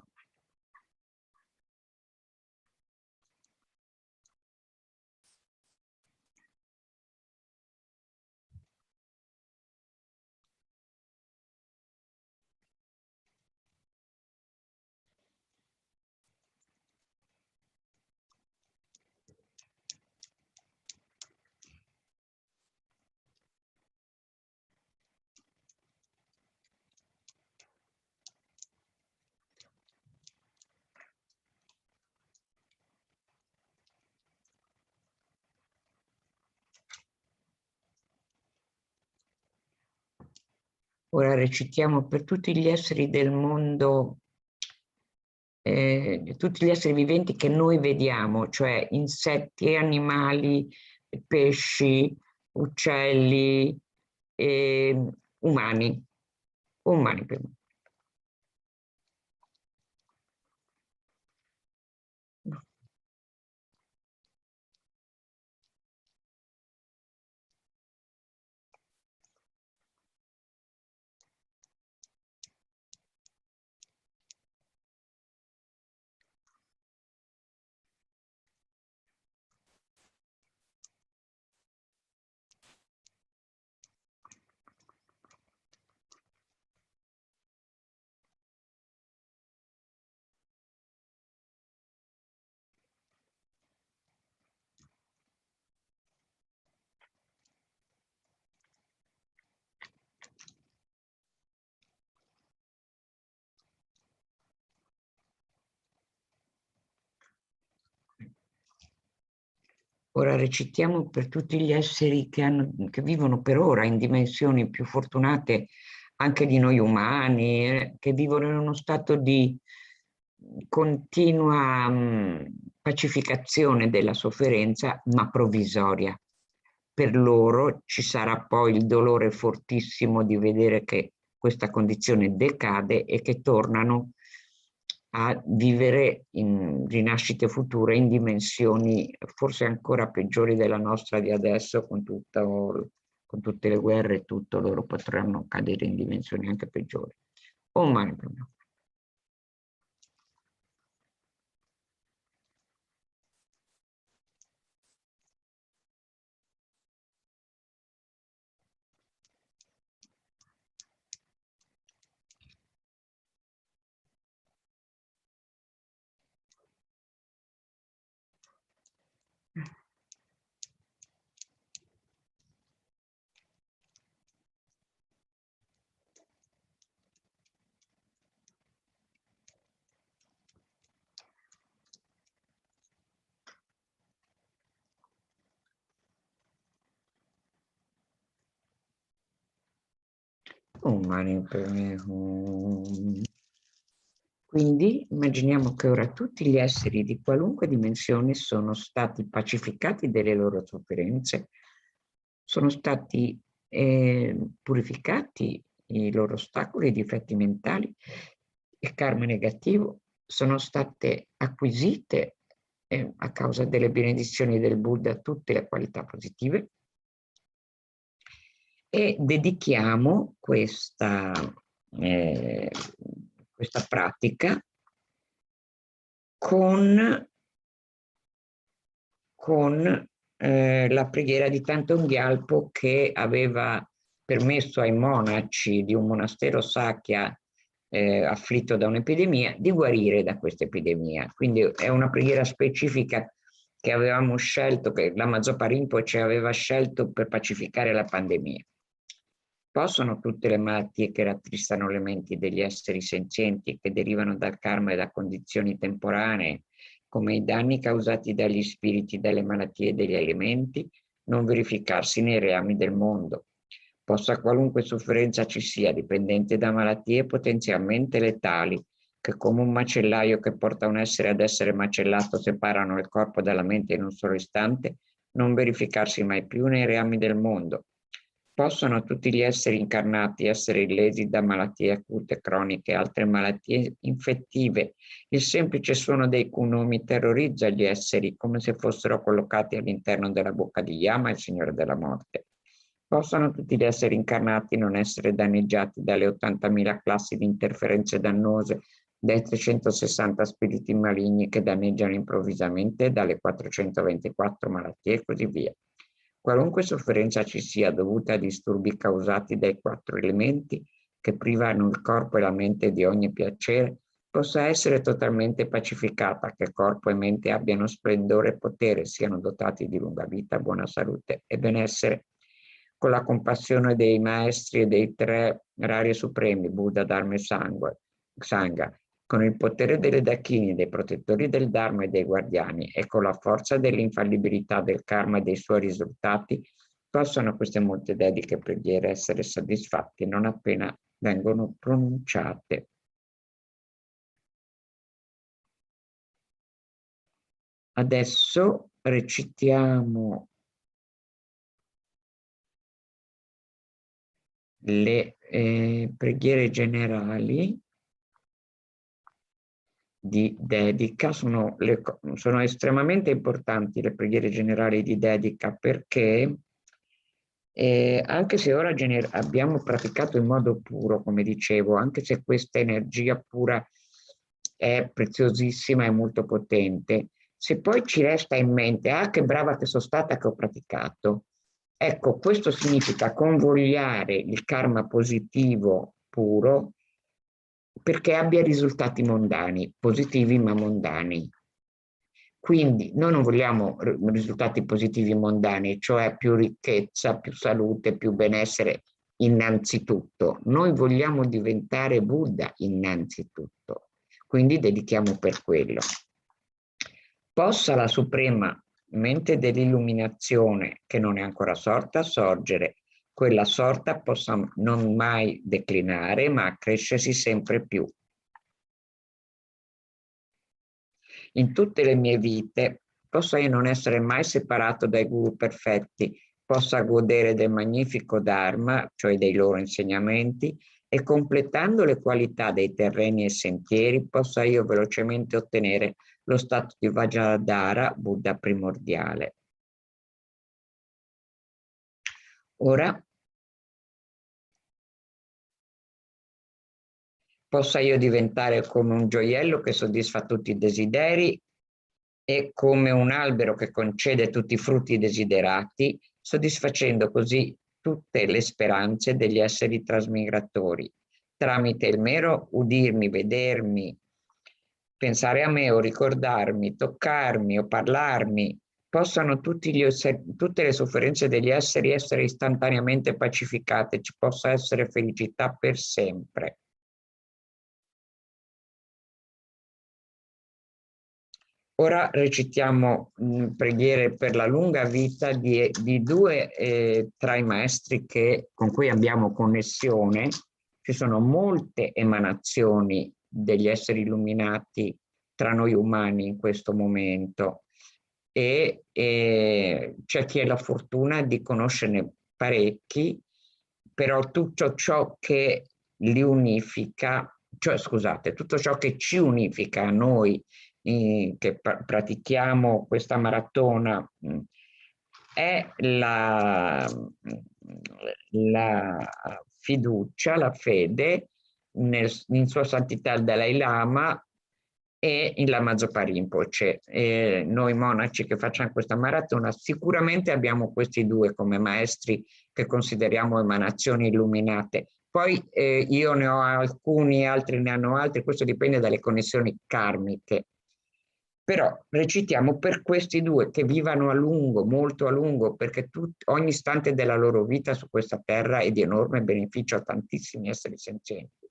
Ora recitiamo per tutti gli esseri del mondo, tutti gli esseri viventi che noi vediamo, cioè insetti, animali, pesci, uccelli, umani. Umani per me. Ora recitiamo per tutti gli esseri che vivono per ora in dimensioni più fortunate anche di noi umani, che vivono in uno stato di continua pacificazione della sofferenza, ma provvisoria. Per loro ci sarà poi il dolore fortissimo di vedere che questa condizione decade e che tornano a vivere in rinascite future in dimensioni forse ancora peggiori della nostra di adesso, con tutte le guerre e tutto, loro potranno cadere in dimensioni anche peggiori. Om Mani Padme Hum. Om Mani Padme Hum. Quindi immaginiamo che ora tutti gli esseri di qualunque dimensione sono stati pacificati delle loro sofferenze, sono stati purificati i loro ostacoli, i difetti mentali, il karma negativo, sono state acquisite a causa delle benedizioni del Buddha tutte le qualità positive, e dedichiamo questa pratica con la preghiera di Thangtong Gyalpo, che aveva permesso ai monaci di un monastero Sakya afflitto da un'epidemia di guarire da questa epidemia. Quindi è una preghiera specifica che avevamo scelto, che Lama Zopa Rinpoche aveva scelto per pacificare la pandemia. Possono tutte le malattie che rattristano le menti degli esseri senzienti, che derivano dal karma e da condizioni temporanee, come i danni causati dagli spiriti, dalle malattie e dagli alimenti, non verificarsi nei reami del mondo. Possa qualunque sofferenza ci sia, dipendente da malattie potenzialmente letali, che come un macellaio che porta un essere ad essere macellato separano il corpo dalla mente in un solo istante, non verificarsi mai più nei reami del mondo. Possono tutti gli esseri incarnati essere illesi da malattie acute, croniche e altre malattie infettive. Il semplice suono dei cognomi terrorizza gli esseri come se fossero collocati all'interno della bocca di Yama, il Signore della Morte. Possono tutti gli esseri incarnati non essere danneggiati dalle 80.000 classi di interferenze dannose, dai 360 spiriti maligni che danneggiano improvvisamente, dalle 424 malattie e così via. Qualunque sofferenza ci sia dovuta a disturbi causati dai 4 elementi che privano il corpo e la mente di ogni piacere, possa essere totalmente pacificata, che corpo e mente abbiano splendore e potere, siano dotati di lunga vita, buona salute e benessere, con la compassione dei maestri e dei 3 rari supremi, Buddha, Dharma e Sangha, con il potere delle Dakini, dei protettori del Dharma e dei guardiani, e con la forza dell'infallibilità del karma e dei suoi risultati, possono queste molte dediche preghiere essere soddisfatte non appena vengono pronunciate. Adesso recitiamo le preghiere generali di dedica. Sono estremamente importanti le preghiere generali di dedica, perché anche se ora abbiamo praticato in modo puro, come dicevo, anche se questa energia pura è preziosissima e molto potente, se poi ci resta in mente, ah, che brava che sono stata che ho praticato, ecco, questo significa convogliare il karma positivo puro perché abbia risultati mondani, positivi ma mondani. Quindi noi non vogliamo risultati positivi mondani, cioè più ricchezza, più salute, più benessere innanzitutto. Noi vogliamo diventare Buddha innanzitutto, quindi dedichiamo per quello. Possa la suprema mente dell'illuminazione, che non è ancora sorta, sorgere. Quella sorta possa non mai declinare, ma accrescersi sempre più. In tutte le mie vite possa io non essere mai separato dai guru perfetti, possa godere del magnifico Dharma, cioè dei loro insegnamenti, e completando le qualità dei terreni e sentieri, possa io velocemente ottenere lo stato di Vajradhara, Buddha primordiale. Ora possa io diventare come un gioiello che soddisfa tutti i desideri e come un albero che concede tutti i frutti desiderati, soddisfacendo così tutte le speranze degli esseri trasmigratori, tramite il mero udirmi, vedermi, pensare a me o ricordarmi, toccarmi o parlarmi, possano tutte le sofferenze degli esseri essere istantaneamente pacificate, ci possa essere felicità per sempre. Ora recitiamo preghiere per la lunga vita di 2 tra i maestri con cui abbiamo connessione. Ci sono molte emanazioni degli esseri illuminati tra noi umani in questo momento e c'è chi ha la fortuna di conoscerne parecchi, però tutto ciò che li unifica, cioè scusate, tutto ciò che ci unifica a noi che pratichiamo questa maratona è la fiducia, la fede in Sua Santità il Dalai Lama e in Lama Zopa Rinpoche. Noi monaci che facciamo questa maratona sicuramente abbiamo questi 2 come maestri che consideriamo emanazioni illuminate. Poi io ne ho alcuni, altri ne hanno altri, questo dipende dalle connessioni karmiche. Però recitiamo per questi 2 che vivano a lungo, molto a lungo, perché ogni istante della loro vita su questa terra è di enorme beneficio a tantissimi esseri senzienti.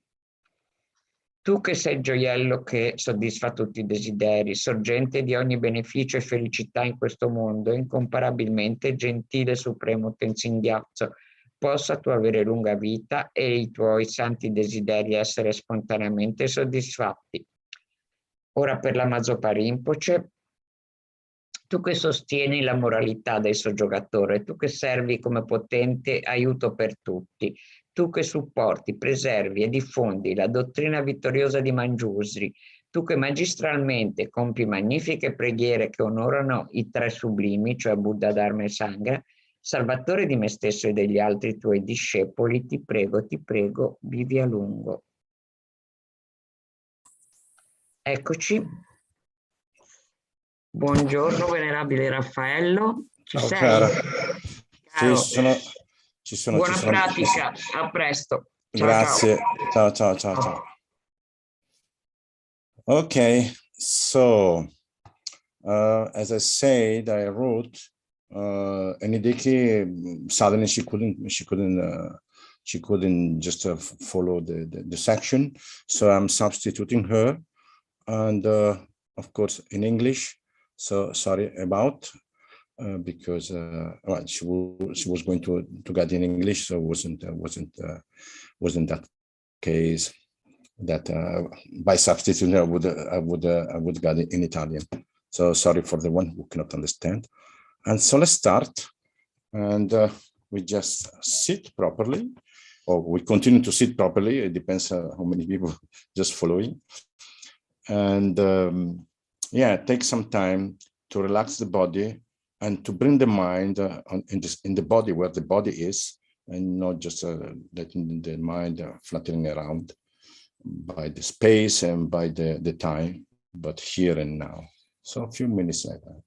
Tu che sei il gioiello che soddisfa tutti i desideri, sorgente di ogni beneficio e felicità in questo mondo, incomparabilmente gentile supremo Tenzin Gyatso, possa tu avere lunga vita e i tuoi santi desideri essere spontaneamente soddisfatti. Ora per Lama Zopa Rinpoche, tu che sostieni la moralità del soggiogatore, tu che servi come potente aiuto per tutti, tu che supporti, preservi e diffondi la dottrina vittoriosa di Mangiusri, tu che magistralmente compi magnifiche preghiere che onorano i tre sublimi, cioè Buddha, Dharma e Sangha, Salvatore di me stesso e degli altri tuoi discepoli, ti prego, vivi a lungo. Eccoci. Buongiorno, venerabile Raffaello. Ci sei? Cara. Caro. Ci sono. Buona pratica, a presto. Ciao, Grazie. ciao. Ciao. Okay, so as I said, I wrote Enideki suddenly she couldn't just follow the section, so I'm substituting her, and of course in English. So sorry about because well, she was going to get in English, so wasn't that case that by substituting I would get it in Italian. So sorry for the one who cannot understand. And so let's start, and we just sit properly, or we continue to sit properly. It depends how many people just following. And yeah, take some time to relax the body and to bring the mind in the body where the body is, and not just letting the mind fluttering around by the space and by the time, but here and now. So a few minutes like that.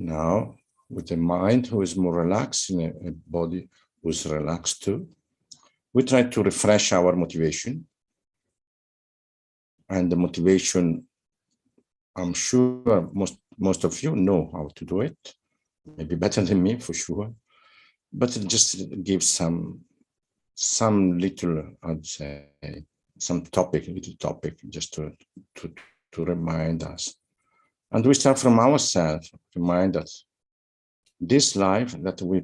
Now, with a mind who is more relaxed and a body who is relaxed too, we try to refresh our motivation. And the motivation, I'm sure most of you know how to do it, maybe better than me for sure, but it just gives some little, I'd say, some little topic, just to remind us. And we start from ourselves, remind us this life that we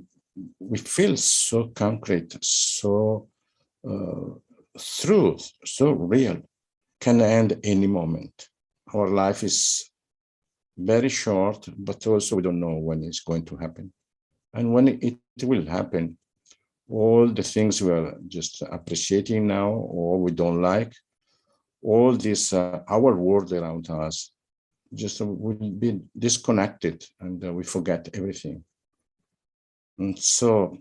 feel so concrete, so true, so real, can end any moment. Our life is very short, but also we don't know when it's going to happen. And when it will happen, all the things we are just appreciating now, or we don't like, all this, our world around us, just will be disconnected, and we forget everything. And so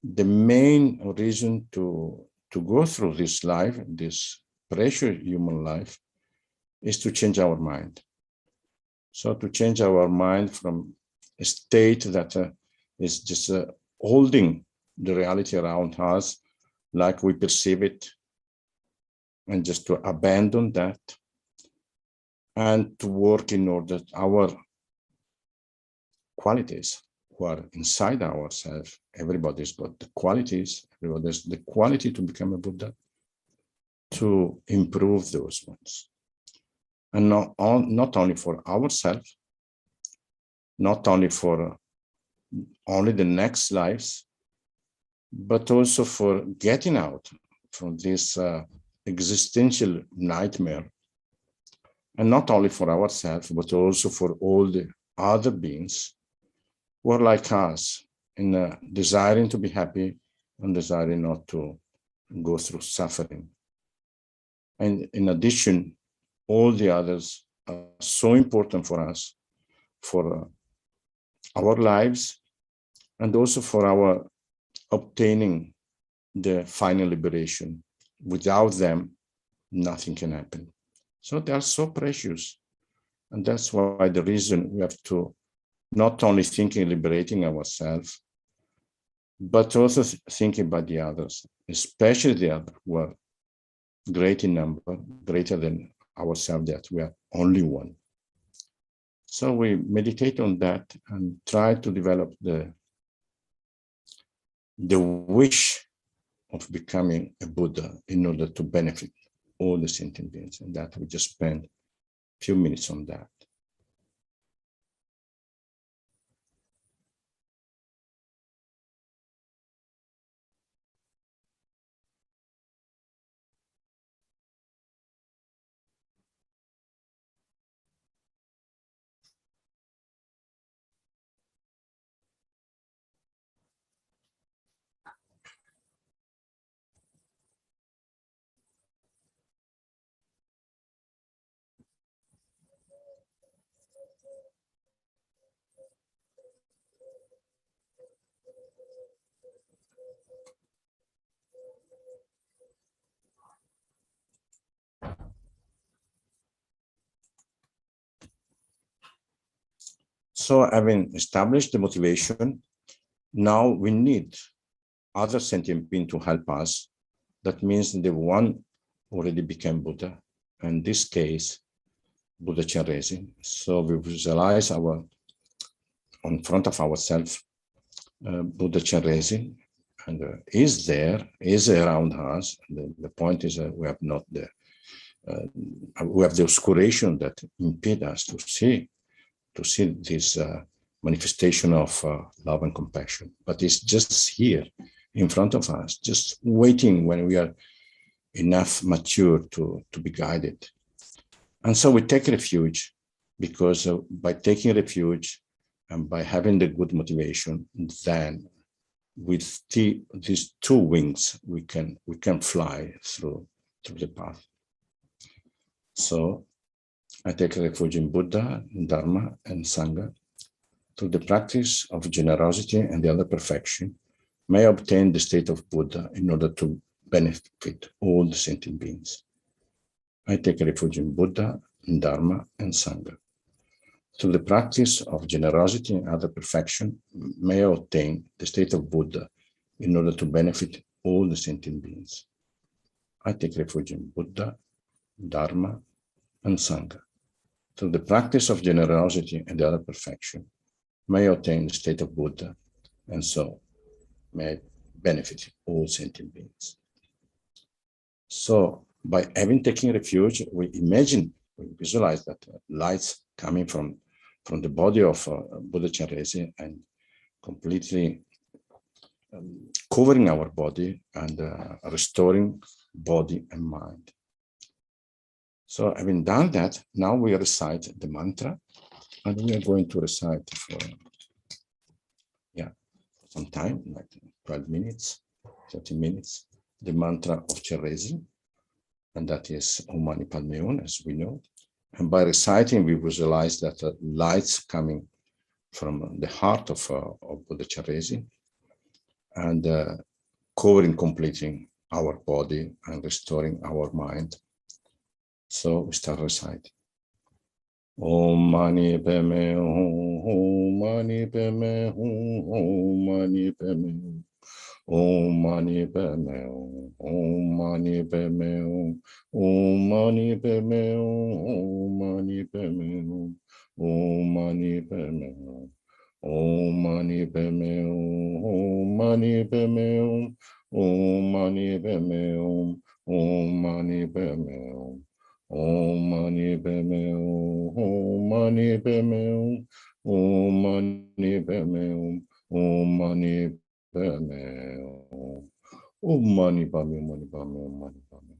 the main reason to go through this life, this precious human life, is to change our mind. So to change our mind from a state that is just holding the reality around us like we perceive it, and just to abandon that, and to work in order our qualities who are inside ourselves. Everybody's got the qualities, everybody's the quality to become a Buddha, to improve those ones. And not only for ourselves, not only for only the next lives, but also for getting out from this existential nightmare and not only for ourselves, but also for all the other beings who are like us in desiring to be happy and desiring not to go through suffering. And in addition, all the others are so important for us, for our lives, and also for our obtaining the final liberation. Without them, nothing can happen. So they are so precious. And that's why the reason we have to not only think in liberating ourselves, but also thinking about the others, especially the others who are great in number, greater than ourselves, that we are only one. So we meditate on that and try to develop the wish of becoming a Buddha in order to benefit all the sentient beings. And that we just spend a few minutes on that. So having established the motivation, now we need other sentient beings to help us. That means the one already became Buddha, in this case, Buddha Chenrezig. So we visualize on front of ourselves, Buddha Chenrezig, and is there, is around us. The point is that we have not we have the obscuration that impede us to see this manifestation of love and compassion. But it's just here in front of us, just waiting when we are enough mature to be guided. And so we take refuge, because by taking refuge and by having the good motivation, then with these two wings, we can fly through the path. So I take refuge in Buddha, Dharma, and Sangha. Through the practice of generosity and the other perfection, may I obtain the state of Buddha in order to benefit all the sentient beings. I take refuge in Buddha, Dharma, and Sangha. Through the practice of generosity and other perfection, may I obtain the state of Buddha in order to benefit all the sentient beings. I take refuge in Buddha, Dharma, and Sangha. Through the practice of generosity and the other perfection, may I attain the state of Buddha, and so may I benefit all sentient beings. So by having taken refuge, we visualize that lights coming from the body of Buddha Chenrezig and completely covering our body and restoring body and mind. So having done that, now we recite the mantra, and we are going to recite for some time, like 12 minutes, 30 minutes, the mantra of Chenrezig, and that is Om Mani Padme Hum, as we know. And by reciting, we visualize that lights coming from the heart of Buddha Chenrezig and covering, completing our body and restoring our mind. So we start reciting. Om Mani Padme Hum, Om Mani Padme Hum, Om Mani Padme Hum, Om Mani Padme Hum, Om Mani Padme Hum, Om Mani Padme Hum, Om Mani Padme Hum, Om Mani Padme Hum, Om Mani Padme Hum, Om Mani Padme Hum, Om Mani Padme Hum, Om Mani Padme Hum. Om Mani Padme Hum, Om Mani Padme Hum, Om Mani Padme Hum, Om Mani Padme Hum, Om Mani Padme Hum, Om Mani Padme Hum.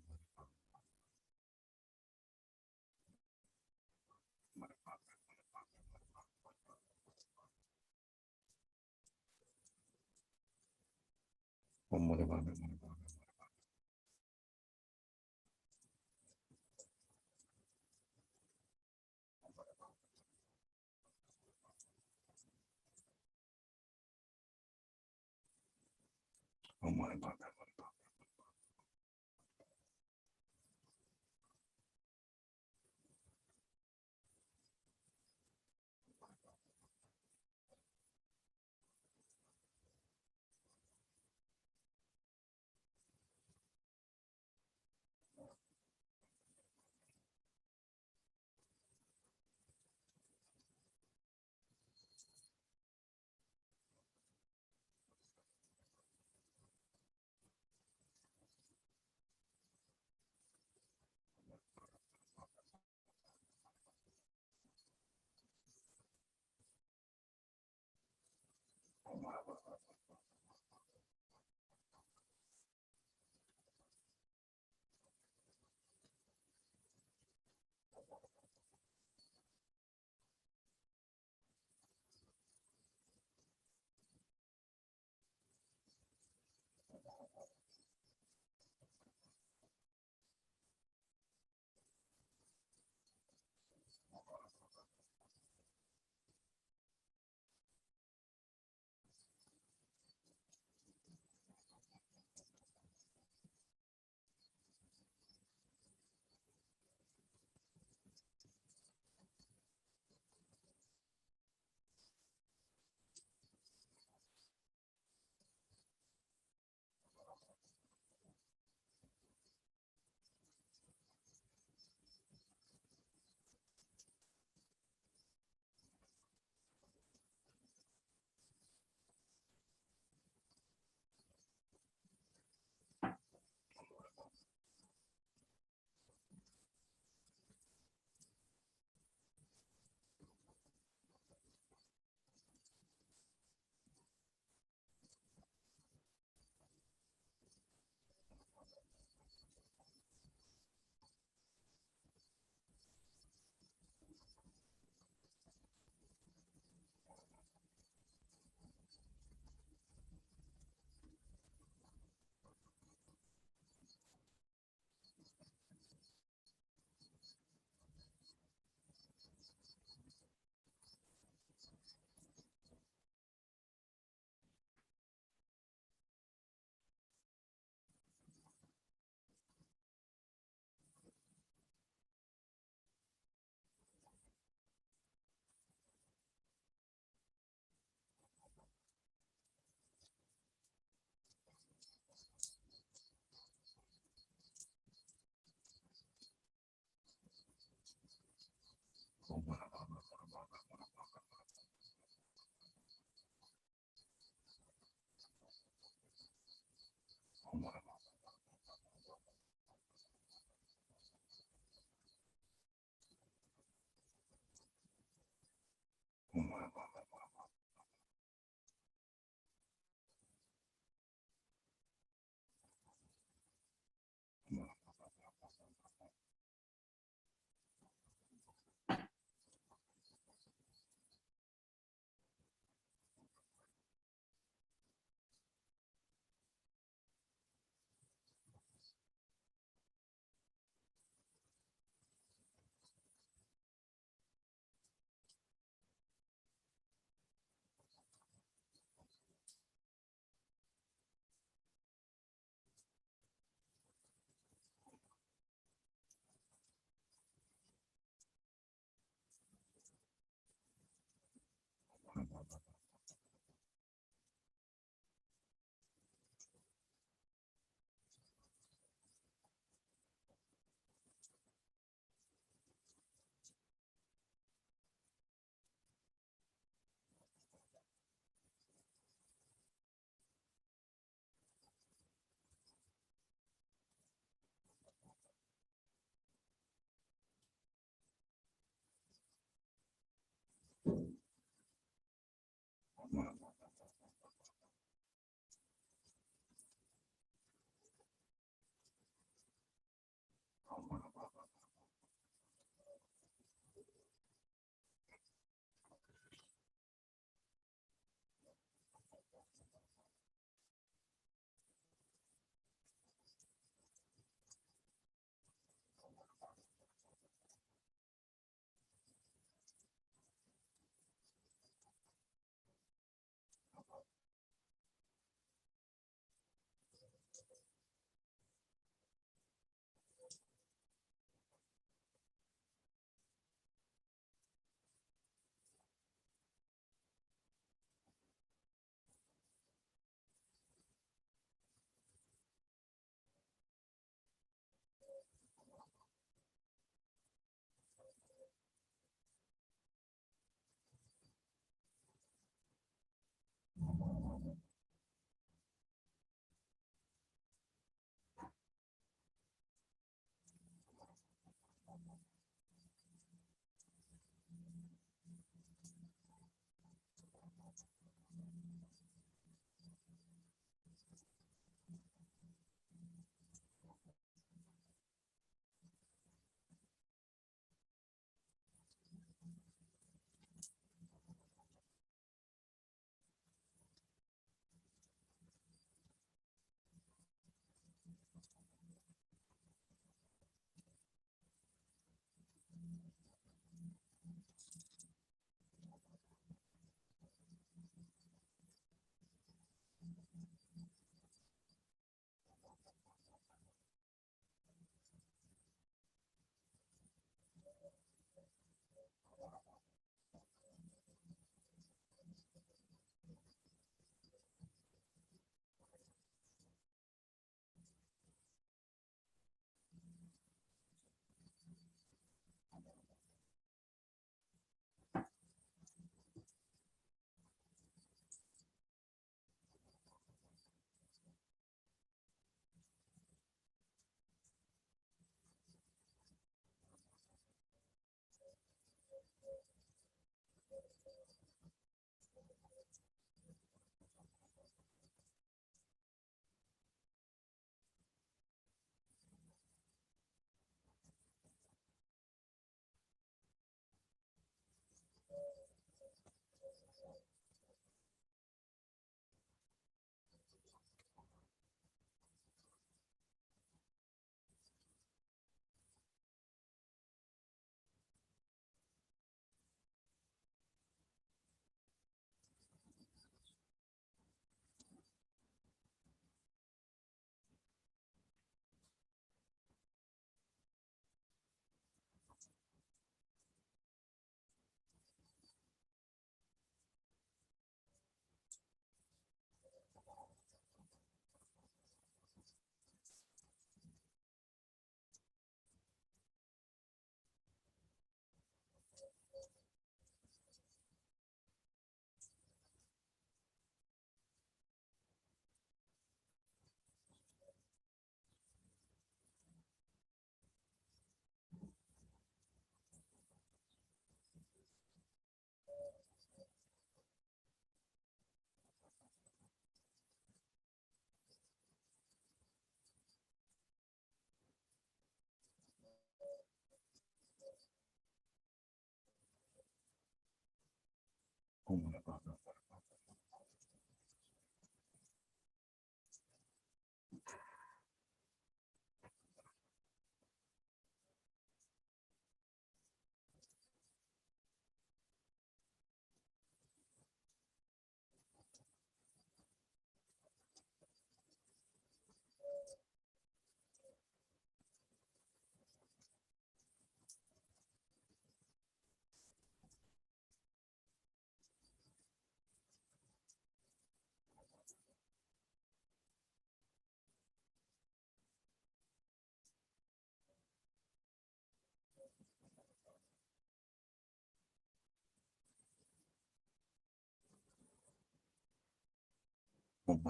Om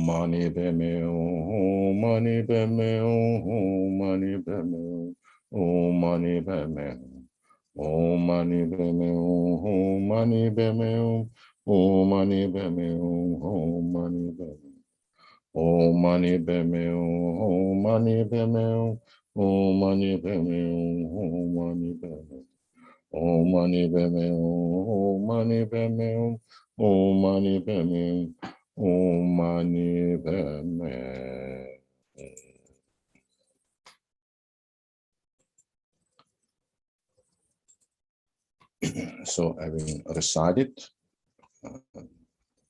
mani padme Om mani padme Om mani padme Om mani padme Om mani padme Om mani padme Om mani padme Om mani padme Om mani padme Om mani padme Om mani padme Om mani padme Om mani padme Om mani padme Om mani padme Om mani padme. So, having recited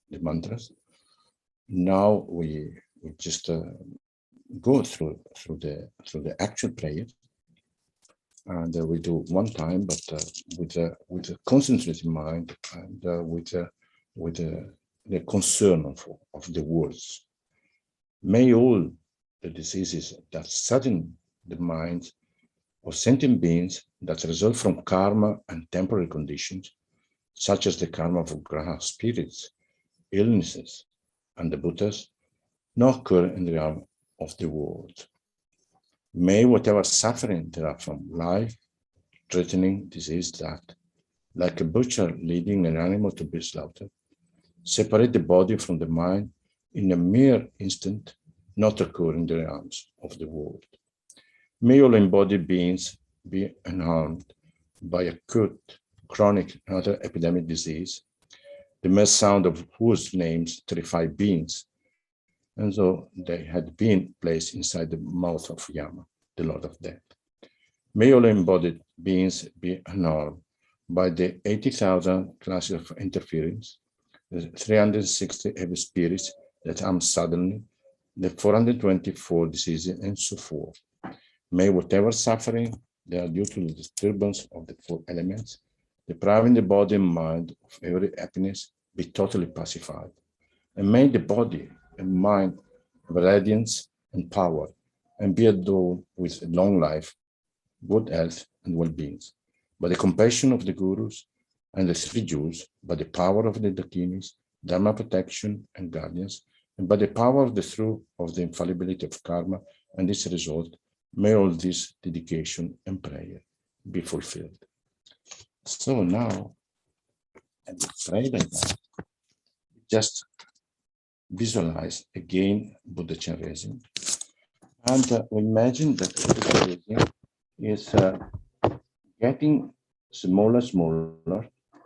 the mantras, now we just go through the actual prayer, and we do one time, but with a concentrated mind and with the concern of the words. May all the diseases that sadden the minds of sentient beings that result from karma and temporary conditions, such as the karma of graha spirits, illnesses, and the Buddhas, not occur in the realm of the world. May whatever suffering there are from life-threatening disease that, like a butcher leading an animal to be slaughtered, separate the body from the mind in a mere instant, not occur in the realms of the world. May all embodied beings be unharmed by acute, chronic, and other epidemic disease, the mere sound of whose names terrify beings, and so they had been placed inside the mouth of Yama, the Lord of Death. May all embodied beings be unharmed by the 80,000 classes of interference, the 360 heavy spirits that harm suddenly, the 424 diseases, and so forth. May whatever suffering they are due to the disturbance of the four elements, depriving the body and mind of every happiness, be totally pacified. And may the body and mind have radiance and power, and be adorned with long life, good health, and well-being. By the compassion of the Gurus and the three Jews, by the power of the Dakinis, Dharma protection and guardians, and by the power of the truth of the infallibility of karma and its result, may all this dedication and prayer be fulfilled. So now, and pray like that. Just visualize again Buddha Chenrezig, and imagine that Buddha Chenrezig is getting smaller,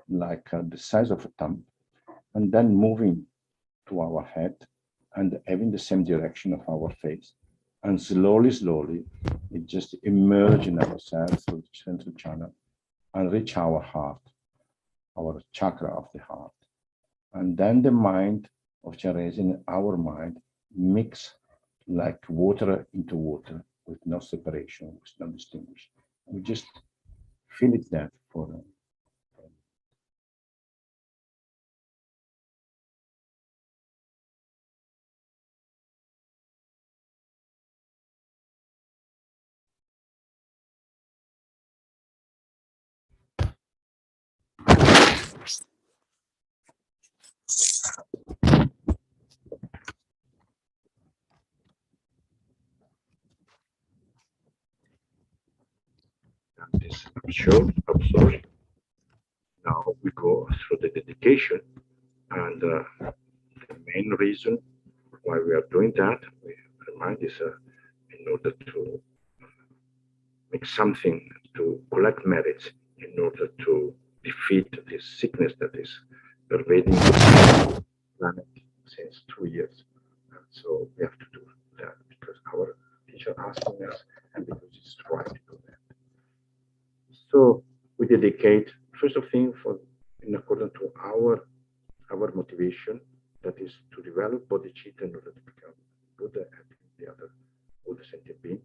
like the size of a thumb, and then moving to our head and having the same direction of our face, And slowly, slowly, it just emerge in ourselves through the central channel and reach our heart, our chakra of the heart. And then the mind of Chenrezig and our mind mix like water into water with no separation, with no distinction. We just feel it that for them. This short absorption. Now we go through the dedication, and the main reason why we are doing that, we remind is in order to make something, to collect merits, in order to defeat this sickness that is pervading the planet since 2 years. And so we have to do that because our teacher asking us, and because it's right to do that. So we dedicate, first of thing, in accordance to our motivation, that is to develop bodhicitta in order to become Buddha and the other Buddha sentient being.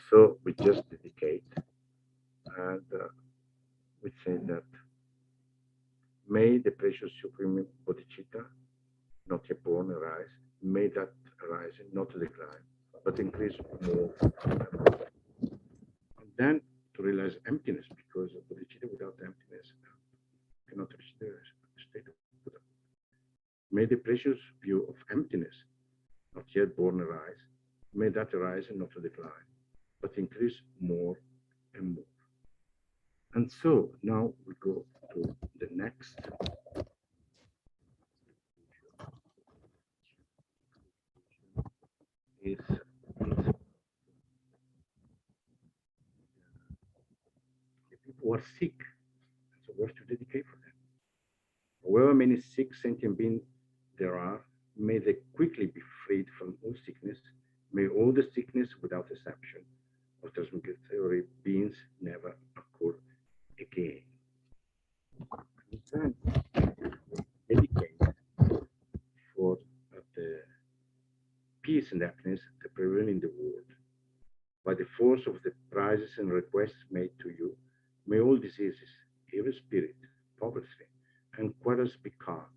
So we just dedicate, and we say that may the precious supreme bodhicitta, not yet born, arise. May that arise and not decline, but increase more. And then to realize emptiness, because bodhicitta without emptiness cannot reach the state of Buddha. May the precious view of emptiness, not yet born, arise. May that arise and not decline, but increase more and more. And so now we go to the next. Is the people who are sick, so we have to dedicate for them. However many sick sentient beings there are, may they quickly be freed from all sickness. May all the sickness, without exception, of transmigratory beings never occur again. And then dedicate for the peace and happiness that prevail in the world. By the force of the prizes and requests made to you, may all diseases, evil spirit, poverty, and quarrels be calm,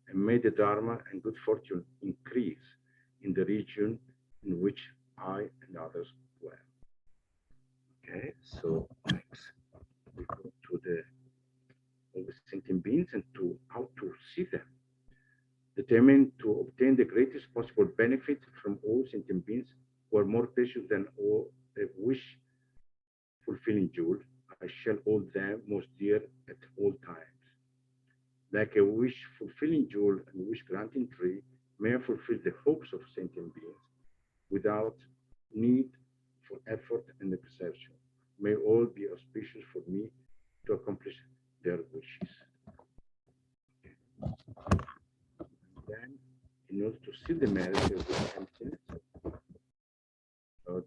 and may the Dharma and good fortune increase in the region in which I and others dwell. Okay, so next we go to all the sentient beings and to how to see them. Determined to obtain the greatest possible benefit from all sentient beings who are more precious than all the wish-fulfilling jewel, I shall hold them most dear at all times. Like a wish-fulfilling jewel and wish-granting tree, may I fulfill the hopes of sentient beings without need for effort and exertion. May all be auspicious for me to accomplish their wishes. Then, in order to see the merits of this emptiness,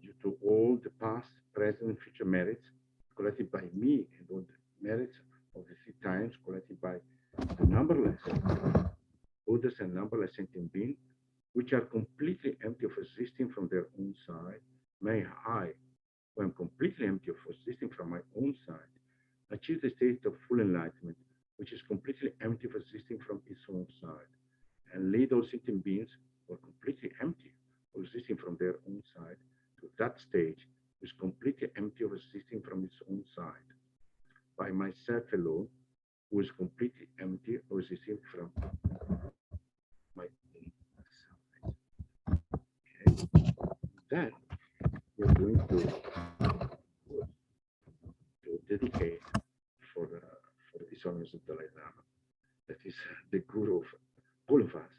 due to all the past, present, and future merits collected by me, and all the merits of the 3 times collected by the numberless Buddhas and numberless sentient beings, which are completely empty of existing from their own side, may I, who am completely empty of existing from my own side, achieve the state of full enlightenment, which is completely empty of existing from its own side, and lead all sentient beings who are completely empty of existing from their own side to that stage which is completely empty of existing from its own side, by myself alone, who is completely empty of existing from my own side. Okay. Then we're going to dedicate for His Holiness the Dalai Lama, that is the guru of all of us.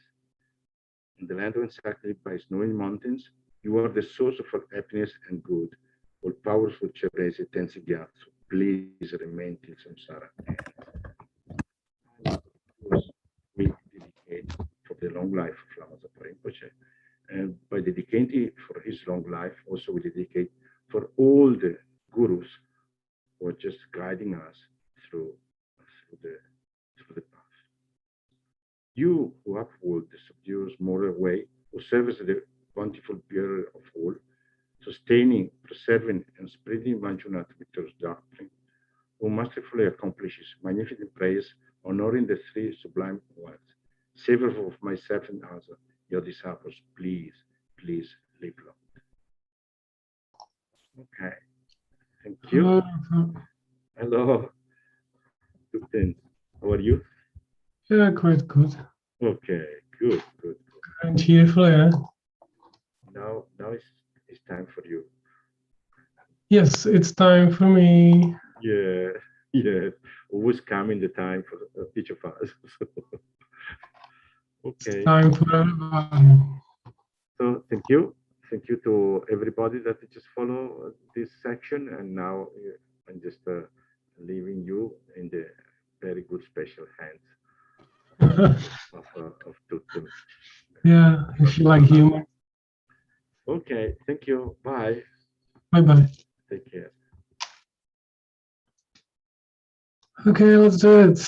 In the land of encircled by snowy mountains, you are the source of our happiness and good. All powerful Chenrezig Thangtong Gyalpo, please remain till samsara ends. And of course, we dedicate for the long life of Lama Zopa Rinpoche And by dedicating for his long life, also we dedicate for all the gurus who are just guiding us through the path. You who uphold the subdues moral way, who serve as the bountiful bearer of all, sustaining, preserving, and spreading Manjunath Victor's doctrine, who masterfully accomplishes magnificent praise, honoring the three sublime ones, savor of myself and others, your disciples, please, please live long. Okay, thank you. Hello, good things. How are you? Yeah, quite good. Okay, good. And cheerful, yeah. Now it's time for you. Yes, it's time for me. Yeah. Always coming the time for each of us. Okay. It's time for everybody. So thank you to everybody that just follow this section, and now I'm just leaving you in the very good special hands of Tutum. Yeah, if you like humor. Okay, thank you. Bye. Bye. Take care. Okay, let's do it.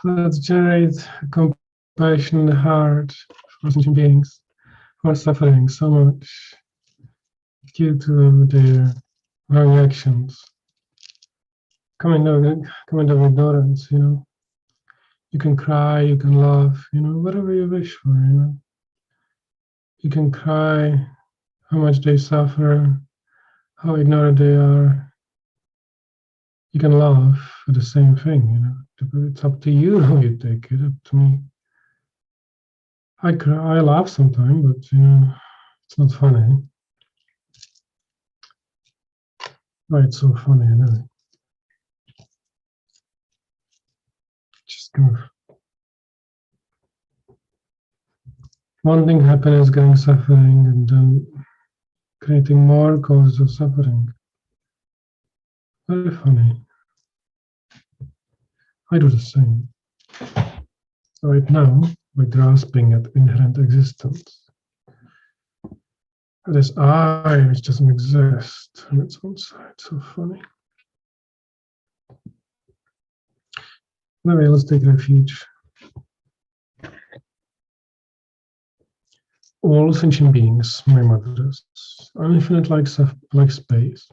Let's generate compassion in the heart for sentient beings who are suffering so much due to their wrong actions. Coming out of ignorance, you know. You can cry, you can laugh, you know, whatever you wish for, you know. You can cry how much they suffer, how ignorant they are. You can laugh for the same thing, you know. It's up to you how you take it, up to me. I cry, I laugh sometimes, but you know, it's not funny. Why it's so funny, anyway. Just kind of wanting happiness, getting suffering, and then creating more causes of suffering. Very funny. I do the same. Right now, by grasping at inherent existence. This I, which doesn't exist on its own side. So funny. Anyway, let's take refuge. All sentient beings, my mothers, are infinite like space.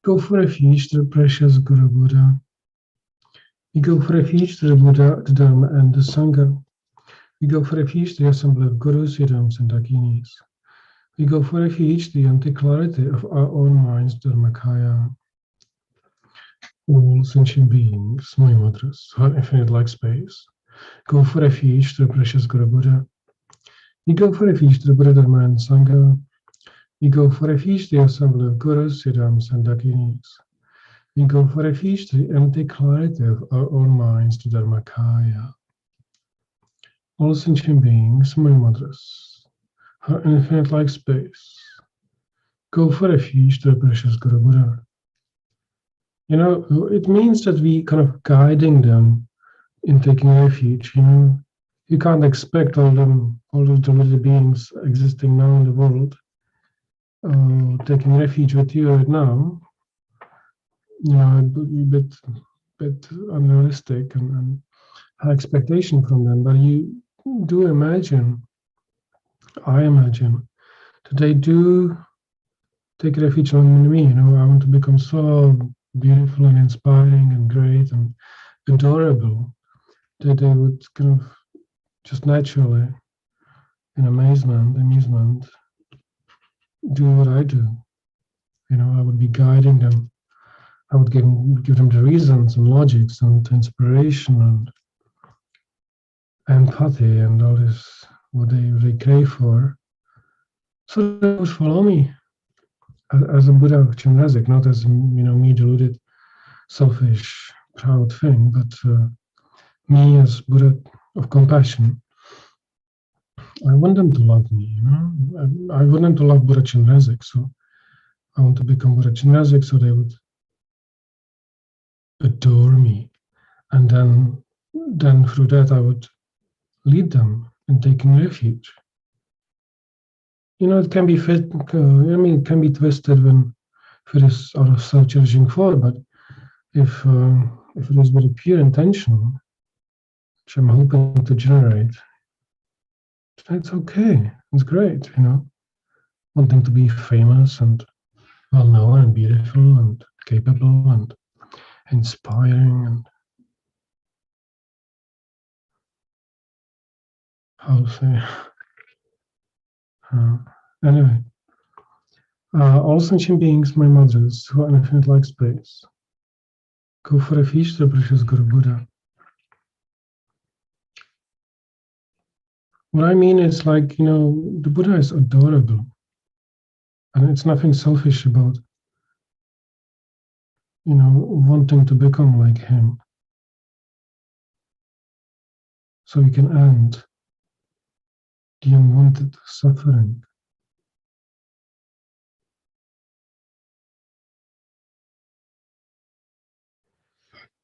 Go for refuge to the precious Guru Buddha. We go for refuge to the Buddha, the Dharma, and the Sangha. We go for refuge to the assembly of Gurus, Yidams, and Dakinis. We go for refuge to the anti-clarity of our own minds, Dharmakaya. All sentient beings, my mothers, are infinite like space. Go for refuge to the precious Guru Buddha. We go for refuge to the Buddha, Dharma, and Sangha. We go for refuge to the assembly of Gurus, Yidams, and Dakinis. We go for refuge to the empty clarity of our own minds, to Dharmakaya. All sentient beings, my mothers, are infinite like space. Go for refuge to the precious Guru Buddha. You know, it means that we kind of guiding them in taking refuge, you know. You can't expect all those deluded beings existing now in the world taking refuge with you right now. You know, a bit unrealistic and high expectation from them. But you do imagine, I imagine, that they do take refuge in me. You know, I want to become so beautiful and inspiring and great and adorable that they would kind of just naturally, in amusement, do what I do. You know, I would be guiding them. I would give them the reasons and logics and inspiration and empathy and all this, what they crave for. So they would follow me as a Buddha of Chenrezig, not as, you know, me deluded, selfish, proud thing, but me as Buddha of compassion. I want them to love me, you know. I want them to love Buddha Chenrezig, so I want to become Buddha Chenrezig so they would adore me. And then through that I would lead them in taking refuge. it can be fit. It can be twisted when if it is out of self-cherishing thought, but if it is with a pure intention, which I'm hoping to generate, it's okay. It's great, wanting to be famous and well-known and beautiful and capable and inspiring and how to say. Anyway, all sentient beings, my mothers, who are infinite like space, go for a feast to the precious Guru Buddha. What I mean is like, the Buddha is adorable. And it's nothing selfish about, wanting to become like him. So we can end the unwanted suffering.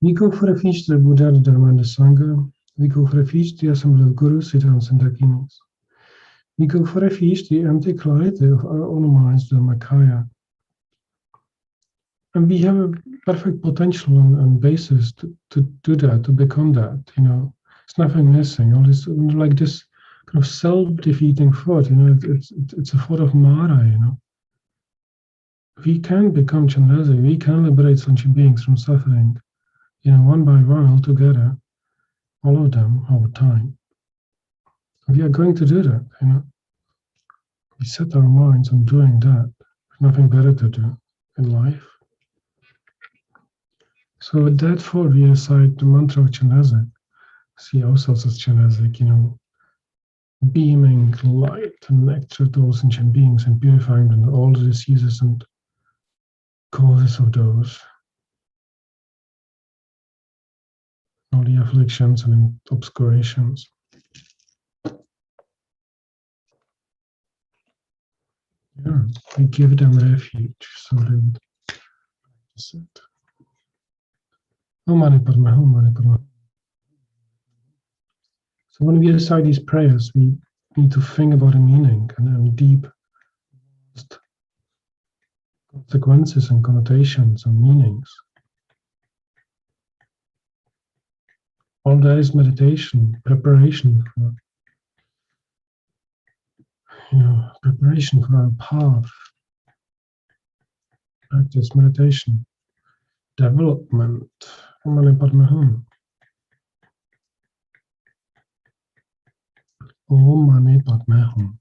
We go for a feast to the Buddha, the Dharma, and the Sangha. We go for a feast to the assembly of Gurus, Siddhants, and Dakinis. We go for a feast to the empty clarity of our own minds, the Makaya. And we have a perfect potential and basis to do that, to become that, It's nothing missing. All this, like this kind of self-defeating thought, it's a thought of Mara, We can become Chenrezig, we can liberate sentient beings from suffering, one by one, all together, all of them, over time. We are going to do that, We set our minds on doing that. There's nothing better to do in life. So with that thought, we recite the mantra of Chenrezig. See all sorts of Chenrezig, beaming light and nectar to all sentient beings and purifying them, all the diseases and causes of those, all the afflictions and obscurations. Yeah, we give them refuge, so they practice it. Om Mani Padme, Om Mani Padme. So when we recite these prayers, we need to think about the meaning and deep consequences and connotations and meanings. All that is meditation, preparation for, preparation for our path, practice, meditation, development. Om Mani Padme Hum. Om Mani Padme Hum.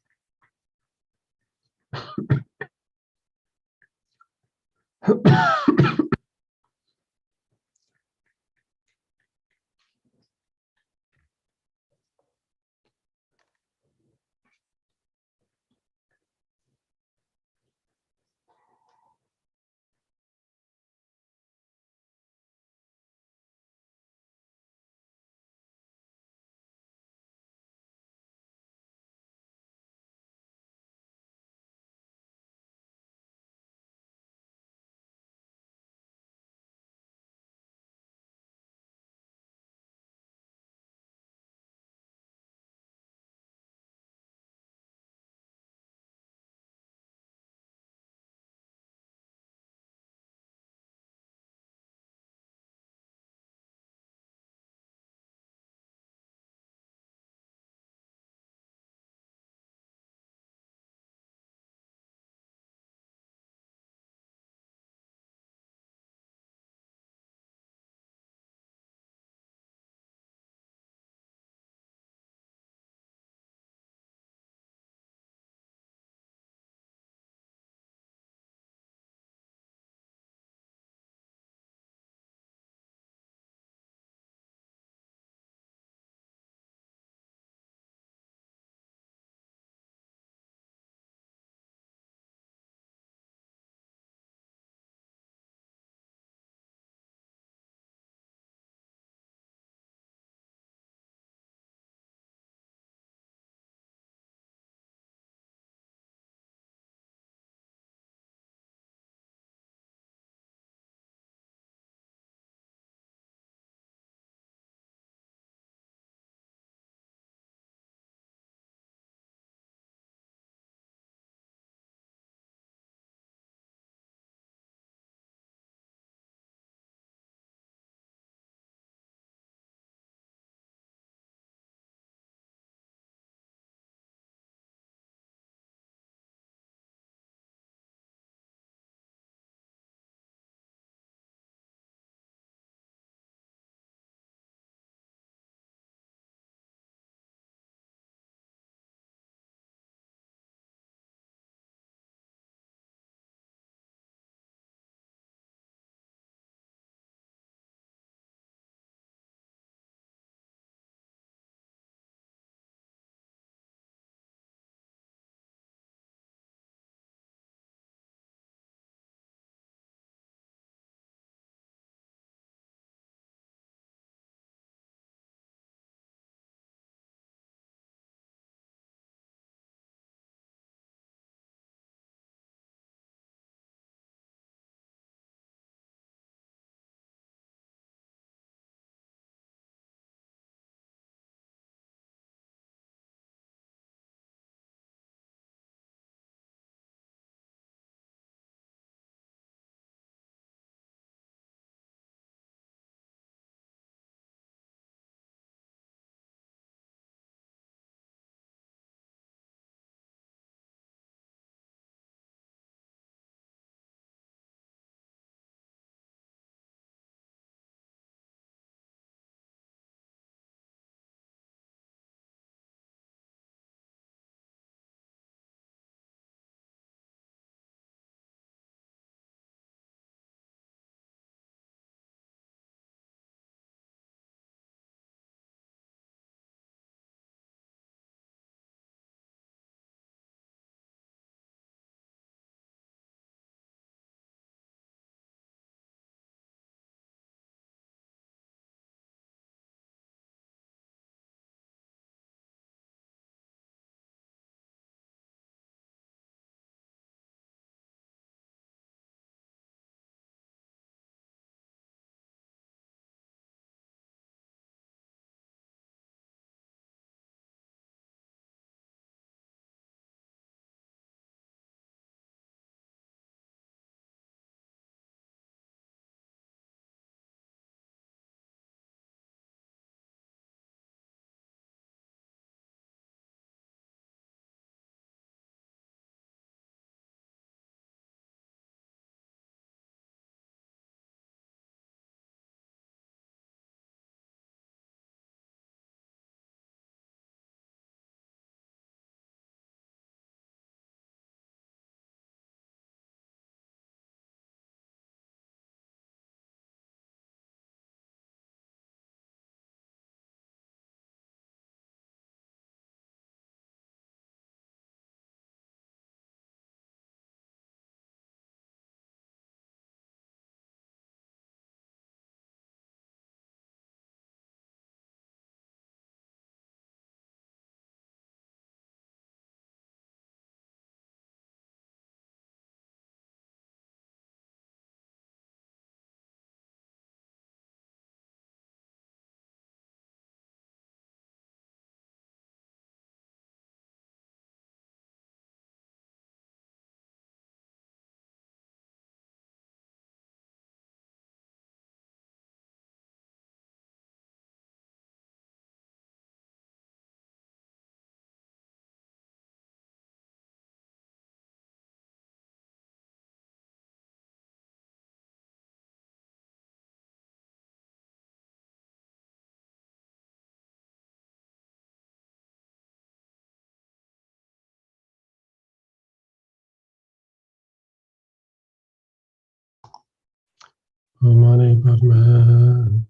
Mani Padme.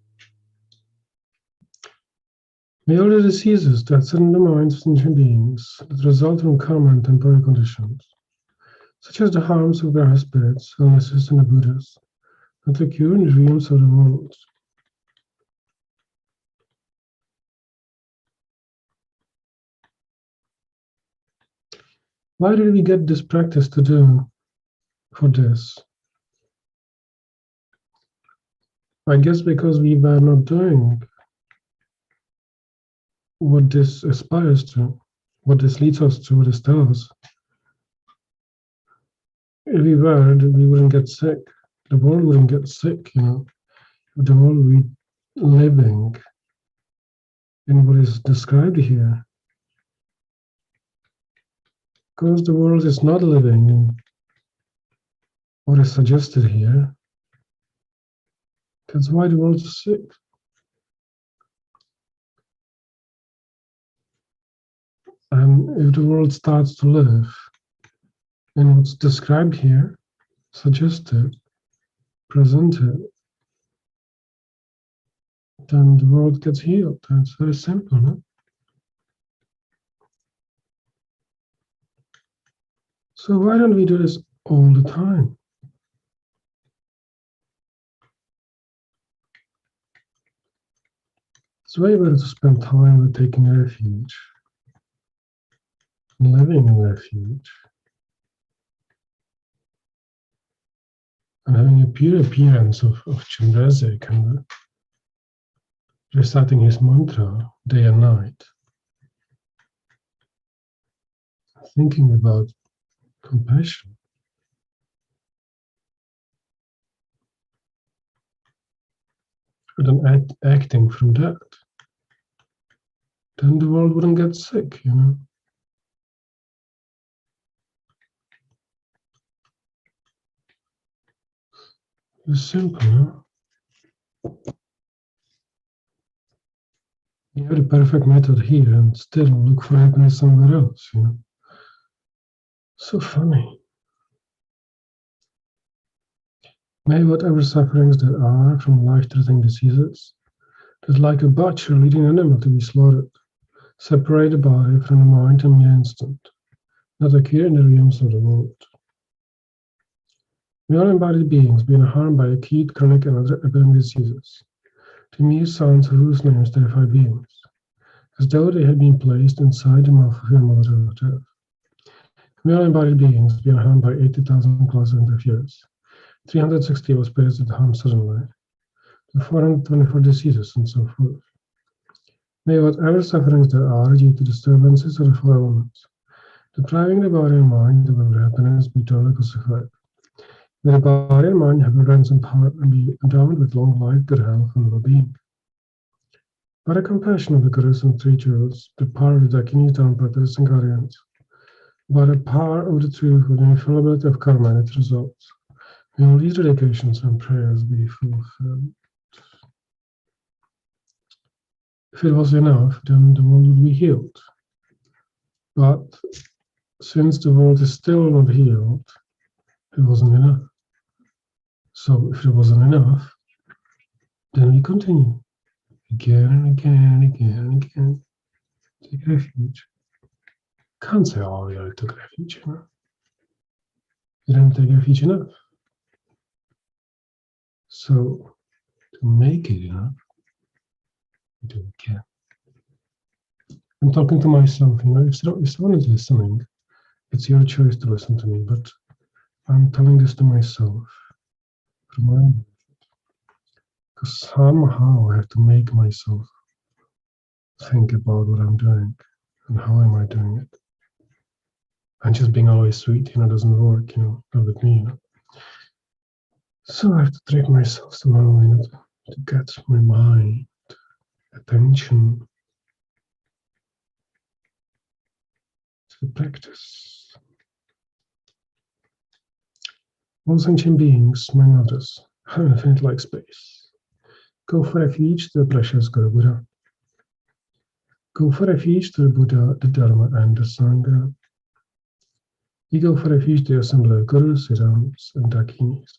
May all the diseases that sit in the minds of sentient beings that result from karma and temporary conditions, such as the harms of their spirits, illnesses, and the Buddhas, not occur in the realms of the world. Why did we get this practice to do for this? I guess because we were not doing what this aspires to, what this leads us to, what this tells us. If we were, we wouldn't get sick. The world wouldn't get sick, you know. The world would be living in what is described here. Because the world is not living in what is suggested here. That's why the world is sick. And if the world starts to live in what's described here, suggested, presented, then the world gets healed. It's very simple, no? So why don't we do this all the time? It's way better to spend time with taking refuge, living in refuge, and having a pure appearance of Chenrezig and reciting his mantra day and night, thinking about compassion. And then acting from that, then the world wouldn't get sick, you know. It's simple, huh? You have the perfect method here and still look for happiness somewhere else, you know. So funny. May whatever sufferings there are from life-threatening diseases, that like a butcher leading an animal to be slaughtered, separate the body from the mind in the instant, not occur in the realms of the world. May all embodied beings being harmed by acute, chronic, and other epidemic diseases, the mere sounds of whose names terrify beings, as though they had been placed inside the mouth of your mother of death. May all embodied beings being harmed by 80,000 claws and interferes, 360 of spirits that harm suddenly, the 424 diseases, and so forth. May whatever sufferings there are due to disturbances of the four elements, depriving the body and mind of every happiness, be totally crucified. May the body and mind have a ransom power and be endowed with long life, good health, and well-being. By the compassion of the Gurus and teachers, the power of the Dakinis, Dharmapatas, and Guardians, by the power of the truth, with the infallibility of karma and its results, may all these dedications and prayers be fulfilled. If it was enough, then the world would be healed. But since the world is still not healed, it wasn't enough. So if it wasn't enough, then we continue again and again and again and again. Take refuge. Can't say, oh, yeah, I took refuge, you know. You didn't take refuge enough. So to make it enough, we do it again. I'm talking to myself, you know. If someone is listening, it's your choice to listen to me, but I'm telling this to myself for my own benefit. Because somehow I have to make myself think about what I'm doing and how am I doing it. And just being always sweet, you know, doesn't work, you know, not with me, you know. So I have to trick myself somehow, you know, to get my mind, attention to the practice. All sentient beings, my mothers, have infinite like space. Go for refuge to the precious Guru Buddha. Go for refuge to the Buddha, the Dharma, and the Sangha. You go for refuge to the assembly of Gurus, Siddhams, and Dakinis.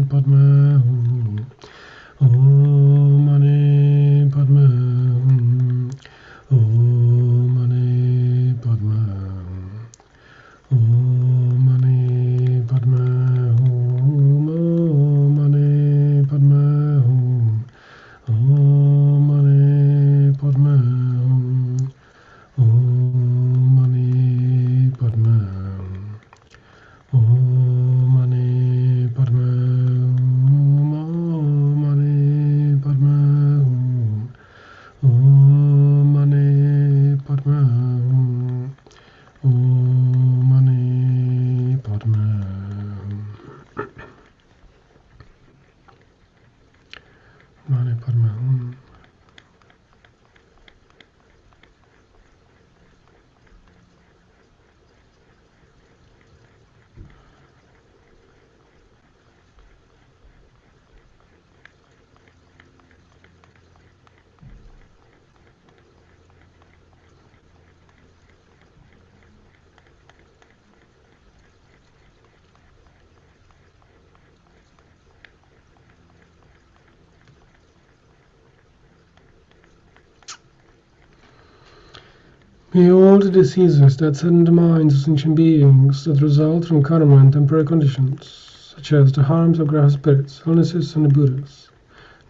May all the diseases that sadden the minds of sentient beings that result from karma and temporary conditions, such as the harms of grass spirits, illnesses, and the Buddhas,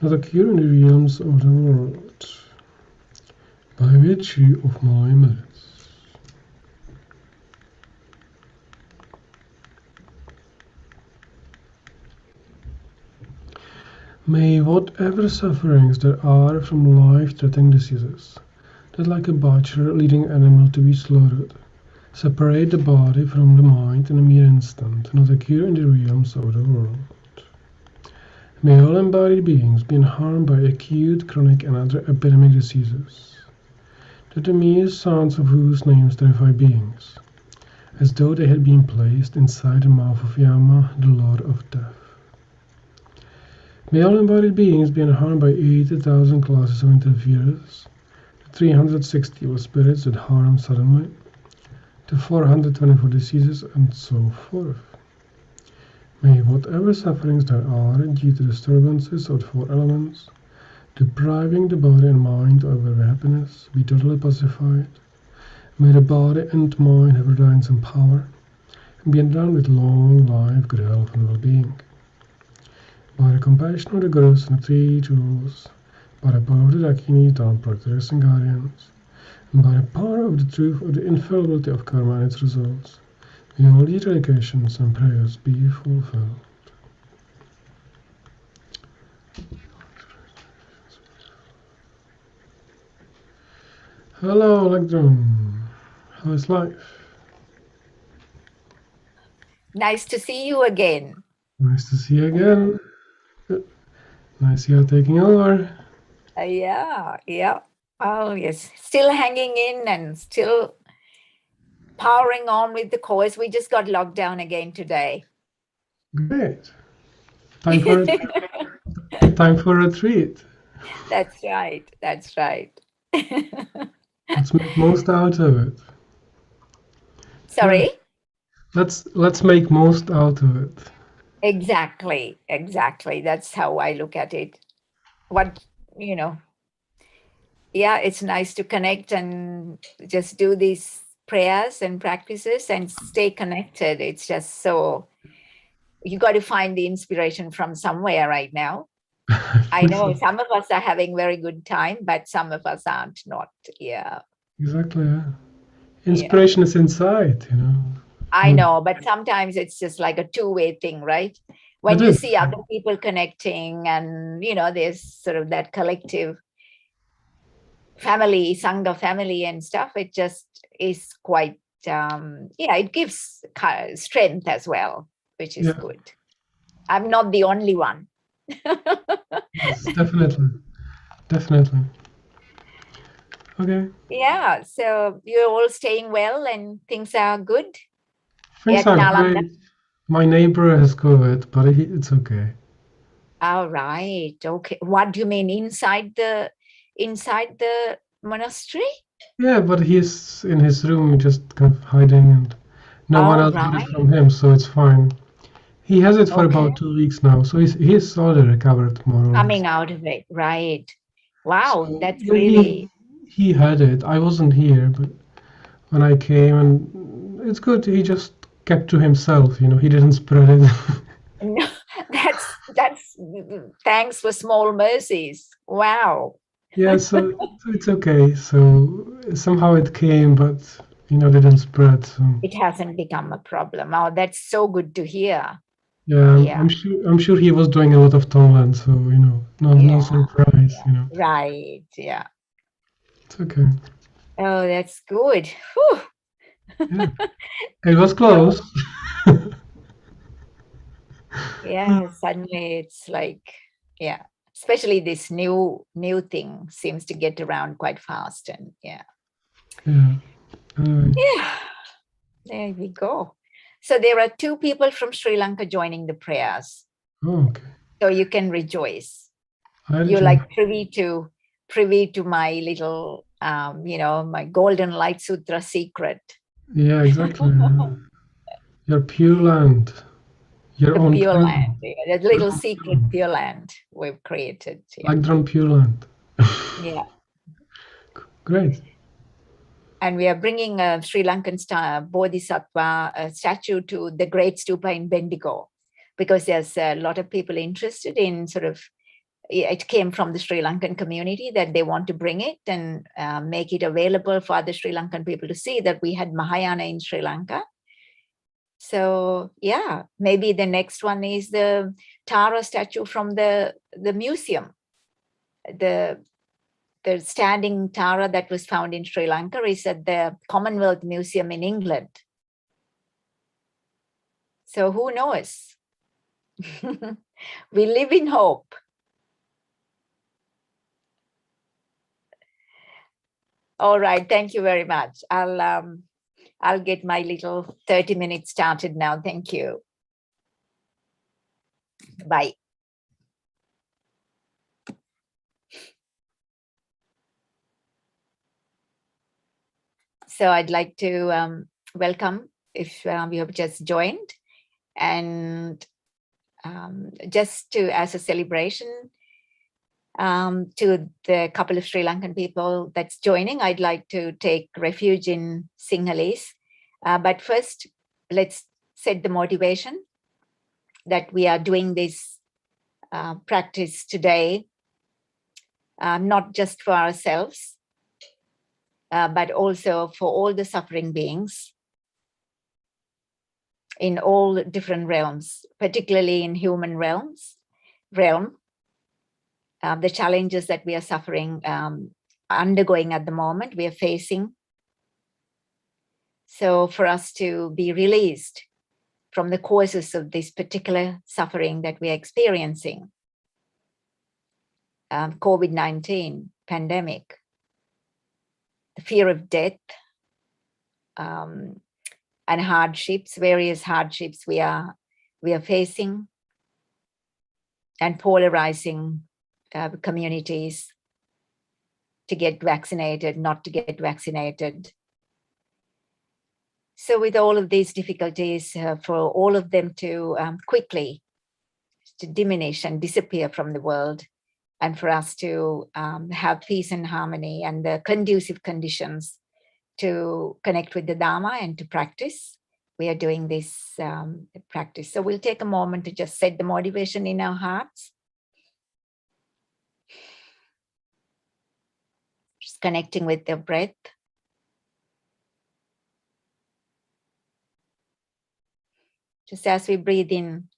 not occur in the realms of the world, by virtue of my merits. May whatever sufferings there are from life-threatening diseases, that like a butcher leading an animal to be slaughtered, separate the body from the mind in a mere instant, not occur in the realms of the world. May all embodied beings be harmed by acute, chronic, and other epidemic diseases, that the mere sounds of whose names terrify beings, as though they had been placed inside the mouth of Yama, the Lord of Death. May all embodied beings be harmed by 80,000 classes of interferers, the 360 of spirits that harm suddenly, the 424 diseases, and so forth. May whatever sufferings there are due to disturbances of the four elements, depriving the body and mind of their happiness, be totally pacified. May the body and mind have reliance and power, and be endowed with long life, good health, and well-being. By the compassion of the Gurus and the Three Jewels, by the power of the Dakini, Town Protectors and Guardians, and by the power of the truth of the infallibility of karma and its results, may all the dedications and prayers be fulfilled. Hello, Electron. How is life? Nice to see you again. Nice to see you again. Good. Nice you're taking over. Yeah. Oh, yes. Still hanging in and still powering on with the course. We just got locked down again today. Great. Time for time for a retreat. That's right. Let's make most out of it. Sorry? Yeah. Let's make most out of it. Exactly. That's how I look at it. It's nice to connect and just do these prayers and practices and stay connected. It's just so, you got to find the inspiration from somewhere right now. I know some of us are having very good time, but some of us aren't not. Yeah. Exactly. Yeah. Inspiration is inside, I know, but sometimes it's just like a two-way thing, right? When you see other people connecting and, there's sort of that collective family, Sangha family and stuff, it just is quite, it gives strength as well, which is good. I'm not the only one. Yes, definitely. Okay. Yeah, so you're all staying well and things are good? Things are great. My neighbor has COVID, but it's okay. All right. Okay. What do you mean, inside the monastery? Yeah, but he's in his room just kind of hiding, and no one else got it from him, so it's fine. He has it for about 2 weeks now, so he's already recovered more or less. Coming out of it, right. Wow, so that's really... He had it. I wasn't here, but when I came, and it's good. He just kept to himself, he didn't spread it. No, that's thanks for small mercies. Wow. Yeah, so it's okay. So somehow it came, but didn't spread. So. It hasn't become a problem. Oh, that's so good to hear. Yeah. I'm sure he was doing a lot of Tonglen, so no surprise. Right. Yeah. It's okay. Oh, that's good. Whew. Yeah. It was close. Yeah, suddenly it's like, especially this new thing seems to get around quite fast, and yeah, there we go. So there are 2 people from Sri Lanka joining the prayers. Oh, okay. So you can rejoice. You're like privy to my little, my Golden Light Sutra secret. Yeah, exactly. Your Pure Land. Your own Pure Land. Yeah, that little secret Pure Land we've created. Yeah. Like Pure Land. Yeah. Great. And we are bringing a Sri Lankan Bodhisattva statue to the Great Stupa in Bendigo, because there's a lot of people interested in sort of, it came from the Sri Lankan community that they want to bring it and make it available for other Sri Lankan people to see that we had Mahayana in Sri Lanka. So yeah, maybe the next one is the Tara statue from the museum. The standing Tara that was found in Sri Lanka is at the Commonwealth Museum in England. So who knows? We live in hope. All right, thank you very much. I'll get my little 30 minutes started now. Thank you. Bye. So I'd like to welcome, if you have just joined, and just to, as a celebration to the couple of Sri Lankan people that's joining, I'd like to take refuge in Sinhalese. But first, let's set the motivation that we are doing this practice today, not just for ourselves, but also for all the suffering beings in all different realms, particularly in human realm, the challenges that we are suffering, undergoing at the moment, we are facing. So for us to be released from the causes of this particular suffering that we are experiencing, COVID-19 pandemic, the fear of death, and hardships, various hardships we are facing, and polarizing communities to get vaccinated, not to get vaccinated. So with all of these difficulties, for all of them to quickly to diminish and disappear from the world, and for us to have peace and harmony and the conducive conditions to connect with the Dharma and to practice, we are doing this practice. So we'll take a moment to just set the motivation in our hearts. Just connecting with the breath. Just as we breathe in,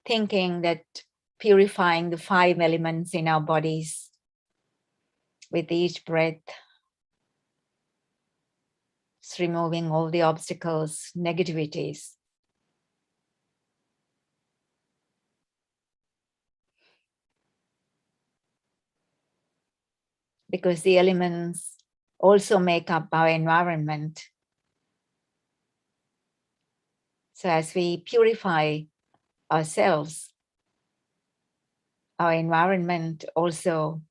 thinking that purifying the 5 elements in our bodies with each breath, just removing all the obstacles, negativities. Because the elements also make up our environment. So as we purify ourselves, our environment also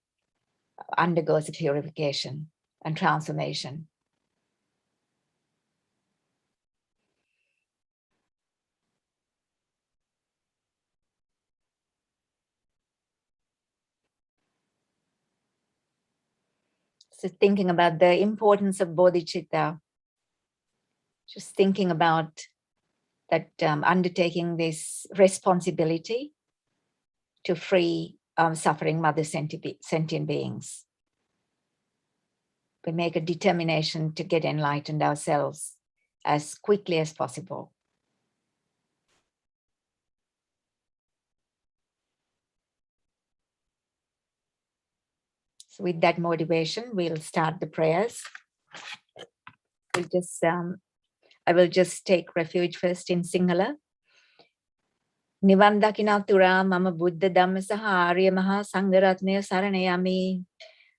undergoes a purification and transformation. So thinking about the importance of bodhicitta, just thinking about that undertaking this responsibility to free suffering mother sentient beings. We make a determination to get enlightened ourselves as quickly as possible. So with that motivation, we'll start the prayers. We'll just, I will just take refuge first in Sinhala. Nivan dakina tura mama buddha dhamma saha arya maha sangharatnaya saranayami.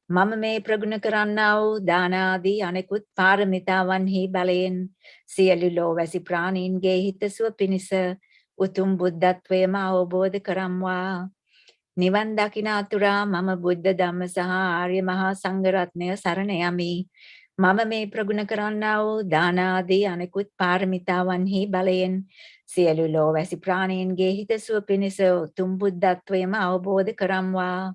Mama me praguna karannau dhanadi anekut paramitavanhi balayen siyalulo vasi pranin gehita suapinisa utum buddhatve ma avbodha karamwa. Nivan dakinatura mama buddha dhamma saha arya maha sangharatnaya saranayami. Mama me praguna karannau dhanadi anekut paramitavanhi balayen siyalulo vasi pranin gehita suapinisa utum buddhatve ma avbodha karamwa.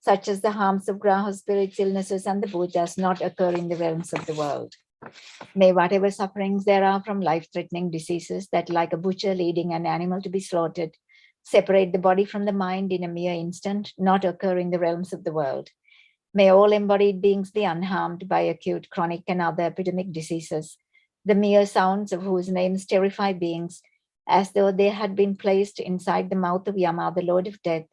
such as the harms of Graha spirits, illnesses, and the Bhutas not occur in the realms of the world. May whatever sufferings there are from life-threatening diseases that, like a butcher leading an animal to be slaughtered, separate the body from the mind in a mere instant, not occur in the realms of the world. May all embodied beings be unharmed by acute, chronic, and other epidemic diseases, the mere sounds of whose names terrify beings, as though they had been placed inside the mouth of Yama, the Lord of Death.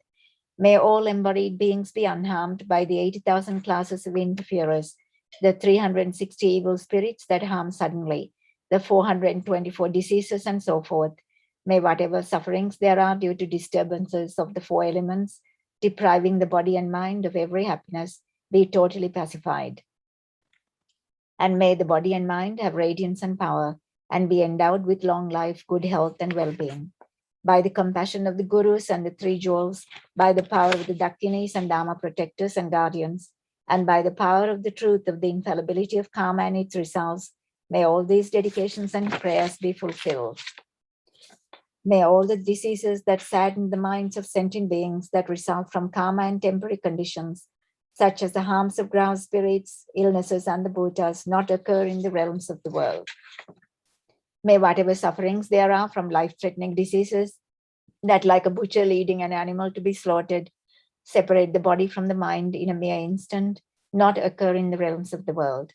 May all embodied beings be unharmed by the 80,000 classes of interferers, the 360 evil spirits that harm suddenly, the 424 diseases, and so forth. May whatever sufferings there are due to disturbances of the four elements, depriving the body and mind of every happiness, be totally pacified. And may the body and mind have radiance and power, and be endowed with long life, good health, and well-being. By the compassion of the Gurus and the three jewels, by the power of the Dakinis and Dharma protectors and guardians, and by the power of the truth of the infallibility of karma and its results, may all these dedications and prayers be fulfilled. May all the diseases that sadden the minds of sentient beings that result from karma and temporary conditions, such as the harms of ground spirits, illnesses, and the Bhutas, not occur in the realms of the world. May whatever sufferings there are from life-threatening diseases that, like a butcher leading an animal to be slaughtered, separate the body from the mind in a mere instant, not occur in the realms of the world.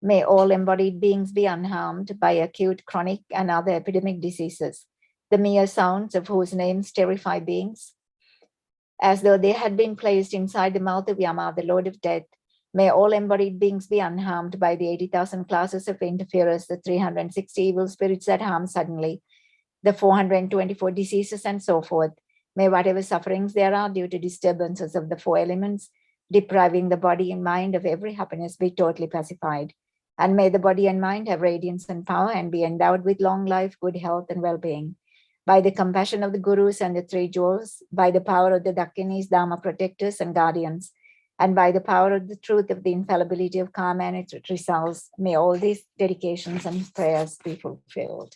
May all embodied beings be unharmed by acute, chronic, and other epidemic diseases, the mere sounds of whose names terrify beings, as though they had been placed inside the mouth of Yama, the Lord of Death. May all embodied beings be unharmed by the 80,000 classes of interferers, the 360 evil spirits that harm suddenly, the 424 diseases, and so forth. May whatever sufferings there are due to disturbances of the four elements, depriving the body and mind of every happiness, be totally pacified. And may the body and mind have radiance and power, and be endowed with long life, good health, and well-being. By the compassion of the Gurus and the three jewels, by the power of the Dakinis, Dharma protectors, and guardians, and by the power of the truth of the infallibility of karma and its results, may all these dedications and prayers be fulfilled.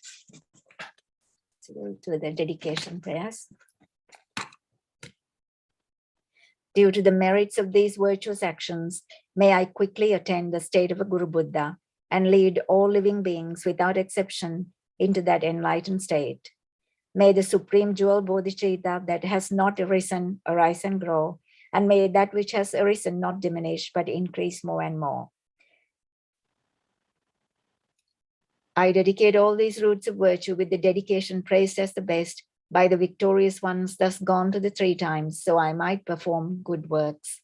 So we'll do the dedication prayers. Due to the merits of these virtuous actions, may I quickly attain the state of a Guru Buddha and lead all living beings without exception into that enlightened state. May the supreme jewel bodhicitta that has not arisen arise and grow, and may that which has arisen not diminish but increase more and more. I dedicate all these roots of virtue with the dedication praised as the best by the victorious ones thus gone to the three times, so I might perform good works.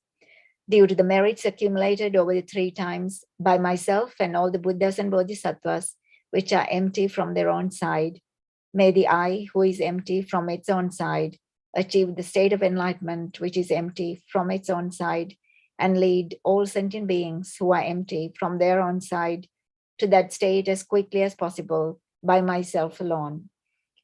Due to the merits accumulated over the three times by myself and all the Buddhas and Bodhisattvas, which are empty from their own side, may the I, who is empty from its own side, achieve the state of enlightenment, which is empty from its own side, and lead all sentient beings who are empty from their own side to that state as quickly as possible by myself alone.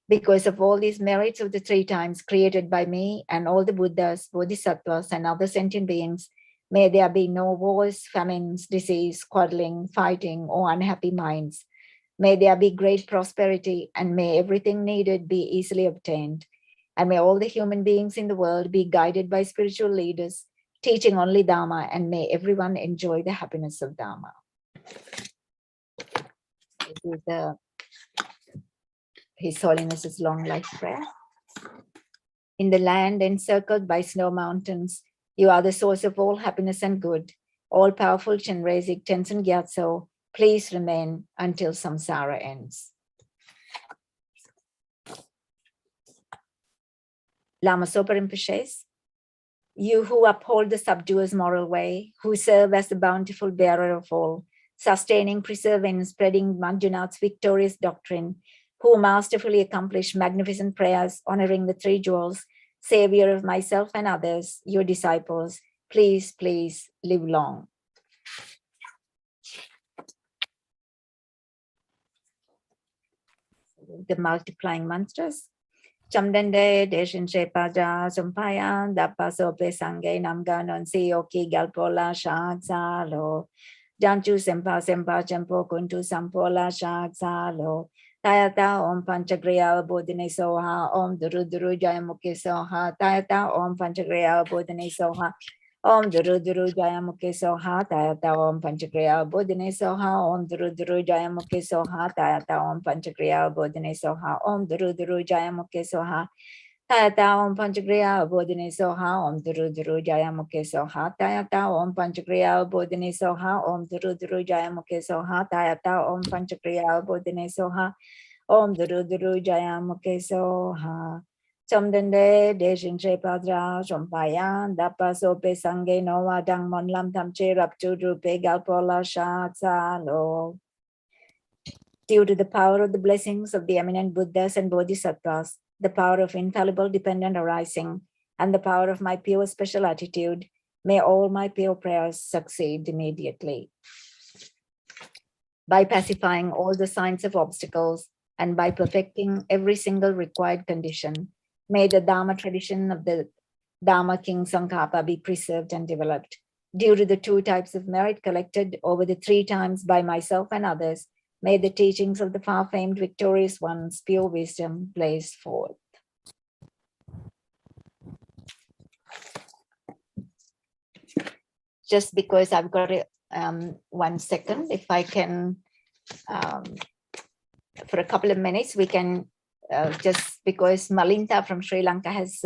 Because of all these merits of the three times created by me and all the Buddhas, Bodhisattvas, and other sentient beings, may there be no wars, famines, disease, quarreling, fighting, or unhappy minds. May there be great prosperity, and may everything needed be easily obtained. And may all the human beings in the world be guided by spiritual leaders, teaching only Dharma, and may everyone enjoy the happiness of Dharma. This is His Holiness's long life prayer. In the land encircled by snow mountains, you are the source of all happiness and good. All-powerful Chenrezig Tenzin Gyatso, please remain until samsara ends. Lama Zopa Rinpoches, you who uphold the subduer's moral way, who serve as the bountiful bearer of all, sustaining, preserving, and spreading Manjunath's victorious doctrine, who masterfully accomplish magnificent prayers honoring the three jewels, savior of myself and others, your disciples, please, please live long. The multiplying mantras. Chamdende deshin shepaja sumpaya dapaso pesange namga nonsi oki galpola shagzalo. Janchu sempa sempa champo kuntu sampola shagzalo. Tayata om panchagriya bodhine soha om duru duru jayamukhi soha. Tayata om panchagriya bodhine soha Om Duru Duru Jaya Mukhe Soha Tayata Om Panchakriya Bodhine Soha Om Duru Duru Jaya Mukhe Soha Tayata Om Panchakriya Bodhine Soha Om Duru Duru Jaya Mukhe Soha Tayata Om Panchakriya Bodhine Soha Om Duru Duru Jaya Mukhe Soha Tayata Om Panchakriya Bodhine Soha Om Duru Duru Jaya Mukhe Soha Tayata Om Panchakriya Bodhine Soha Om Duru Duru Jaya Mukhe Soha Somdende Deshin She Padra Shompayan Dapa Sope Sange Noa Dang Mon Lam Tam Che Rapchu Drupe Galpola Shatsalo. Due to the power of the blessings of the eminent Buddhas and Bodhisattvas, the power of infallible dependent arising, and the power of my pure special attitude, may all my pure prayers succeed immediately. By pacifying all the signs of obstacles and by perfecting every single required condition, may the Dharma tradition of the Dharma King Tsongkhapa be preserved and developed. Due to the 2 types of merit collected over the 3 times by myself and others, may the teachings of the far-famed victorious ones, pure wisdom, blaze forth. Just because I've got 1 second, if I can, for a couple of minutes, we can, just because Malinta from Sri Lanka has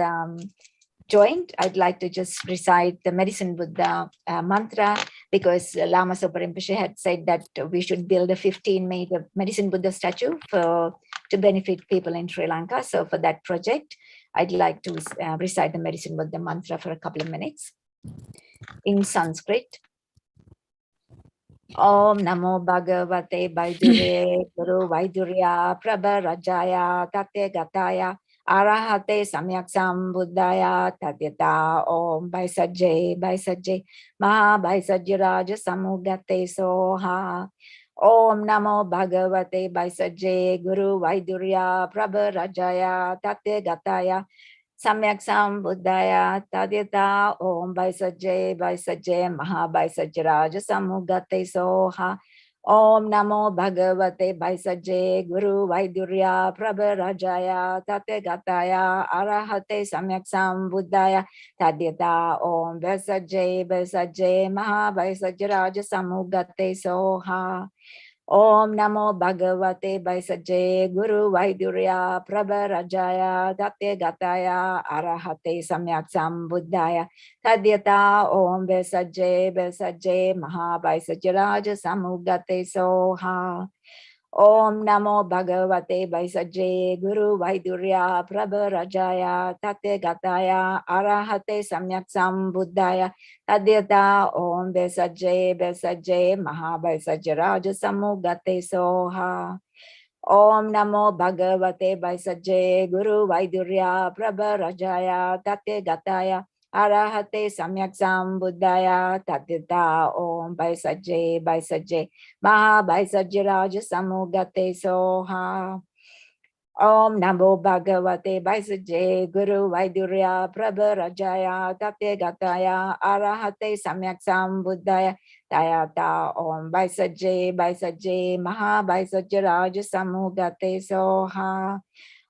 joined, I'd like to just recite the Medicine Buddha mantra, because Lama Zopa Rinpoche had said that we should build a 15-meter Medicine Buddha statue to benefit people in Sri Lanka. So for that project, I'd like to recite the Medicine Buddha mantra for a couple of minutes in Sanskrit. Om Namo Bhagavate Vaidure Guru Vaidurya Prabha Rajaya Tate Gataya Arahate Samyak Sambuddhaya Tadyata Om Baisajje Maha Baisajiraja Samugate Soha. Om Namo Bhagavate Baisajje Guru Vaidurya Prabha Rajaya Tate Gataya Samyak Sambuddhaya Tadyata Om Baisajje Maha Baisajiraja Samugate Soha. Om Namo Bhagavate Baisajje Guru Vaidurya Prabha Rajaya Tate Gataya Arahate Samyak Sambuddhaya Tadyata Om Baisajje Maha Baisajiraja Samugate Soha. Om Namo Bhagavate Baisajje Guru Vaidurya Prabha Rajaya Tate Gataya Arahate Samyak Sambuddhaya Tadyata Om Baisajje Maha Baisajiraja Samugate Soha. Om Namo Bhagavate Baisajje Guru Vaidurya Prabha Rajaya Tate Gataya Arahate Samyak Sambuddhaya Tadyata Om Baisajje Maha Baisajiraja Samugate Soha. Om Namo Bhagavate Baisajje Guru Vaidurya Prabha Rajaya Tate Gataya Arahate Samyak Sambuddhaya Tadyata Om Baisajje Maha Baisajiraja Samugate Soha. Om Namo Bhagavate Baisajje Guru Vaidurya Prabha Rajaya Tate Gataya Arahate Samyak Sambuddhaya Tadyata Om Baisajje Maha Baisajiraja Samugate Soha.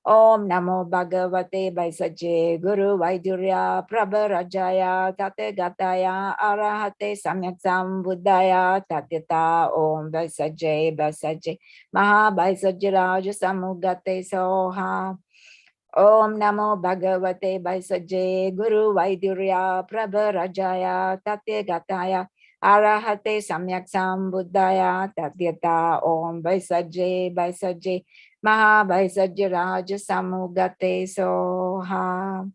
Om Namo Bhagavate Baisajje Guru Vaidurya Prabha Rajaya Tate Gataya Arahate Samyak Sambuddhaya Tadyata Om Baisajje Maha Baisajiraja Samugate Soha. Om Namo Bhagavate Baisajje Guru Vaidurya Prabha Rajaya Tate Gataya Arahate Samyak Sambuddhaya Tadyata Om Baisajje Maha Baisajiraja Samugate Soha.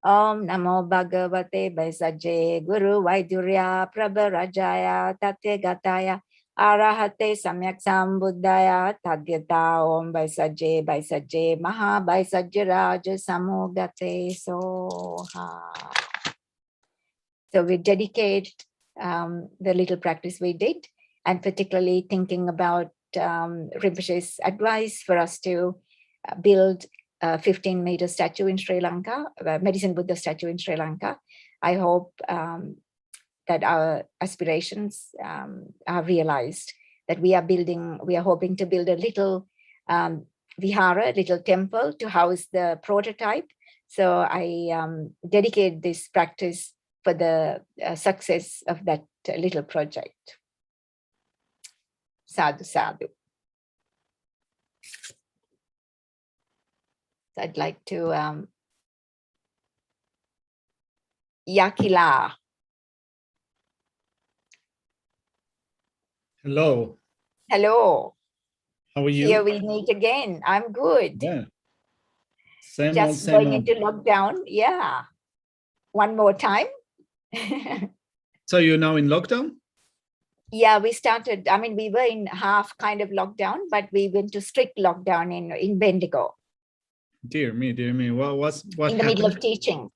Om Namo Bhagavate Baisajje Guru Vaidurya Prabha Rajaya Tate Gataya Arahate Samyak Sambuddhaya Tadyata Om Baisajje Maha Baisajiraja Samugate Soha. So we dedicate the little practice we did, and particularly thinking about Rinpoche's advice for us to build a 15-meter statue in Sri Lanka, a Medicine Buddha statue in Sri Lanka. I hope that our aspirations are realized, that we are hoping to build a little vihara, little temple to house the prototype. So I dedicate this practice for the success of that little project. Sadhu, sadhu. So I'd like to Yakila. Hello. Hello. How are you? Here we meet again. I'm good. Yeah. Same Just old, same going old. into lockdown. Yeah. One more time. So you're now in lockdown? Yeah, we started, I mean, we were in half kind of lockdown, but we went to strict lockdown in Bendigo. Dear me, dear me. What in the middle of teaching.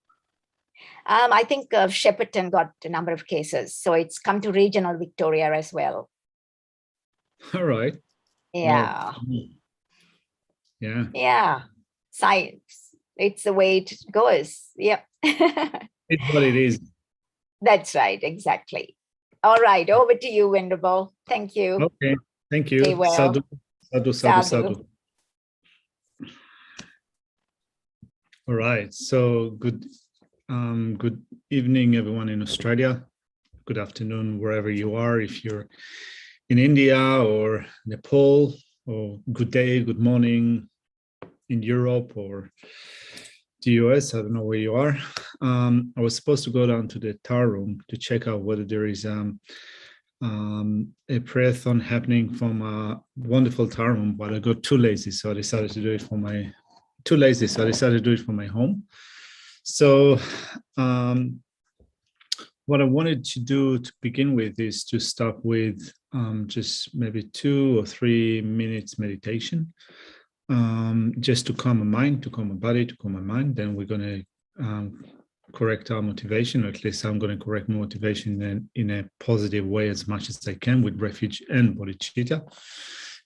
I think Shepparton got a number of cases. So it's come to regional Victoria as well. All right. Yeah. Well, yeah. Yeah. Science. It's the way it goes. Yep. It's what it is. That's right. Exactly. All right. Over to you, Venerable. Thank you. Okay. Thank you. Stay well. Sadhu, sadhu, sadhu, Sadhu. sadhu. All right. So good evening, everyone in Australia. Good afternoon, wherever you are. If you're in India or Nepal, or good day, good morning in Europe or the US. I don't know where you are. I was supposed to go down to the tar room to check out whether there is a prayerathon happening from a wonderful tar room, but I got too lazy, so I decided to do it from my home. So what I wanted to do to begin with is to start with just maybe 2 or 3 minutes meditation, just to calm my mind, to calm my body, to calm my mind. Then we're going to correct our motivation, or at least I'm going to correct my motivation in a positive way as much as I can with refuge and bodhicitta.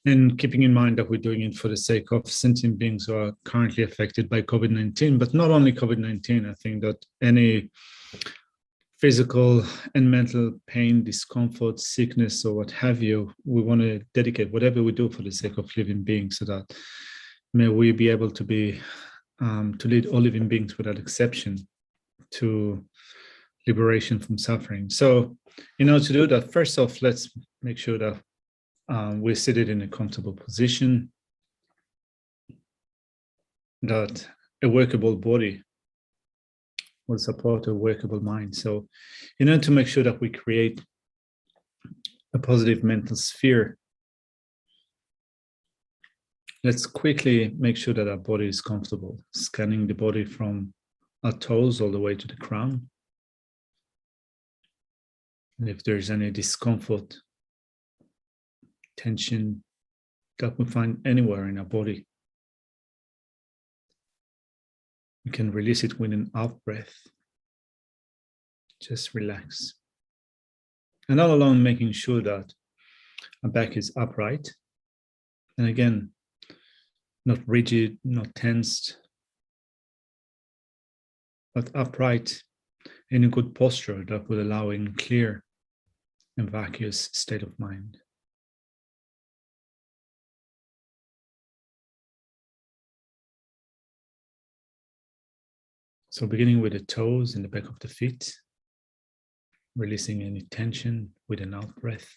And keeping in mind that we're doing it for the sake of sentient beings who are currently affected by COVID-19, but not only COVID-19. I think that any physical and mental pain, discomfort, sickness, or what have you, we want to dedicate whatever we do for the sake of living beings, so that may we be able to be to lead all living beings without exception to liberation from suffering. So in order to do that, first off, let's make sure that we're seated in a comfortable position, that a workable body will support a workable mind. So in order to make sure that we create a positive mental sphere, let's quickly make sure that our body is comfortable, scanning the body from our toes all the way to the crown. And if there's any discomfort, tension that we find anywhere in our body, we can release it with an out breath. Just relax. And all along, making sure that our back is upright. And again, not rigid, not tensed, but upright in a good posture that will allow a clear and vacuous state of mind. So beginning with the toes and the back of the feet, releasing any tension with an out breath.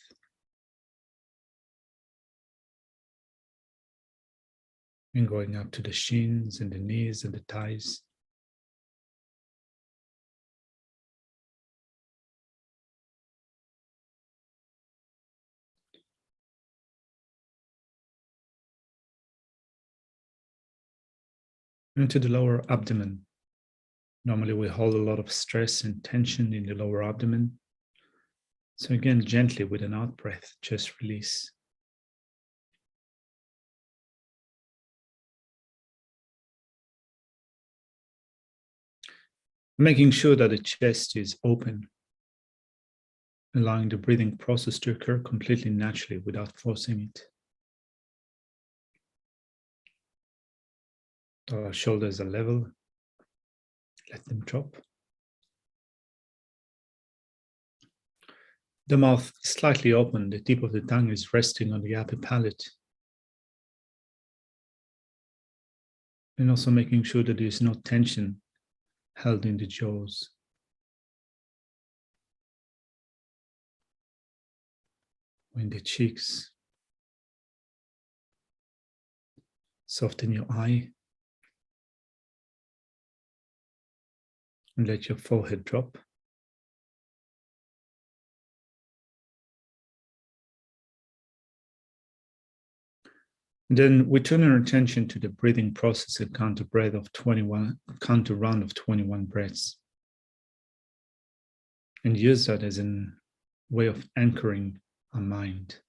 And going up to the shins and the knees and the thighs. Into the lower abdomen. Normally we hold a lot of stress and tension in the lower abdomen. So again, gently with an out breath, just release. Making sure that the chest is open, allowing the breathing process to occur completely naturally without forcing it. Our shoulders are level. Let them drop. The mouth is slightly open. The tip of the tongue is resting on the upper palate. And also making sure that there is no tension held in the jaws. or in the cheeks. Soften your eye and let your forehead drop. And then we turn our attention to the breathing process and count a round of 21 breaths. And use that as a way of anchoring our mind.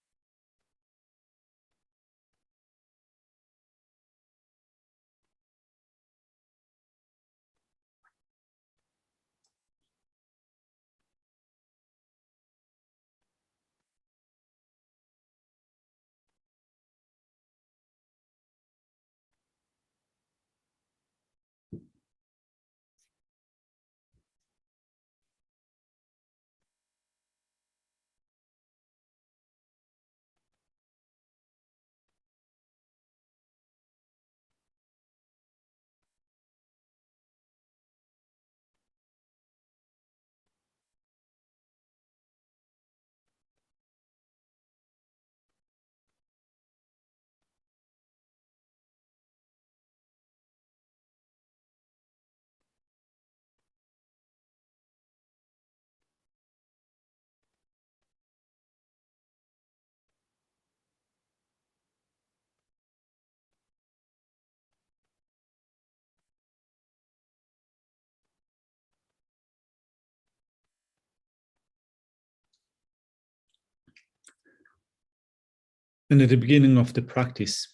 And at the beginning of the practice,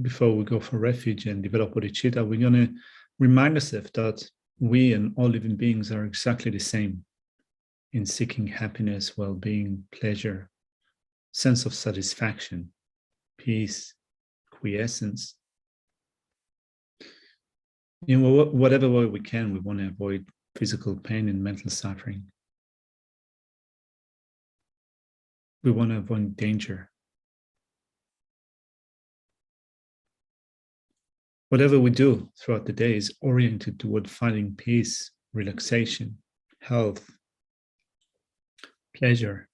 before we go for refuge and develop bodhicitta, we're going to remind ourselves that we and all living beings are exactly the same in seeking happiness, well-being, pleasure, sense of satisfaction, peace, quiescence. In whatever way we can, we want to avoid physical pain and mental suffering. We want to avoid danger. Whatever we do throughout the day is oriented toward finding peace, relaxation, health, pleasure,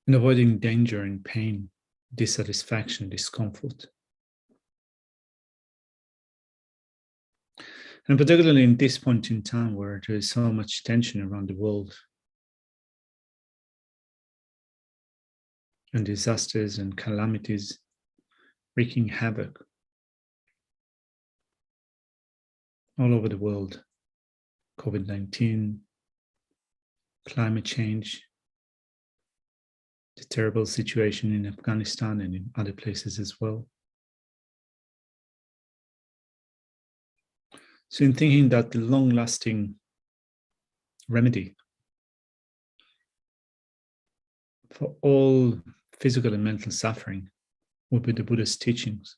and avoiding danger and pain, dissatisfaction, discomfort. And particularly in this point in time where there is so much tension around the world, and disasters and calamities wreaking havoc all over the world. COVID-19, climate change, the terrible situation in Afghanistan and in other places as well. So in thinking that the long-lasting remedy for all physical and mental suffering would be the Buddha's teachings,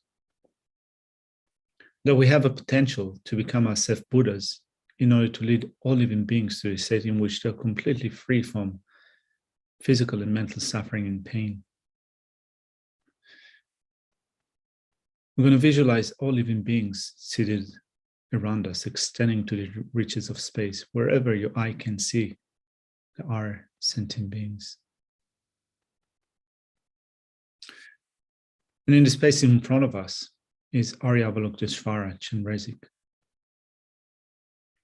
that we have a potential to become ourselves Buddhas in order to lead all living beings to a state in which they're completely free from physical and mental suffering and pain. We're going to visualize all living beings seated around us, extending to the reaches of space. Wherever your eye can see, there are sentient beings. And in the space in front of us is Arya Avalokiteshvara Chenrezig,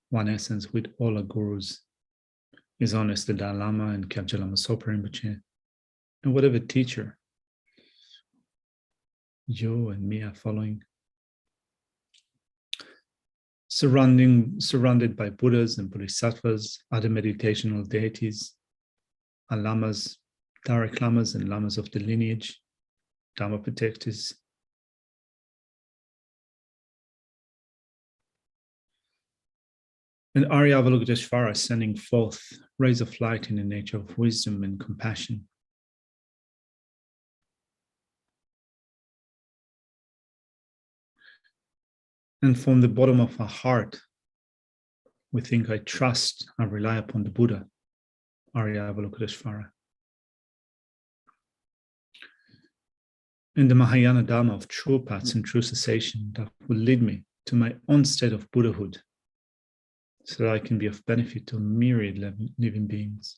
one essence with all our gurus, His Holiness the Dalai Lama and Kyabje Lama Zopa Rinpoche, and whatever teacher you and me are following. Surrounded by Buddhas and Bodhisattvas, other meditational deities, our lamas, direct lamas and lamas of the lineage, Dharma protectors. And Arya Avalokiteshvara sending forth rays of light in the nature of wisdom and compassion. And from the bottom of our heart, we think, I trust, I rely upon the Buddha, Arya Avalokiteshvara. In the Mahayana Dharma of true paths and true cessation that will lead me to my own state of Buddhahood, so that I can be of benefit to myriad living beings.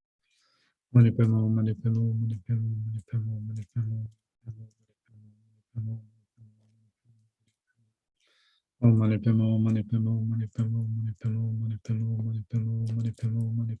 Manipemo, manipemo, manipemo, manipemo, manipemo, manipemo, Om manipemo, manipemo, manipemo, manipemo, manipemo, manipemo, manipemo, manipemo,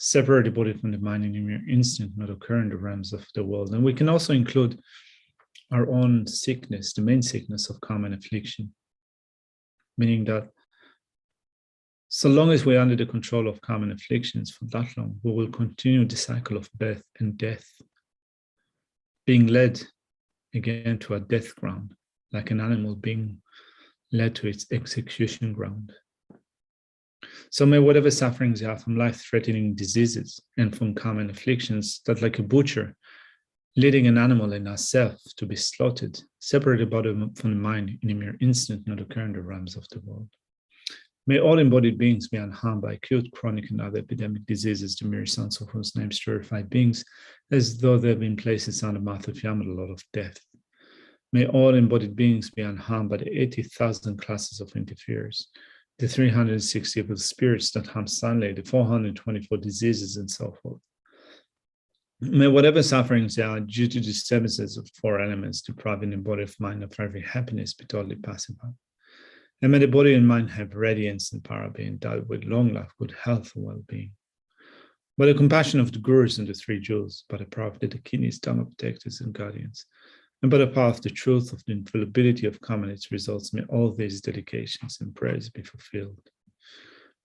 separate the body from the mind in a mere instant, not occur in the realms of the world. And we can also include our own sickness, the main sickness of common affliction, meaning that so long as we're under the control of common afflictions for that long, we will continue the cycle of birth and death, being led again to a death ground, like an animal being led to its execution ground. So may whatever sufferings you have from life-threatening diseases and from common afflictions, that like a butcher leading an animal in ourself to be slaughtered, separate the body from the mind in a mere instant, not occur in the realms of the world. May all embodied beings be unharmed by acute, chronic, and other epidemic diseases, the mere sons of whose names purify beings, as though they have been placed inside the mouth of Yama, the Lord of Death. May all embodied beings be unharmed by the 80,000 classes of interferers, the 360 evil spirits that harm silently, the 424 diseases, and so forth. May whatever sufferings there are due to disturbances of four elements depriving the body of mind of every happiness be totally pacified. And may the body and mind have radiance and power, be endowed with long life, good health, and well-being. By the compassion of the gurus and the three jewels, by the power of the dakinis, dharma protectors, and guardians, and by the power of the truth of the infallibility of karma and its results, may all these dedications and prayers be fulfilled.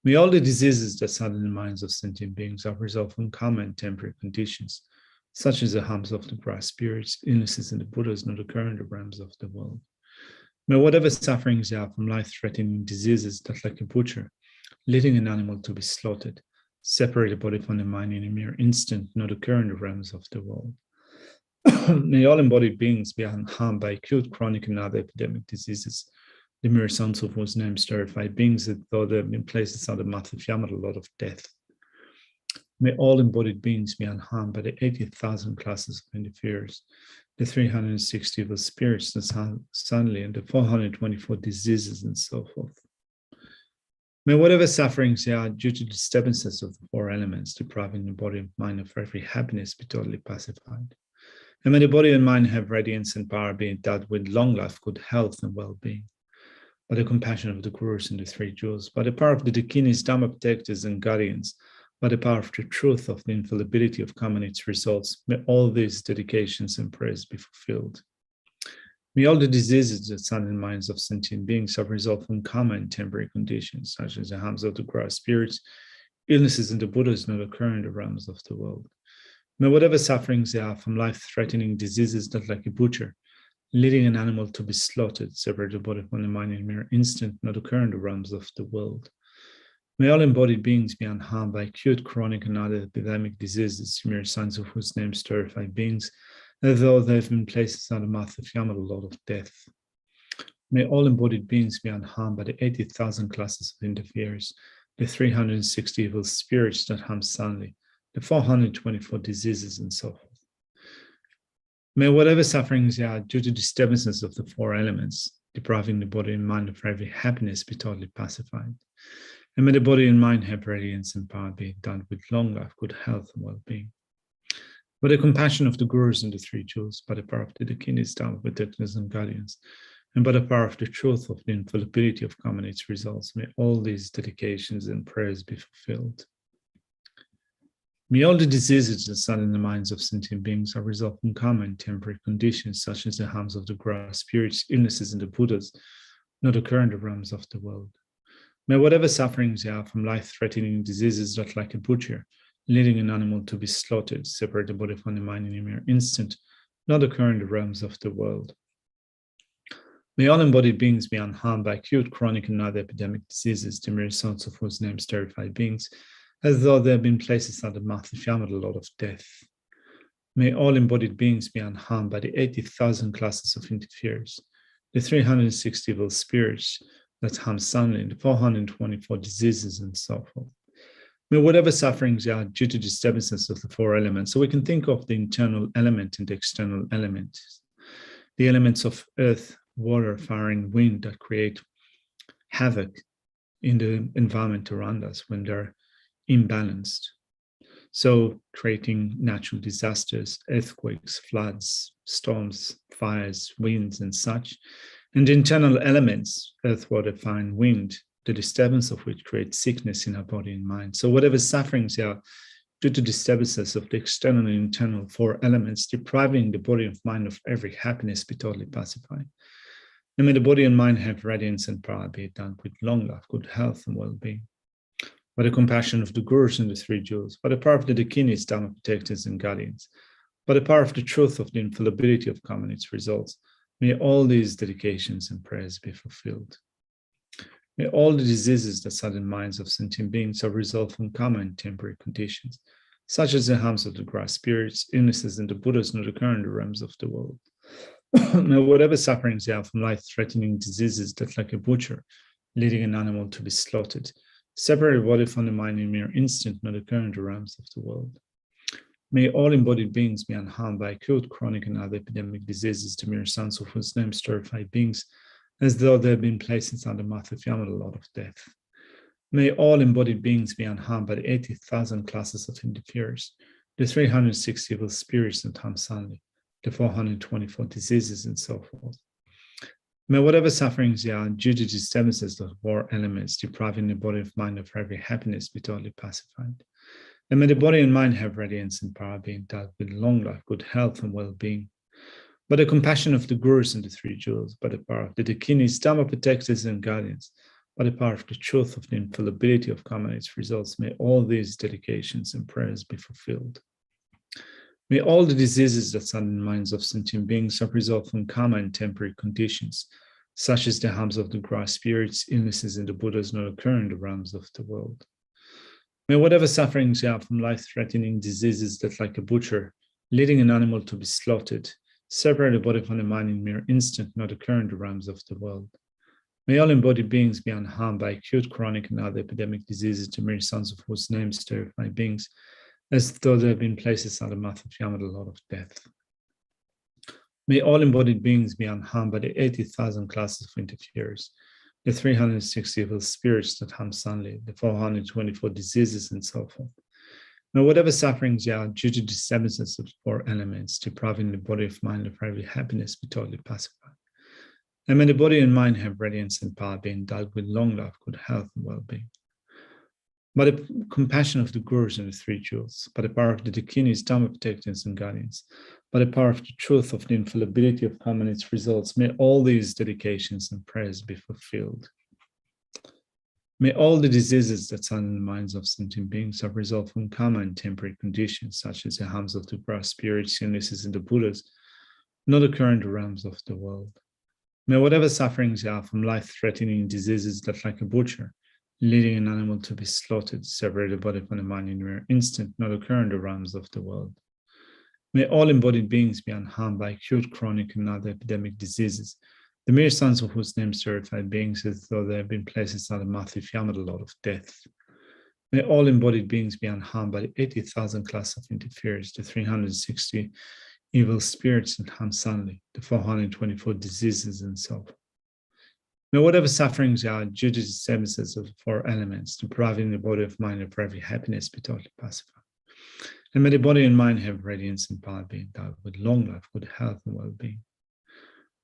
May all the diseases that sadden the minds of sentient beings are resolved from karma and temporary conditions, such as the harms of the grass spirits, illnesses, and the Buddhas not occur in the realms of the world. May whatever sufferings there are from life-threatening diseases that, like a butcher, leading an animal to be slaughtered, separate the body from the mind in a mere instant, not occur in the realms of the world. May all embodied beings be unharmed by acute, chronic, and other epidemic diseases, the mere sons of whose names terrify beings, as though they have been placed inside the mouth of Yama, the Lord of Death. May all embodied beings be unharmed by the 80,000 classes of interferers, the 360 evil spirits that suddenly, and the 424 diseases, and so forth. May whatever sufferings there are due to disturbances of the four elements depriving the body and mind of every happiness be totally pacified. And may the body and mind have radiance and power, be endowed with long life, good health, and well-being. By the compassion of the gurus and the three jewels, by the power of the dakinis, dharma protectors, and guardians, by the power of the truth of the infallibility of karma and its results, may all these dedications and prayers be fulfilled. May all the diseases that sadden the minds of sentient beings are resolved from karma and temporary conditions, such as the harms of the grass spirits, illnesses, and the Buddhas not occur in the realms of the world. May whatever sufferings there are from life-threatening diseases that, like a butcher, leading an animal to be slaughtered, separate the body from the mind in a mere instant, not occur in the realms of the world. May all embodied beings be unharmed by acute, chronic, and other epidemic diseases, mere signs of whose names terrify beings, as though they have been placed inside the mouth of Yama, the Lord of Death. May all embodied beings be unharmed by the 80,000 classes of interferers, the 360 evil spirits that harm silently, the 424 diseases, and so forth. May whatever sufferings there are due to disturbances of the four elements, depriving the body and mind of every happiness, be totally pacified. And may the body and mind have radiance and power, be endowed with long life, good health, and well-being. By the compassion of the gurus and the three jewels, by the power of the dakinis, dharma protectors, and guardians, and by the power of the truth of the infallibility of karma and its results, may all these dedications and prayers be fulfilled. May all the diseases that sadden the minds of sentient beings are resolved from karma and temporary conditions, such as the harms of the grass spirits, illnesses, and the Buddhas, not occur in the realms of the world. May whatever sufferings there are from life-threatening diseases that, like a butcher, leading an animal to be slaughtered, separate the body from the mind in a mere instant, not occur in the realms of the world. May all embodied beings be unharmed by acute, chronic, and other epidemic diseases, the mere sons of whose names terrify beings, as though they have been placed inside the mouth of Yama, the Lord of Death. May all embodied beings be unharmed by the 80,000 classes of interferers, the 360 evil spirits that harm silently, the 424 diseases, and so forth. May whatever sufferings are due to disturbances of the four elements, so we can think of the internal element and the external element, the elements of earth, water, fire, and wind that create havoc in the environment around us when they're imbalanced. So creating natural disasters, earthquakes, floods, storms, fires, winds, and such. And the internal elements, earth, water, fire, and wind, the disturbance of which creates sickness in our body and mind. So whatever sufferings are due to disturbances of the external and internal four elements, depriving the body and mind of every happiness, be totally pacified. And may the body and mind have radiance and power, be it done with long life, good health, and well-being. By the compassion of the Gurus and the Three Jewels, by the power of the Dakinis, Dharma protectors and guardians, by the power of the truth of the infallibility of karma and its results, may all these dedications and prayers be fulfilled. May all the diseases that sadden minds of sentient beings are resolved from karma and temporary conditions, such as the harms of the grass spirits, illnesses, and the Buddhas not occur in the realms of the world. May whatever sufferings there are from life-threatening diseases that, like a butcher, leading an animal to be slaughtered, separate the body from the mind in mere instant not occur in the realms of the world. May all embodied beings be unharmed by acute, chronic, and other epidemic diseases, the mere sons of whose names terrify beings, as though they had been placed inside the mouth of Yama, the Lord of Death. May all embodied beings be unharmed by the 80,000 classes of interferers, the 360 evil spirits and Tamsanli, the 424 diseases, and so forth. May whatever sufferings there are due to disturbances of four elements, depriving the body and mind of every happiness, be totally pacified. And may the body and mind have radiance and power, be endowed with long life, good health, and well-being. By the compassion of the Gurus and the Three Jewels, by the power of the Dakinis, Dharma protectors and guardians, by the power of the truth of the infallibility of karma and its results, may all these dedications and prayers be fulfilled. May all the diseases that sadden minds of sentient beings are resolved from karma and temporary conditions, such as the harms of the grass spirits, illnesses, and the Buddhas not occur in the realms of the world. May whatever sufferings there are from life-threatening diseases that, like a butcher, leading an animal to be slaughtered, separate the body from the mind in mere instant, not occur in the realms of the world. May all embodied beings be unharmed by acute, chronic, and other epidemic diseases, the mere sons of whose names terrify beings, as though they have been placed inside the mouth of Yama, the Lord of Death. May all embodied beings be unharmed by the 80,000 classes of interferers, the 360 evil spirits that harm Sanli, the 424 diseases, and so forth. May whatever sufferings there are due to disturbances of four elements, depriving the body of mind of every happiness, be totally pacified. And may the body and mind have radiance and power, be endowed with long life, good health, and well-being. By the compassion of the Gurus and the Three Jewels, by the power of the Dakinis, Dharma protectors and guardians, by the power of the truth of the infallibility of karma and its results, may all these dedications and prayers be fulfilled. May all the diseases that sadden the minds of sentient beings are resolved from karma and temporary conditions, such as the harms of the grass spirits, illnesses, and the Buddhas, not occur in the realms of the world. May whatever sufferings there are from life-threatening diseases that, like a butcher, leading an animal to be slaughtered, separate the body from the mind in a mere instant, not occur in the realms of the world. May all embodied beings be unharmed by acute, chronic, and other epidemic diseases, the mere sons of whose names terrify beings, as though they have been placed inside the mouth of Yama, the Lord of Death. May all embodied beings be unharmed by the 80,000 class of interferers, the 360 evil spirits and Hamsanli, the 424 diseases, and so forth. May whatever sufferings there are due to disturbances of the four elements, depriving the body of mind of every happiness, be totally pacified. And may the body and mind have radiance and power, be endowed with long life, good health, and well-being.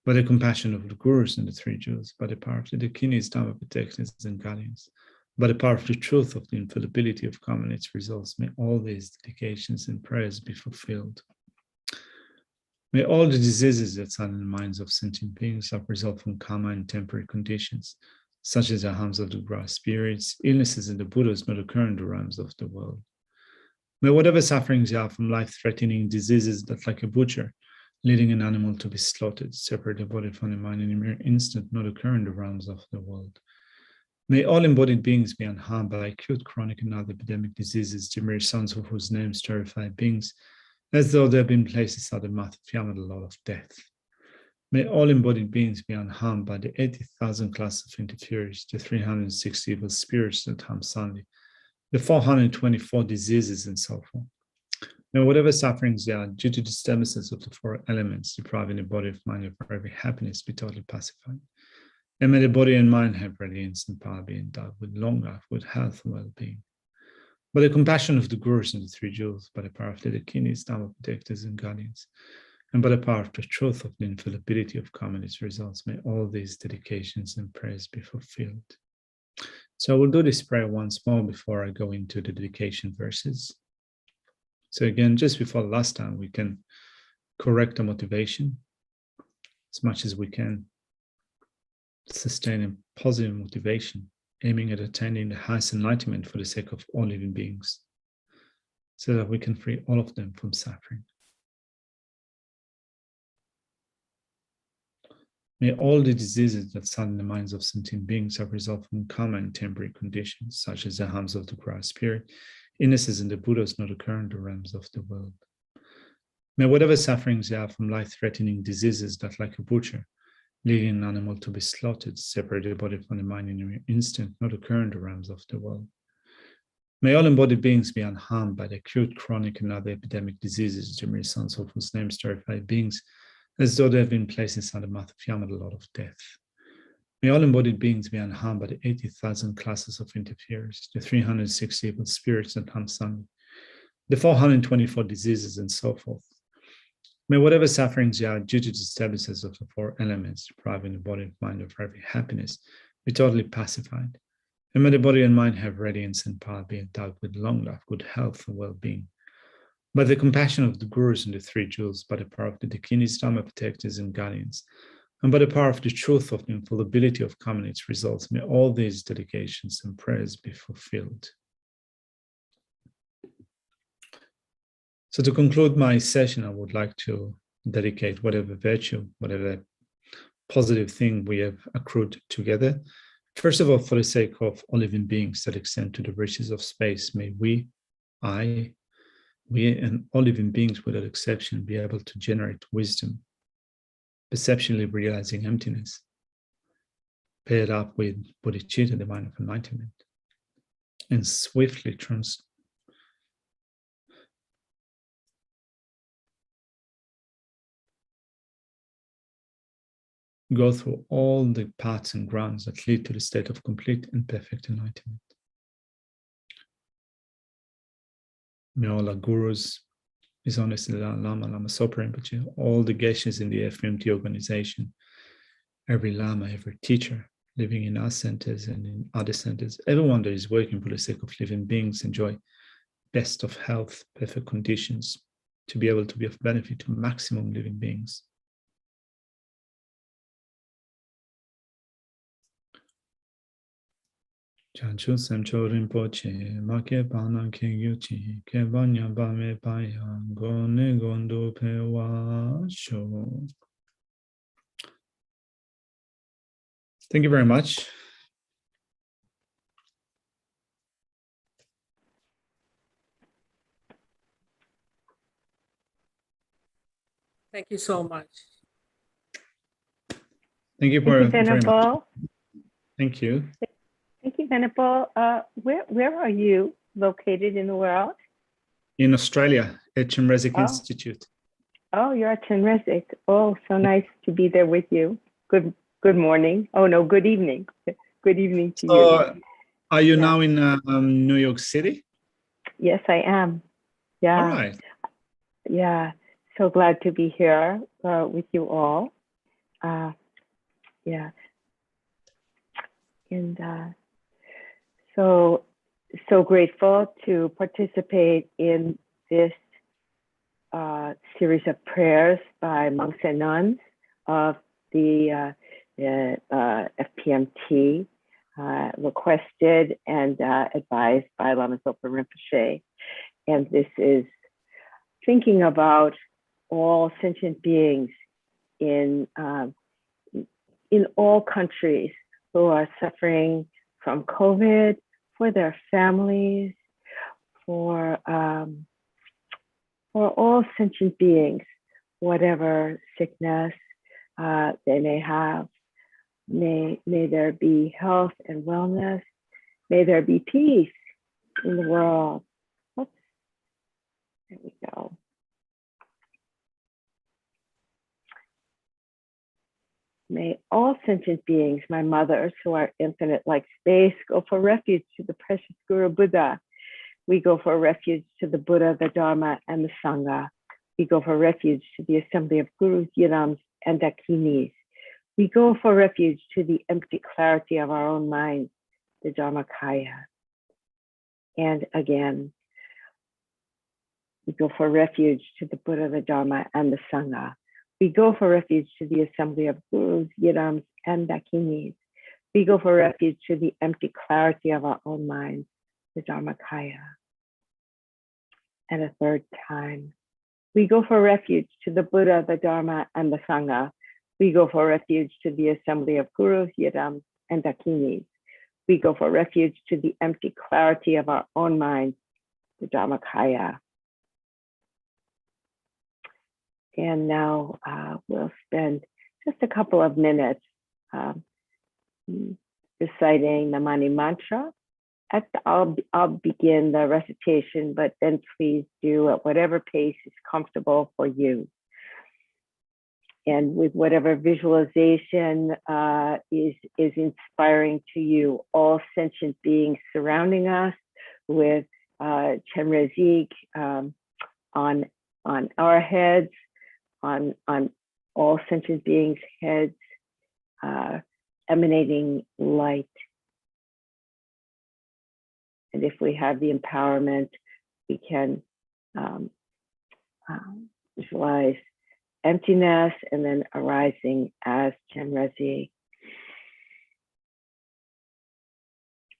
By the compassion of the Gurus and the Three Jewels, by the power of the Dakinis, Dharma protectors and guardians, by the power of the truth of the infallibility of karma and its results, may all these dedications and prayers be fulfilled. May all the diseases that sadden the minds of sentient beings are resolved from karma and temporary conditions, such as the harms of the grass spirits, illnesses, and the Buddhas not occur in the realms of the world. May whatever sufferings there are from life-threatening diseases that, like a butcher, leading an animal to be slaughtered, separate the body from the mind in a mere instant, not occur in the realms of the world. May all embodied beings be unharmed by acute, chronic, and other epidemic diseases, the mere sons of whose names terrify beings, as though they have been placed inside the mouth of Yama, the Lord of Death. May all embodied beings be unharmed by the 80,000 class of interferers, the 360 evil spirits that harm Sanli, the 424 diseases, and so forth. May whatever sufferings there are due to disturbances of the four elements, depriving the body of mind of every happiness, be totally pacified. And may the body and mind have radiance and power, be endowed with long life, with health and well-being. By the compassion of the Gurus and the Three Jewels, by the power of the Dakinis, Dharma protectors and guardians, and by the power of the truth of the infallibility of karma and its results, may all these dedications and prayers be fulfilled. So we'll do this prayer once more before I go into the dedication verses. So again, just before last time, we can correct the motivation as much as we can, sustaining positive motivation, aiming at attaining the highest enlightenment for the sake of all living beings, so that we can free all of them from suffering. May all the diseases that sadden the minds of sentient beings are resolved from common and temporary conditions, such as the harms of the grass spirit, illnesses in the Buddhas not occur in the realms of the world. May whatever sufferings there are from life-threatening diseases that, like a butcher, leading an animal to be slaughtered, separate the body from the mind in an instant, not occur in the realms of the world. May all embodied beings be unharmed by the acute, chronic, and other epidemic diseases, the mere sons of whose names terrify beings, as though they have been placed inside the mouth of Yama, the Lord of Death. May all embodied beings be unharmed by the 80,000 classes of interferers, the 360 evil spirits that harm Sangha, the 424 diseases, and so forth. May whatever sufferings there are due to disturbances of the four elements, depriving the body and mind of every happiness, be totally pacified. And may the body and mind have radiance and power, be endowed with long life, good health, and well-being. By the compassion of the Gurus and the Three Jewels, by the power of the Dakinis, Dharma protectors and guardians, and by the power of the truth of the infallibility of karma and its results, may all these dedications and prayers be fulfilled. So to conclude my session, I would like to dedicate whatever virtue, whatever positive thing we have accrued together. First of all, for the sake of all living beings that extend to the reaches of space, may we and all living beings without exception be able to generate wisdom, perceptually realizing emptiness, paired up with bodhicitta, the mind of enlightenment, and swiftly go through all the paths and grounds that lead to the state of complete and perfect enlightenment. May all our gurus, His Honesty Lama Zopa Rinpoche, all the geshes in the FPMT organization, every Lama, every teacher living in our centers and in other centers, everyone that is working for the sake of living beings enjoy best of health, perfect conditions to be able to be of benefit to maximum living beings. Chanchu Semcho Rinpoche, Make Bana Kengyuchi, Kebanya Bame Paya, Gone Gondo Pewa Sho. Thank you very much. Thank you so much. Thank you very much. Thank you. Thank you, Venerable. Where are you located in the world? In Australia, at Chenrezig Institute. Oh, you're at Chenrezig. Oh, so nice to be there with you. Good morning. Oh no, good evening. Good evening to you. Are you now in New York City? Yes, I am. Yeah. All right. Yeah. So glad to be here with you all. Yeah. And so grateful to participate in this series of prayers by monks and nuns of the FPMT, requested and advised by Lama Zopa Rinpoche. And this is thinking about all sentient beings in all countries who are suffering from COVID, for their families, for all sentient beings, whatever sickness they may have. May there be health and wellness. May there be peace in the world. Oops. There we go. May all sentient beings, my mothers who are infinite like space, go for refuge to the precious Guru Buddha. We go for refuge to the Buddha, the Dharma, and the Sangha. We go for refuge to the assembly of Gurus, Yidams, and Dakinis. We go for refuge to the empty clarity of our own minds, the Dharmakaya. And again, We go for refuge to the Buddha, the Dharma, and the Sangha. We go for refuge to the assembly of gurus, yidams, and dakinis. We go for refuge to the empty clarity of our own minds, the Dharmakaya. And a third time, we go for refuge to the Buddha, the Dharma, and the Sangha. We go for refuge to the assembly of gurus, yidams, and dakinis. We go for refuge to the empty clarity of our own minds, the Dharmakaya. And now we'll spend just a couple of minutes reciting the Mani Mantra. I'll begin the recitation, but then please do at whatever pace is comfortable for you. And with whatever visualization is inspiring to you, all sentient beings surrounding us with Chenrezig on our heads, on all sentient beings' heads, emanating light. And if we have the empowerment, we can visualize emptiness and then arising as Chenrezig.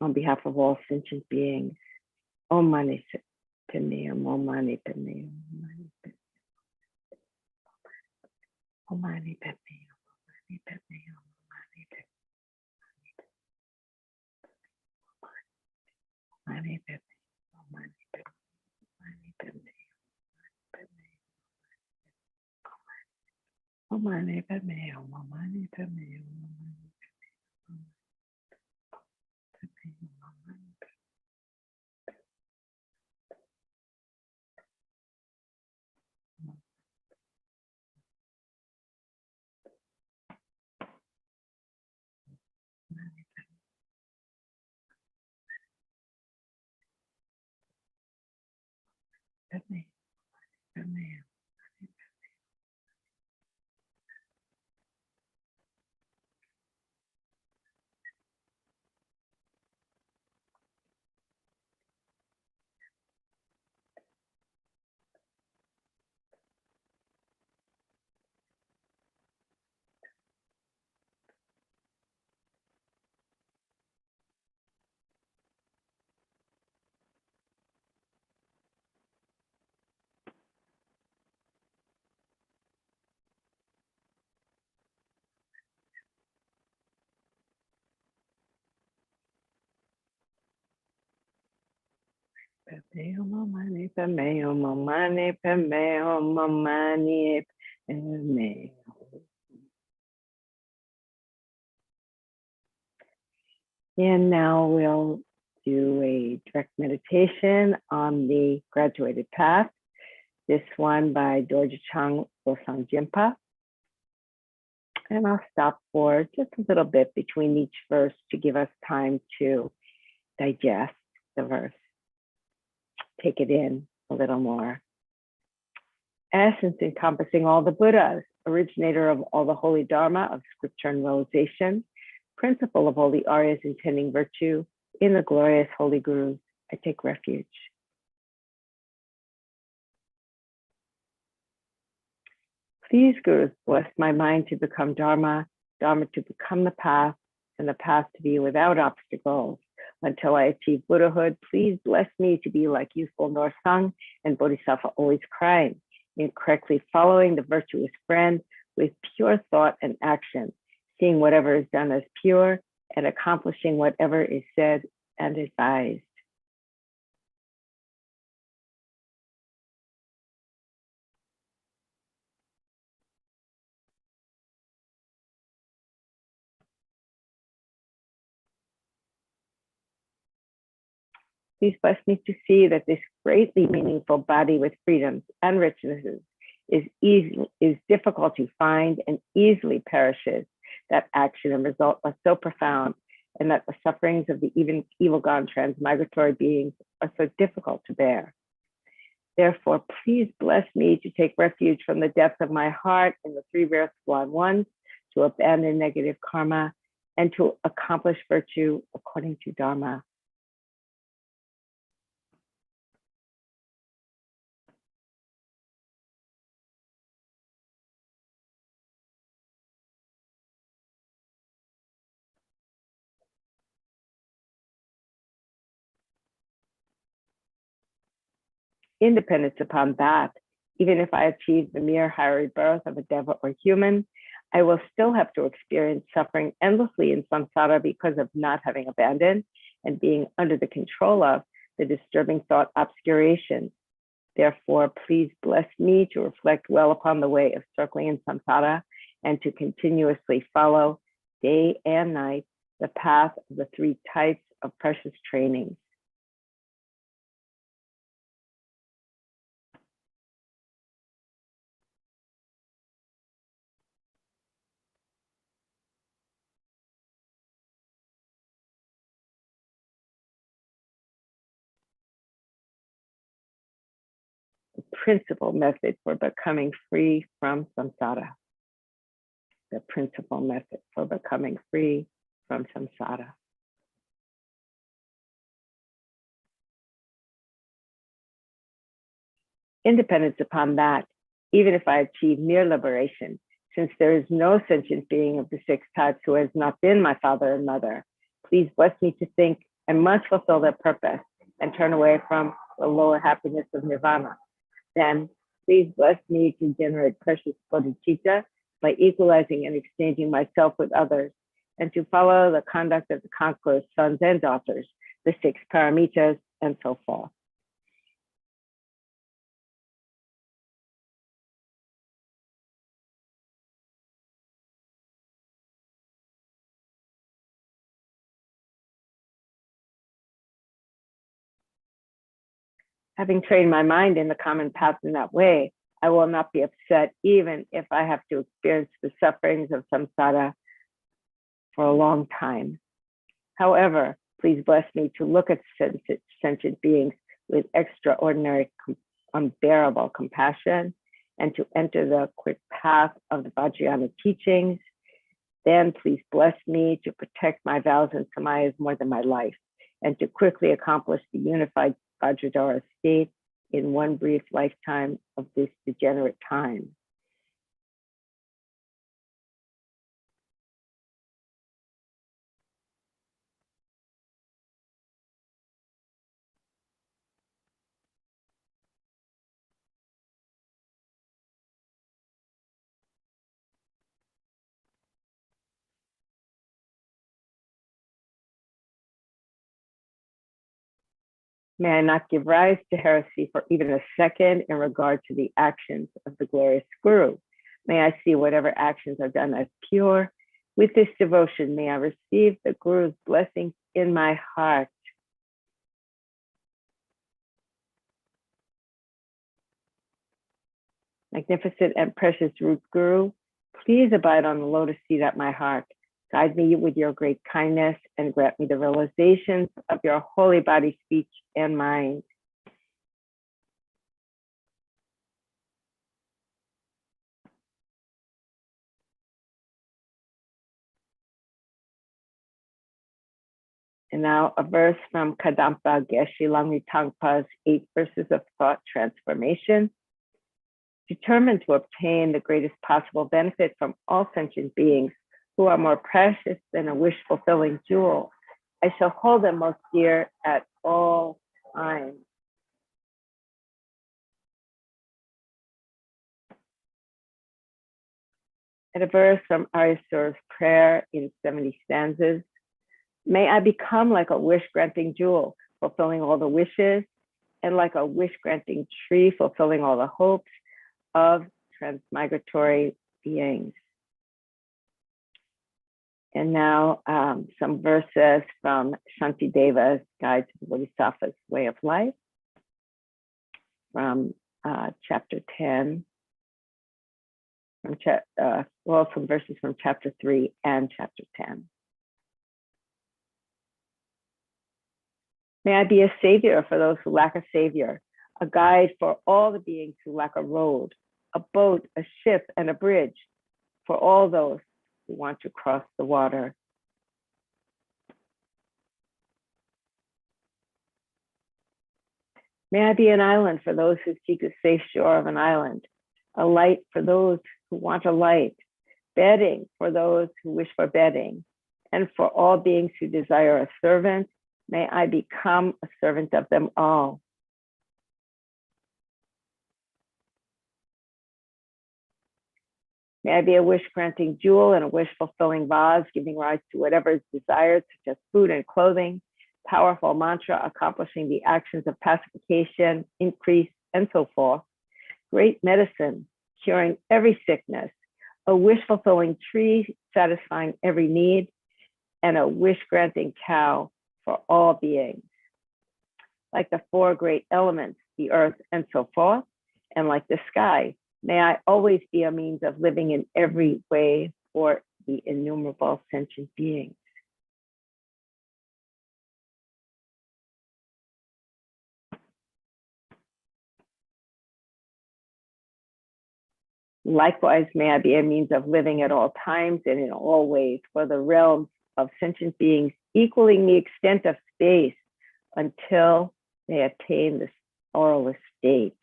On behalf of all sentient beings, Om Mani Padme Hum, Om Mani Padme Hum, Om Mani Padme Hum, Om Mani Padme Hum, Om Mani Padme Hum, Om Mani Padme Hum, Om Mani Padme Hum, Om Mani Padme Hum. And now we'll do a direct meditation on the graduated path. This one by Dorje Chang Losang Jinpa. And I'll stop for just a little bit between each verse to give us time to digest the verse. Take it in a little more. Essence encompassing all the Buddhas, originator of all the holy Dharma of scripture and realization, principle of all the Aryas intending virtue, in the glorious holy Gurus, I take refuge. Please, Gurus, bless my mind to become Dharma, Dharma to become the path, and the path to be without obstacles. Until I achieve Buddhahood, please bless me to be like youthful Norsang and Bodhisattva always crying, in correctly following the virtuous friend with pure thought and action, seeing whatever is done as pure and accomplishing whatever is said and advised. Please bless me to see that this greatly meaningful body with freedoms and richnesses is difficult to find and easily perishes, that action and result are so profound, and that the sufferings of the evil-gone transmigratory beings are so difficult to bear. Therefore, please bless me to take refuge from the depths of my heart in the three rare sublime ones, to abandon negative karma, and to accomplish virtue according to Dharma. Independence upon that, even if I achieve the mere higher birth of a deva or human, I will still have to experience suffering endlessly in samsara because of not having abandoned and being under the control of the disturbing thought obscuration. Therefore, please bless me to reflect well upon the way of circling in samsara and to continuously follow day and night the path of the three types of precious trainings. The principal method for becoming free from samsara. The principal method for becoming free from samsara. Independence upon that, even if I achieve mere liberation, since there is no sentient being of the six types who has not been my father and mother, please bless me to think I must fulfill their purpose and turn away from the lower happiness of nirvana. Then, please bless me to generate precious bodhicitta by equalizing and exchanging myself with others, and to follow the conduct of the conqueror's sons and daughters, the six paramitas, and so forth. Having trained my mind in the common path in that way, I will not be upset even if I have to experience the sufferings of samsara for a long time. However, please bless me to look at sentient beings with extraordinary, unbearable compassion and to enter the quick path of the Vajrayana teachings. Then please bless me to protect my vows and samayas more than my life and to quickly accomplish the unified Vajradhara state in one brief lifetime of this degenerate time. May I not give rise to heresy for even a second in regard to the actions of the glorious Guru. May I see whatever actions are done as pure. With this devotion, may I receive the Guru's blessings in my heart. Magnificent and precious root Guru, please abide on the lotus seat at my heart. Guide me with your great kindness and grant me the realizations of your holy body, speech, and mind. And now a verse from Kadampa Geshe Langri Tangpa's 8 verses of thought transformation. Determined to obtain the greatest possible benefit from all sentient beings who are more precious than a wish-fulfilling jewel, I shall hold them most dear at all times. And a verse from Aryasura's prayer in 70 stanzas. May I become like a wish-granting jewel, fulfilling all the wishes, and like a wish-granting tree, fulfilling all the hopes of transmigratory beings. And now some verses from Shantideva's Guide to the Bodhisattva's Way of Life from chapter 10, some verses from chapter 3 and chapter 10. May I be a savior for those who lack a savior, a guide for all the beings who lack a road, a boat, a ship, and a bridge for all those who want to cross the water. May I be an island for those who seek a safe shore of an island, a light for those who want a light, bedding for those who wish for bedding, and for all beings who desire a servant, may I become a servant of them all. May I be a wish-granting jewel and a wish-fulfilling vase, giving rise to whatever is desired, such as food and clothing, powerful mantra accomplishing the actions of pacification, increase, and so forth. Great medicine, curing every sickness, a wish-fulfilling tree, satisfying every need, and a wish-granting cow for all beings. Like the four great elements, the earth and so forth, and like the sky, may I always be a means of living in every way for the innumerable sentient beings. Likewise, may I be a means of living at all times and in all ways for the realms of sentient beings, equaling the extent of space until they attain this auralist state.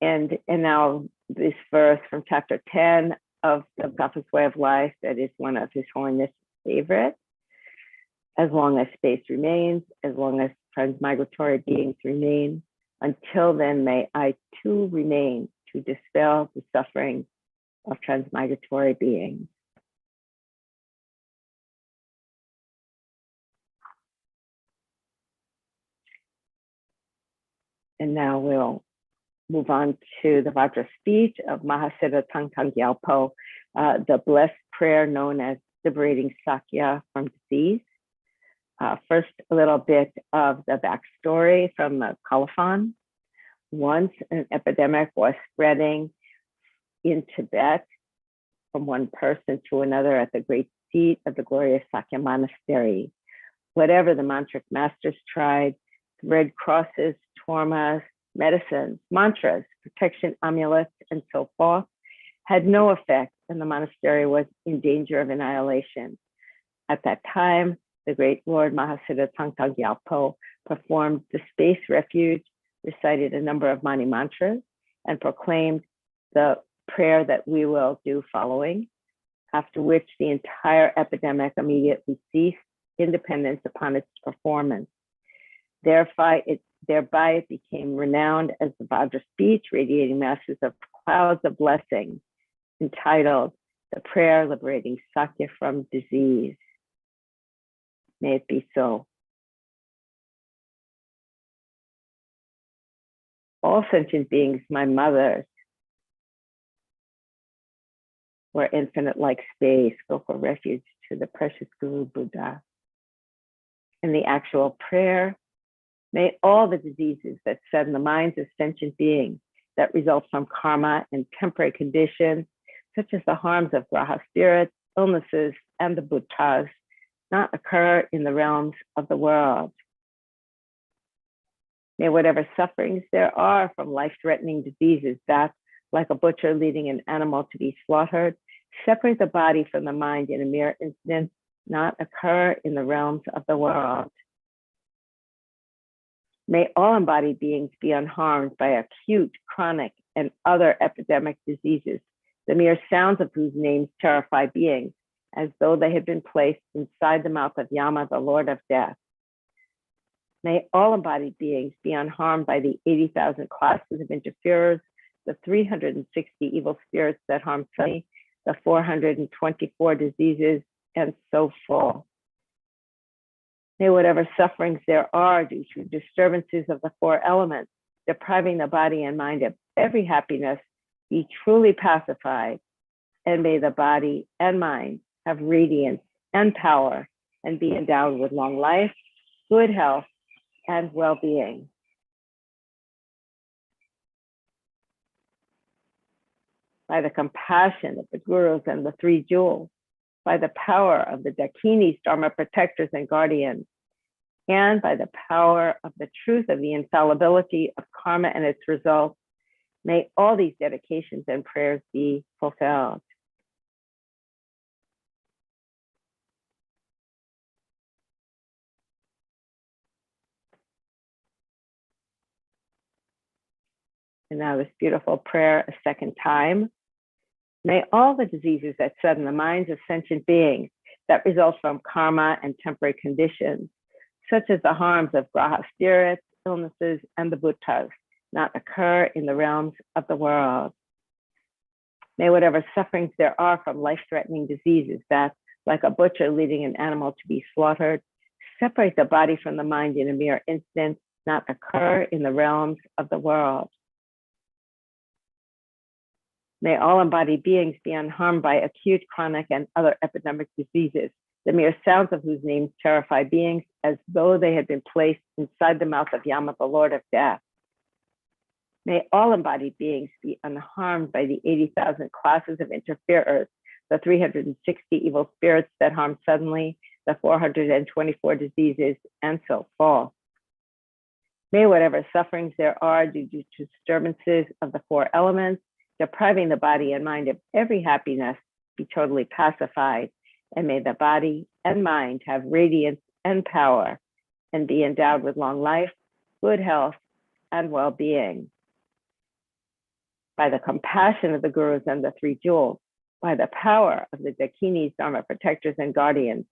And now this verse from chapter 10 of the Prophet's Way of Life, that is one of His Holiness' favorite. As long as space remains, as long as transmigratory beings remain, until then may I too remain to dispel the suffering of transmigratory beings. And now we'll move on to the Vajra speech of Mahasiddha Thangtong Gyalpo, the blessed prayer known as liberating Sakya from disease. First, a little bit of the backstory from the colophon. Once an epidemic was spreading in Tibet from one person to another at the great seat of the glorious Sakya Monastery. Whatever the mantric masters tried, red crosses, tormas, medicines, mantras, protection amulets, and so forth, had no effect, and the monastery was in danger of annihilation. At that time, the great Lord Mahasiddha Thangtong Gyalpo performed the space refuge, recited a number of Mani mantras, and proclaimed the prayer that we will do following, after which the entire epidemic immediately ceased, independent upon its performance. Thereby it became renowned as the Vajra speech, radiating masses of clouds of blessing, entitled The Prayer Liberating Sakya from Disease. May it be so. All sentient beings, my mothers, where infinite like space, go for refuge to the precious Guru Buddha. In the actual prayer, may all the diseases that sadden the minds of sentient beings that result from karma and temporary conditions, such as the harms of graha spirits, illnesses, and the bhuttas, not occur in the realms of the world. May whatever sufferings there are from life-threatening diseases that, like a butcher leading an animal to be slaughtered, separate the body from the mind in a mere instant, not occur in the realms of the world. May all embodied beings be unharmed by acute, chronic, and other epidemic diseases, the mere sounds of whose names terrify beings, as though they had been placed inside the mouth of Yama, the Lord of Death. May all embodied beings be unharmed by the 80,000 classes of interferers, the 360 evil spirits that harm Sunny, the 424 diseases, and so forth. May whatever sufferings there are due to disturbances of the four elements, depriving the body and mind of every happiness, be truly pacified, and may the body and mind have radiance and power and be endowed with long life, good health, and well-being. By the compassion of the gurus and the three jewels, by the power of the Dakinis, Dharma protectors and guardians, and by the power of the truth of the infallibility of karma and its results, may all these dedications and prayers be fulfilled. And now this beautiful prayer a second time. May all the diseases that sadden the minds of sentient beings, that result from karma and temporary conditions, such as the harms of graha spirits, illnesses, and the bhuttas, not occur in the realms of the world. May whatever sufferings there are from life-threatening diseases that, like a butcher leading an animal to be slaughtered, separate the body from the mind in a mere instant, not occur in the realms of the world. May all embodied beings be unharmed by acute, chronic, and other epidemic diseases, the mere sounds of whose names terrify beings as though they had been placed inside the mouth of Yama, the Lord of Death. May all embodied beings be unharmed by the 80,000 classes of interferers, the 360 evil spirits that harm suddenly, the 424 diseases, and so forth. May whatever sufferings there are due to disturbances of the four elements, depriving the body and mind of every happiness, be totally pacified, and may the body and mind have radiance and power and be endowed with long life, good health, and well-being. By the compassion of the gurus and the three jewels, by the power of the dakinis, dharma protectors, and guardians,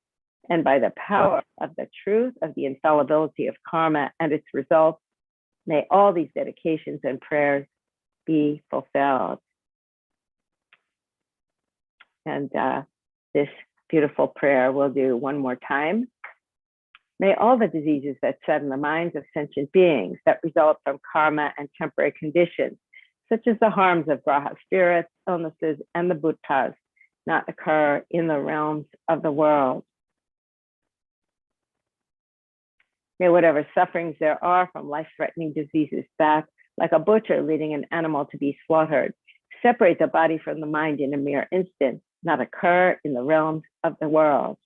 and by the power of the truth of the infallibility of karma and its results, may all these dedications and prayers be fulfilled. And this beautiful prayer we'll do one more time. May all the diseases that set in the minds of sentient beings that result from karma and temporary conditions, such as the harms of graha spirits, illnesses, and the bhuttas, not occur in the realms of the world. May whatever sufferings there are from life-threatening diseases that, like a butcher leading an animal to be slaughtered, separate the body from the mind in a mere instant, not occur in the realms of the world.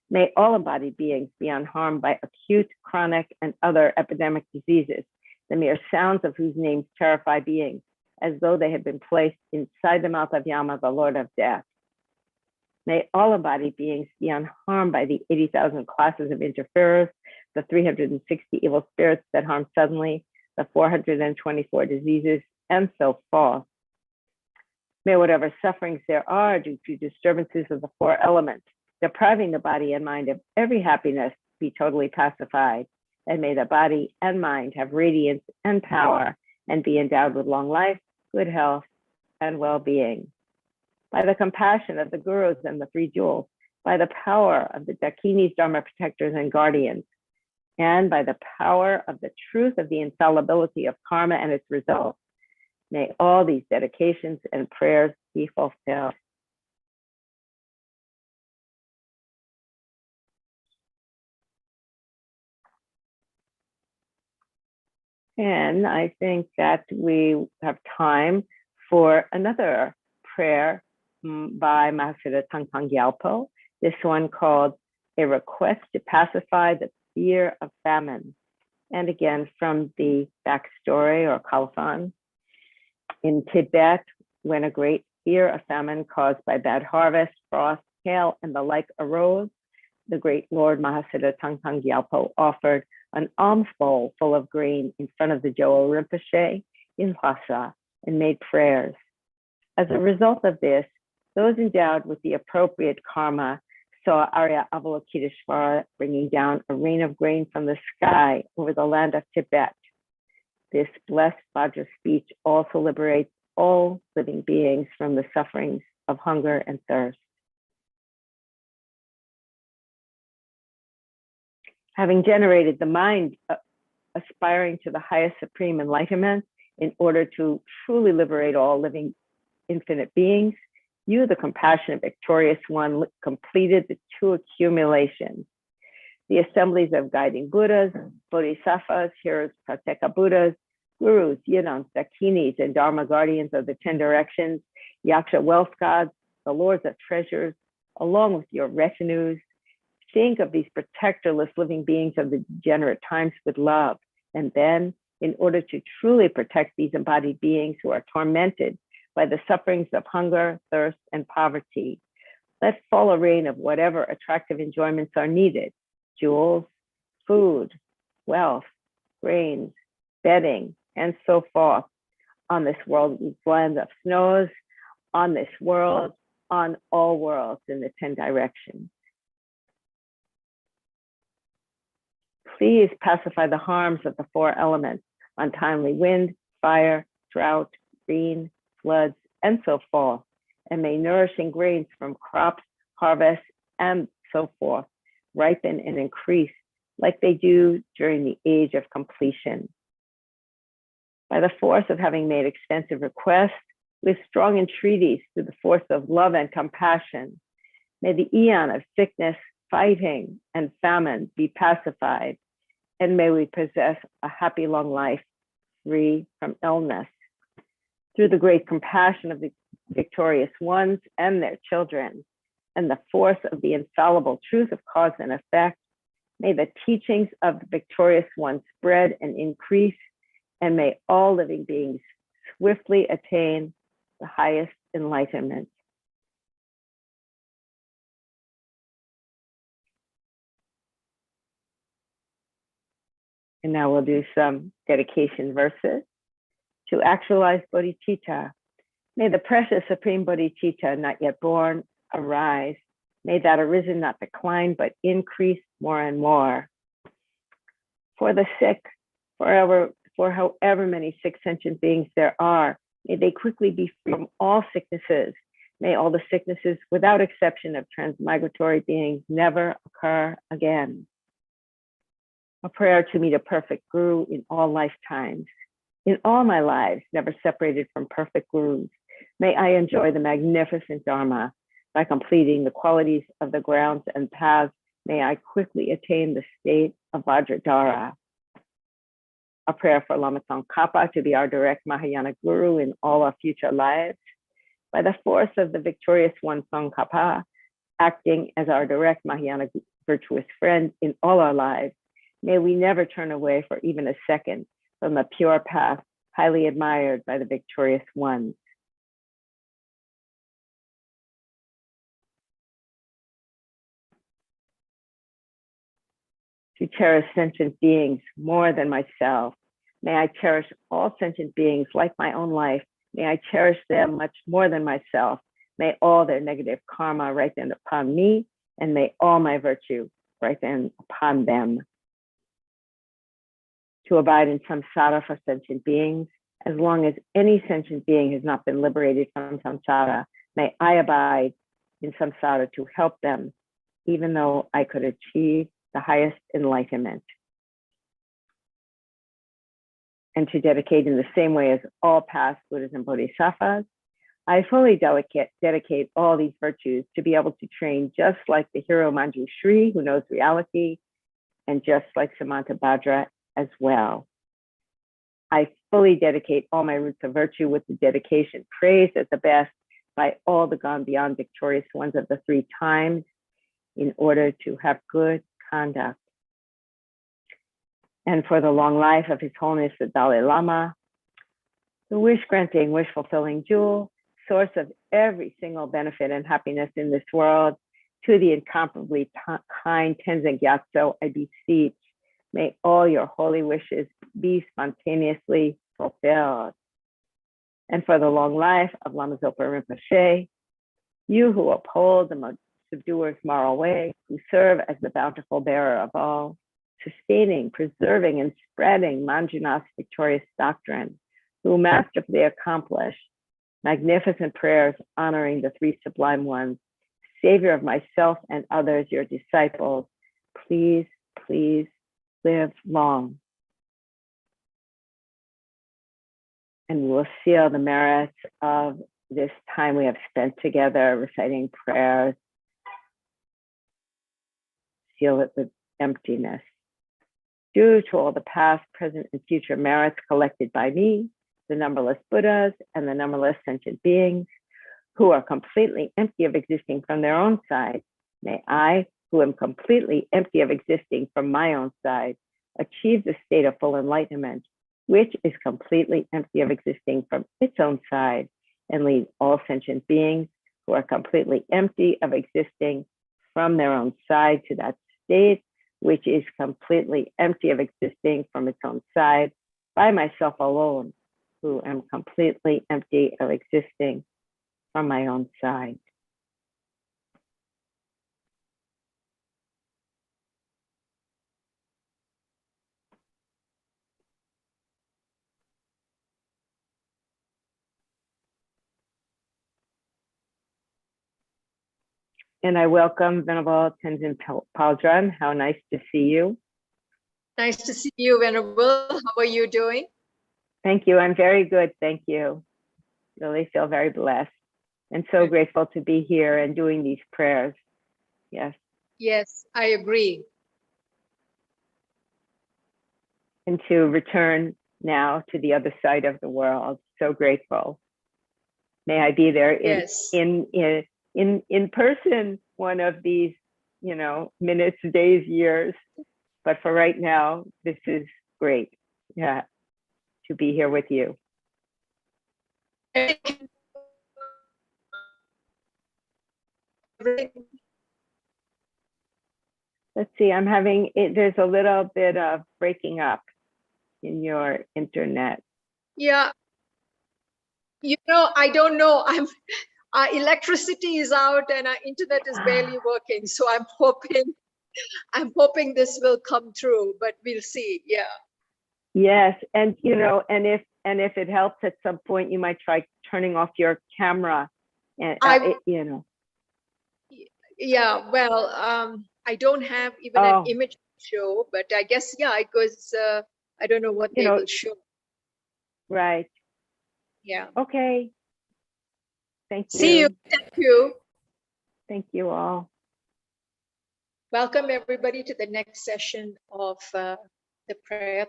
May all embodied beings be unharmed by acute, chronic, and other epidemic diseases, the mere sounds of whose names terrify beings, as though they had been placed inside the mouth of Yama, the Lord of Death. May all embodied beings be unharmed by the 80,000 classes of interferers, the 360 evil spirits that harm suddenly, the 424 diseases, and so forth. May whatever sufferings there are due to disturbances of the four elements, depriving the body and mind of every happiness, be totally pacified, and may the body and mind have radiance and power and be endowed with long life, good health, and well-being. By the compassion of the gurus and the three jewels, by the power of the dakinis, dharma protectors, and guardians, and by the power of the truth of the infallibility of karma and its results, may all these dedications and prayers be fulfilled. And I think that we have time for another prayer by Master Thangtong Gyalpo, this one called A Request to Pacify the Fear of Famine. And again, from the backstory or colophon, in Tibet, when a great fear of famine caused by bad harvest, frost, hail, and the like arose, the great Lord Mahasiddha Thangtong Gyalpo offered an alms bowl full of grain in front of the Gyalpo Rinpoche in Lhasa and made prayers. As a result of this, those endowed with the appropriate karma saw Arya Avalokiteshvara bringing down a rain of grain from the sky over the land of Tibet. This blessed Vajra speech also liberates all living beings from the sufferings of hunger and thirst. Having generated the mind aspiring to the highest supreme enlightenment in order to truly liberate all living infinite beings, you, the compassionate victorious one, completed the two accumulations. The assemblies of guiding Buddhas, Bodhisattvas, heroes, Prateka Buddhas, Gurus, Yinams, Dakinis, and Dharma guardians of the 10 directions, Yaksha wealth gods, the lords of treasures, along with your retinues. Think of these protectorless living beings of the degenerate times with love. And then, in order to truly protect these embodied beings who are tormented by the sufferings of hunger, thirst, and poverty, let fall a rain of whatever attractive enjoyments are needed: jewels, food, wealth, grains, bedding, and so forth, on this world's land of snows, on this world, on all worlds in the 10 directions. Please pacify the harms of the four elements: untimely wind, fire, drought, rain, floods, and so forth, and may nourishing grains from crops, harvests, and so forth ripen and increase like they do during the age of completion. By the force of having made extensive requests with strong entreaties through the force of love and compassion, may the eon of sickness, fighting, and famine be pacified, and may we possess a happy long life free from illness. Through the great compassion of the victorious ones and their children, and the force of the infallible truth of cause and effect, may the teachings of the victorious ones spread and increase, and may all living beings swiftly attain the highest enlightenment. And now we'll do some dedication verses. To actualize bodhicitta, may the precious supreme bodhicitta not yet born arise. May that arisen not decline, but increase more and more. For the sick, for however many sick sentient beings there are, may they quickly be free from all sicknesses. May all the sicknesses, without exception of transmigratory beings, never occur again. A prayer to meet a perfect guru in all lifetimes. In all my lives, never separated from perfect gurus, may I enjoy the magnificent Dharma. By completing the qualities of the grounds and paths, may I quickly attain the state of Vajradhara. A prayer for Lama Tsongkhapa to be our direct Mahayana Guru in all our future lives. By the force of the victorious one Tsongkhapa, acting as our direct Mahayana virtuous friend in all our lives, may we never turn away for even a second from the pure path highly admired by the victorious ones. To cherish sentient beings more than myself. May I cherish all sentient beings like my own life. May I cherish them much more than myself. May all their negative karma ripen upon me, and may all my virtue ripen upon them. To abide in samsara for sentient beings, as long as any sentient being has not been liberated from samsara, may I abide in samsara to help them, even though I could achieve the highest enlightenment. And to dedicate in the same way as all past Buddhas and Bodhisattvas, I fully dedicate all these virtues to be able to train just like the hero Manjushri, who knows reality, and just like Samantabhadra as well. I fully dedicate all my roots of virtue with the dedication praised as the best by all the gone beyond victorious ones of the three times in order to have good conduct. And for the long life of His Holiness the Dalai Lama, the wish-granting, wish-fulfilling jewel, source of every single benefit and happiness in this world, to the incomparably kind Tenzin Gyatso, I beseech, may all your holy wishes be spontaneously fulfilled. And for the long life of Lama Zopa Rinpoche, you who uphold the most subduer's moral way, who serve as the bountiful bearer of all, sustaining, preserving, and spreading Manjunath's victorious doctrine, who masterfully accomplish magnificent prayers honoring the three sublime ones, Savior of myself and others, your disciples, please, please live long. And we'll seal the merits of this time we have spent together reciting prayers. Seal it with emptiness. Due to all the past, present, and future merits collected by me, the numberless Buddhas, and the numberless sentient beings who are completely empty of existing from their own side, may I, who am completely empty of existing from my own side, achieve the state of full enlightenment, which is completely empty of existing from its own side, and lead all sentient beings who are completely empty of existing from their own side to that state, which is completely empty of existing from its own side, by myself alone, who am completely empty of existing from my own side. And I welcome Venerable Tenzin Paldron. How nice to see you. Nice to see you, Venerable. How are you doing? Thank you. I'm very good. Thank you. Really feel very blessed and so grateful to be here and doing these prayers. Yes. Yes, I agree. And to return now to the other side of the world. So grateful. May I be there in person one of these, you know, minutes, days, years. But for right now, this is great. Yeah, to be here with you. Let's see, I'm having it. There's a little bit of breaking up in your internet. Yeah. You know, I don't know. Our electricity is out and our internet is barely working. So I'm hoping this will come through, but we'll see. Yeah. Yes, and you know, and if it helps at some point, you might try turning off your camera, and you know. Yeah. Well, I don't have even an image to show, but I guess it goes. I don't know what they will show. Right. Yeah. Okay. Thank you. See you. Thank you. Thank you all. Welcome everybody to the next session of the prayerathon.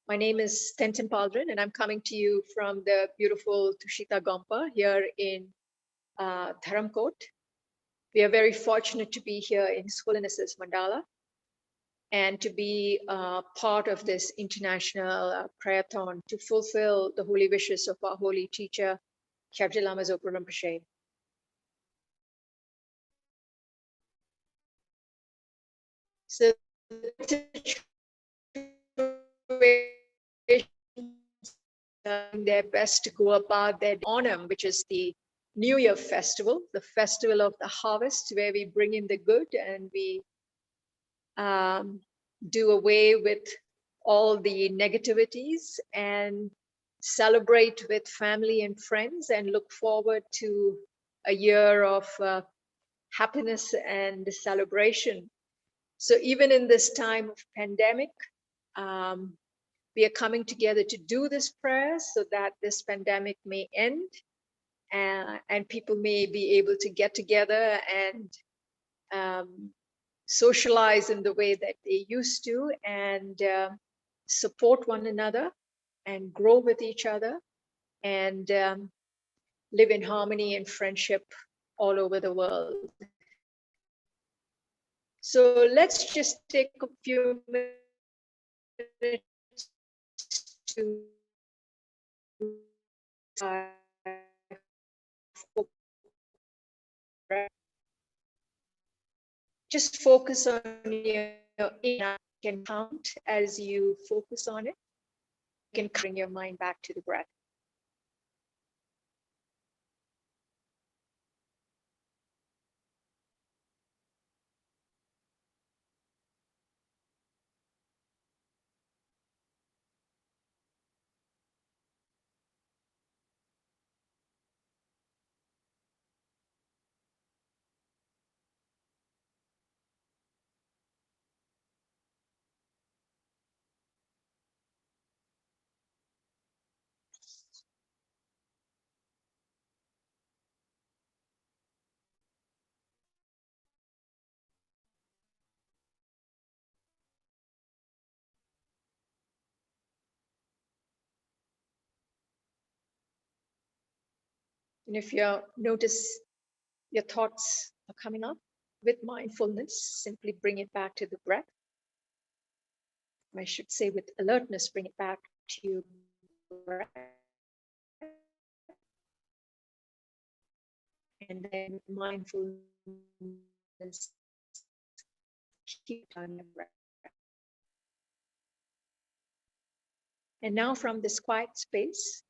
My name is Thangtong Paldron, and I'm coming to you from the beautiful Tushita Gompa here in Dharamkot. We are very fortunate to be here in His Holiness's Mandala and to be part of this international prayerathon to fulfill the holy wishes of our holy teacher, Kyabje Lama Zopa Rinpoche. So their best to go about their Onam, which is the New Year festival, the festival of the harvest, where we bring in the good and we do away with all the negativities and celebrate with family and friends and look forward to a year of happiness and celebration. So even in this time of pandemic, we are coming together to do this prayer so that this pandemic may end and people may be able to get together and socialize in the way that they used to and support one another and grow with each other and live in harmony and friendship all over the world. So let's just take a few minutes to just focus on your inner. You can count as you focus on it. You can bring your mind back to the breath. And if you notice your thoughts are coming up with mindfulness, simply bring it back to the breath. I should say with alertness, bring it back to your breath. And then mindfulness, keep on your breath. And now from this quiet space,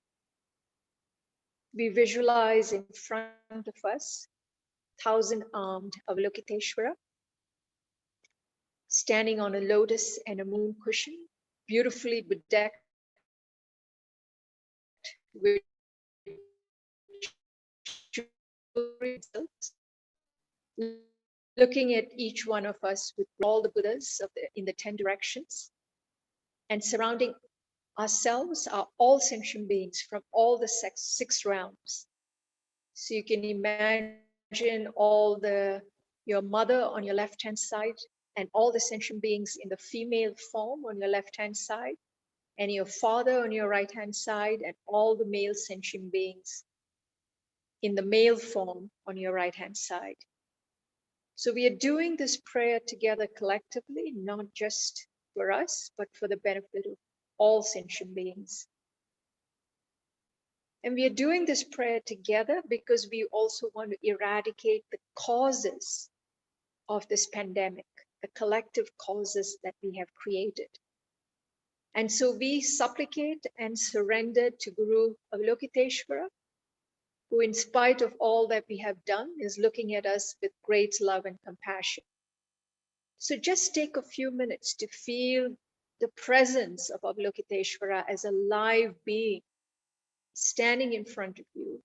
we visualize in front of us 1,000-armed Avalokiteshvara standing on a lotus and a moon cushion, beautifully bedecked with results, looking at each one of us with all the Buddhas in the 10 directions, and surrounding ourselves are all sentient beings from all the six realms. So you can imagine your mother on your left-hand side, and all the sentient beings in the female form on your left-hand side, and your father on your right-hand side, and all the male sentient beings in the male form on your right-hand side. So we are doing this prayer together collectively, not just for us, but for the benefit of all sentient beings. And we are doing this prayer together because we also want to eradicate the causes of this pandemic, the collective causes that we have created. And so we supplicate and surrender to Guru Avalokiteshvara, who, in spite of all that we have done, is looking at us with great love and compassion. So just take a few minutes to feel the presence of Avalokiteshvara as a live being standing in front of you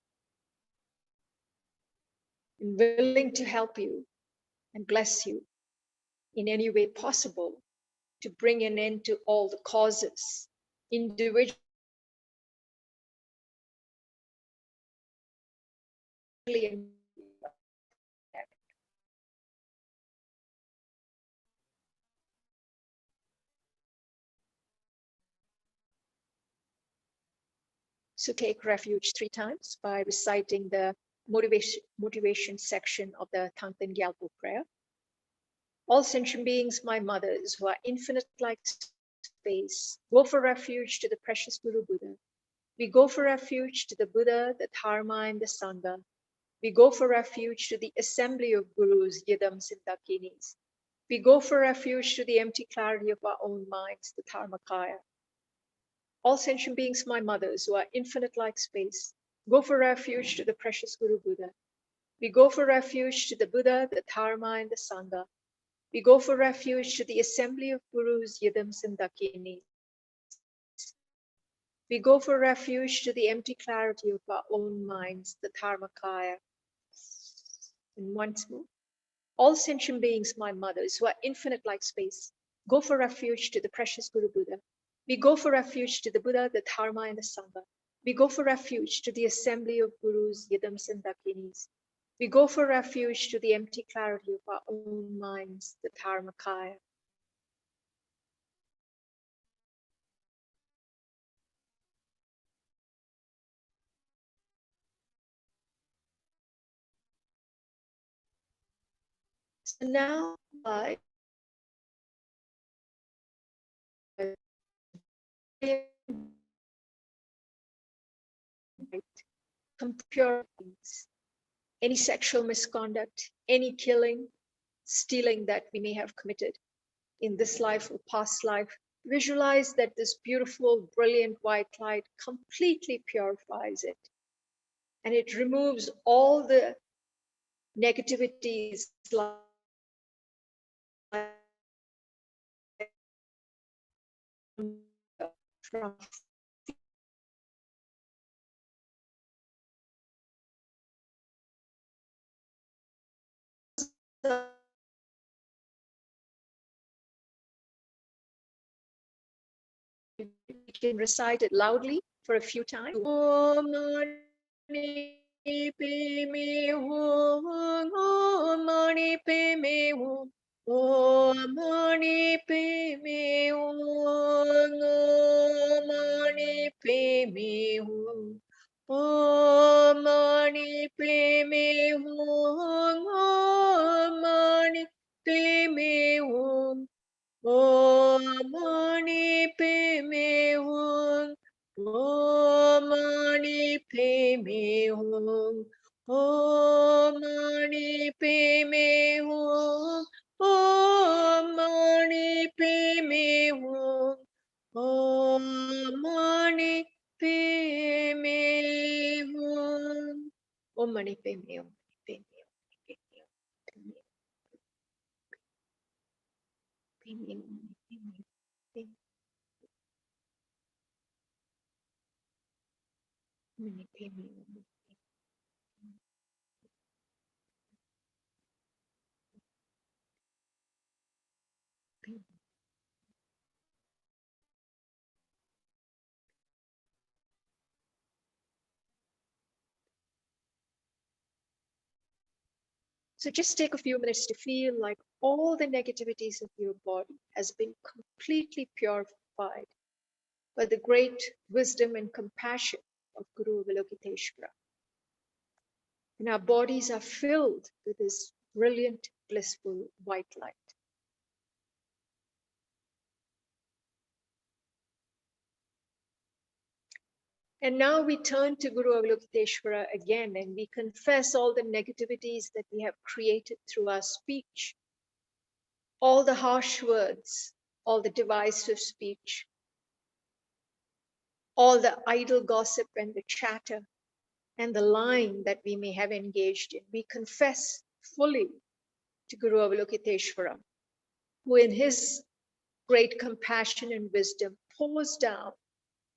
and willing to help you and bless you in any way possible to bring an end to all the causes, individually. So take refuge 3 times by reciting the motivation section of the Thangtong Gyalpo Prayer. All sentient beings, my mothers, who are infinite like space, go for refuge to the precious Guru Buddha. We go for refuge to the Buddha, the Dharma, and the Sangha. We go for refuge to the assembly of Gurus, Yidams, and Dakinis. We go for refuge to the empty clarity of our own minds, the Dharmakaya. All sentient beings, my mothers, who are infinite like space, go for refuge to the precious Guru Buddha. We go for refuge to the Buddha, the Dharma, and the Sangha. We go for refuge to the assembly of Gurus, Yidams, and Dakinis. We go for refuge to the empty clarity of our own minds, the Dharmakaya. And once more, all sentient beings, my mothers, who are infinite like space, go for refuge to the precious Guru Buddha. We go for refuge to the Buddha, the Dharma, and the Sangha. We go for refuge to the assembly of Gurus, Yidams, and Dakinis. We go for refuge to the empty clarity of our own minds, the Dharmakaya. So now, pure things, any sexual misconduct, any killing, stealing that we may have committed in this life or past life, visualize that this beautiful, brilliant white light completely purifies it. And it removes all the negativities from you can recite it loudly for a few times. Om Mani Padme Hum, Om Mani Padme Hum, Om Mani Padme Hum, Om Mani Padme Hum, Om Mani Padme Hum, Om Mani Padme Hum. Om Mani Padme Hum, Om Mani Padme Hum, Om Mani Padme Hum, Om Mani Padme Hum, Om Mani Padme Hum, Om Mani Padme Hum. So just take a few minutes to feel like all the negativities of your body has been completely purified by the great wisdom and compassion of Guru Avalokiteshvara. And our bodies are filled with this brilliant, blissful white light. And now we turn to Guru Avalokiteshvara again, and we confess all the negativities that we have created through our speech, all the harsh words, all the divisive speech, all the idle gossip and the chatter, and the lying that we may have engaged in. We confess fully to Guru Avalokiteshvara, who in his great compassion and wisdom pours down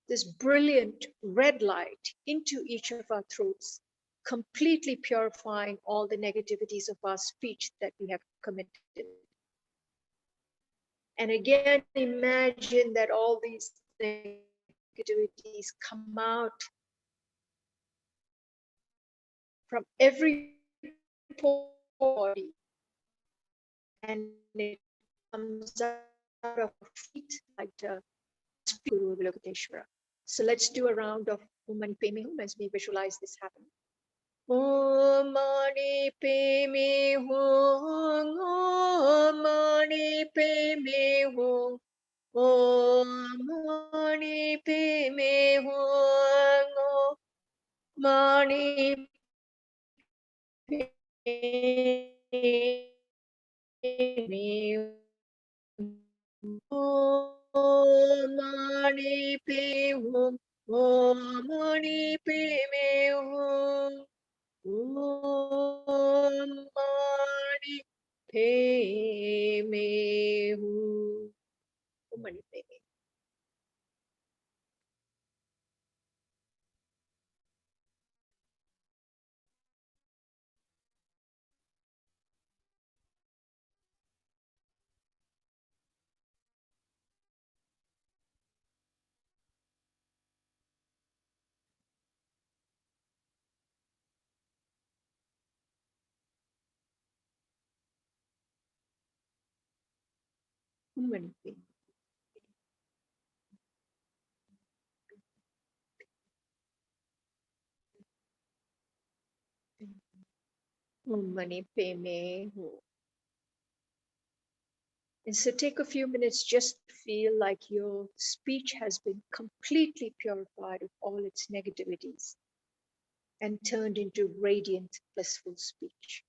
this brilliant red light into each of our throats, completely purifying all the negativities of our speech that we have committed. And again, imagine that all these negativities come out from every body, and it comes out of feet like the Guru Avalokiteshvara. So let's do a round of Om Mani Padme Hum as we visualize this happen. Om Mani Padme Hum, Om Mani Padme Hum, Om Mani Padme Hum, Om Mani Padme Om Mani Padme Hum, Om Mani Padme Hum, Om Mani Padme Hum, Om Mani Padme. Om Mani Padme. Om Mani Padme Hum. And so take a few minutes just to feel like your speech has been completely purified of all its negativities and turned into radiant, blissful speech.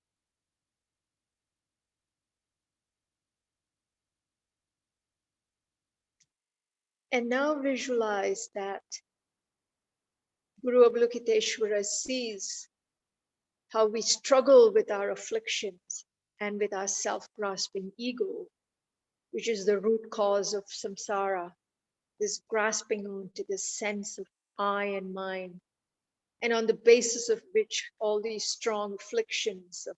And now visualize that Guru Avalokiteshvara sees how we struggle with our afflictions and with our self-grasping ego, which is the root cause of samsara, this grasping onto this sense of I and mine, and on the basis of which all these strong afflictions of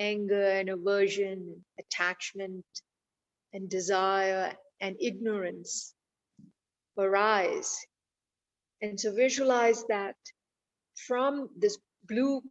anger and aversion, attachment and desire and ignorance arise. And so visualize that from this blue